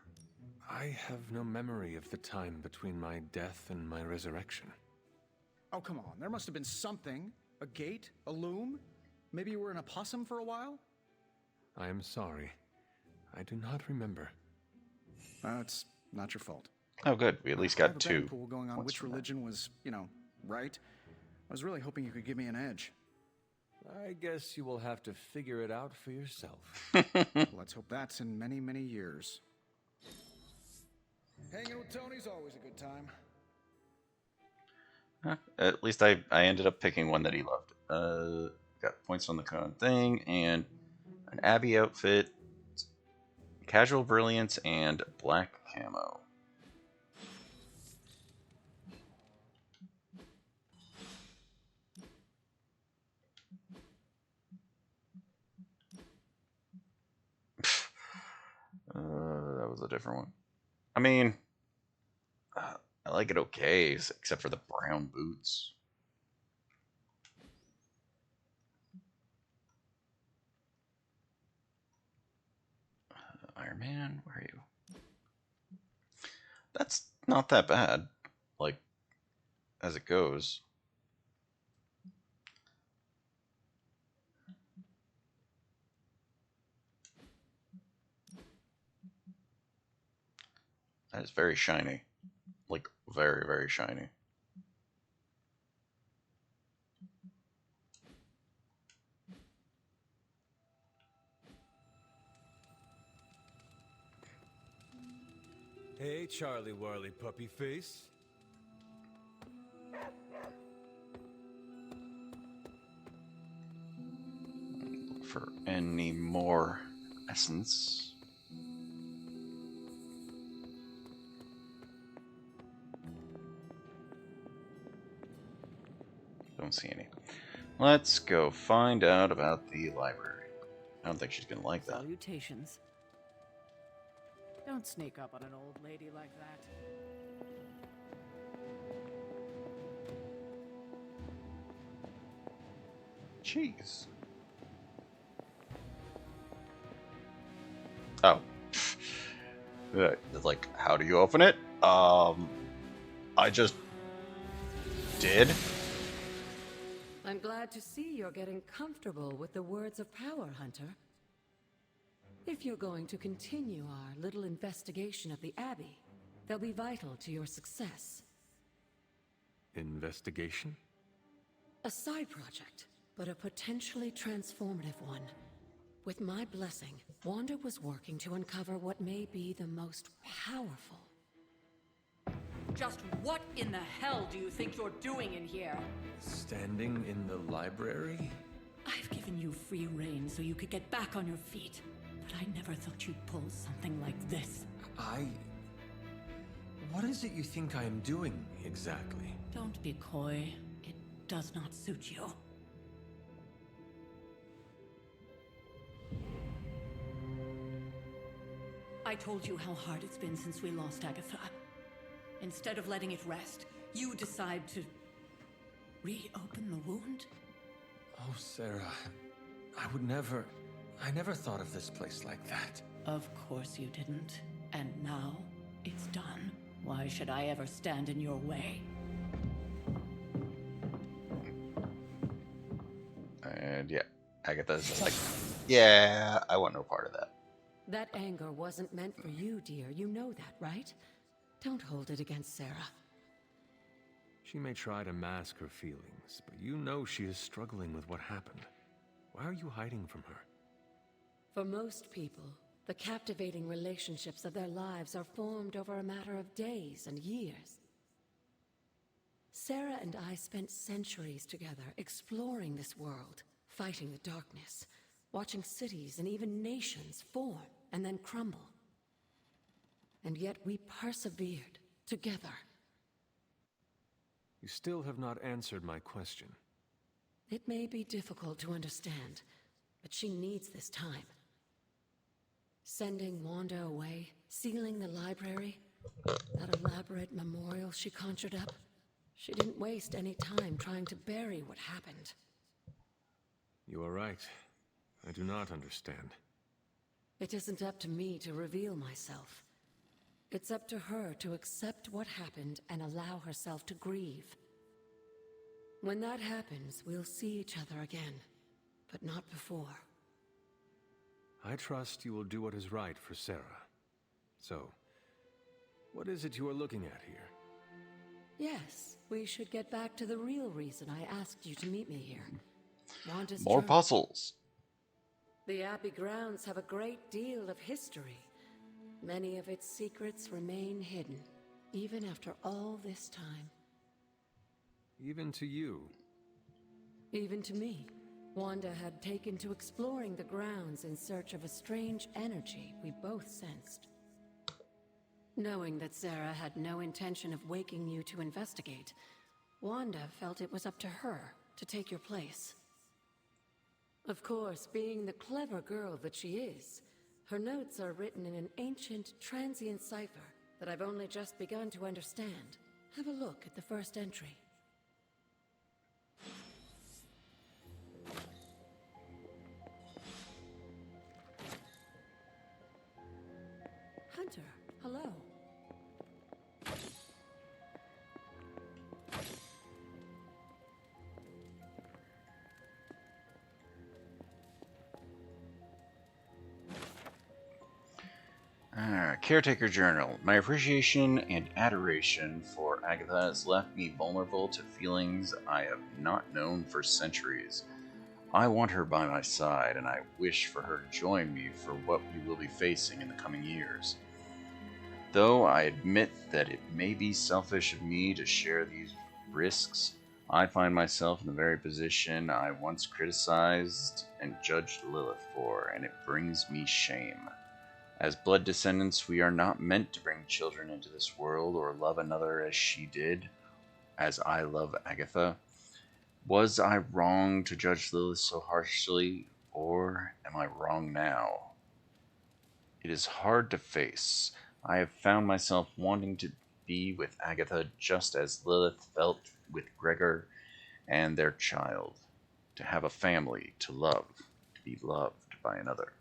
I have no memory of the time between my death and my resurrection. Oh, come on. There must have been something. A gate? A loom? Maybe you were in a possum for a while? I am sorry. I do not remember. It's not your fault. Oh, good. We at least I have got a betting two. pool going on What's which for that? religion was, right. I was really hoping you could give me an edge. I guess you will have to figure it out for yourself. Let's hope that's in many, many years. Hanging with Tony's always a good time. At least I ended up picking one that he loved. Got points on the con thing, and an Abby outfit, casual brilliance, and black camo. That was a different one. I mean, I like it okay, except for the brown boots. Iron Man, where are you? That's not that bad, like, as it goes. That is very shiny. Like, very, very shiny. Hey, Charlie Warley puppy face. Look for any more essence. Don't see any. Let's go find out about the library. I don't think she's gonna like that. Salutations. Don't sneak up on an old lady like that. Jeez. Oh. Like, how do you open it? I just did. I'm glad to see you're getting comfortable with the words of power, Hunter. If you're going to continue our little investigation of the Abbey, they'll be vital to your success. Investigation? A side project, but a potentially transformative one. With my blessing, Wanda was working to uncover what may be the most powerful. Just what in the hell do you think you're doing in here? Standing in the library? I've given you free rein so you could get back on your feet. But I never thought you'd pull something like this. What is it you think I am doing, exactly? Don't be coy. It does not suit you. I told you how hard it's been since we lost Agatha. Instead of letting it rest, you decide to reopen the wound? Oh, Sarah, I never thought of this place like that. Of course you didn't. And now, it's done. Why should I ever stand in your way? And yeah, Agatha's just like, yeah, I want no part of that. That anger wasn't meant for you, dear. You know that, right? Don't hold it against Sarah. She may try to mask her feelings, but you know she is struggling with what happened. Why are you hiding from her? For most people, the captivating relationships of their lives are formed over a matter of days and years. Sarah and I spent centuries together exploring this world, fighting the darkness, watching cities and even nations form and then crumble. And yet we persevered together. You still have not answered my question. It may be difficult to understand, but she needs this time. Sending Wanda away, sealing the library, that elaborate memorial she conjured up. She didn't waste any time trying to bury what happened. You are right. I do not understand. It isn't up to me to reveal myself. It's up to her to accept what happened and allow herself to grieve. When that happens, we'll see each other again, but not before. I trust you will do what is right for Sarah. So, what is it you are looking at here? Yes, we should get back to the real reason I asked you to meet me here. Wanda's More journey. puzzles. The Abbey grounds have a great deal of history. Many of its secrets remain hidden, even after all this time. Even to you. Even to me. Wanda had taken to exploring the grounds in search of a strange energy we both sensed. Knowing that Sarah had no intention of waking you to investigate, Wanda felt it was up to her to take your place. Of course, being the clever girl that she is, her notes are written in an ancient, transient cipher that I've only just begun to understand. Have a look at the first entry. Hunter, hello. Caretaker Journal. My appreciation and adoration for Agatha has left me vulnerable to feelings I have not known for centuries. I want her by my side, and I wish for her to join me for what we will be facing in the coming years. Though I admit that it may be selfish of me to share these risks, I find myself in the very position I once criticized and judged Lilith for, and it brings me shame. As blood descendants, we are not meant to bring children into this world or love another as she did, as I love Agatha. Was I wrong to judge Lilith so harshly, or am I wrong now? It is hard to face. I have found myself wanting to be with Agatha just as Lilith felt with Gregor and their child, to have a family, to love, to be loved by another.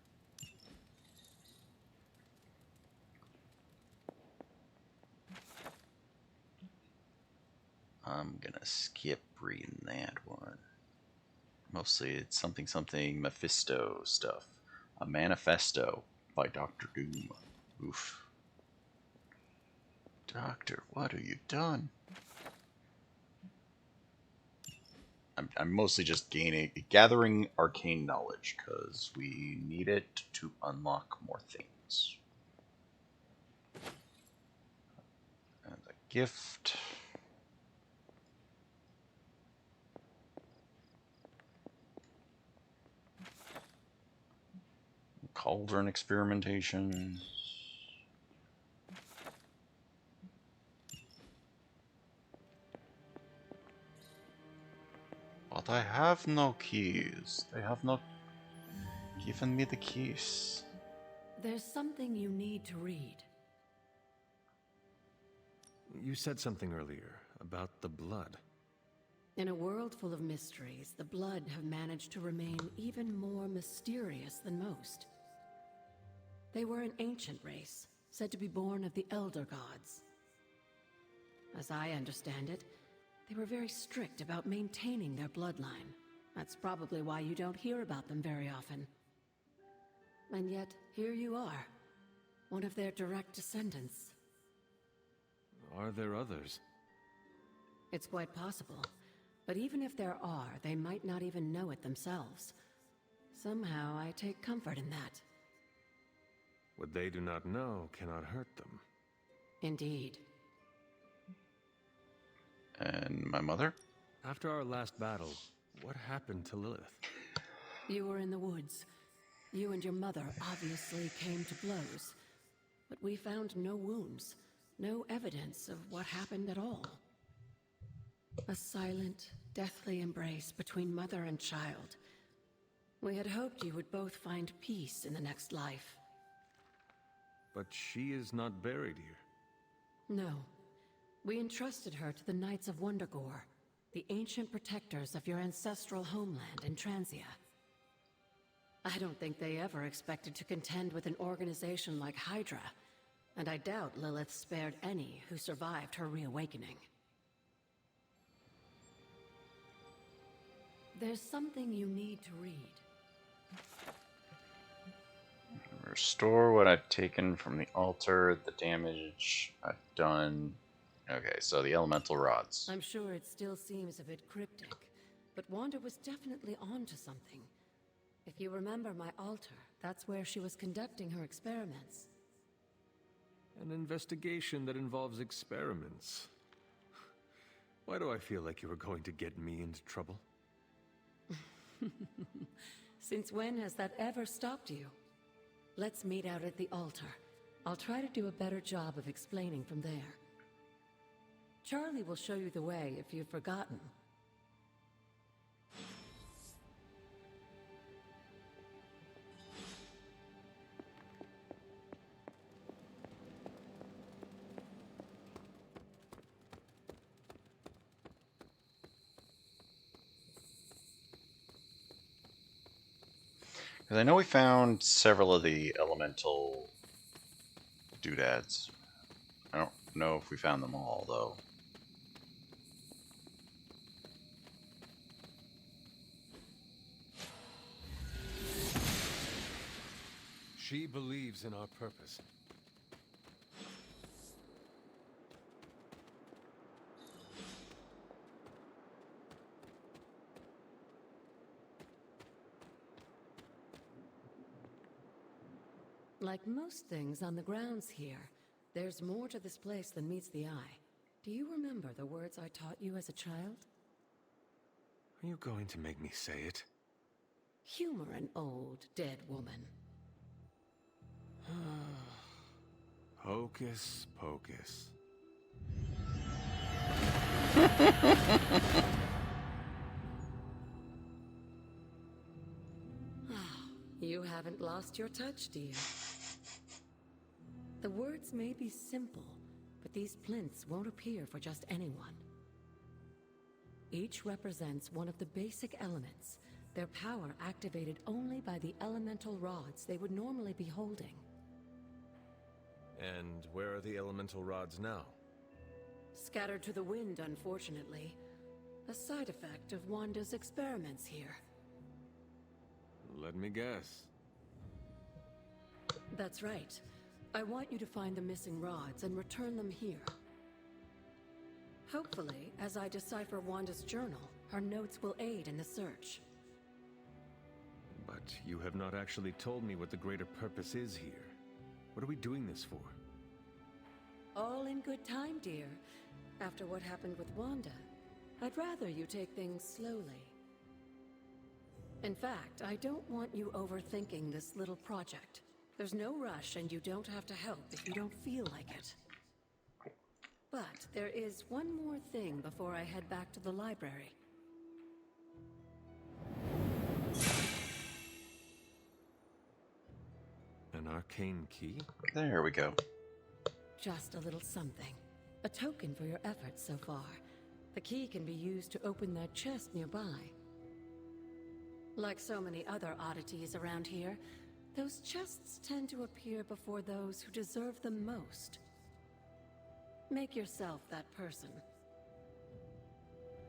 I'm gonna skip reading that one. Mostly it's something Mephisto stuff. A Manifesto by Dr. Doom. Oof. Doctor, what have you done? I'm mostly just gathering arcane knowledge, because we need it to unlock more things. And a gift. Cauldron experimentation. But I have no keys. They have not given me the keys. There's something you need to read. You said something earlier about the blood. In a world full of mysteries, the Blood have managed to remain even more mysterious than most. They were an ancient race, said to be born of the Elder Gods. As I understand it, they were very strict about maintaining their bloodline. That's probably why you don't hear about them very often. And yet, here you are, one of their direct descendants. Are there others? It's quite possible. But even if there are, they might not even know it themselves. Somehow I take comfort in that. What they do not know cannot hurt them. Indeed. And my mother? After our last battle, what happened to Lilith? You were in the woods. You and your mother obviously came to blows. But we found no wounds, no evidence of what happened at all. A silent, deathly embrace between mother and child. We had hoped you would both find peace in the next life. But she is not buried here. No. We entrusted her to the Knights of Wondergore, the ancient protectors of your ancestral homeland in Transia. I don't think they ever expected to contend with an organization like Hydra, and I doubt Lilith spared any who survived her reawakening. There's something you need to read. Restore what I've taken from the altar, the damage I've done. Okay, so the elemental rods. I'm sure it still seems a bit cryptic, but Wanda was definitely onto something. If you remember my altar, that's where she was conducting her experiments. An investigation that involves experiments. Why do I feel like you were going to get me into trouble? Since when has that ever stopped you? Let's meet out at the altar. I'll try to do a better job of explaining from there. Charlie will show you the way if you've forgotten. Because I know we found several of the elemental doodads. I don't know if we found them all, though. She believes in our purpose. Like most things on the grounds here, there's more to this place than meets the eye. Do you remember the words I taught you as a child? Are you going to make me say it? Humor an old, dead woman. Hocus pocus. You haven't lost your touch, dear. The words may be simple, but these plinths won't appear for just anyone. Each represents one of the basic elements, their power activated only by the elemental rods they would normally be holding. And where are the elemental rods now? Scattered to the wind, unfortunately. A side effect of Wanda's experiments here. Let me guess. That's right. I want you to find the missing rods and return them here. Hopefully, as I decipher Wanda's journal, her notes will aid in the search. But you have not actually told me what the greater purpose is here. What are we doing this for? All in good time, dear. After what happened with Wanda, I'd rather you take things slowly. In fact, I don't want you overthinking this little project. There's no rush, and you don't have to help if you don't feel like it. But there is one more thing before I head back to the library. An arcane key? There we go. Just a little something. A token for your efforts so far. The key can be used to open that chest nearby. Like so many other oddities around here, those chests tend to appear before those who deserve them most. Make yourself that person.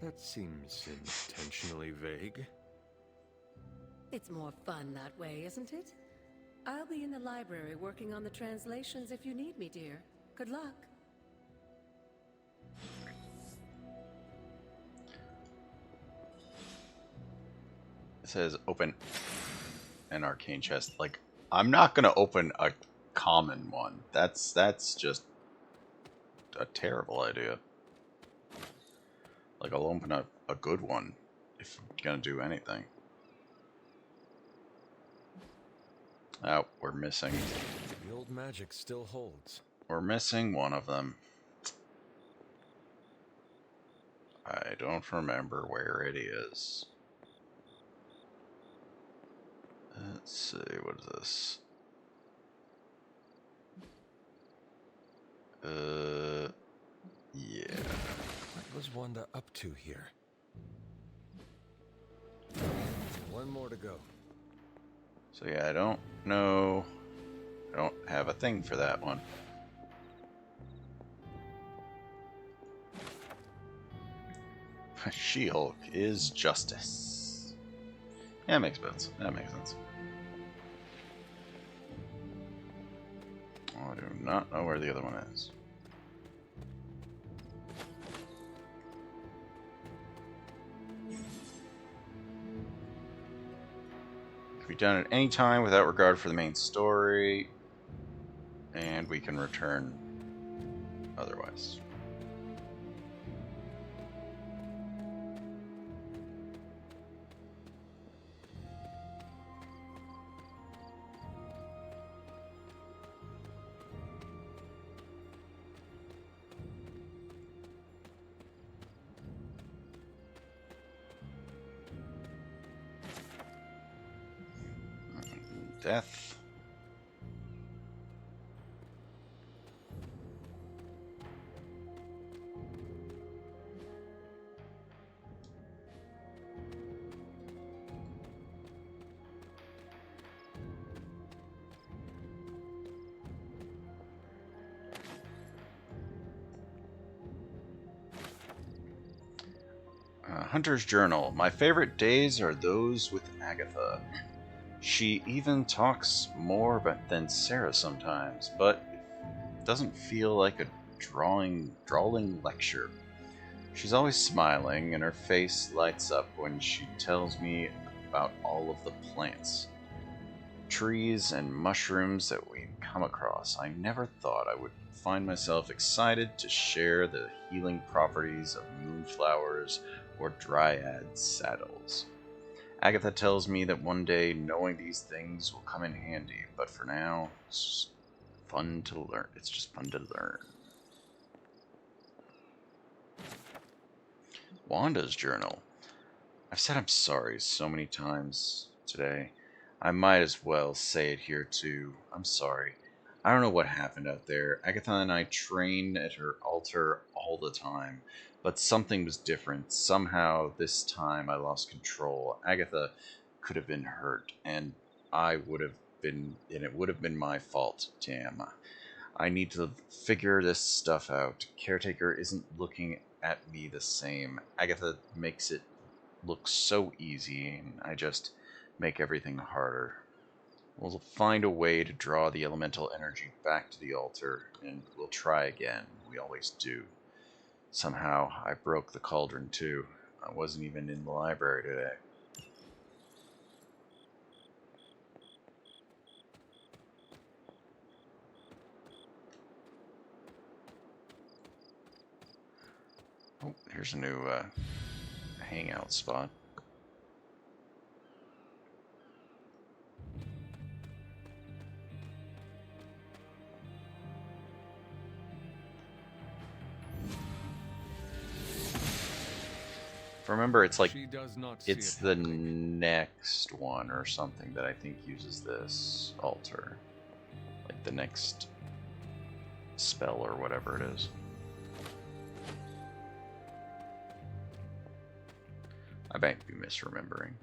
That seems intentionally vague. It's more fun that way, isn't it? I'll be in the library working on the translations if you need me, dear. Good luck. It says open. an arcane chest. Like, I'm not gonna open a common one. That's just a terrible idea. Like, I'll open a good one if I'm gonna do anything. Oh, we're missing. The old magic still holds. We're missing one of them. I don't remember where it is. Let's see, what is this? Yeah. What was Wanda up to here? One more to go. So yeah, I don't know. I don't have a thing for that one. She-Hulk is justice. Yeah, that makes sense. That makes sense. Oh, I do not know where the other one is. Can be done at any time without regard for the main story, and we can return otherwise. Death. Hunter's Journal. My favorite days are those with Agatha. She even talks more than Sarah sometimes, but it doesn't feel like a drawling lecture. She's always smiling, and her face lights up when she tells me about all of the plants, trees, and mushrooms that we come across. I never thought I would find myself excited to share the healing properties of moonflowers or dryad saddles. Agatha tells me that one day knowing these things will come in handy, but for now, it's fun to learn. It's just fun to learn. Wanda's journal. I've said I'm sorry so many times today. I might as well say it here too. I'm sorry. I don't know what happened out there. Agatha and I trained at her altar all the time, but something was different. Somehow, this time I lost control. Agatha could have been hurt, and it would have been my fault. Damn. I need to figure this stuff out. Caretaker isn't looking at me the same. Agatha makes it look so easy, and I just make everything harder. We'll find a way to draw the elemental energy back to the altar, and we'll try again. We always do. Somehow, I broke the cauldron too. I wasn't even in the library today. Oh, here's a new hangout spot. If I remember, it's like it's the next one or something that I think uses this altar, like the next spell or whatever it is. I might be misremembering.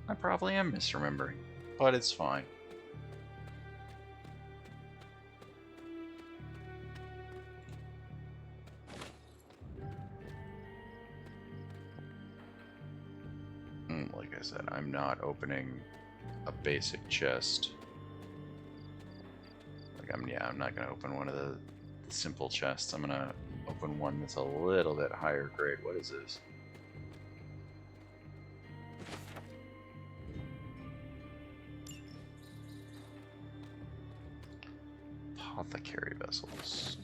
I probably am misremembering, but it's fine. Like I said, I'm not opening a basic chest. Like I'm not gonna open one of the simple chests. I'm gonna open one that's a little bit higher grade. What is this? Apothecary vessels.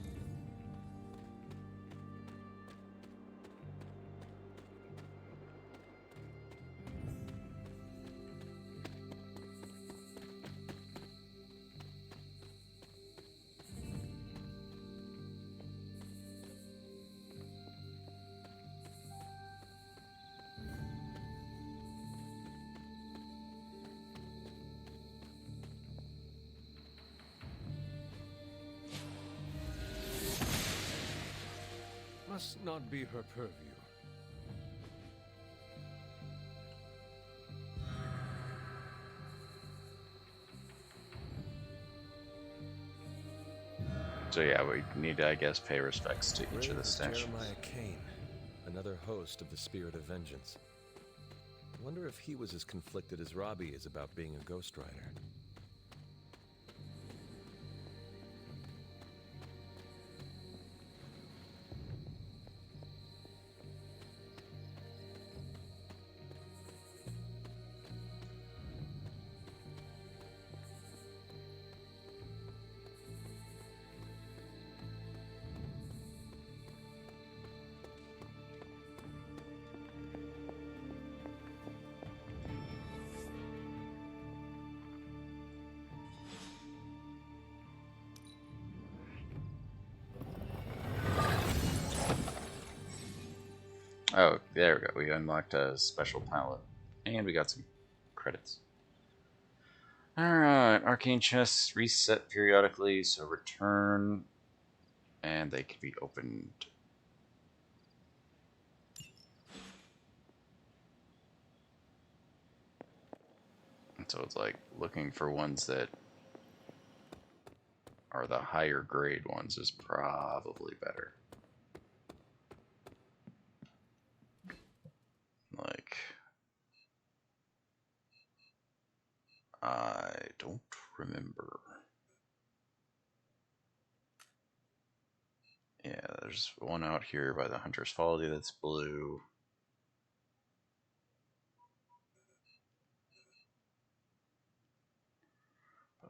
Must not be her purview. So yeah, we need to, I guess, pay respects to each of the statues. Jeremiah Kane, another host of the Spirit of Vengeance. Wonder if he was as conflicted as Robbie is about being a Ghost Rider. Oh, there we go. We unlocked a special palette. And we got some credits. Alright, arcane chests reset periodically, so return. And they can be opened. And so it's like looking for ones that are the higher grade ones is probably better. Like, I don't remember. Yeah, there's one out here by the Hunter's Folly that's blue.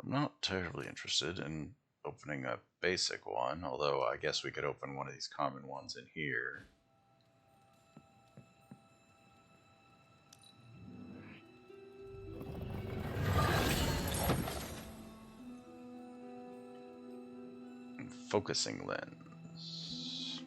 I'm not terribly interested in opening a basic one, although I guess we could open one of these common ones in here. Focusing lens.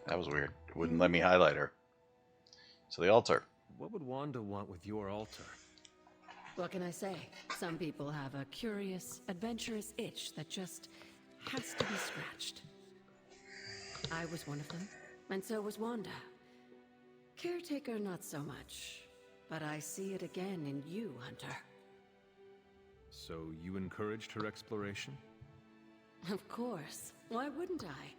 That was weird. It wouldn't let me highlight her. So the altar. What would Wanda want with your altar? What can I say? Some people have a curious, adventurous itch that just has to be scratched. I was one of them, and so was Wanda. Caretaker, not so much. But I see it again in you, Hunter. So you encouraged her exploration? Of course. Why wouldn't I?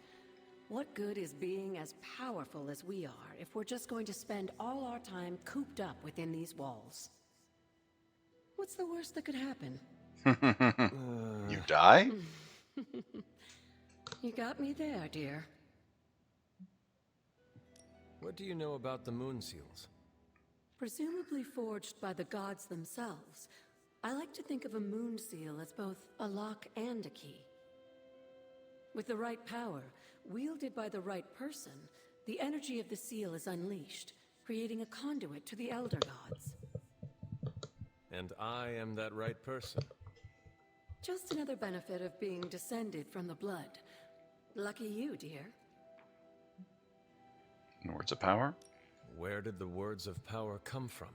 What good is being as powerful as we are if we're just going to spend all our time cooped up within these walls? What's the worst that could happen? You die? You got me there, dear. What do you know about the moon seals? Presumably forged by the gods themselves, I like to think of a moon seal as both a lock and a key. With the right power, wielded by the right person, the energy of the seal is unleashed, creating a conduit to the Elder Gods. And I am that right person. Just another benefit of being descended from the blood. Lucky you, dear. Words of power? Where did the words of power come from?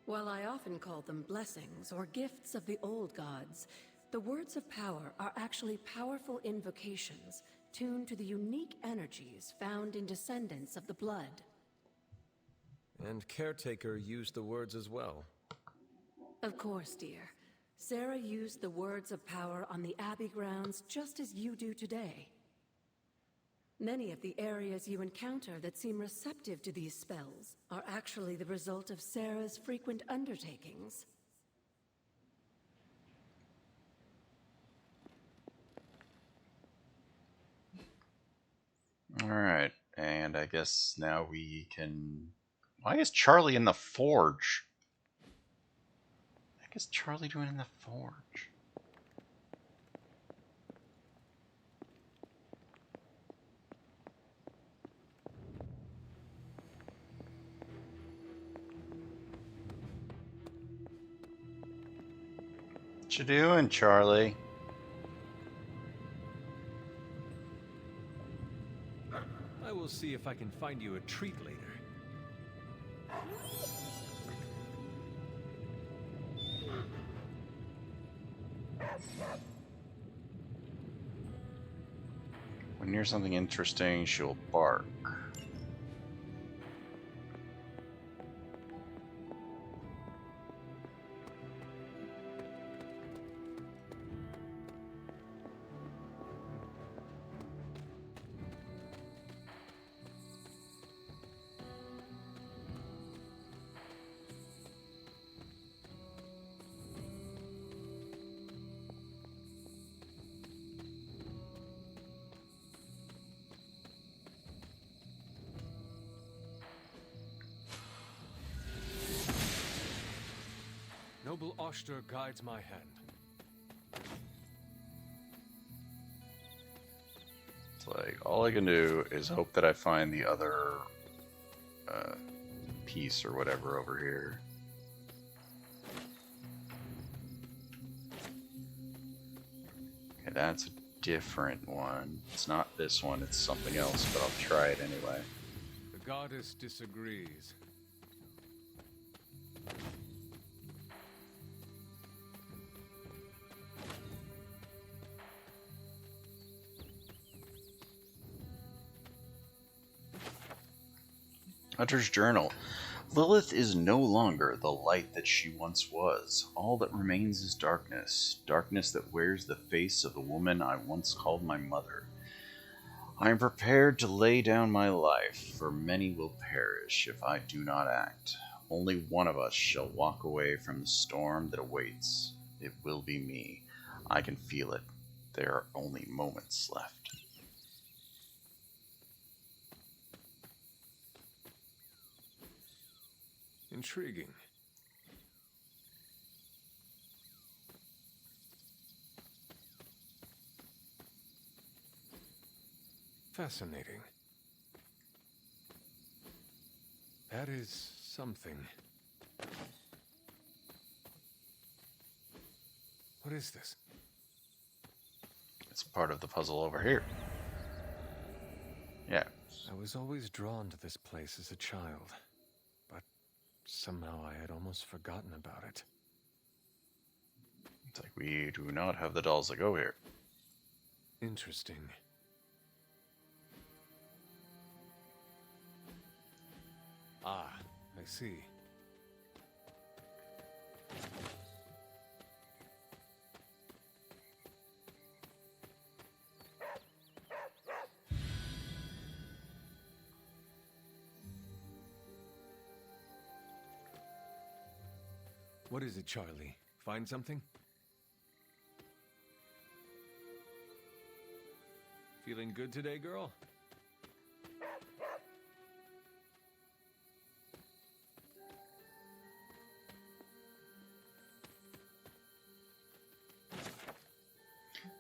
While I often call them blessings or gifts of the old gods, the words of power are actually powerful invocations tuned to the unique energies found in descendants of the blood. And Caretaker used the words as well. Of course, dear. Sarah used the words of power on the Abbey grounds just as you do today. Many of the areas you encounter that seem receptive to these spells are actually the result of Sarah's frequent undertakings. Alright, and I guess now we can... Why is Charlie in the forge? What is Charlie doing in the forge? What you doing, Charlie? I will see if I can find you a treat later. When near something interesting, she'll bark. Noble Oster guides my hand. It's like, all I can do is hope that I find the other piece or whatever over here. Okay, that's a different one. It's not this one, it's something else, but I'll try it anyway. The goddess disagrees. Hunter's Journal. Lilith is no longer the light that she once was. All that remains is darkness. Darkness that wears the face of the woman I once called my mother. I am prepared to lay down my life, for many will perish if I do not act. Only one of us shall walk away from the storm that awaits. It will be me. I can feel it. There are only moments left. Intriguing. Fascinating. That is something. What is this? It's part of the puzzle over here. Yeah. I was always drawn to this place as a child, but somehow I had almost forgotten about it. It's like we do not have the dolls that go here. Interesting. Ah, I see. What is it, Charlie? Find something? Feeling good today, girl?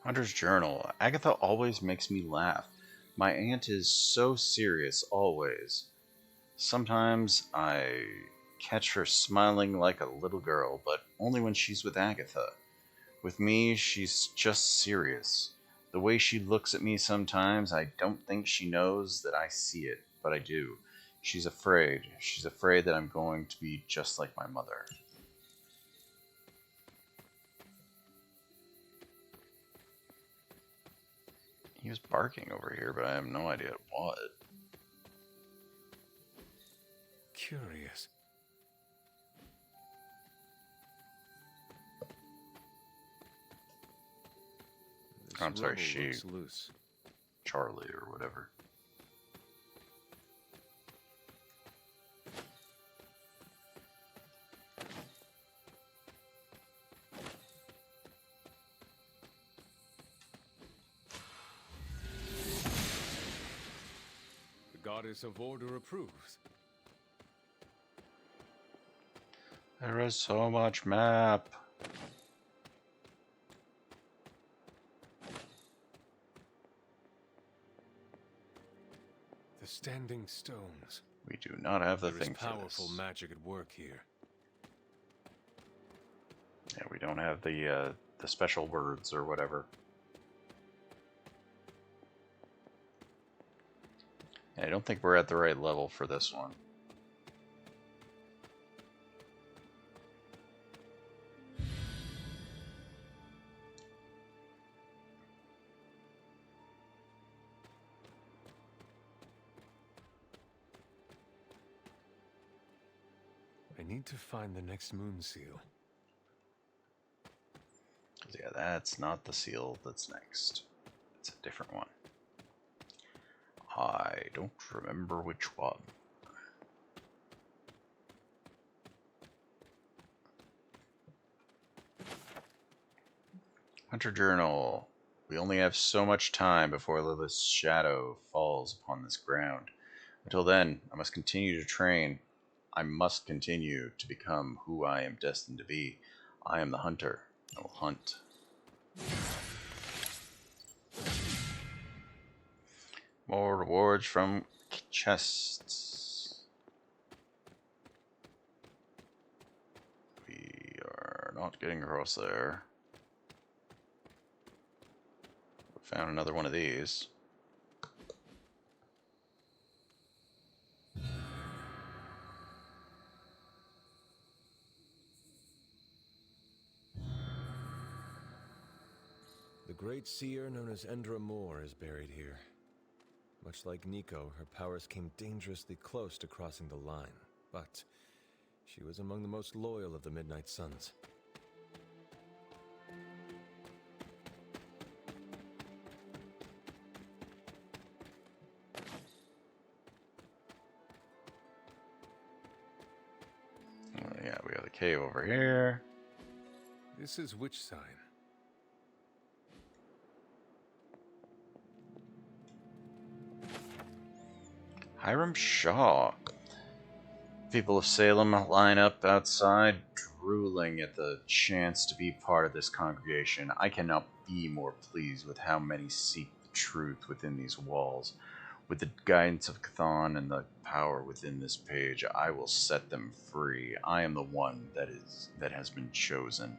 Hunter's Journal. Agatha always makes me laugh. My aunt is so serious, always. Sometimes I catch her smiling like a little girl, but only when she's with Agatha. With me, she's just serious. The way she looks at me sometimes, I don't think she knows that I see it, but I do. She's afraid. She's afraid that I'm going to be just like my mother. He was barking over here, but I have no idea what. Curious. I'm sorry, she. Loose. Charlie or whatever. Goddess of Order approves. There is so much map. The Standing Stones. We do not have the There is thing for powerful this. magic at work here. Yeah, we don't have the special words or whatever. I don't think we're at the right level for this one. I need to find the next moon seal. Yeah, that's not the seal that's next. It's a different one. I don't remember which one. Hunter Journal. We only have so much time before Lilith's shadow falls upon this ground. Until then, I must continue to train. I must continue to become who I am destined to be. I am the hunter. I will hunt. More rewards from chests. We are not getting across there. We found another one of these. The great seer known as Endra Moore is buried here. Much like Nico, her powers came dangerously close to crossing the line, but she was among the most loyal of the Midnight Suns. Yeah, we have the cave over here. This is which sign? Hiram Shaw. People of Salem line up outside, drooling at the chance to be part of this congregation. I cannot be more pleased with how many seek the truth within these walls. With the guidance of Chthon and the power within this page, I will set them free. I am the one that has been chosen,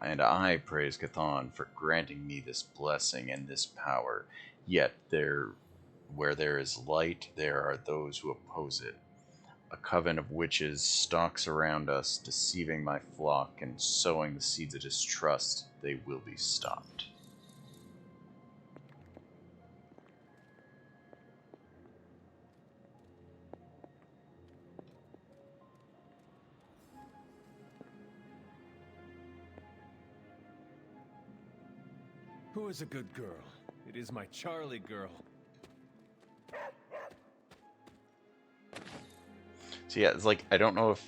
and I praise Chthon for granting me this blessing and this power. Yet where there is light, there are those who oppose it. A coven of witches stalks around us, deceiving my flock and sowing the seeds of distrust. They will be stopped. Who is a good girl? It is my Charlie girl. So yeah, it's like, I don't know if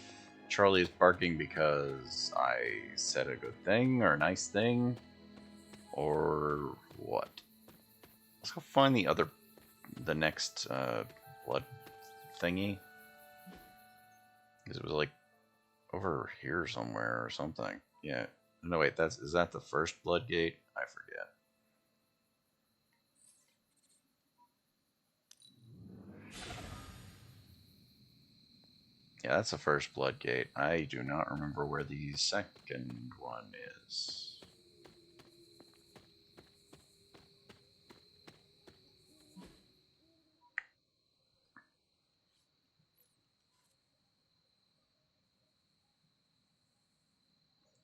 Charlie is barking because I said a good thing or a nice thing, or what. Let's go find the next blood thingy. Because it was like over here somewhere or something. Yeah. No, wait, is that the first blood gate? I forget. Yeah, that's the first blood gate. I do not remember where the second one is.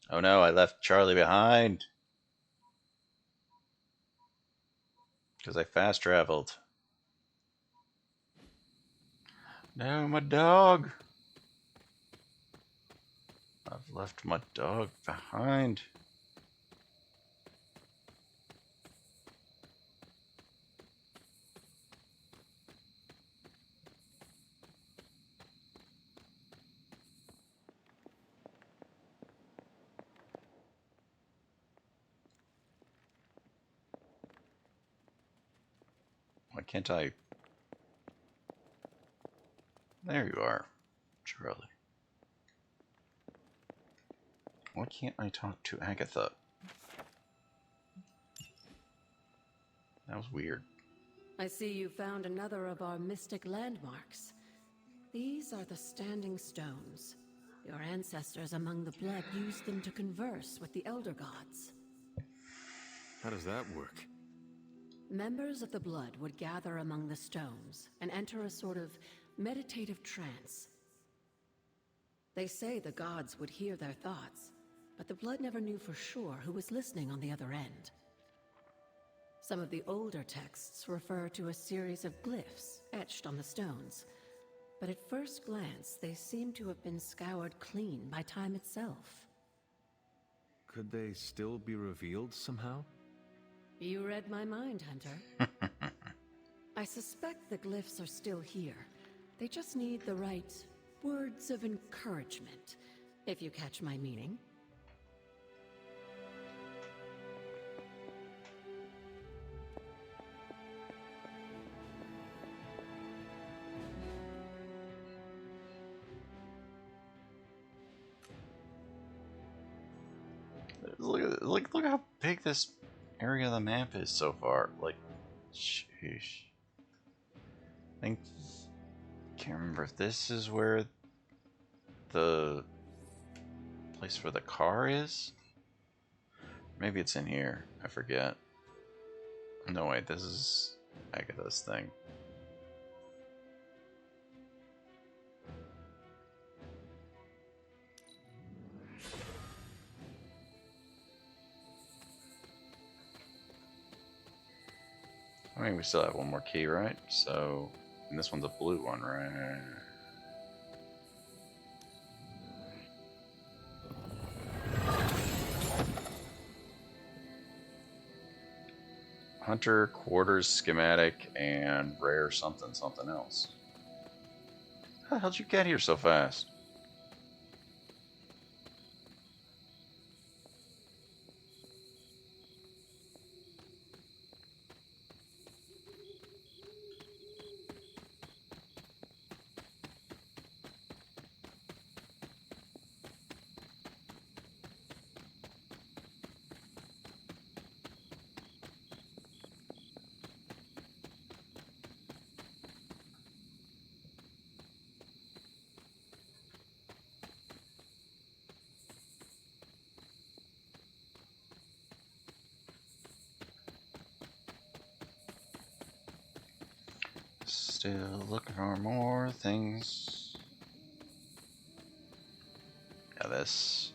Oh no, I left Charlie behind. Because I fast traveled. No, my dog. I've left my dog behind. Why can't I? There you are, Charlie. Why can't I talk to Agatha? That was weird. I see you found another of our mystic landmarks. These are the Standing Stones. Your ancestors among the Blood used them to converse with the Elder Gods. How does that work? Members of the Blood would gather among the stones and enter a sort of meditative trance. They say the gods would hear their thoughts, but the Blood never knew for sure who was listening on the other end. Some of the older texts refer to a series of glyphs etched on the stones, but at first glance they seem to have been scoured clean by time itself. Could they still be revealed somehow? You read my mind, Hunter. I suspect the glyphs are still here. They just need the right words of encouragement, if you catch my meaning. Look how big this area of the map is so far. Like, sheesh. I can't remember if this is where the place for the car is. Maybe it's in here. I forget. No, wait, this is Agatha's thing. I mean, we still have one more key, right? So, and this one's a blue one, right? Hunter, quarters, schematic, and rare something else. How the hell did you get here so fast? Still looking for more things. Yeah, this.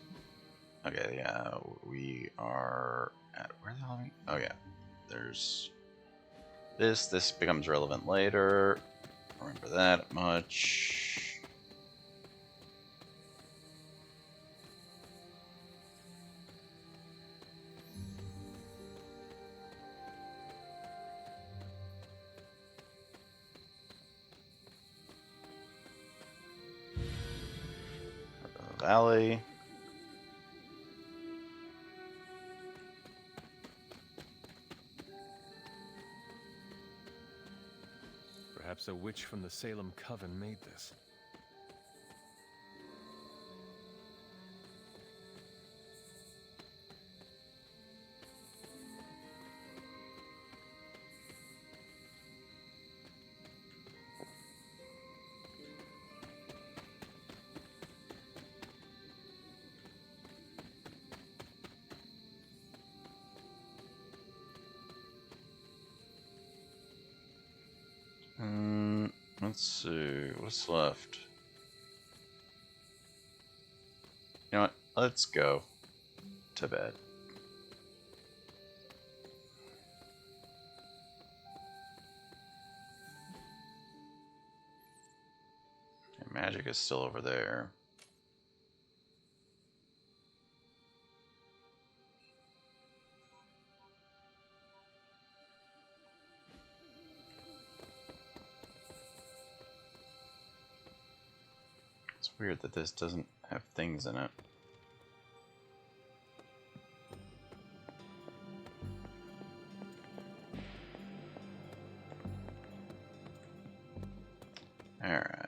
Okay, yeah, we are at where the hell are we? Oh yeah, there's this. This becomes relevant later. Remember that much. Valley. Perhaps a witch from the Salem Coven made this. Let's see, what's left? You know what? Let's go to bed. Okay, magic is still over there. It's weird that this doesn't have things in it. Alright.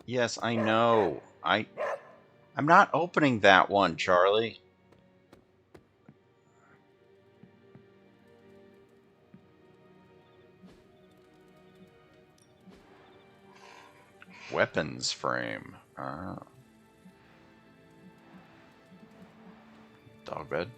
Yes, I know. I'm not opening that one, Charlie. Weapons frame. Dog bed.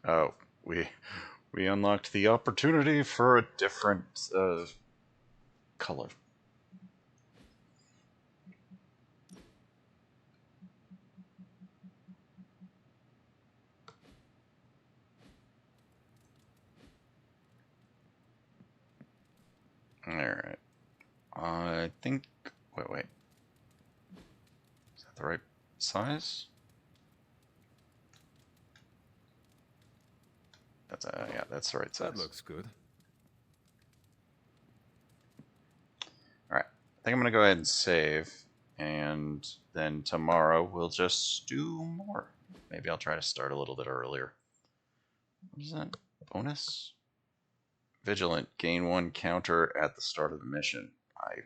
Oh, we unlocked the opportunity for a different color. Alright. I think... Wait. Is that the right size? That's yeah, that's the right size. That looks good. Alright. I think I'm gonna go ahead and save, and then tomorrow we'll just do more. Maybe I'll try to start a little bit earlier. What is that? Bonus? Vigilant. Gain 1 counter at the start of the mission. I have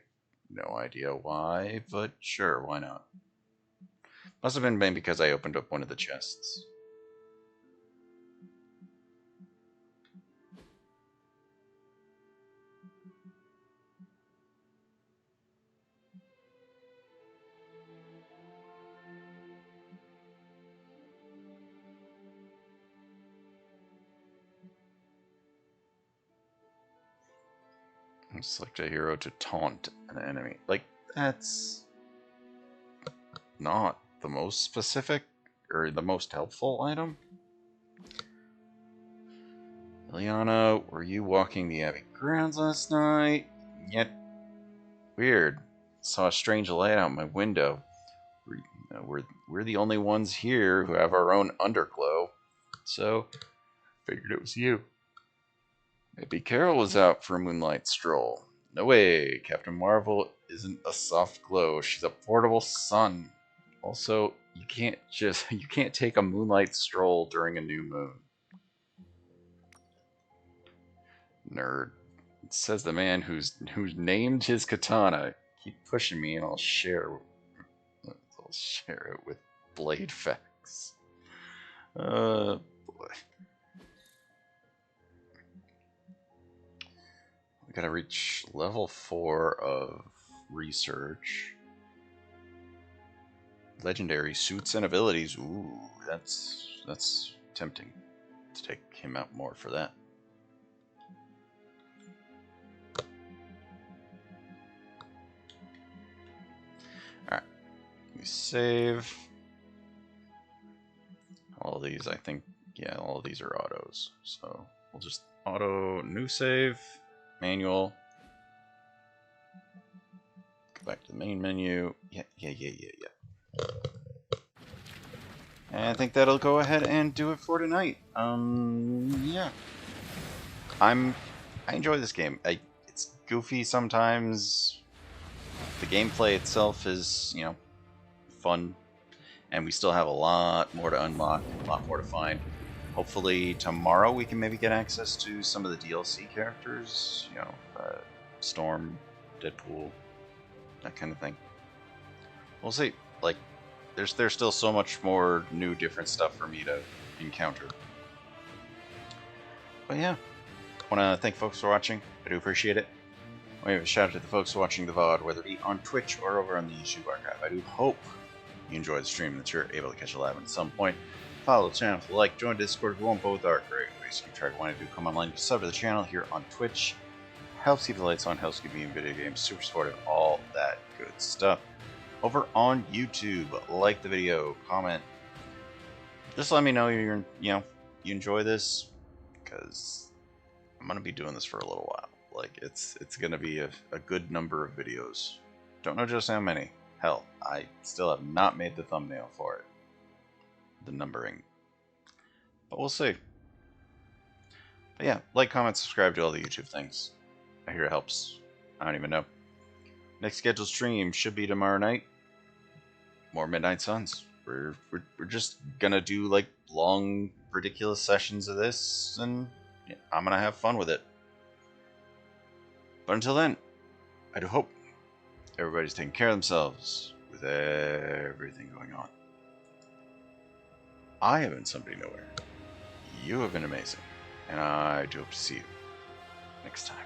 no idea why, but sure, why not? Must have been maybe because I opened up one of the chests. Select a hero to taunt an enemy. Like, that's not the most specific or the most helpful item. Liliana, were you walking the Abbey grounds last night? Yet, weird. Saw a strange light out my window. We're the only ones here who have our own underglow, so figured it was you. Maybe Carol was out for a moonlight stroll. No way, Captain Marvel isn't a soft glow. She's a portable sun. Also, you can't take a moonlight stroll during a new moon. Nerd. It says the man who's named his katana. Keep pushing me and I'll share it with blade facts. Boy. We gotta reach level 4 of research. Legendary suits and abilities. Ooh, that's tempting to take him out more for that. Alright. We save. All of these, I think, yeah, all of these are autos. So we'll just auto new save, manual. Go back to the main menu. Yeah. And I think that'll go ahead and do it for tonight. Yeah. I enjoy this game. It's goofy sometimes. The gameplay itself is, fun. And we still have a lot more to unlock, a lot more to find. Hopefully tomorrow we can maybe get access to some of the DLC characters. Storm, Deadpool, that kind of thing. We'll see. Like, there's still so much more new, different stuff for me to encounter. But yeah, I want to thank folks for watching. I do appreciate it. I want to give a shout out to the folks watching the VOD, whether it be on Twitch or over on the YouTube archive. I do hope you enjoy the stream, that you're able to catch a live at some point. Follow the channel if you like, join Discord if you want. Both are great ways to keep track of when I do come online. Sub to the channel here on Twitch. Helps keep the lights on, helps keep me in video games, super supportive, all that good stuff. Over on YouTube, like the video, comment. Just let me know you enjoy this, because I'm gonna be doing this for a little while. Like, it's gonna be a good number of videos. Don't know just how many. Hell, I still have not made the thumbnail for it. The numbering. But we'll see. But yeah, like, comment, subscribe to all the YouTube things. I hear it helps. I don't even know. Next scheduled stream should be tomorrow night. More Midnight Suns. We're just gonna do like long, ridiculous sessions of this, and I'm gonna have fun with it. But until then, I do hope everybody's taking care of themselves with everything going on. I have been Somebody Nowhere. You have been amazing, and I do hope to see you next time.